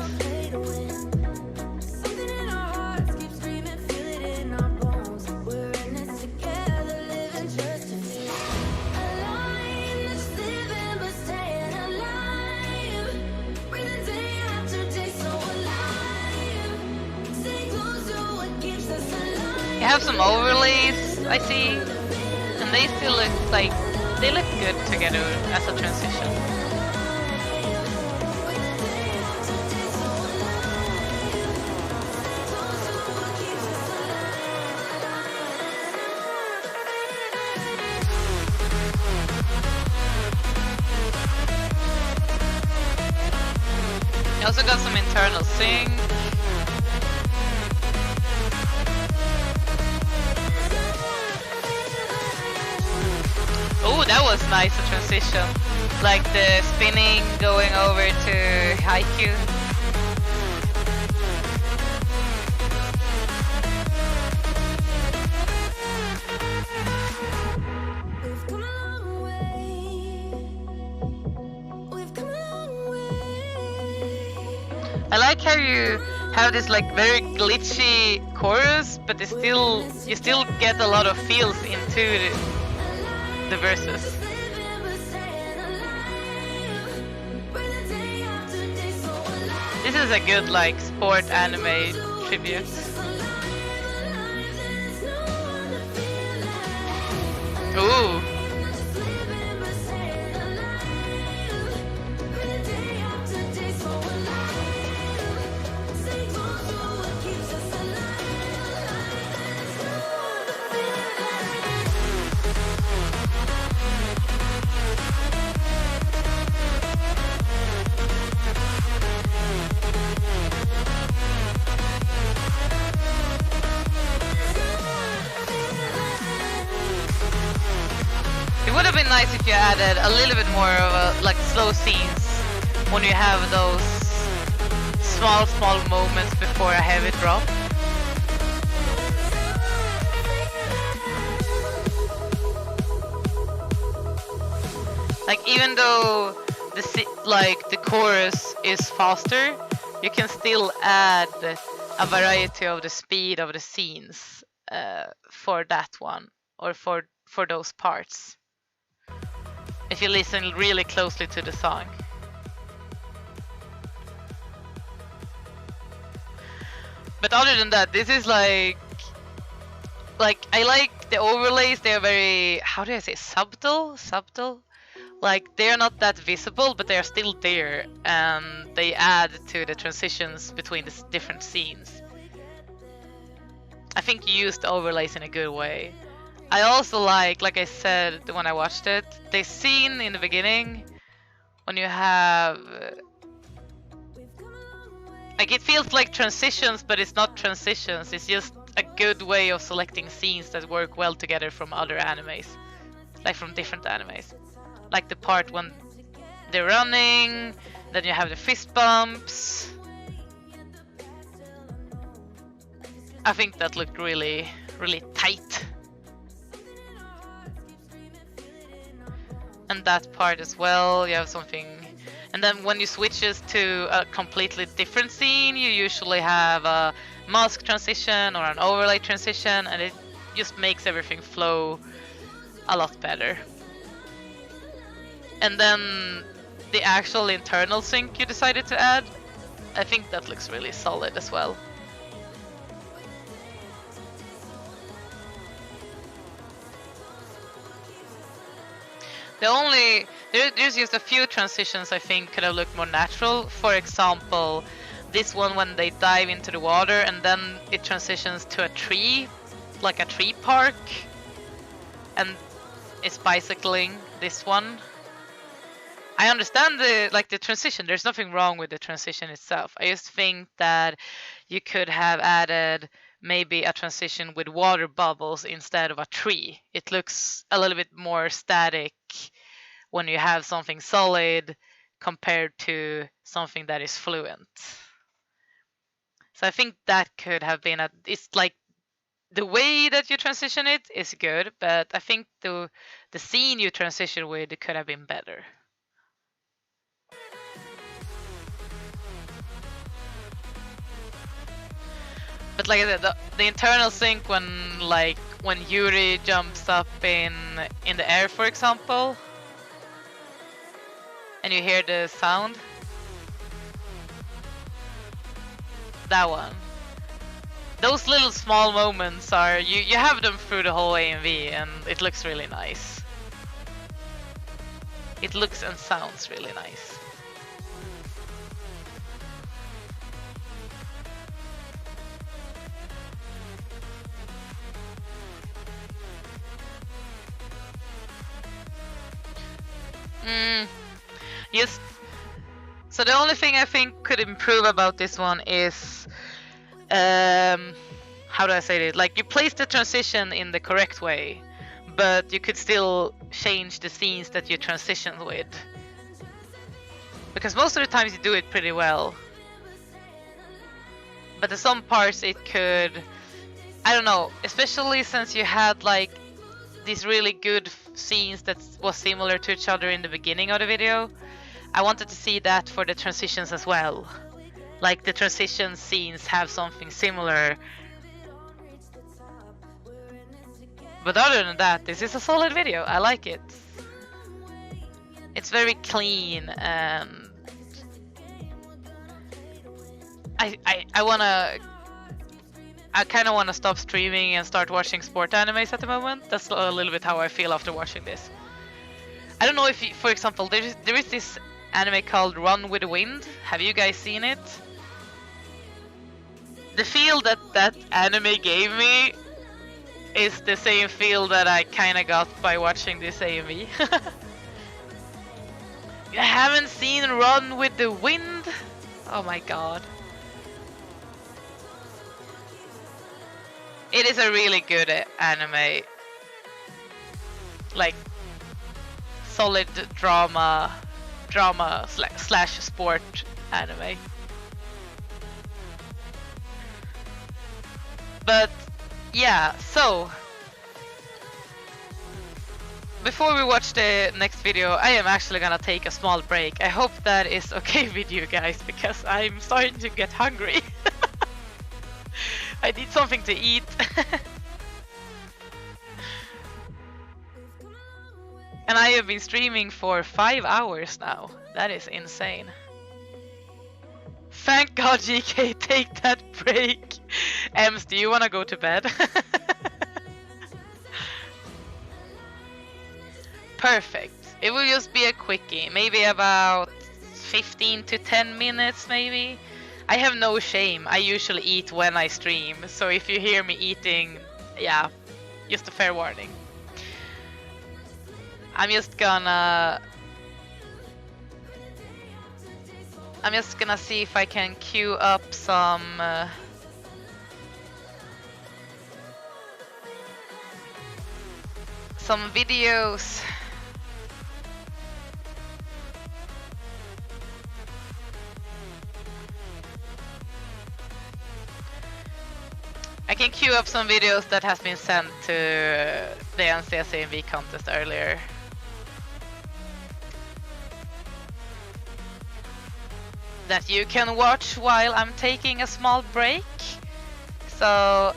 You have some overlays, I see, and they still look like they look good together as a transition. You also got some internal sync. Oh, that was nice, a transition. Like the spinning going over to Haikyuu. I like how you have this like very glitchy chorus, but you still get a lot of feels into the verses. This is a good like sport anime tribute. Ooh. have been nice if you added a little bit more of a, like slow scenes when you have those small moments before a heavy drop. Like even though the chorus is faster, you can still add a variety of the speed of the scenes for that one or for those parts. If you listen really closely to the song. But other than that, this is like I like the overlays. They are very, how do I say, subtle. Like they are not that visible, but they are still there, and they add to the transitions between the different scenes. I think you used the overlays in a good way. I also like I said when I watched it, the scene in the beginning when you have like it feels like transitions, but it's not transitions. It's just a good way of selecting scenes that work well together from other animes, like from different animes. Like the part when they're running, then you have the fist bumps. I think that looked really tight. And that part as well, you have something. And then when you switches to a completely different scene, you usually have a mask transition or an overlay transition, and it just makes everything flow a lot better. And then the actual internal sync you decided to add, I think that looks really solid as well. There's just a few transitions I think could have looked more natural. For example, this one when they dive into the water and then it transitions to a tree, like a tree park, and it's bicycling. This one, I understand the transition. There's nothing wrong with the transition itself. I just think that you could have added maybe a transition with water bubbles instead of a tree. It looks a little bit more static when you have something solid compared to something that is fluent. So I think that could have been it's like the way that you transition it is good, but I think the scene you transition with could have been better. But like I said, the internal sync when Yuri jumps up in the air, for example, and you hear the sound, that one. Those little small moments are you have them through the whole AMV, and it looks really nice. It looks and sounds really nice. Yes. So the only thing I think could improve about this one is, how do I say it? Like you place the transition in the correct way, but you could still change the scenes that you transition with. Because most of the times you do it pretty well. But in some parts it could, I don't know, especially since you had like these really good scenes that was similar to each other in the beginning of the video. I wanted to see that for the transitions as well. Like the transition scenes have something similar. But other than that, this is a solid video. I like it. It's very clean, and I kind of want to stop streaming and start watching sport animes at the moment. That's a little bit how I feel after watching this. I don't know if, for example, there is this anime called Run with the Wind. Have you guys seen it? The feel that anime gave me is the same feel that I kind of got by watching this AMV. You haven't seen Run with the Wind? Oh my god. It is a really good anime. Like, solid drama slash sport anime. But yeah, so before we watch the next video, I am actually gonna take a small break. I hope that is okay with you guys, because I'm starting to get hungry. I need something to eat. And I have been streaming for 5 hours now. That is insane. Thank God, GK, take that break. Ems, do you wanna go to bed? Perfect. It will just be a quickie, maybe about 15 to 10 minutes maybe. I have no shame, I usually eat when I stream, so if you hear me eating, yeah, just a fair warning. I'm just gonna see if I can queue up some videos. I can queue up some videos that has been sent to the NCS AMV contest earlier. That you can watch while I'm taking a small break. So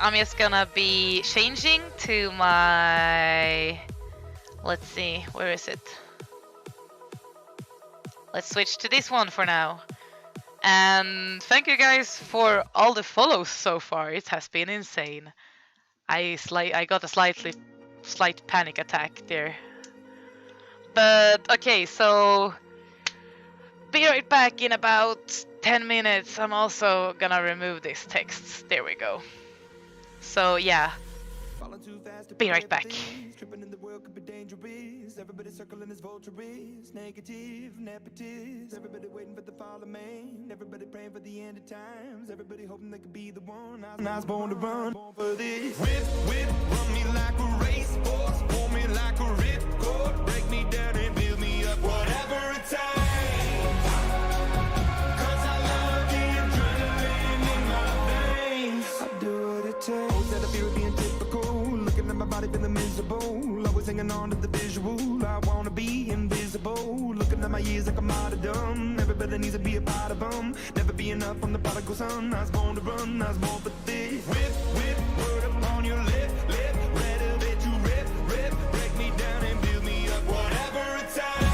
I'm just gonna be changing to my, let's see, where is it? Let's switch to this one for now. And thank you guys for all the follows so far. It has been insane. I got a slight panic attack there. But okay, so be right back in about 10 minutes. I'm also gonna remove this text. There we go. So yeah, be right back. Tripping in the world could be dangerous. Everybody circling as vultures, negative, nepotist. Everybody waiting for the fall of man. Everybody praying for the end of times. Everybody hoping they could be the one. I was born to run, born for this. Whip, run me like a racehorse, pull me like a ripcord, break me down and build me up, whatever it takes. 'Cause I love the adrenaline in my veins. I do what it takes. Always had a fear of being typical. Looking at my body feeling miserable. Always hanging on to the visual. I wanna be invisible. Looking at my years like I'm out of dumb. Everybody needs to be a part of them. Never be enough, I'm the prodigal son. I was born to run, I was born for this. Whip, word up on your lip. Ready that you rip. Break me down and build me up, whatever it takes.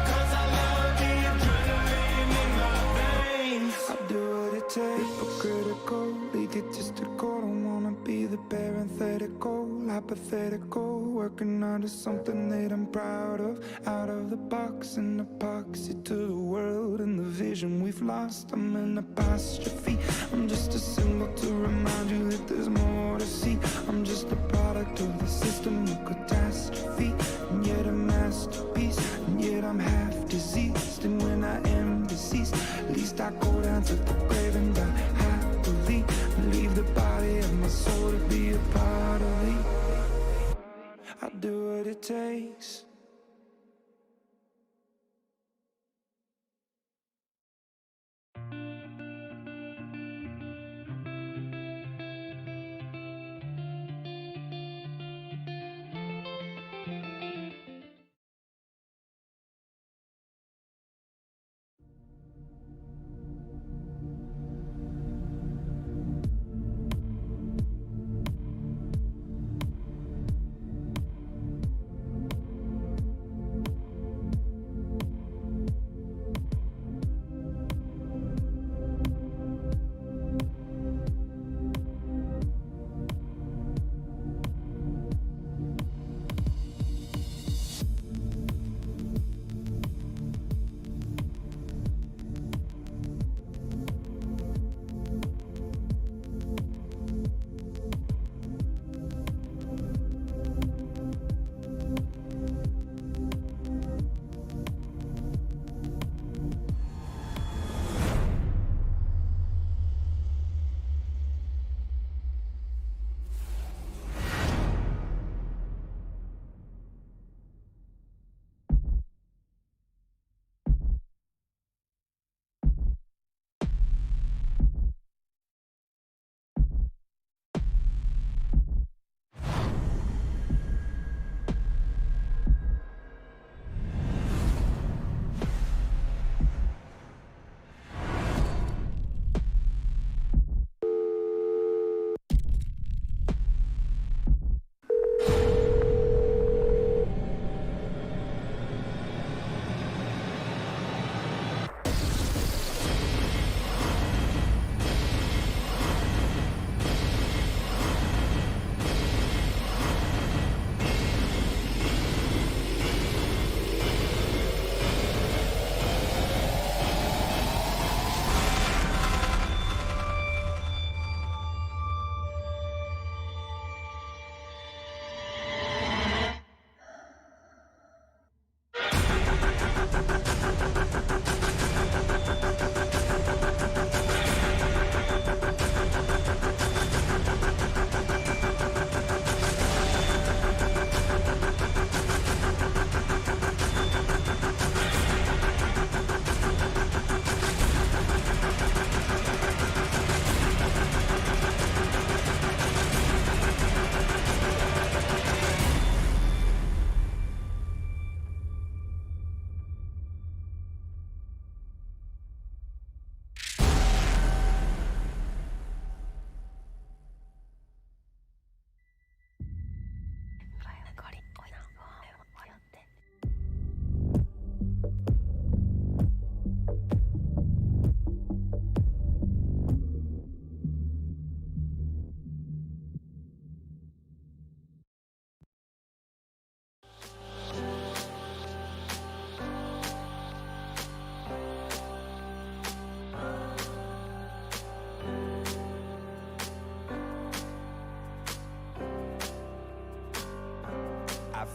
'Cause I love the adrenaline in my veins. I do what it takes. Hypocritical, egotistical. Don't wanna be the parenthetical, hypothetical. Working under something that I'm proud of. Out of the box, an epoxy to the world and the vision we've lost. I'm an apostrophe. I'm just a symbol to remind you that there's more to see. I'm just a product of the system of catastrophe, and yet a masterpiece, and yet I'm half diseased. And when I am deceased, at least I go down to the grave and die happily, and leave the body of my soul to be a part of me. I do what it takes.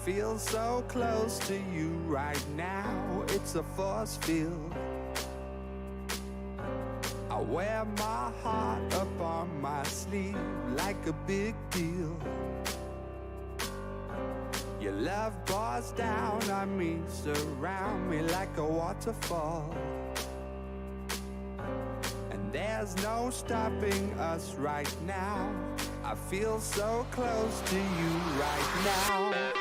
feel so close to you right now. It's a force field. I wear my heart up on my sleeve like a big deal. Your love pours down on me, surround me like a waterfall. And there's no stopping us right now. I feel so close to you right now.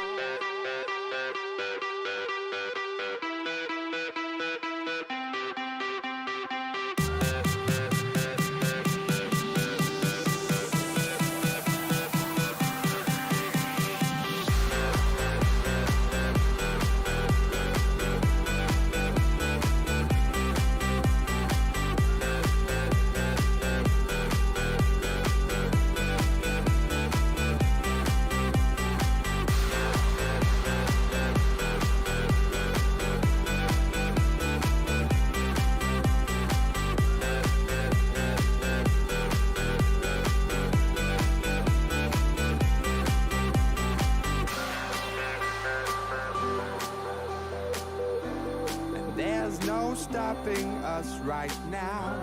There's no stopping us right now.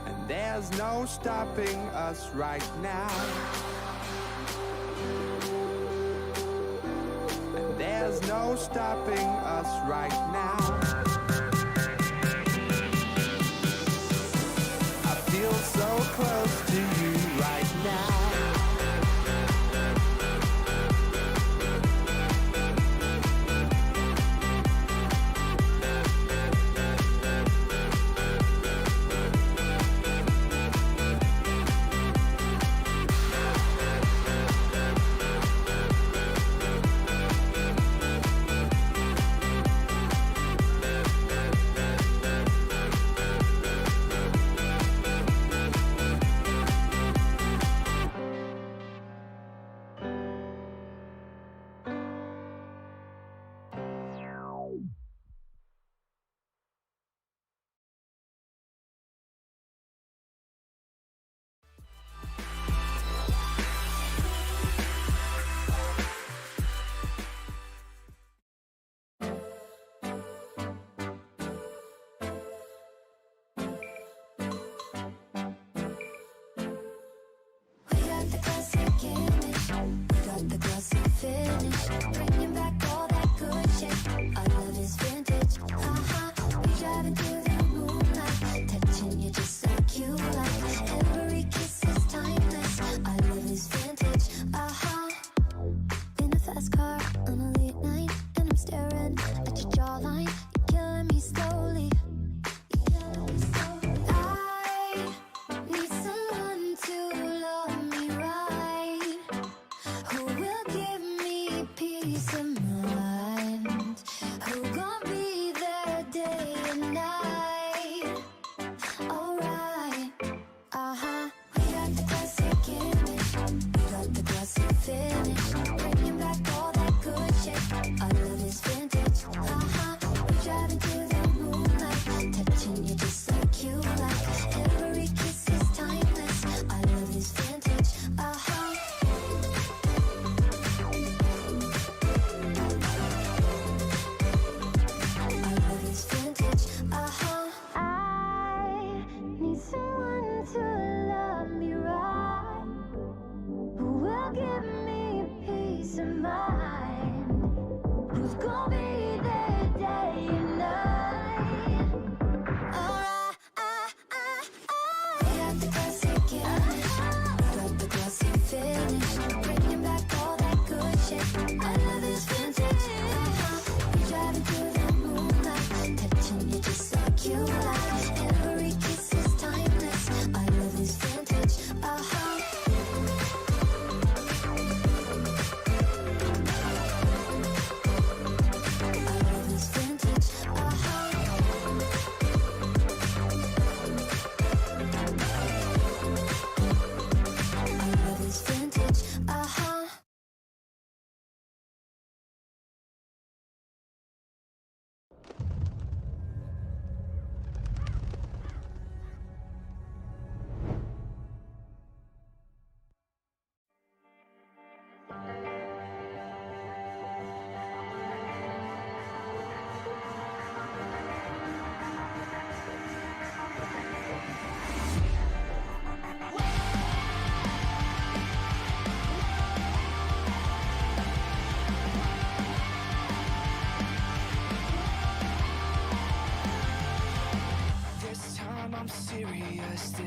And there's no stopping us right now. And there's no stopping us right now. I feel so close to you right now.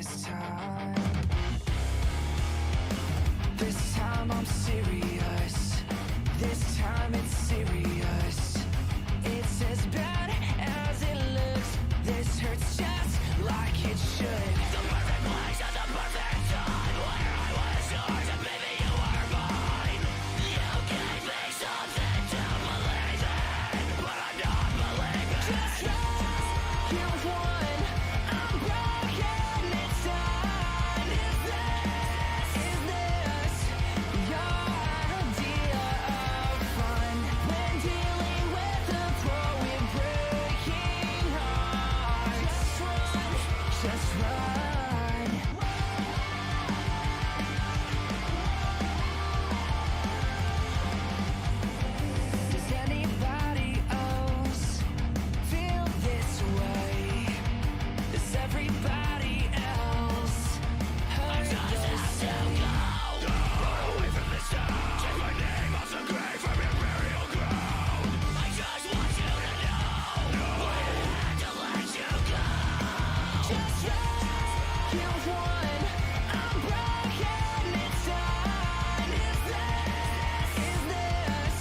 this time. This time I'm serious. This time it's serious. It's as bad as it looks. This hurts just like it should. The perfect place at the perfect time, where I was yours and baby you were mine. You gave me something to believe in, but I'm not believing. Just like you won, I'm broken. It's done. Is this your idea of fun? When dealing with a pro with breaking hearts, just run. Does anybody else feel this way? Does everybody else hurt this way? Run away from this town. Take my name off the grave from your burial ground. I just want you to know I had to let you go. Just like you won, I'm broken. It's done. Is this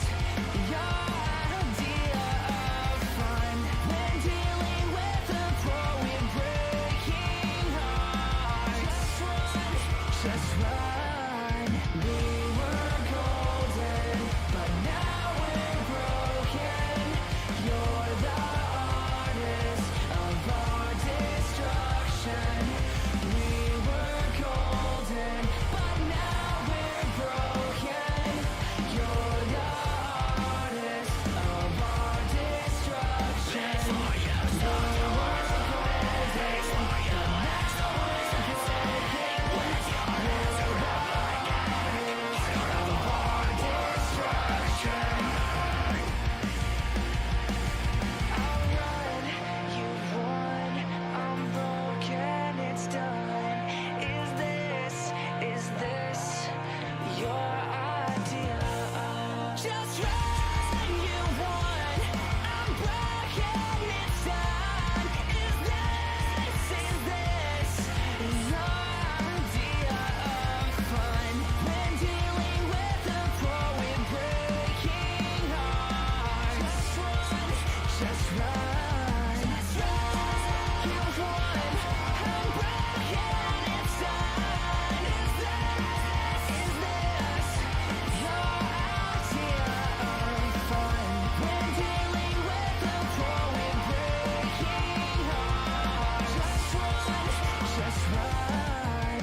your idea of fun? When dealing with a pro with breaking hearts, just run. We were golden, but now we're broken. You're the artist of our destruction. We were golden, but now we're broken. You're the artist of our destruction. We were you won, I'm broken, it's done. Is this your idea? Just run, you won, I'm broken, it's done. Is this your idea of fun? When dealing with a pro with breaking hearts, just run. You won, I'm broken, it's done. Is this your idea of fun? When dealing with a pro with breaking hearts, just run.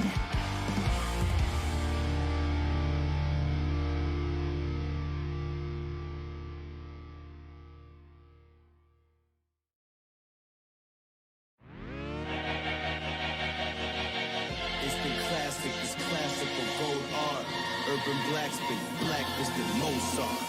It's been classic, it's classical gold art. Urban blacksmith, blacklisted Mozart.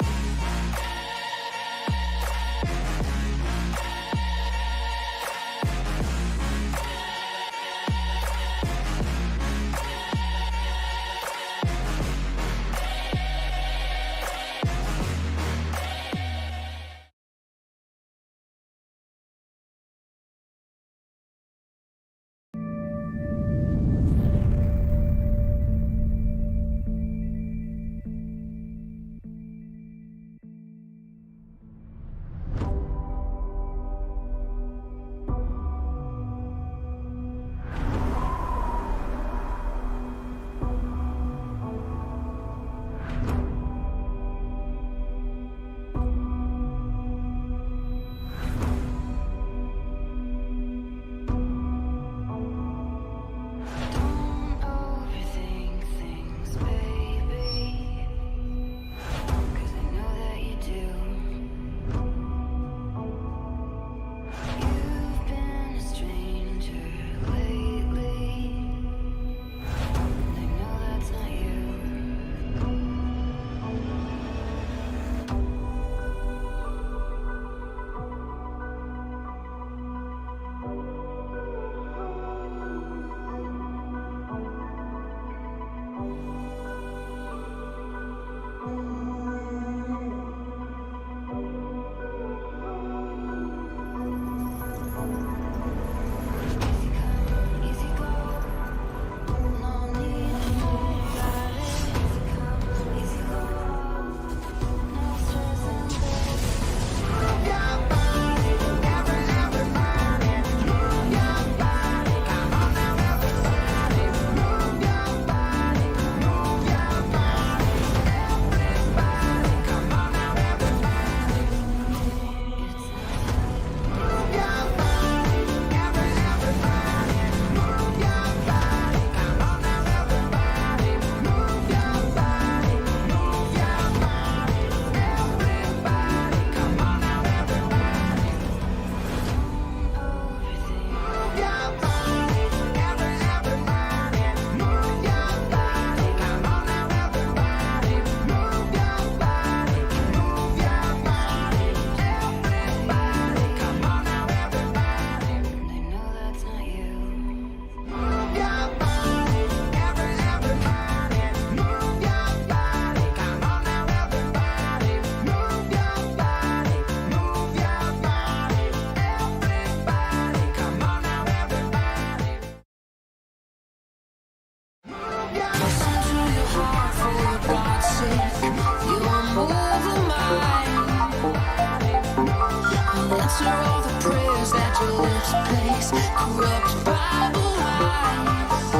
corrupt Bible wise.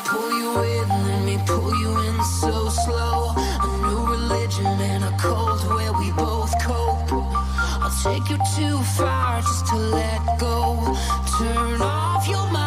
Pull you in, let me pull you in so slow. A new religion and a cult where we both cope. I'll take you too far just to let go. Turn off your mind.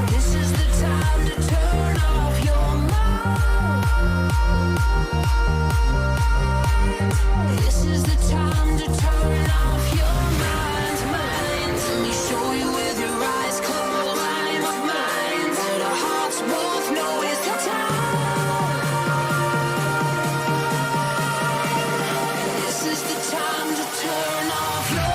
This is the time to turn off your mind. This is the time to turn off your mind. Let me show you with your eyes closed. Minds that our hearts both know is the time. This is the time to turn off your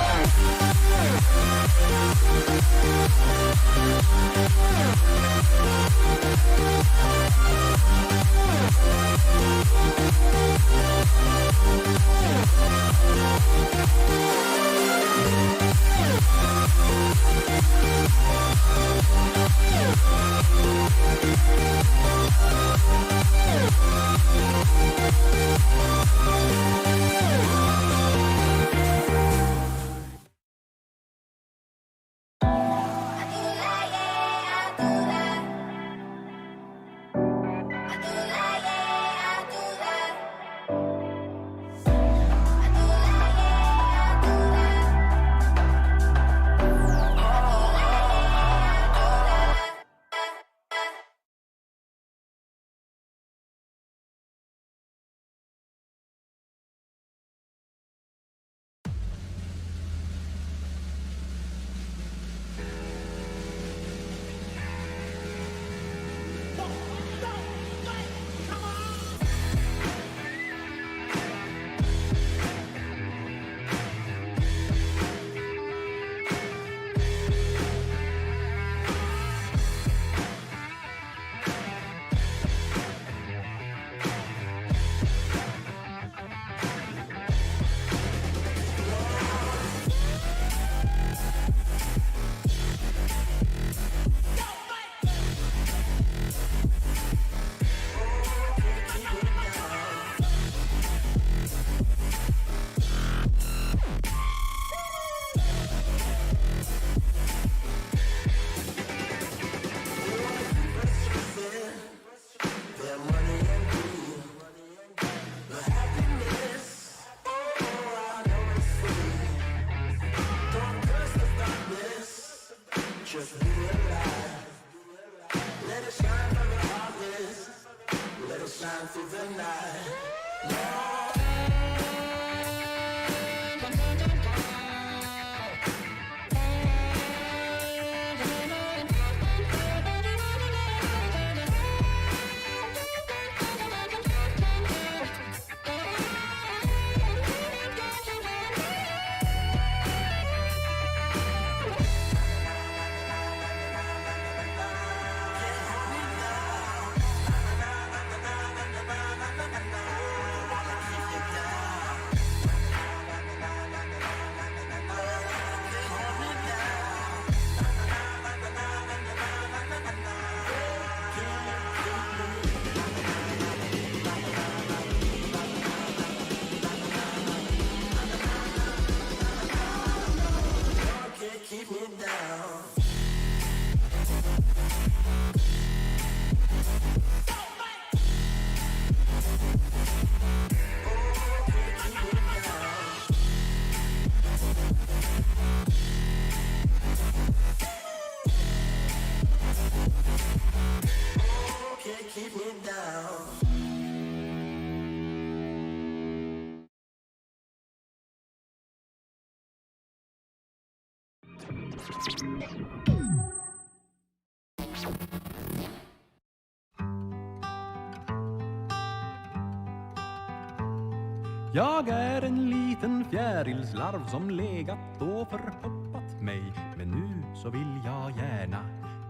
Jag är en liten fjärilslarv som legat och förhoppat mig. Men nu så vill jag gärna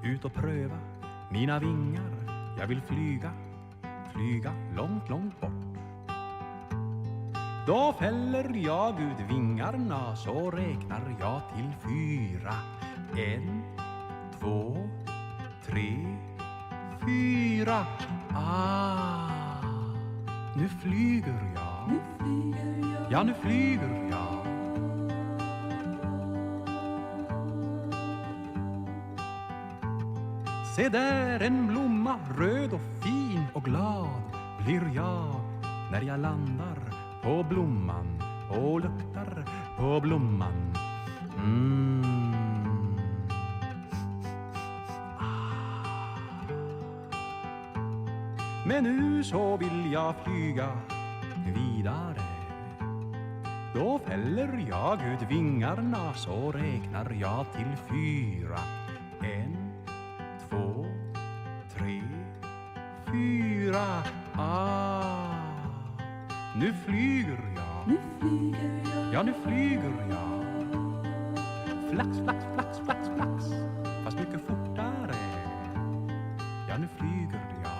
ut och pröva mina vingar. Jag vill flyga, flyga långt, långt bort. Då fäller jag ut vingarna, så räknar jag till 4. 1, 2, 3, 4. Nu flyger jag. Ja, nu flyger jag. Se där en blomma, röd och fin och glad blir jag när jag landar på blomman och luktar på blomman. Men nu så vill jag flyga vidare. Då fäller jag ut vingarna, så räknar jag till 4. 1, 2, 3, 4. Nu flyger jag. Ja, nu flyger jag. Flax, flax, flax, flax, flax. Fast mycket fortare. Ja, nu flyger jag.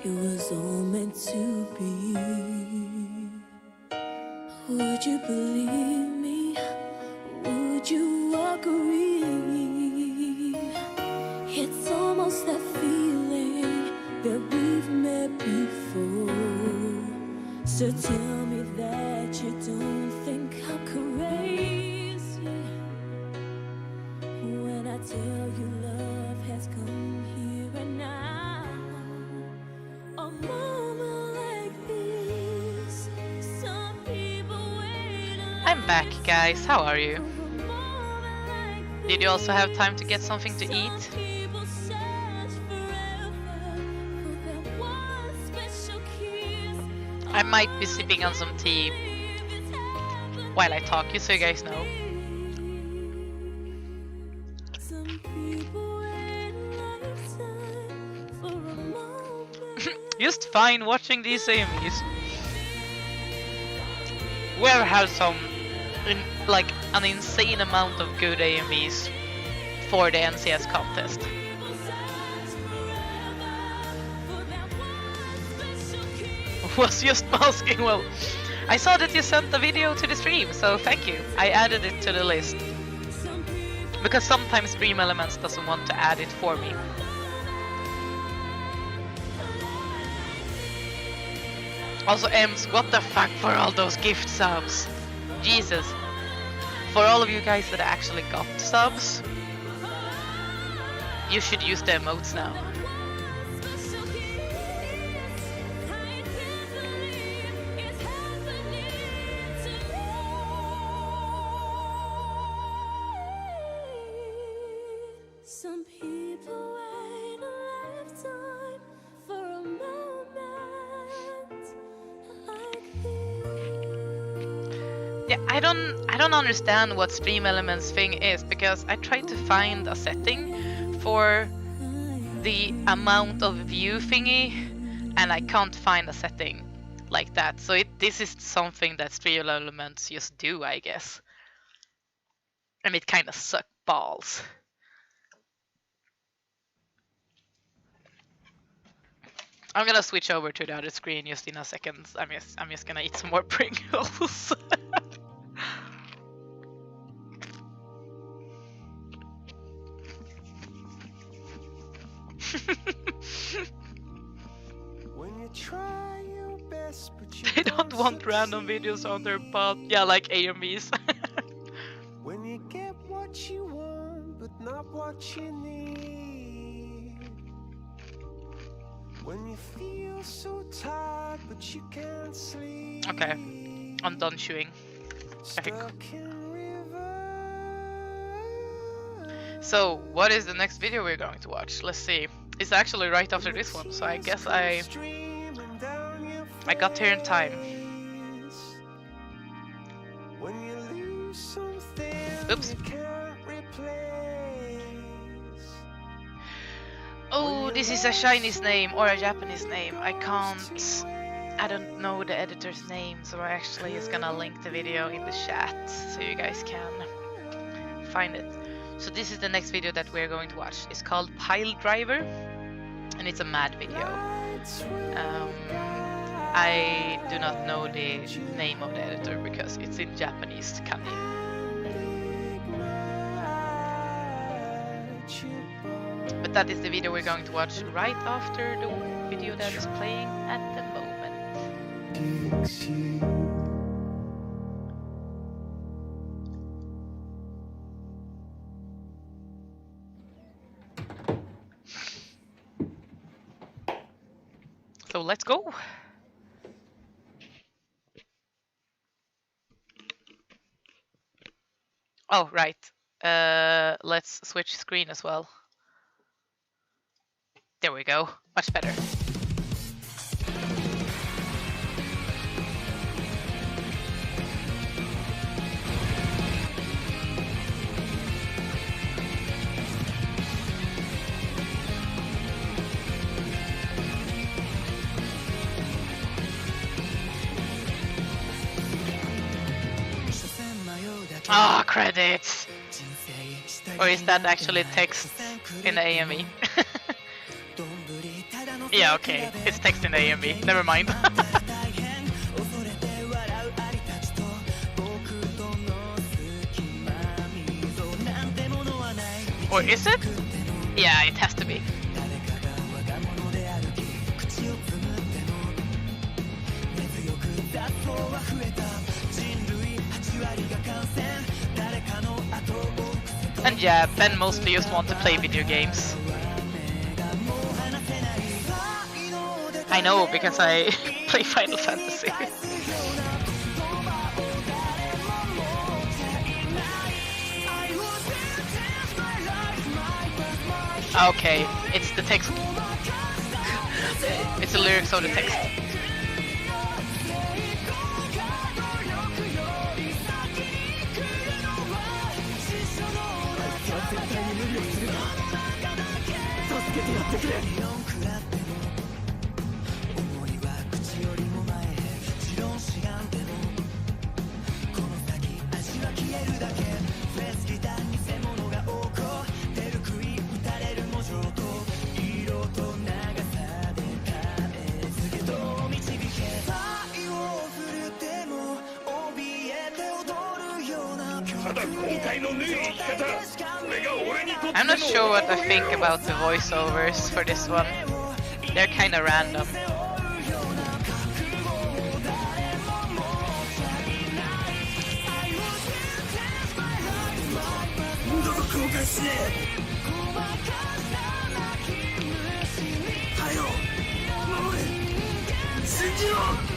it was all meant to be. Would you believe me? Would you agree? It's almost that feeling that we've met before. So tell me that you don't think I'm crazy when I tell you love has come here and now. A moment like this, some people wait. I'm back, guys. How are you? Did you also have time to get something to eat? I might be sipping on some tea while I talk, just so you guys know. Just fine watching these AMVs. We have had some, like, an insane amount of good AMVs for the NCS contest. Was just asking, well, I saw that you sent the video to the stream, so thank you. I added it to the list. Because sometimes Stream Elements doesn't want to add it for me. Also, Ems, what the fuck for all those gift subs? Jesus. For all of you guys that actually got subs, you should use the emotes now. Some people wait a lifetime for a moment like this. Yeah, I don't understand what Stream Elements thing is, because I tried to find a setting for the amount of view thingy and I can't find a setting like that. So this is something that Stream Elements just do, I guess. And it kind of sucks balls. I'm gonna switch over to the other screen just in a second. I'm just gonna eat some more Pringles. When you try your best, but you They don't want random videos on their pod. Yeah, like AMVs. When you get what you want, but not what you need. When you feel so tired, but you can't sleep. Okay, I'm done chewing. I think. So, what is the next video we're going to watch? Let's see. It's actually right after this one, so I guess I got here in time. Oops. Oh, this is a Chinese name or a Japanese name. I don't know the editor's name, so I actually is gonna link the video in the chat so you guys can find it. So this is the next video that we're going to watch. It's called Pile Driver, and it's a mad video. I do not know the name of the editor because it's in Japanese kanji. But that is the video we're going to watch right after the video that is playing at the moment. So let's go. Oh, right. Let's switch screen as well. There we go. Much better. Ah, credits! Or is that actually text in the AMV? Yeah, okay. It's text in AMV. Never mind. Or is it? Yeah, it has to be. And yeah, Ben mostly just want to play video games. I know, because I play Final Fantasy. Okay, it's the text. It's the lyrics of the text. I'm not sure what I think about the voiceovers for this one. They're kinda random.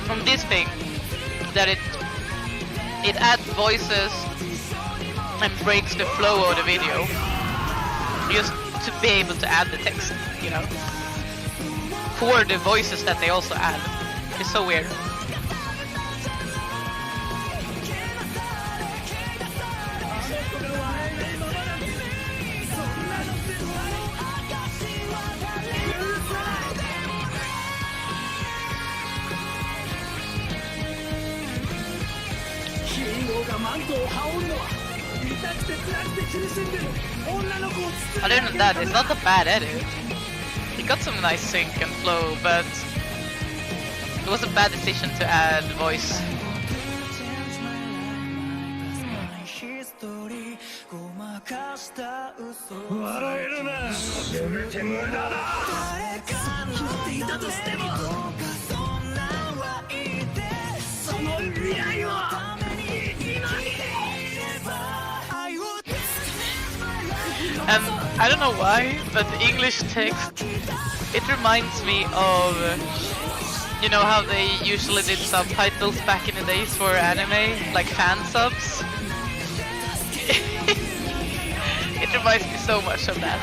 From this thing, that it adds voices and breaks the flow of the video just to be able to add the text, you know, for the voices that they also add. It's so weird. Other than that, it's not a bad edit. It got some nice sync and flow, but it was a bad decision to add voice. I don't know why, but the English text, it reminds me of, you know how they usually did subtitles back in the days for anime, like fan subs? It reminds me so much of that.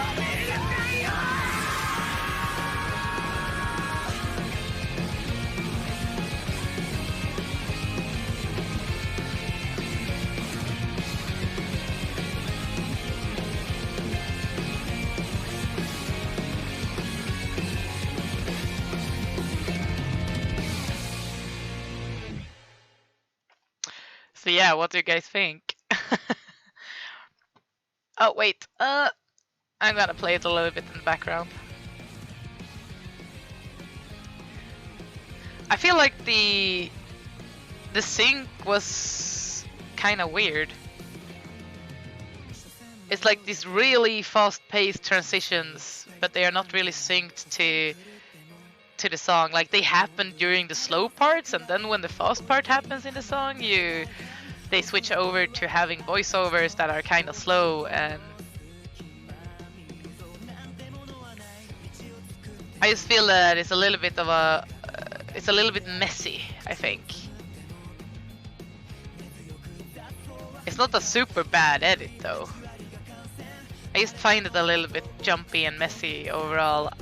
So yeah, what do you guys think? Oh wait, I'm gonna play it a little bit in the background. I feel like the sync was kind of weird. It's like these really fast-paced transitions, but they are not really synced to the song. Like they happen during the slow parts, and then when the fast part happens in the song, they switch over to having voiceovers that are kind of slow, and I just feel that it's a little bit of it's a little bit messy, I think. It's not a super bad edit though. I just find it a little bit jumpy and messy overall.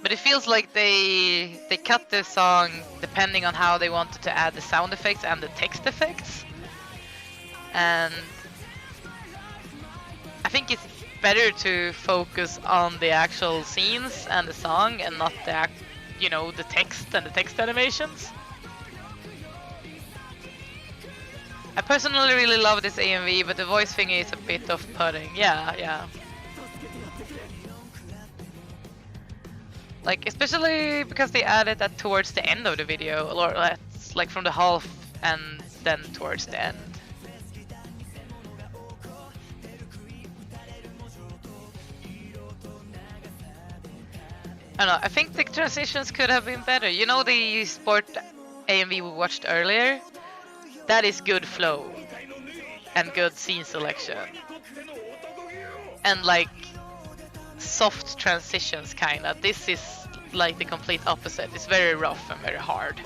But it feels like they cut the song depending on how they wanted to add the sound effects and the text effects. And I think it's better to focus on the actual scenes and the song and not the the text and the text animations. I personally really love this AMV, but the voice thing is a bit off-putting. Yeah. Like especially because they added that towards the end of the video, or that's like from the half and then towards the end. I don't know, I think the transitions could have been better. You know the sport AMV we watched earlier? That is good flow and good scene selection. And like soft transitions kinda. This is like the complete opposite. It's very rough and very hard.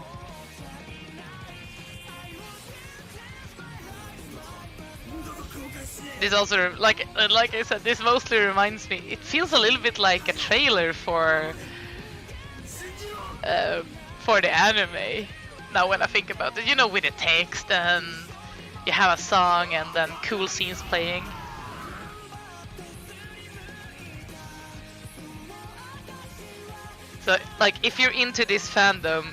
This also, like I said, this mostly reminds me. It feels a little bit like a trailer for the anime. Now when I think about it, you know, with the text and you have a song and then cool scenes playing. So, like, if you're into this fandom,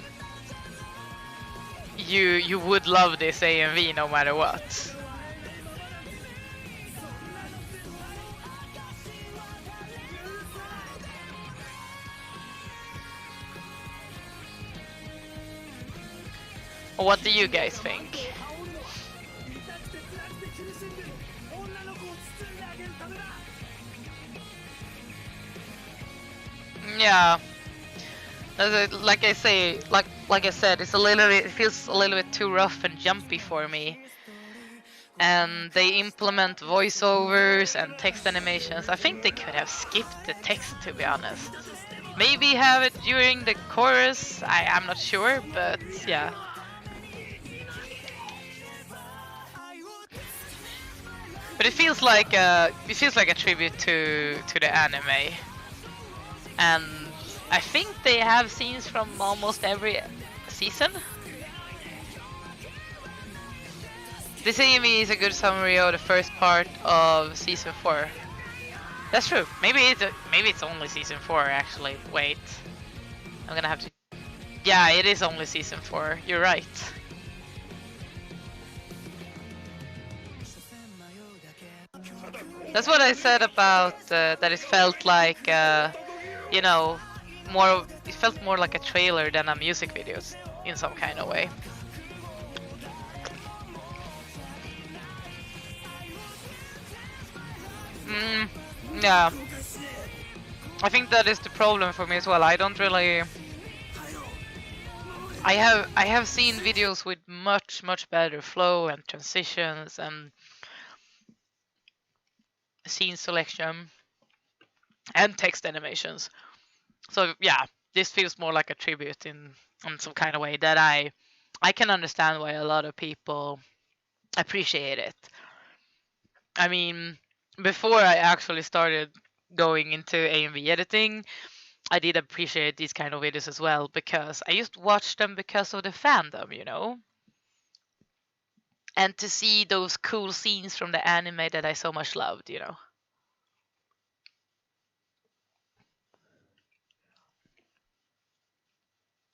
you would love this AMV no matter what. What do you guys think? Yeah. Like I said, it's a little bit, it feels a little bit too rough and jumpy for me. And they implement voiceovers and text animations. I think they could have skipped the text, to be honest. Maybe have it during the chorus. I'm not sure, but yeah. But it feels like a tribute to the anime. And I think they have scenes from almost every season. This AMV is a good summary of the first part of season 4. That's true. Maybe it's only season 4 actually. Wait, I'm gonna have to. Yeah, it is only season 4. You're right. That's what I said about that. It felt like, you know, it felt more like a trailer than a music video in some kind of way. Yeah, I think that is the problem for me as well. I don't really. I have seen videos with much better flow and transitions and scene selection and text animations. So yeah, this feels more like a tribute in some kind of way that I can understand why a lot of people appreciate it. I mean, before I actually started going into AMV editing, I did appreciate these kind of videos as well because I used to watch them because of the fandom, you know? And to see those cool scenes from the anime that I so much loved, you know?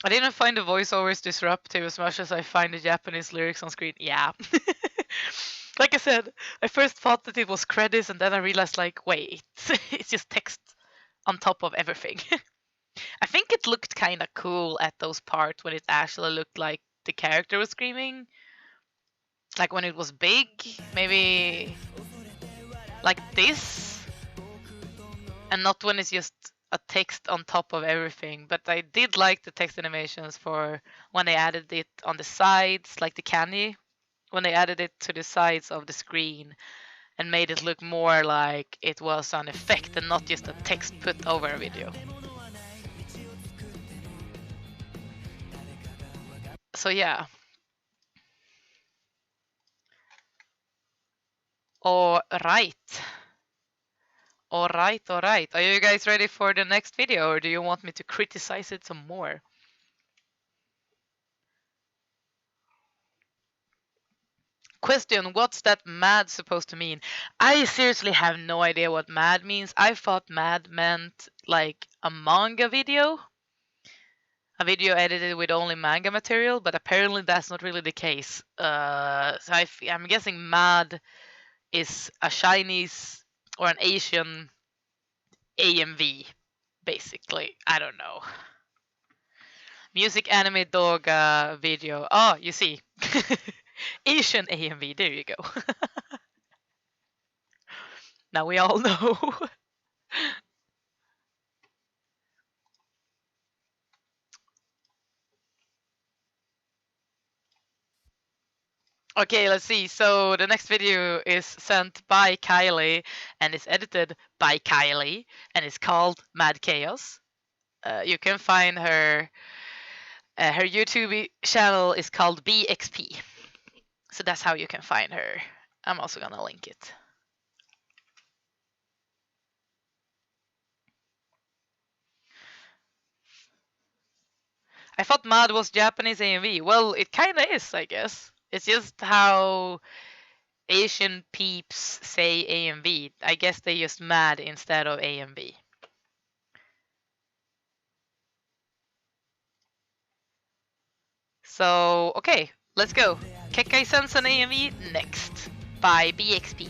I didn't find the voiceovers disruptive as much as I find the Japanese lyrics on screen. Yeah. Like I said, I first thought that it was credits and then I realized, like, wait, it's just text on top of everything. I think it looked kind of cool at those parts when it actually looked like the character was screaming. Like when it was big, maybe like this. And not when it's just a text on top of everything. But I did like the text animations for when they added it on the sides, like the candy. When they added it to the sides of the screen and made it look more like it was an effect and not just a text put over a video. So yeah. Alright. Alright. Are you guys ready for the next video or do you want me to criticize it some more? Question, what's that mad supposed to mean? I seriously have no idea what mad means. I thought mad meant like a manga video. A video edited with only manga material, but apparently that's not really the case. So I'm guessing mad is a Chinese or an Asian AMV basically. I don't know. Music, anime, doga, video. Oh, you see. Asian AMV, there you go. Now we all know. Okay, let's see. So the next video is sent by Kylie and is edited by Kylie and it's called Mad Chaos. You can find her her YouTube channel is called BXP. So that's how you can find her. I'm also gonna link it. I thought Mad was Japanese AMV. Well, it kinda is, I guess. It's just how Asian peeps say AMV. I guess they use Mad instead of AMV. So, okay, let's go. Kekkai Sensen AMV next by BXP.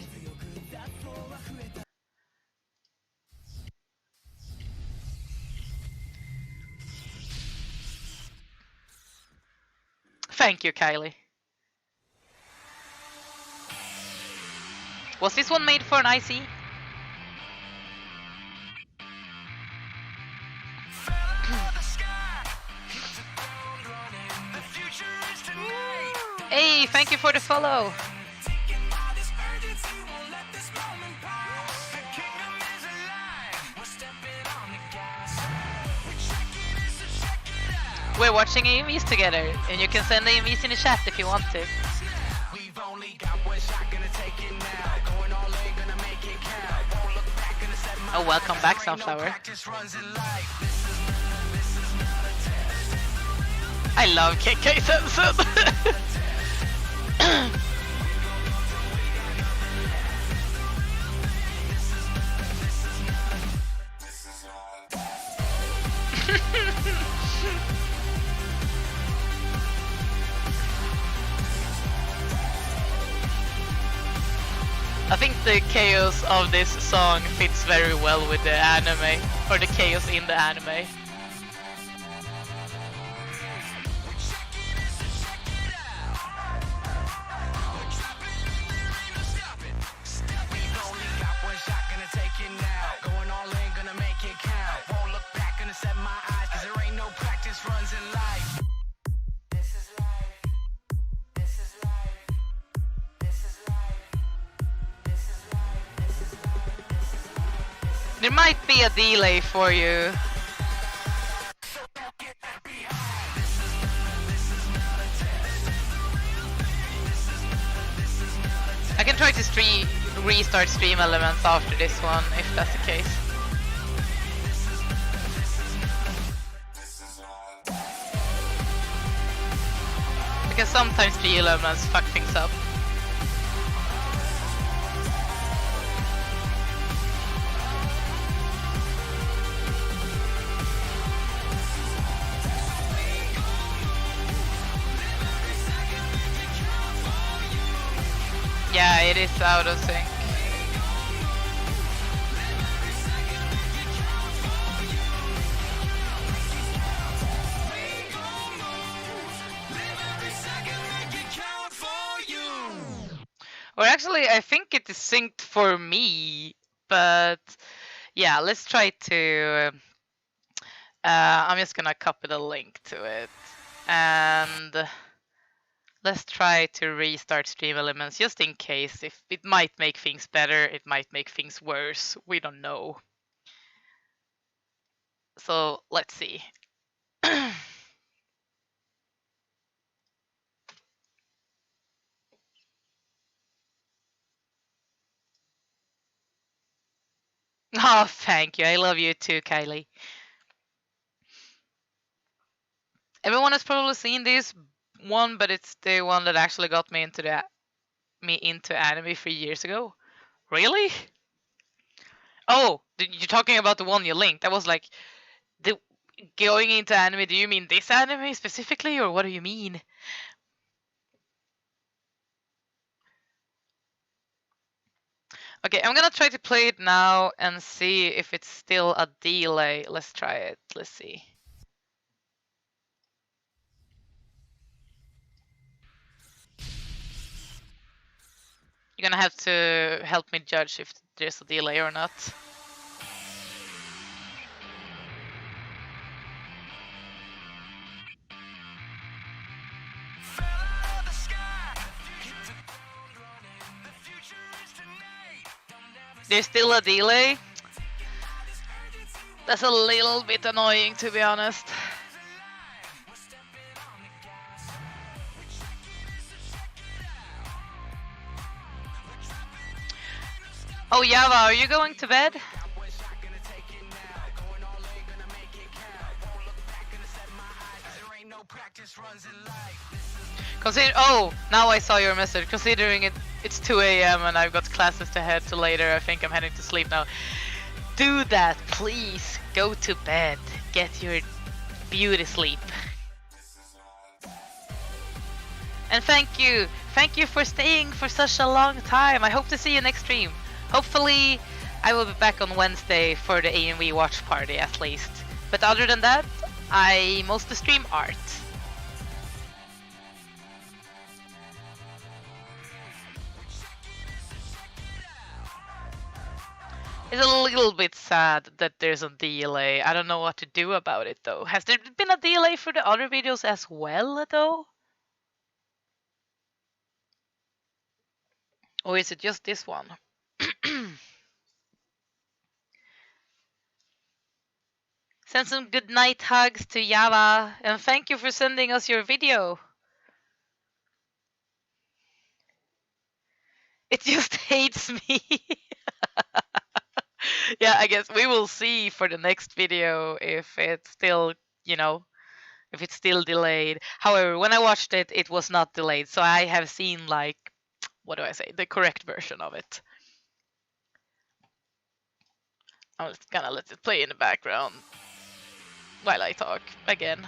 Thank you, Kylie. Was this one made for an IC? Hey, thank you for the follow. We're watching AMVs together, and you can send AMVs in the chat if you want to. Oh, welcome back, Sunflower. I love KK Sensen. I think the chaos of this song fits very well with the anime, or the chaos in the anime. There might be a delay for you. I can try to restart stream elements after this one, if that's the case. Because sometimes stream elements fuck things up. Yeah, it is out of sync. Or actually, I think it is synced for me, but yeah, let's try to... I'm just gonna copy the link to it. And let's try to restart stream elements just in case. If it might make things better, it might make things worse. We don't know. So let's see. Oh, thank you. I love you too, Kylie. Everyone has probably seen this one, but it's the one that actually got me into anime 3 years ago. Really? Oh, you're talking about the one you linked. I was like, going into anime, do you mean this anime specifically, or what do you mean? Okay, I'm gonna try to play it now and see if it's still a delay. Let's try it. Let's see. You're gonna have to help me judge if there's a delay or not. There's still a delay. That's a little bit annoying, to be honest. Oh, Java, are you going to bed? Oh, now I saw your message. Considering it's 2 a.m. and I've got classes to head to later, I think I'm heading to sleep now. Do that, please. Go to bed. Get your beauty sleep. And thank you. Thank you for staying for such a long time. I hope to see you next stream. Hopefully, I will be back on Wednesday for the AMV watch party at least. But other than that, I mostly stream art. It's a little bit sad that there's a delay. I don't know what to do about it though. Has there been a delay for the other videos as well though? Or is it just this one? Send some good night hugs to Java and thank you for sending us your video. It just hates me. Yeah, I guess we will see for the next video if it's still, if it's still delayed. However, when I watched it, it was not delayed. So I have seen like, what do I say, the correct version of it. I'm just gonna let it play in the background while I talk again.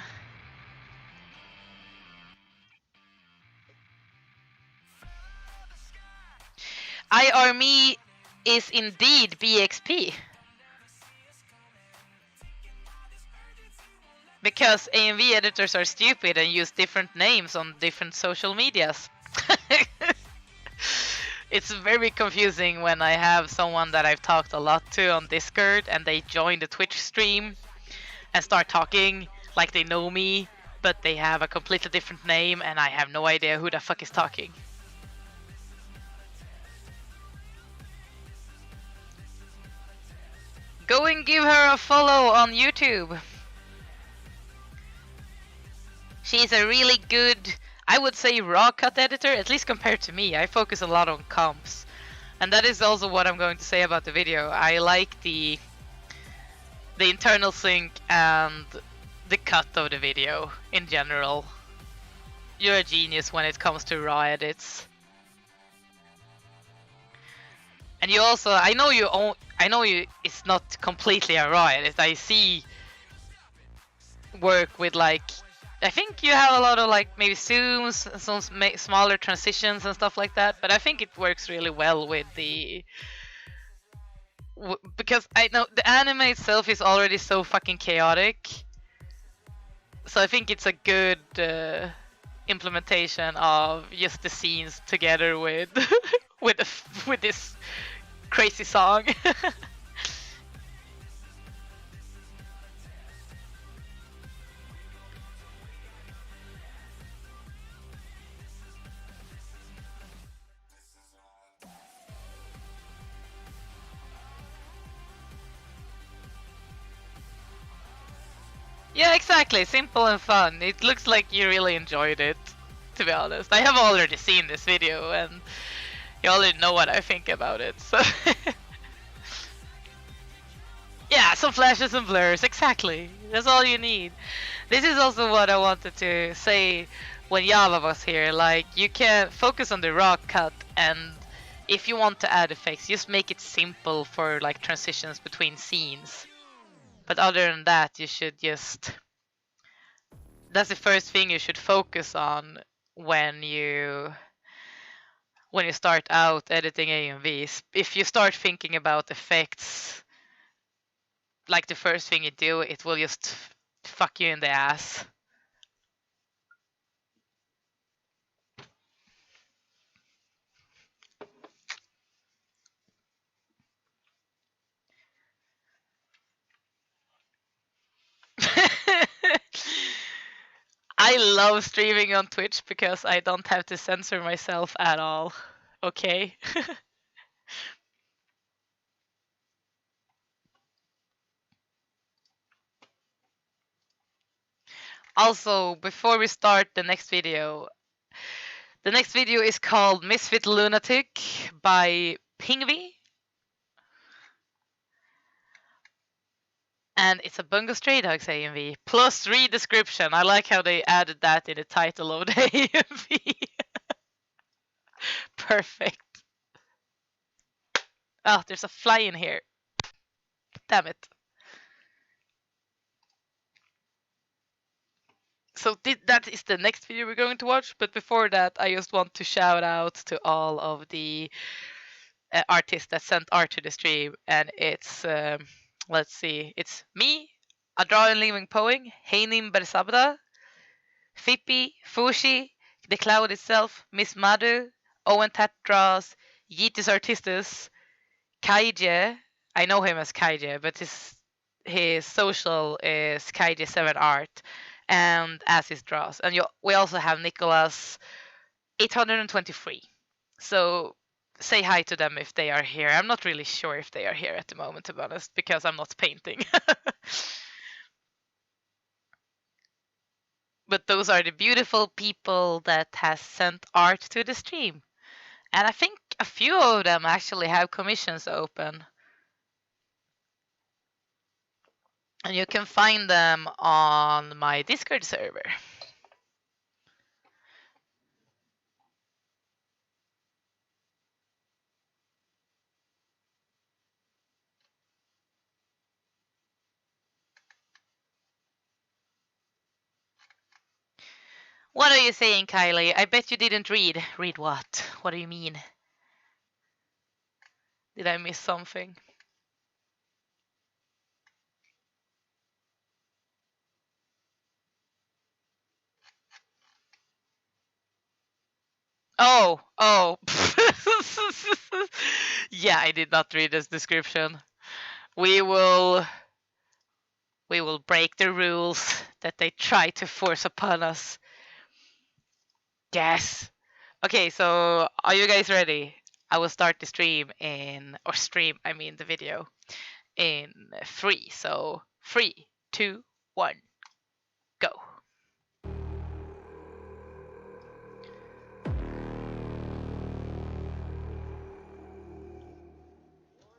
iArmy is indeed BXP. Because AMV editors are stupid and use different names on different social medias. It's very confusing when I have someone that I've talked a lot to on Discord and they join the Twitch stream and start talking like they know me, but they have a completely different name and I have no idea who the fuck is talking. Go and give her a follow on YouTube. She's a really good, I would say, raw cut editor, at least compared to me. I focus a lot on comps. And that is also what I'm going to say about the video. I like the internal sync and the cut of the video in general. You're a genius when it comes to raw edits. And you also, I know you, it's not completely a raw edit. I see work with like, I think you have a lot of like maybe zooms, some smaller transitions and stuff like that, but I think it works really well with because I know the anime itself is already so fucking chaotic, so I think it's a good implementation of just the scenes together with with this crazy song. Yeah, exactly. Simple and fun. It looks like you really enjoyed it, to be honest. I have already seen this video and you already know what I think about it, so... Yeah, some flashes and blurs, exactly. That's all you need. This is also what I wanted to say when Java was here. Like, you can focus on the raw cut, and if you want to add effects, just make it simple for like transitions between scenes. But other than that, you should just... That's the first thing you should focus on when you when you start out editing AMVs. If you start thinking about effects, like the first thing you do, it will just fuck you in the ass. I love streaming on Twitch because I don't have to censor myself at all. Okay? Also, before we start the next video is called Misfit Lunatic by Pingvi. And it's a Bungo Stray Dogs AMV, plus read description. I like how they added that in the title of the AMV. Perfect. Oh, there's a fly in here. Damn it. So that is the next video we're going to watch, but before that, I just want to shout out to all of the artists that sent art to the stream, and it's let's see, it's me, A Drawing Living Poem, Heinim Bersabda, Fippi, Fushi, The Cloud Itself, Miss Madhu, Owen Tatras, Yeetus Artistus, Kaije. I know him as Kaije, but his social is Kaije7art, and as his draws. And we also have Nicholas 823. So say hi to them if they are here. I'm not really sure if they are here at the moment, to be honest, because I'm not painting. But those are the beautiful people that has sent art to the stream. And I think a few of them actually have commissions open. And you can find them on my Discord server. What are you saying, Kylie? I bet you didn't read. Read what? What do you mean? Did I miss something? Oh. Yeah, I did not read this description. We will break the rules that they try to force upon us. Yes. Okay, so are you guys ready? I will start the the video in 3. So 3, 2, 1, go.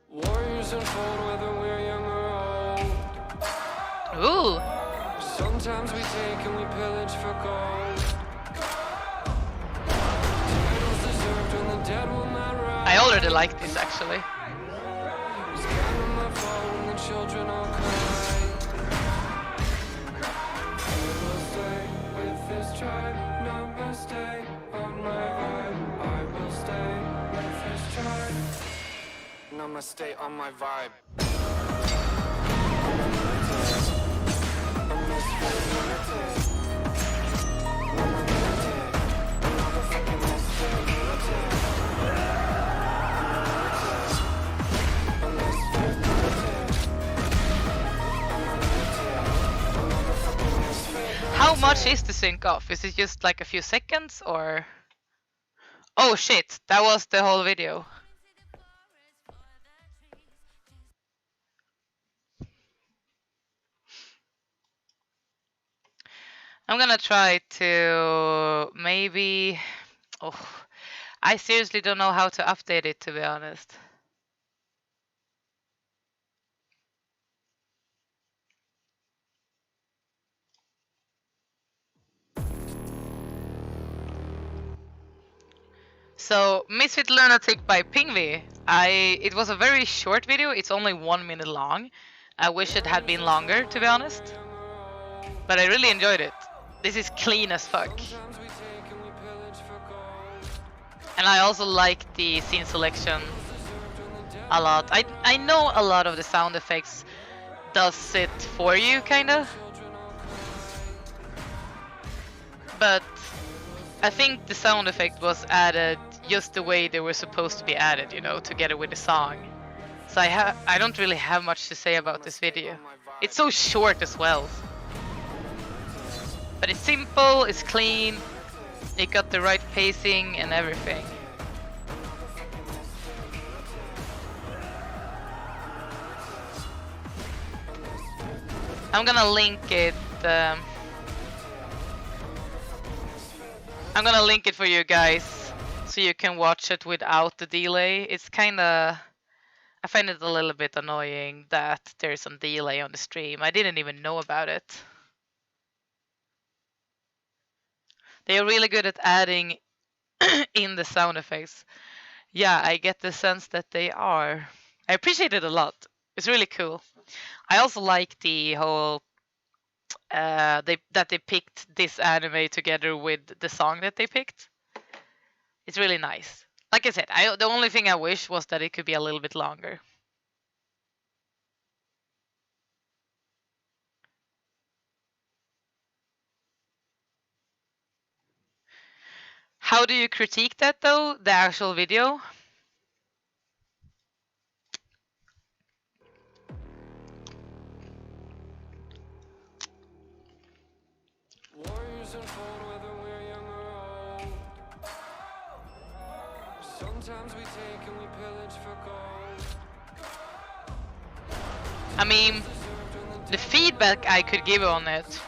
Warriors unfold whether we're young or old. Ooh. Sometimes we take and we pillage for gold. Titles deserved and the dead will not rise. I already like this actually. It's kind of my fault when the children all cry. I will stay with this tribe, namaste on my vibe. I will stay with this tribe. Namaste on my vibe. How much is the sync off? Is it just like a few seconds or? Oh shit, that was the whole video. I'm gonna try to maybe... Oh, I seriously don't know how to update it, to be honest. So, Misfit Lunatic by Pingvi. It was a very short video, it's only 1 minute long. I wish it had been longer, to be honest. But I really enjoyed it. This is clean as fuck. And I also like the scene selection a lot. I know a lot of the sound effects does it for you, kinda. But I think the sound effect was added just the way they were supposed to be added, you know, together with the song. So I don't really have much to say about this video. It's so short as well. But it's simple, it's clean, it got the right pacing and everything. I'm gonna link it. I'm gonna link it for you guys so you can watch it without the delay. It's kinda... I find it a little bit annoying that there's some delay on the stream. I didn't even know about it. They are really good at adding in the sound effects. Yeah, I get the sense that they are. I appreciate it a lot. It's really cool. I also like the whole that they picked this anime together with the song that they picked. It's really nice. Like I said, the only thing I wish was that it could be a little bit longer. How do you critique that though, the actual video? Warriors unfold whether we're young or old. Sometimes we take and we pillage for gold. I mean, the feedback I could give on it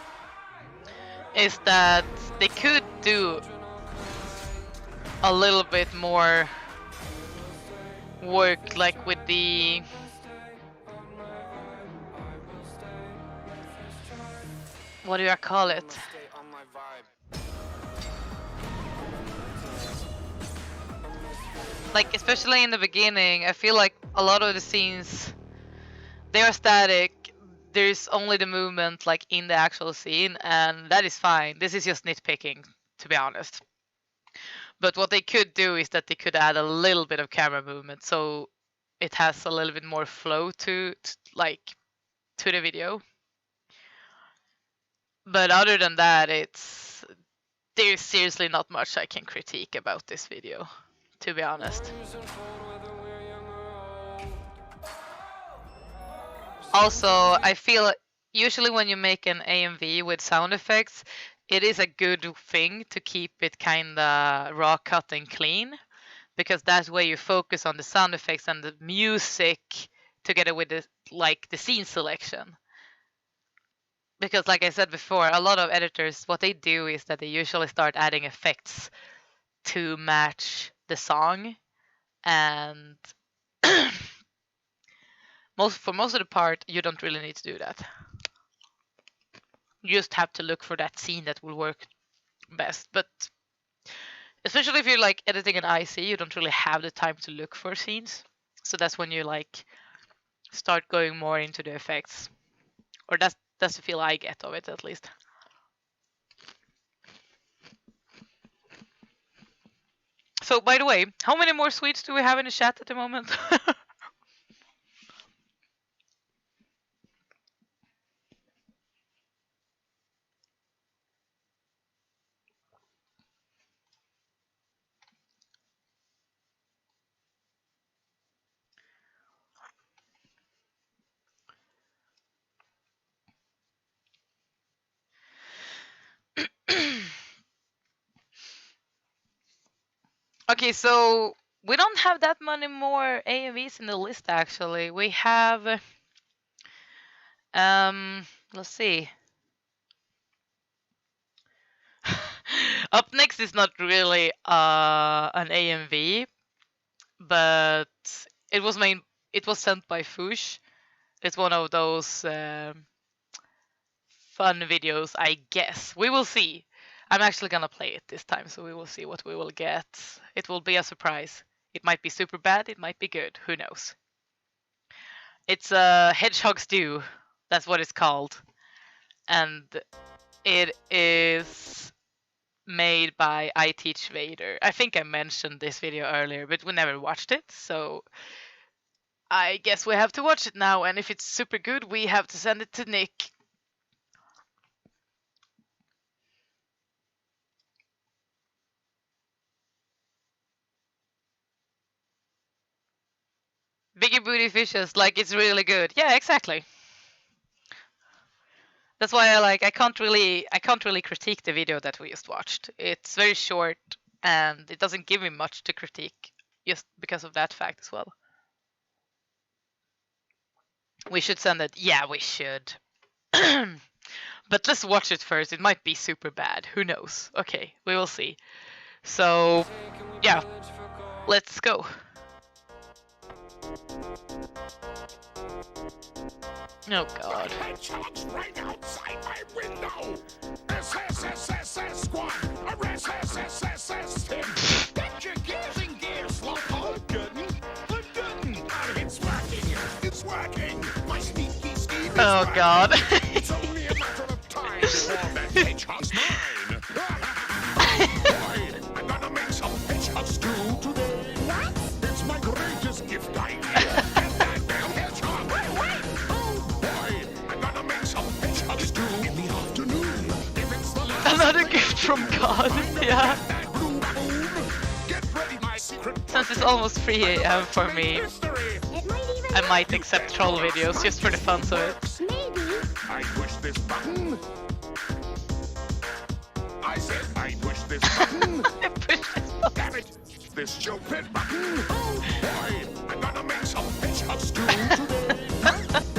is that they could do a little bit more work, like with the... What do I call it? Like, especially in the beginning, I feel like a lot of the scenes, they are static. There's only the movement like in the actual scene, and that is fine. This is just nitpicking, to be honest. But what they could do is that they could add a little bit of camera movement, so it has a little bit more flow to the video. But other than that, there's seriously not much I can critique about this video, to be honest. Also, I feel usually when you make an AMV with sound effects, it is a good thing to keep it kinda raw cut and clean, because that way you focus on the sound effects and the music together with the scene selection. Because like I said before, a lot of editors, what they do is that they usually start adding effects to match the song, and for most of the part, you don't really need to do that. You just have to look for that scene that will work best. But especially if you're like editing an IC, you don't really have the time to look for scenes. So that's when you like start going more into the effects. Or that's the feel I get of it, at least. So, by the way, how many more Swedes do we have in the chat at the moment? Okay, so we don't have that many more AMVs in the list, actually. We have... let's see. Up next is not really an AMV, but it was sent by Fush. It's one of those fun videos, I guess. We will see. I'm actually gonna play it this time, so we will see what we will get. It will be a surprise. It might be super bad, it might be good, who knows. It's a hedgehog stew, that's what it's called. And it is made by I Teach Vader. I think I mentioned this video earlier, but we never watched it, so I guess we have to watch it now, and if it's super good, we have to send it to Nick. Biggie Booty Fishes, like it's really good. Yeah, exactly. That's why I can't really critique the video that we just watched. It's very short and it doesn't give me much to critique just because of that fact as well. We should send it. Yeah, we should. But let's watch it first. It might be super bad. Who knows? Okay, we will see. So, yeah. Let's go. Oh god. Hedgehogs right outside my window. SSSSS squad. SSSSS team. Get your gears in gear, slowpoke. I'm getting. It's working. It's working. My sneaky scheme is Oh god. It's only a matter of time before that hedgehog's mine. Boy, I'm gonna make some hedgehog stew today. What? It's my greatest gift idea. Get that damn hedgehog. Wait. Oh boy, I'm gonna make some hedgehog stew in the afternoon. If it's the last Another gift from God. Yeah. that blue boom, get ready, my secret. Since it's almost 3 AM for me, I might accept troll videos just for the fun of it. Maybe. I push this button. I said I push this button. Damn it! This stupid button. Oh boy, I'm gonna make some hedgehog stew today.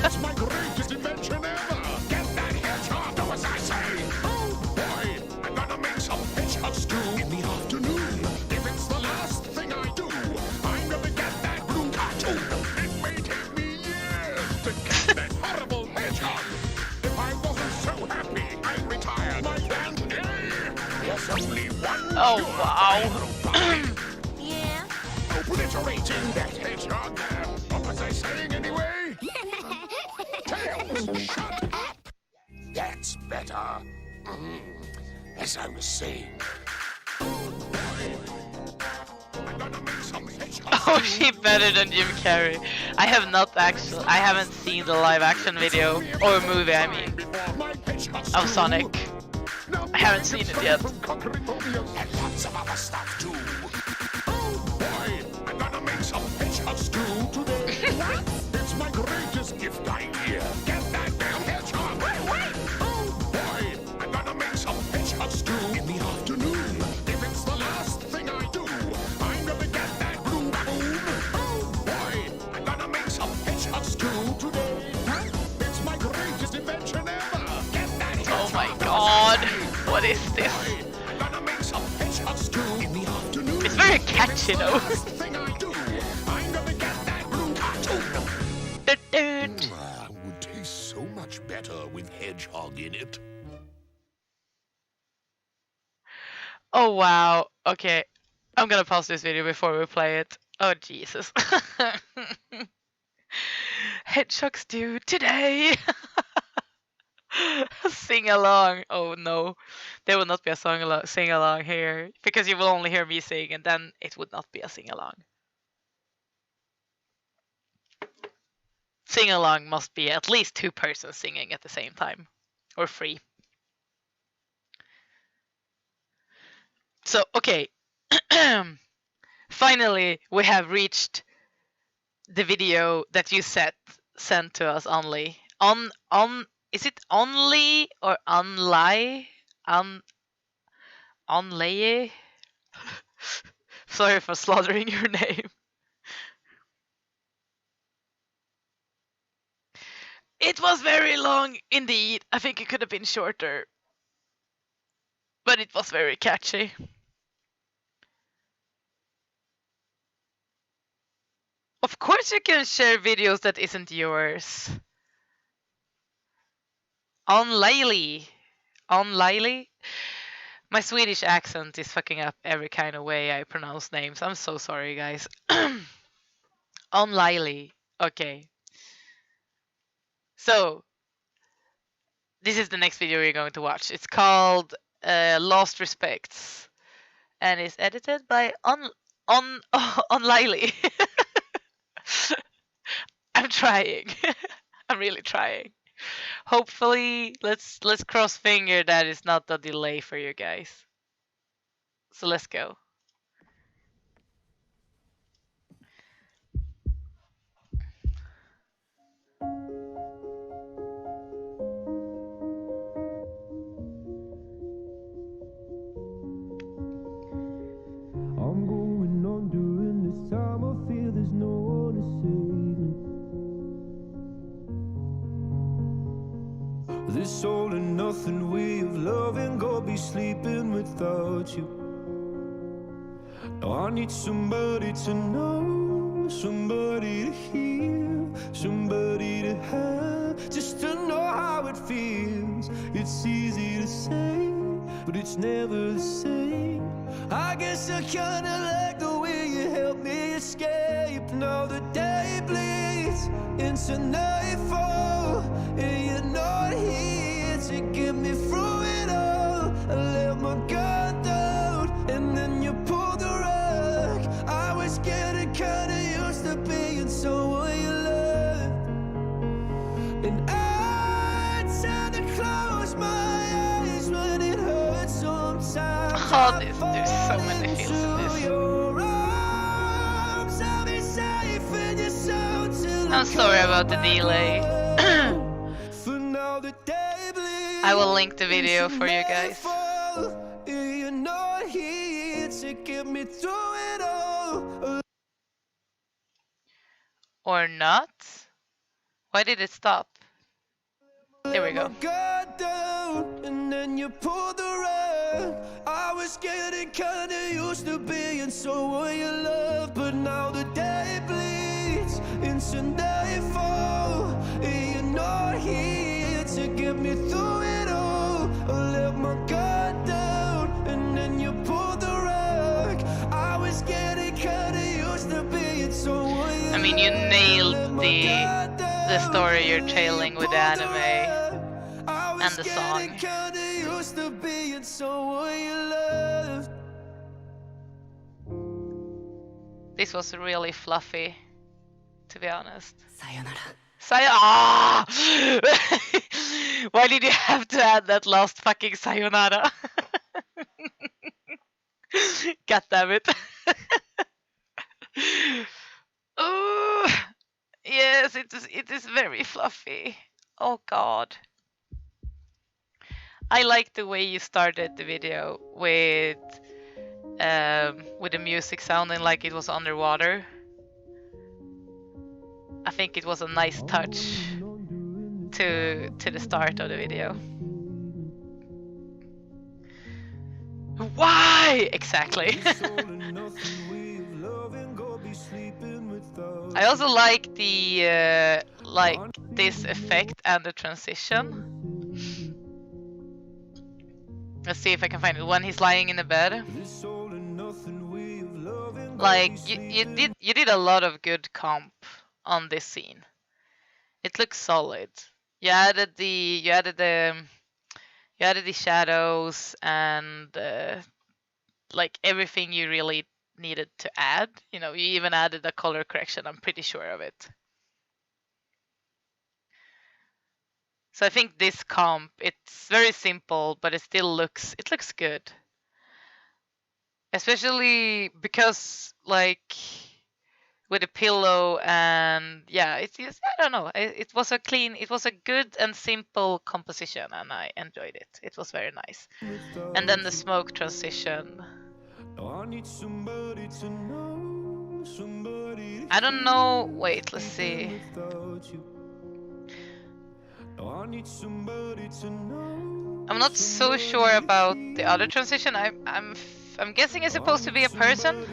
It's my greatest invention ever. Get that hedgehog, do as I say. Oh boy, I'm gonna make some hedgehog stew in the afternoon. If it's the last thing I do, I'm gonna get that blue cartoon. It may take me years to get that horrible hedgehog. If I wasn't so happy, I'd retire my band. There's only one. Oh wow. Yeah. Obliterating that hedgehog. What was I saying anyway? Tails, shut up. That's better. As I was saying. I'm gonna make some hedgehog Oh, she better than Jim Carrey. I haven't seen the live action video or movie. I mean, of Sonic. I haven't seen it yet. conquering Romeo and lots of other stuff too. Oh boy, I'm gonna make some hedgehog stew today. What? It's my greatest gift idea. Get that damn hedgehog. Wait. Oh boy, I'm gonna make some hedgehog stew in the afternoon. If it's the last thing I do, I'm gonna get that blue baboon. Oh boy, I'm gonna make some hedgehog stew today. It's my greatest invention ever. Get that hedgehog. Oh my god. What is this? I'm gonna make some hedgehog stew in the afternoon. It's very catchy though. Last thing I do, I'm gonna get that blue cartoon. Would taste so much better with hedgehog in it. Oh wow. Okay. I'm gonna pause this video before we play it. Oh Jesus. Hedgehogs do today. Sing along. Oh no. There will not be a sing along here because you will only hear me sing and then it would not be a sing along. Sing along must be at least 2 persons singing at the same time or 3. So, okay. Finally, we have reached the video that you sent to us only. Is it only or only? Only? Sorry for slaughtering your name. It was very long indeed. I think it could have been shorter. But it was very catchy. Of course you can share videos that isn't yours. Only. My Swedish accent is fucking up every kind of way I pronounce names. I'm so sorry, guys. Only. Okay. So, this is the next video we're going to watch. It's called Lost Respects, and is edited by on Lily. I'm trying. I'm really trying. Hopefully, let's cross finger that it's not a delay for you guys. So let's go. I'm going on during this time. I feel there's no one to save me. This all and nothing way of loving, go be sleeping without you. Now I need somebody to know, somebody to hear, somebody to have, just to know how it feels. It's easy to say, but it's never the same. I guess I kinda like the way you help me escape. Now the day bleeds into nightfall, and you're not here to get me through it all. I let my guard down, and then you pulled the rug. I was getting kinda used to being someone you loved, and I tend to close my eyes when it hurts sometimes. Oh, there's so many feels in this. I'm sorry about the delay. I will link the video for you guys. Or not? Why did it stop? There we go. And then you pulled the rug. I was getting kinda used to being someone you love, but now the day bleeds into nightfall, and you're not here to get me through it all. I let my guard down, and then you pulled the rug. I was getting kinda used to being someone you I mean, you nailed the story you're telling with the anime and the song. This was really fluffy, to be honest. Sayonara. Why did you have to add that last fucking sayonara? God damn it. Oh, yes, it is very fluffy. Oh god. I like the way you started the video with the music sounding like it was underwater. I think it was a nice touch to the start of the video. Why? Exactly. I also like the this effect and the transition. Let's see if I can find it. When he's lying in the bed. Like you did a lot of good comp on this scene. It looks solid. You added the shadows and like everything you really needed to add. You know, you even added a color correction. I'm pretty sure of it. So I think this comp, it's very simple, but it still looks good. Especially because like with a pillow and yeah, it's just, I don't know. It was a good and simple composition, and I enjoyed it. It was very nice. And then the smoke transition. I don't know. Wait, let's see. I'm not so sure about the other transition. I'm guessing it's supposed to be a person,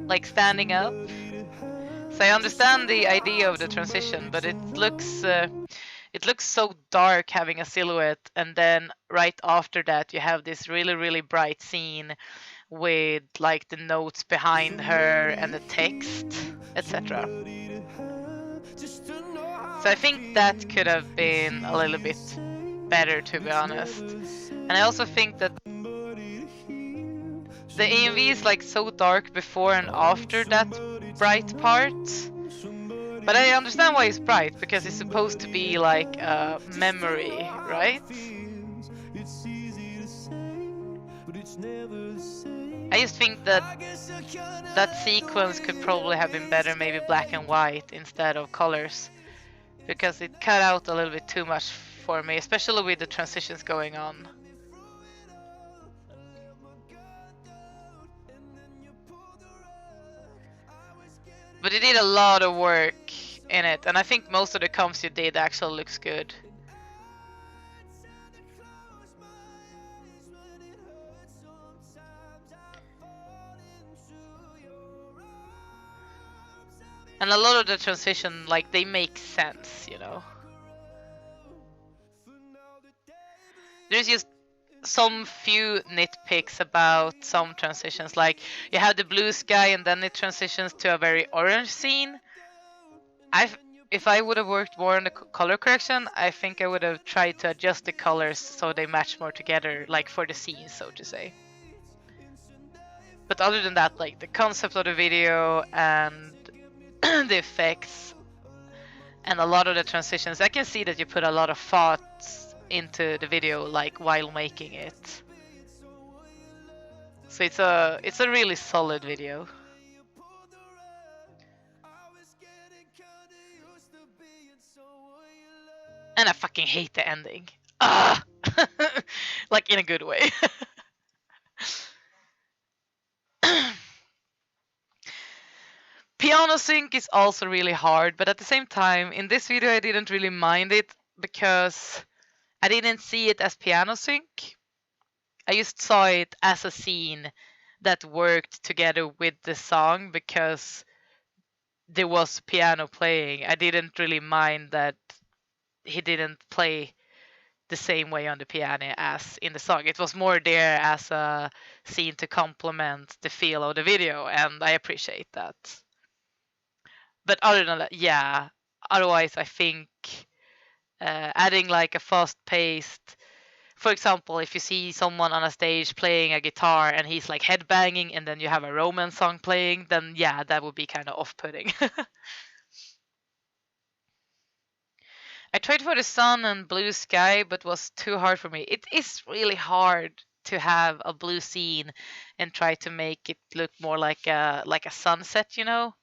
like standing up. So I understand the idea of the transition, but it looks so dark having a silhouette, and then right after that you have this really bright scene with like the notes behind her and the text, etc. So I think that could have been a little bit better, to be honest. And I also think that the AMV is like so dark before and after that bright part. But I understand why it's bright, because it's supposed to be like a memory, right? I just think that that sequence could probably have been better, maybe black and white instead of colors, because it cut out a little bit too much for me, especially with the transitions going on. But you did a lot of work in it, and I think most of the comps you did actually looks good. And a lot of the transition, like, they make sense, you know. There's just some few nitpicks about some transitions, like you have the blue sky and then it transitions to a very orange scene. If I would have worked more on the color correction, I think I would have tried to adjust the colors so they match more together, like for the scenes, so to say. But other than that, like the concept of the video and the effects and a lot of the transitions, I can see that you put a lot of thoughts into the video, like while making it. So it's a really solid video. And I fucking hate the ending. Ah! Like in a good way. Piano sync is also really hard, but at the same time, in this video I didn't really mind it because I didn't see it as piano sync. I just saw it as a scene that worked together with the song because there was piano playing. I didn't really mind that he didn't play the same way on the piano as in the song. It was more there as a scene to complement the feel of the video, and I appreciate that. But other than that, yeah. Otherwise, I think adding like a fast-paced, for example, if you see someone on a stage playing a guitar and he's like headbanging, and then you have a romance song playing, then yeah, that would be kind of off-putting. I tried for the sun and blue sky, but was too hard for me. It is really hard to have a blue scene and try to make it look more like a sunset, you know?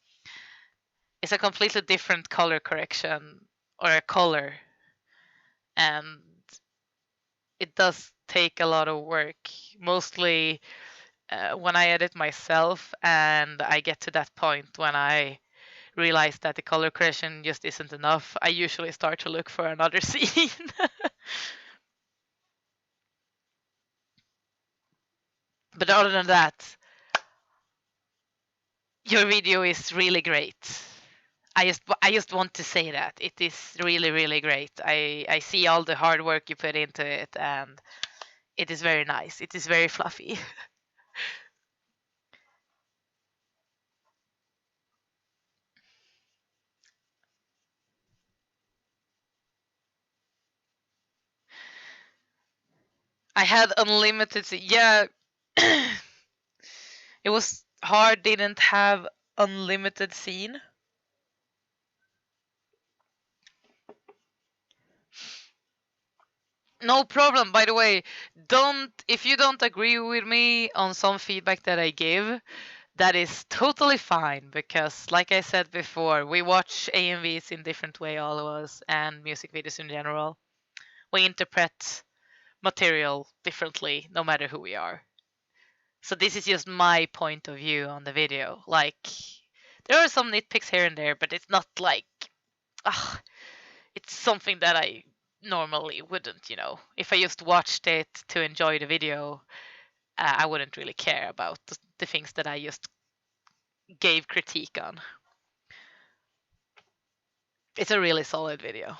It's a completely different color correction or a color, and it does take a lot of work. Mostly when I edit myself and I get to that point when I realize that the color correction just isn't enough, I usually start to look for another scene. But other than that, your video is really great. I just want to say that it is really, really great. I see all the hard work you put into it, and it is very nice. It is very fluffy. I had unlimited. Yeah, it was hard. Didn't have unlimited scene. No problem. By the way, if you don't agree with me on some feedback that I give, that is totally fine, because like I said before, we watch AMVs in different way, all of us, and music videos in general. We interpret material differently no matter who we are. So this is just my point of view on the video. Like, there are some nitpicks here and there, but it's not like it's something that I normally wouldn't, you know. If I just watched it to enjoy the video, I wouldn't really care about the things that I just gave critique on. It's a really solid video.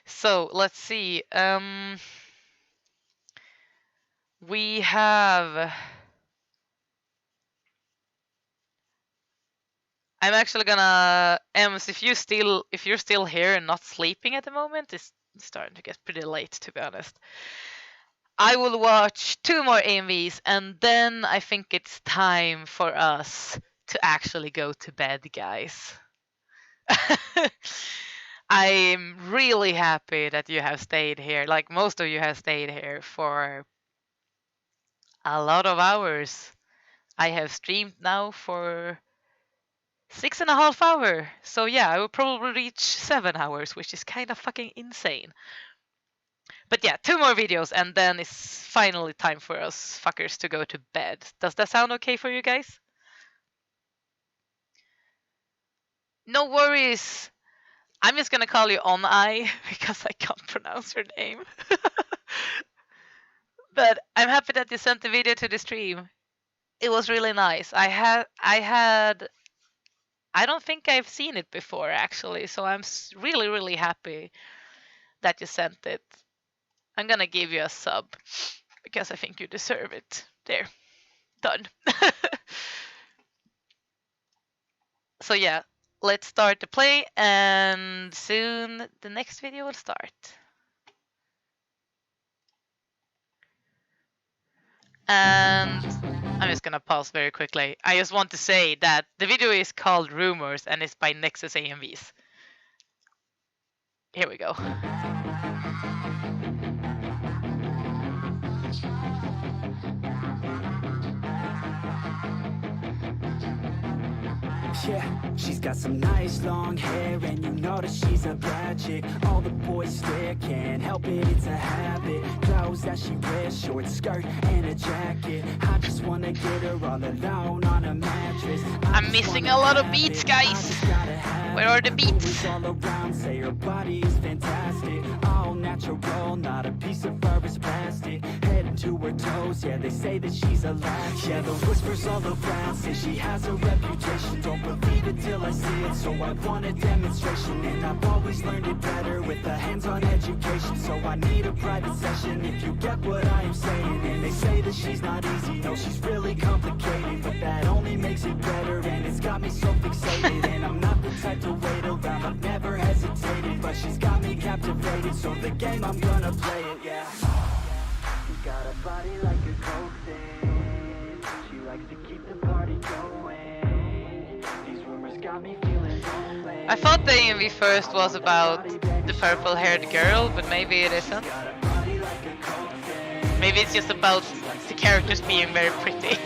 So let's see. We have. I'm actually gonna Ems, if you're still here and not sleeping at the moment, it's starting to get pretty late, to be honest. I will watch 2 more AMVs, and then I think it's time for us to actually go to bed, guys. I'm really happy that you have stayed here. Like, most of you have stayed here for a lot of hours. I have streamed now for 6.5 hours. So yeah, I will probably reach 7 hours, which is kind of fucking insane. But yeah, 2 more videos, and then it's finally time for us fuckers to go to bed. Does that sound okay for you guys? No worries. I'm just gonna call you On-Eye because I can't pronounce your name. But I'm happy that you sent the video to the stream. It was really nice. I don't think I've seen it before, actually, so I'm really, really happy that you sent it. I'm gonna give you a sub because I think you deserve it. There. Done. So yeah, let's start the play, and soon the next video will start. And I'm just gonna pause very quickly. I just want to say that the video is called Rumors and it's by Nexus AMVs. Here we go. Yeah, she's got some nice long hair, and you know that she's a bad chick. All the boys stare, can't help it, it's a habit. Clothes that she wears, short skirt and a jacket. I just wanna get her all alone on a mattress. I'm missing a lot of beats, guys. Where are the beats? All around, say her body is fantastic. All natural, not a piece of fur is plastic. Head to her toes, yeah, they say that she's a latch. Yeah, the whispers all around say she has a reputation. Don't believe it till I see it, so I want a demonstration. And I've always learned it better with a hands-on education. So I need a private session if you get what I am saying. And they say that she's not easy, no, she's really complicated. But that only makes it better, and it's got me so fixated. And I'm not the type to wait around, I've never hesitated. But she's got me captivated, so the game, I'm gonna play it, yeah. You got a body like a coke thing. She likes to keep the party going. These rumors got me feeling lonely. I thought the AMV first was about the purple-haired girl, but maybe it isn't. Maybe it's just about the characters being very pretty.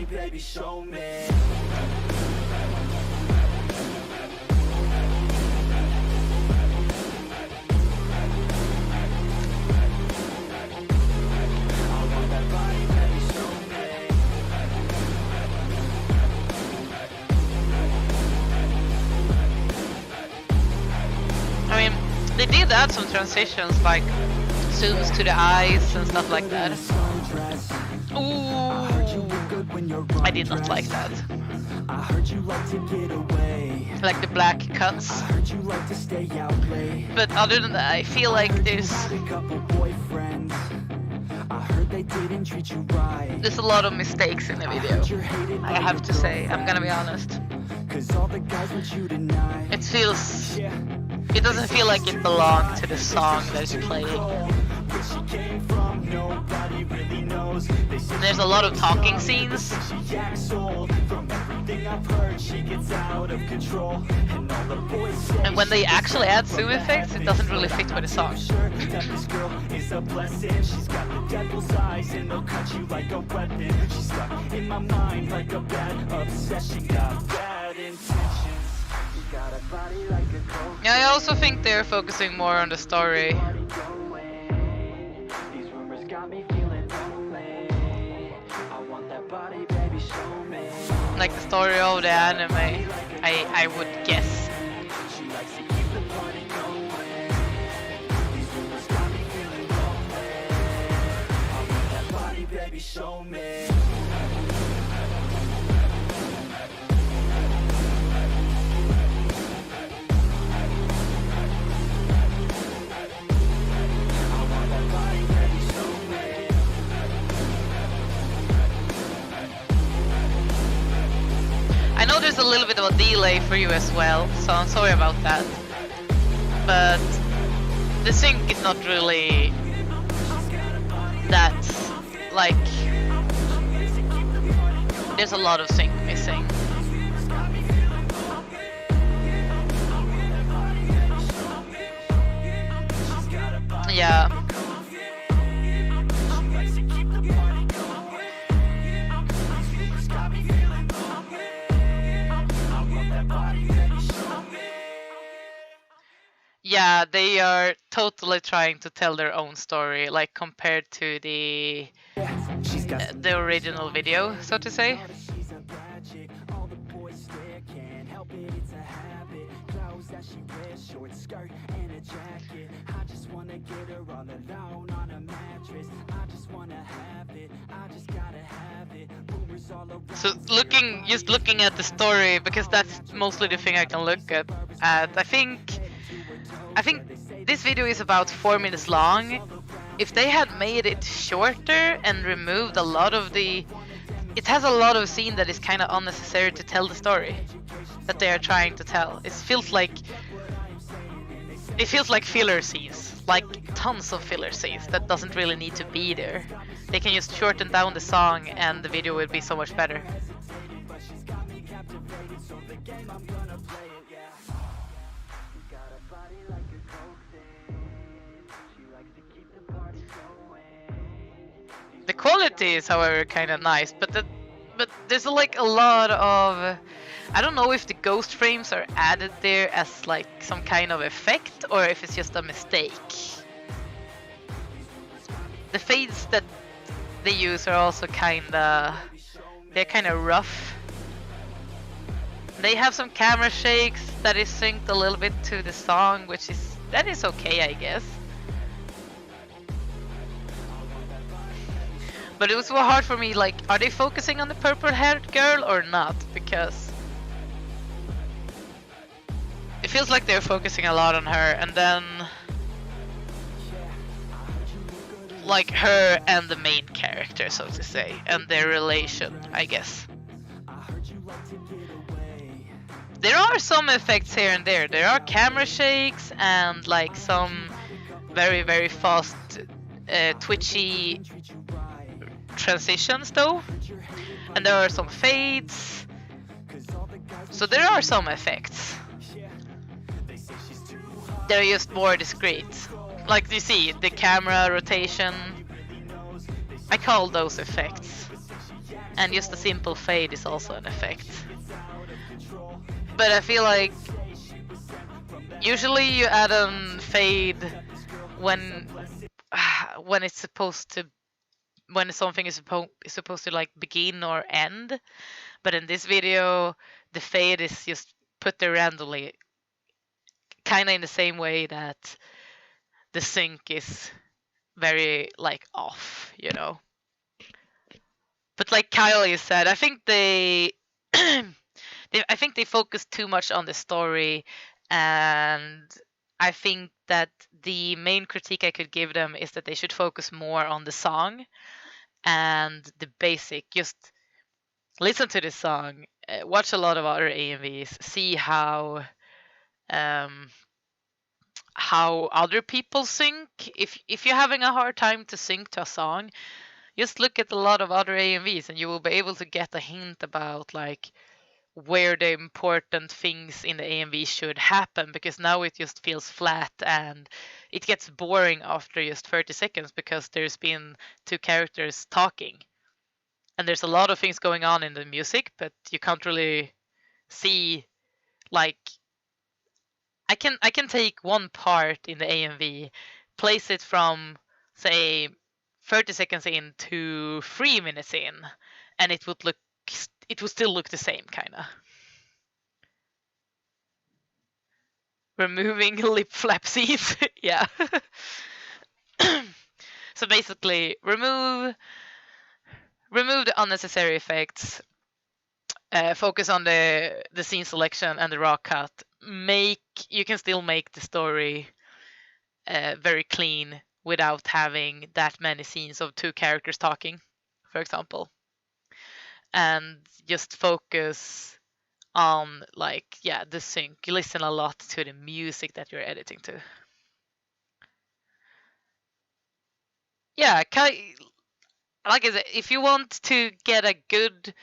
Baby, show me. I mean, they did add some transitions, like zooms to the eyes and stuff like that. Ooh, I did not like that. I heard you like to get away. Like the black cuts. I heard you like to stay out late. But other than that, I feel like there's a lot of mistakes in the video. I have to say, I'm gonna be honest. It doesn't feel like it belonged to the song that is playing. There's a lot of talking scenes. And when they actually add zoom effects, it doesn't really fit with the song. Yeah, I also think they're focusing more on the story. Like the story of the anime, I would guess. a little bit of a delay for you as well, so I'm sorry about that. But the sync is not really that, like, there's a lot of sync missing. Yeah. Yeah, they are totally trying to tell their own story, like compared to the original video, so to say. So just looking at the story, because that's mostly the thing I can look at. I think this video is about 4 minutes long. If they had made it shorter and removed a lot of the, it has a lot of scene that is kind of unnecessary to tell the story that they are trying to tell. It feels like filler scenes, like tons of filler scenes that doesn't really need to be there. They can just shorten down the song and the video will be so much better. The quality is, however, kind of nice, but there's like a lot of, I don't know if the ghost frames are added there as like some kind of effect or if it's just a mistake. The fades that they use are also they're kind of rough. They have some camera shakes that is synced a little bit to the song, that is okay, I guess. But it was so hard for me, like, are they focusing on the purple-haired girl or not? Because it feels like they're focusing a lot on her, and then like her and the main character, so to say, and their relation, I guess. There are some effects here and there. There are camera shakes and like some very, very fast twitchy transitions though, and there are some fades, so there are some effects. They're just more discreet, like you see the camera rotation. I call those effects, and just a simple fade is also an effect. But I feel like usually you add a fade when it's supposed to, when something is supposed to like begin or end, but in this video the fade is just put there randomly, kind of in the same way that the sync is very like off, you know. But like Kylie said, I think they focus too much on the story, and I think that the main critique I could give them is that they should focus more on the song and the basic. Just listen to the song, watch a lot of other AMVs, see how other people sync. If you're having a hard time to sync to a song, just look at a lot of other AMVs and you will be able to get a hint about like where the important things in the AMV should happen, because now it just feels flat and it gets boring after just 30 seconds because there's been two characters talking and there's a lot of things going on in the music, but you can't really see, like, I can take one part in the AMV, place it from say 30 seconds in to 3 minutes in, and it would still look the same, kind of. Removing lip flap scenes. Yeah. So basically, remove the unnecessary effects. Focus on the scene selection and the raw cut. You can still make the story very clean without having that many scenes of two characters talking, for example. And just focus on like the sync. You listen a lot to the music that you're editing to. Yeah, like I said, if you want to get a good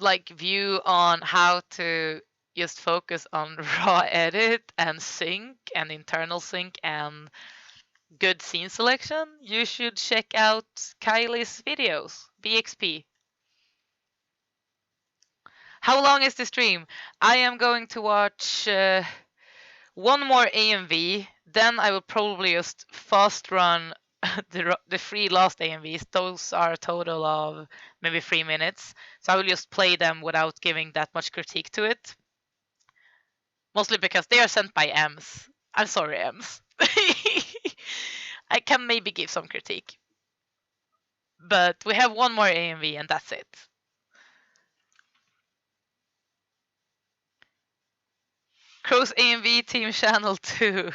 like view on how to just focus on raw edit and sync and internal sync and good scene selection, you should check out Kylie's videos, BXP. How long is the stream? I am going to watch one more AMV, then I will probably just fast run the 3 last AMVs. Those are a total of maybe 3 minutes. So I will just play them without giving that much critique to it. Mostly because they are sent by Ems. I'm sorry, Ems. I can maybe give some critique. But we have one more AMV and that's it. Crow's AMV team channel 2.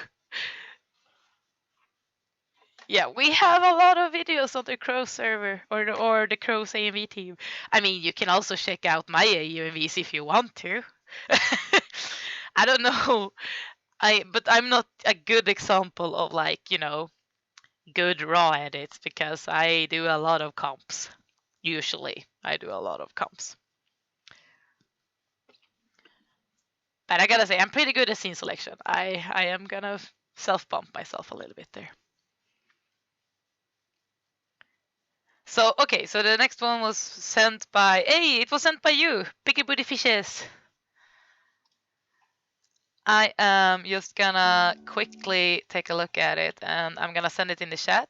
Yeah, we have a lot of videos on the Crow server or the Crow's AMV team. I mean, you can also check out my AMVs if you want to. I don't know. But I'm not a good example of like, you know, good raw edits because I do a lot of comps. Usually, I do a lot of comps. But I gotta say, I'm pretty good at scene selection. I am gonna self-bump myself a little bit there. So, okay, so the next one was sent by... Hey, it was sent by you, Picky Booty Fishes. I am just gonna quickly take a look at it and I'm gonna send it in the chat.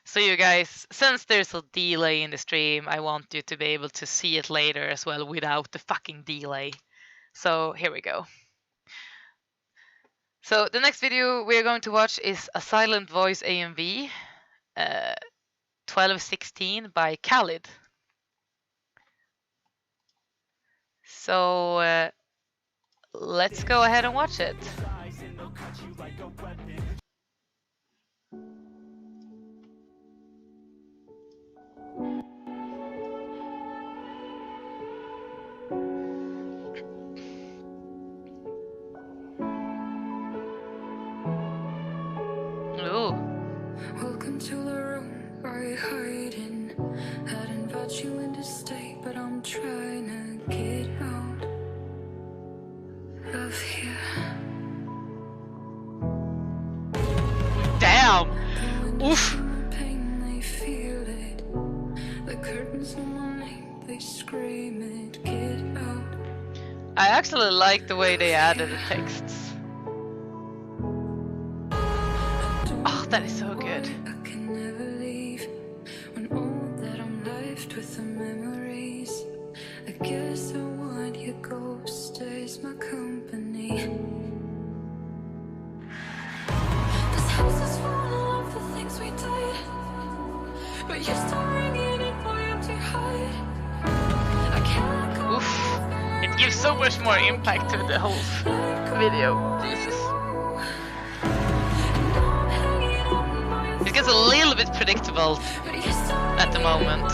So you guys, since there's a delay in the stream, I want you to be able to see it later as well without the fucking delay. So here we go. So the next video we're going to watch is a silent voice AMV, 1216 by Khalid. So let's go ahead and watch it. Welcome to the room where you hiding. I'd invite you in to stay, but I'm trying to get out of here. Damn! Oof! Pain, they feel it. The curtains on my name, they scream it. Get out. I actually like the way they added the texts. Oh, that is so good. I can never leave when all that I'm left with the memories. I guess I want your ghost as my company. This house is full of the things we did, but you're staring in my empty hide. I can't go. Oof. It gives so much more impact to the whole video. Jesus. It gets a little bit predictable at the moment.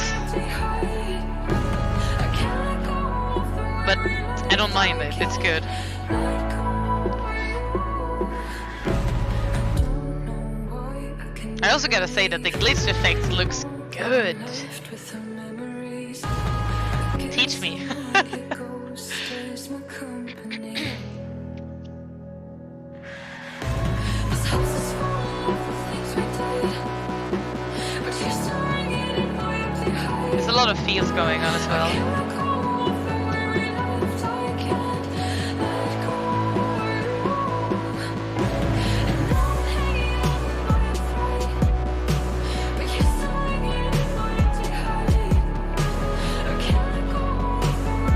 But I don't mind it, it's good. I also gotta say that the glitch effect looks good. Teach me. There's a lot of feels going on as well.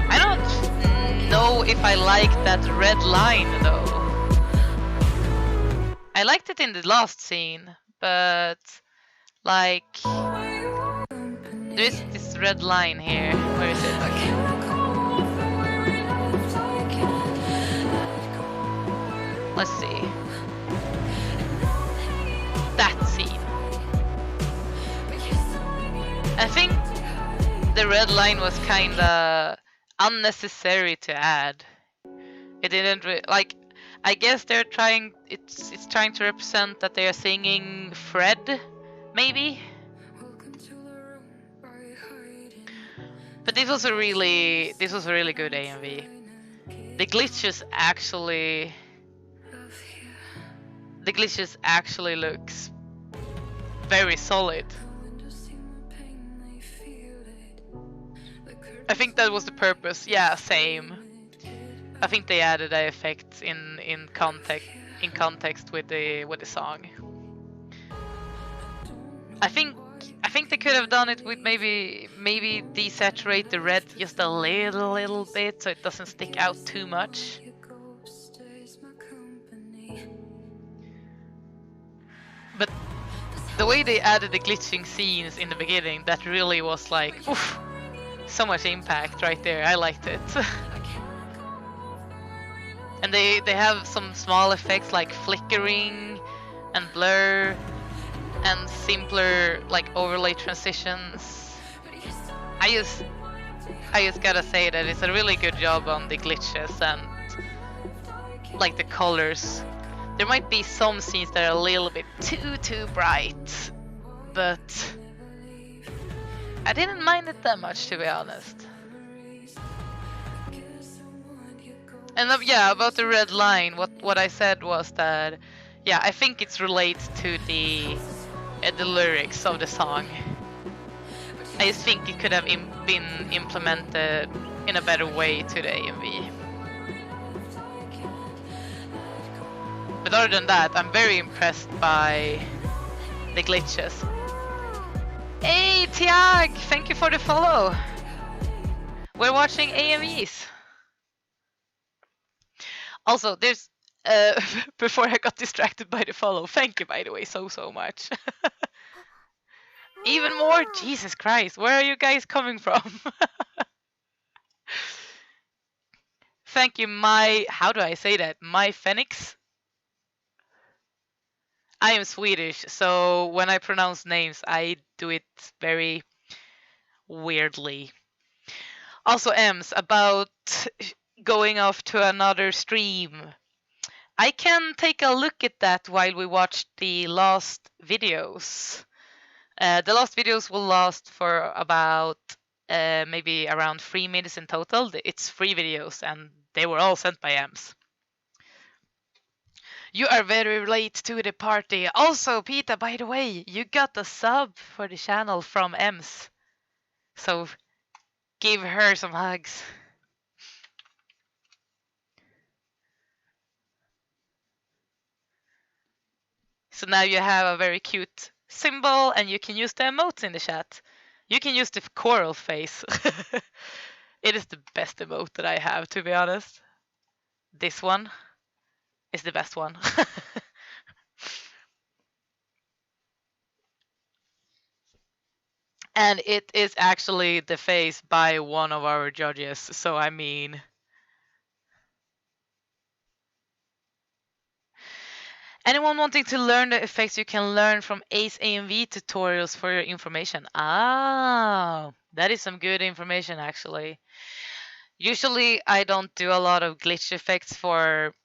I don't know if I like that red line though. I liked it in the last scene, but like there's this red line here. Where is it? Let's see. That scene. I think the red line was kinda unnecessary to add. It didn't like. I guess they're trying. It's trying to represent that they are singing Fred, maybe. But this was a really good AMV. The glitches actually looks very solid. I think that was the purpose. Yeah, same. I think they added the effects in context with the song. I think they could have done it with maybe desaturate the red just a little bit so it doesn't stick out too much. But the way they added the glitching scenes in the beginning, that really was like, oof, so much impact right there. I liked it. And they have some small effects like flickering and blur and simpler like overlay transitions. I just gotta say that it's a really good job on the glitches and like the colors. There might be some scenes that are a little bit too bright, but I didn't mind it that much, to be honest. And yeah, about the red line, what I said was that, yeah, I think it's related to the lyrics of the song. I just think it could have been implemented in a better way to the AMV. But other than that, I'm very impressed by the glitches. Hey Tiag, thank you for the follow. We're watching AMVs. Also, there's before I got distracted by the follow, thank you by the way so much. Even more, Jesus Christ, where are you guys coming from? Thank you, how do I say that? My Phoenix? I am Swedish, so when I pronounce names, I do it very weirdly. Also, Ems, about going off to another stream. I can take a look at that while we watch the last videos. The last videos will last for about maybe around 3 minutes in total. It's 3 videos and they were all sent by Ems. You are very late to the party. Also, Pita, by the way, you got a sub for the channel from Ems. So give her some hugs. So now you have a very cute symbol and you can use the emotes in the chat. You can use the coral face. It is the best emote that I have, to be honest. This one is the best one. And it is actually the face by one of our judges, so I mean... Anyone wanting to learn the effects, you can learn from Ace AMV tutorials for your information. Ah, that is some good information actually. Usually I don't do a lot of glitch effects for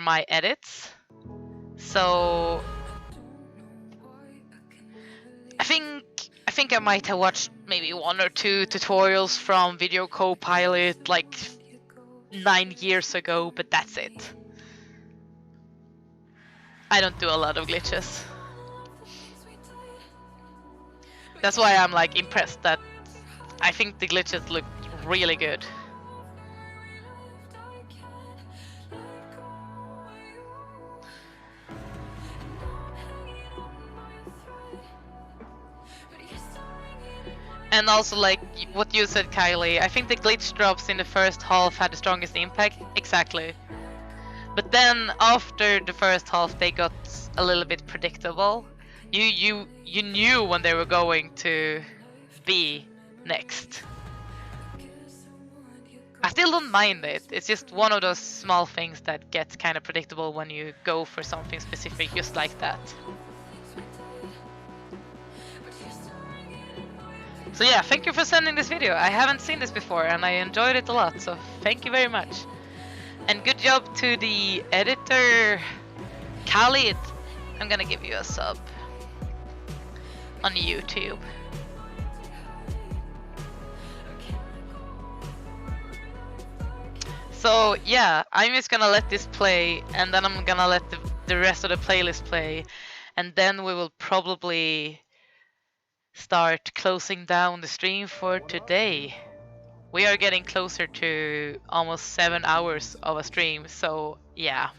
my edits. So I think I might have watched maybe 1 or 2 tutorials from Video Copilot like 9 years ago, but that's it. I don't do a lot of glitches. That's why I'm like impressed that I think the glitches look really good. And also like what you said, Kylie, I think the glitch drops in the first half had the strongest impact. Exactly. But then after the first half they got a little bit predictable. You knew when they were going to be next. I still don't mind it. It's just one of those small things that gets kind of predictable when you go for something specific just like that. So yeah, thank you for sending this video. I haven't seen this before and I enjoyed it a lot, so thank you very much. And good job to the editor, Khalid. I'm gonna give you a sub on YouTube. So yeah, I'm just gonna let this play and then I'm gonna let the rest of the playlist play and then we will probably start closing down the stream for today. We are getting closer to almost 7 hours of a stream, so yeah.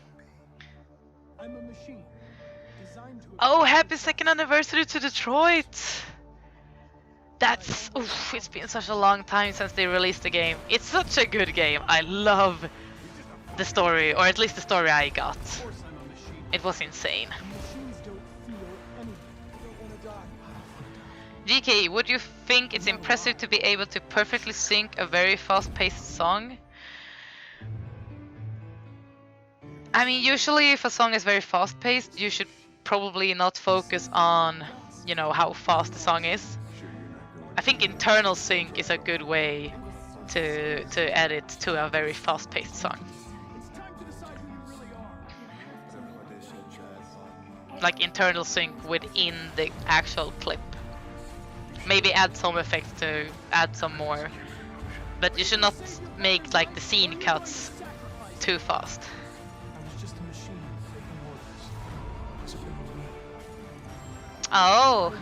Oh, happy 2nd anniversary to Detroit! That's... oof, it's been such a long time since they released the game. It's such a good game. I love the story, or at least the story I got. It was insane. GK, would you think it's impressive to be able to perfectly sync a very fast-paced song? I mean, usually if a song is very fast-paced, you should probably not focus on, you know, how fast the song is. I think internal sync is a good way to edit to a very fast-paced song. Like internal sync within the actual clip. Maybe add some effects to add some more, but you should not make like the scene cuts too fast. Oh,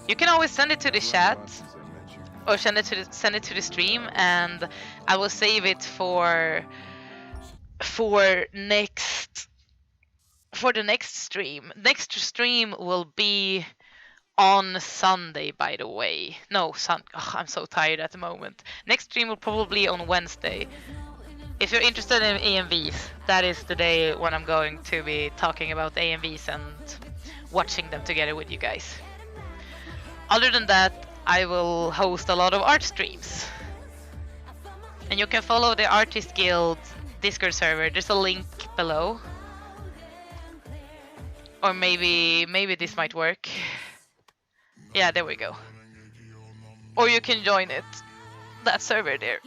you can always send it to the chat or send it to the stream, and I will save it for the next stream. Next stream will be on Sunday, by the way. No, I'm so tired at the moment. Next stream will probably be on Wednesday. If you're interested in AMVs, that is the day when I'm going to be talking about AMVs and watching them together with you guys. Other than that, I will host a lot of art streams. And you can follow the Artist Guild Discord server. There's a link below. Or maybe this might work. Yeah, there we go. Or you can join it. That server there.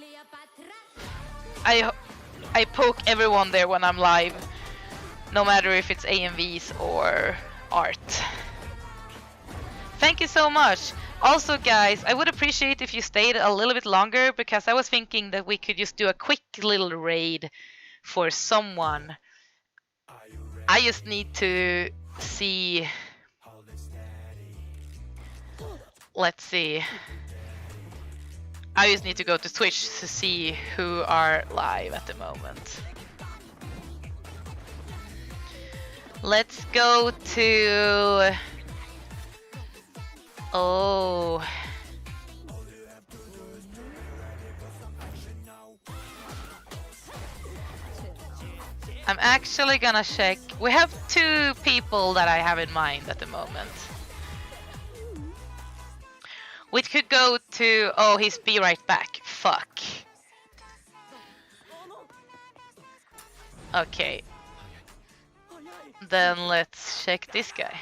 I poke everyone there when I'm live. No matter if it's AMVs or art. Thank you so much. Also guys, I would appreciate if you stayed a little bit longer because I was thinking that we could just do a quick little raid for someone. I just need to see. Let's see. I just need to go to Twitch to see who are live at the moment. Let's go to... Oh. I'm actually gonna check. We have 2 people that I have in mind at the moment. We could go to... Oh, he's be right back. Fuck. Okay. Then let's check this guy.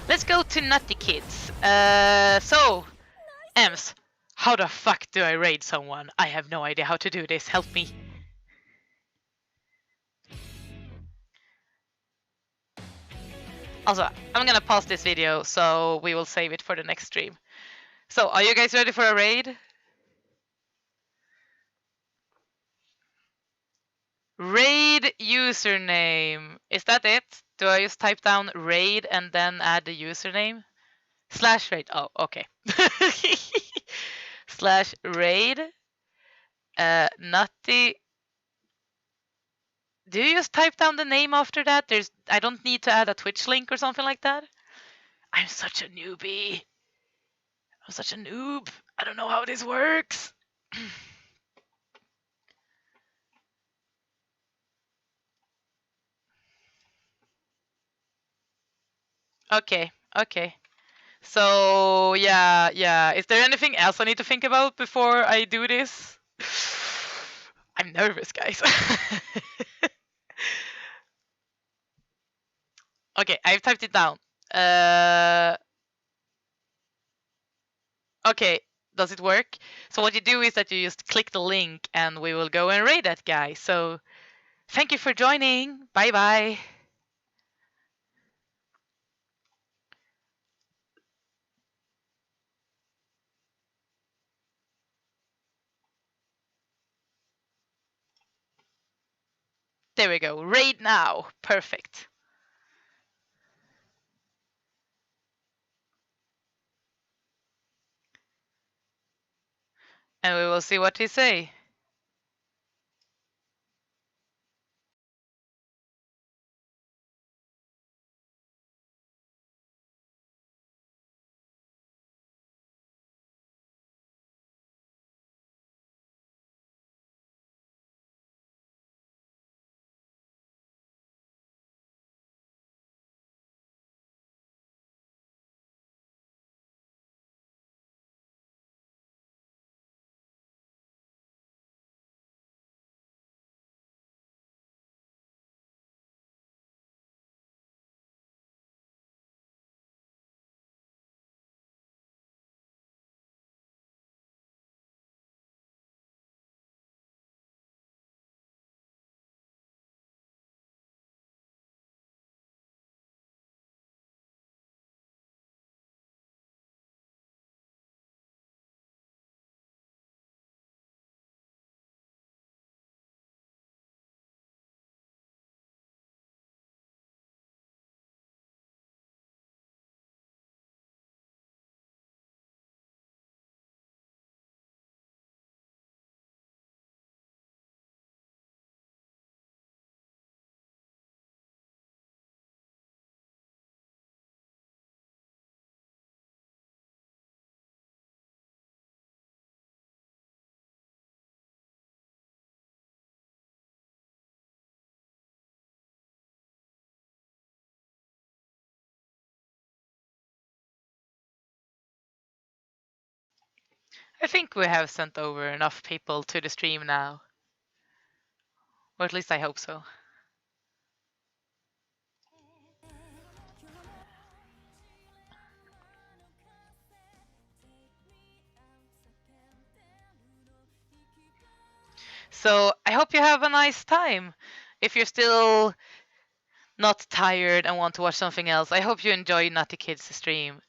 Let's go to Nutty Kids. So, Ems, how the fuck do I raid someone? I have no idea how to do this. Help me. Also, I'm gonna pause this video, so we will save it for the next stream. So, are you guys ready for a raid? Raid username. Is that it? Do I just type down raid and then add the username? /raid. Oh, okay. /raid. Nutty. Do you just type down the name after that? I don't need to add a Twitch link or something like that. I'm such a newbie. I'm such a noob. I don't know how this works. Okay. So, yeah. Is there anything else I need to think about before I do this? I'm nervous, guys. Okay, I've typed it down. Okay, does it work? So what you do is that you just click the link and we will go and raid that guy. So thank you for joining. Bye bye. There we go. Raid now. Perfect. And we will see what he say. I think we have sent over enough people to the stream now. Or at least I hope so. So I hope you have a nice time. If you're still not tired and want to watch something else, I hope you enjoy Nutty Kids stream.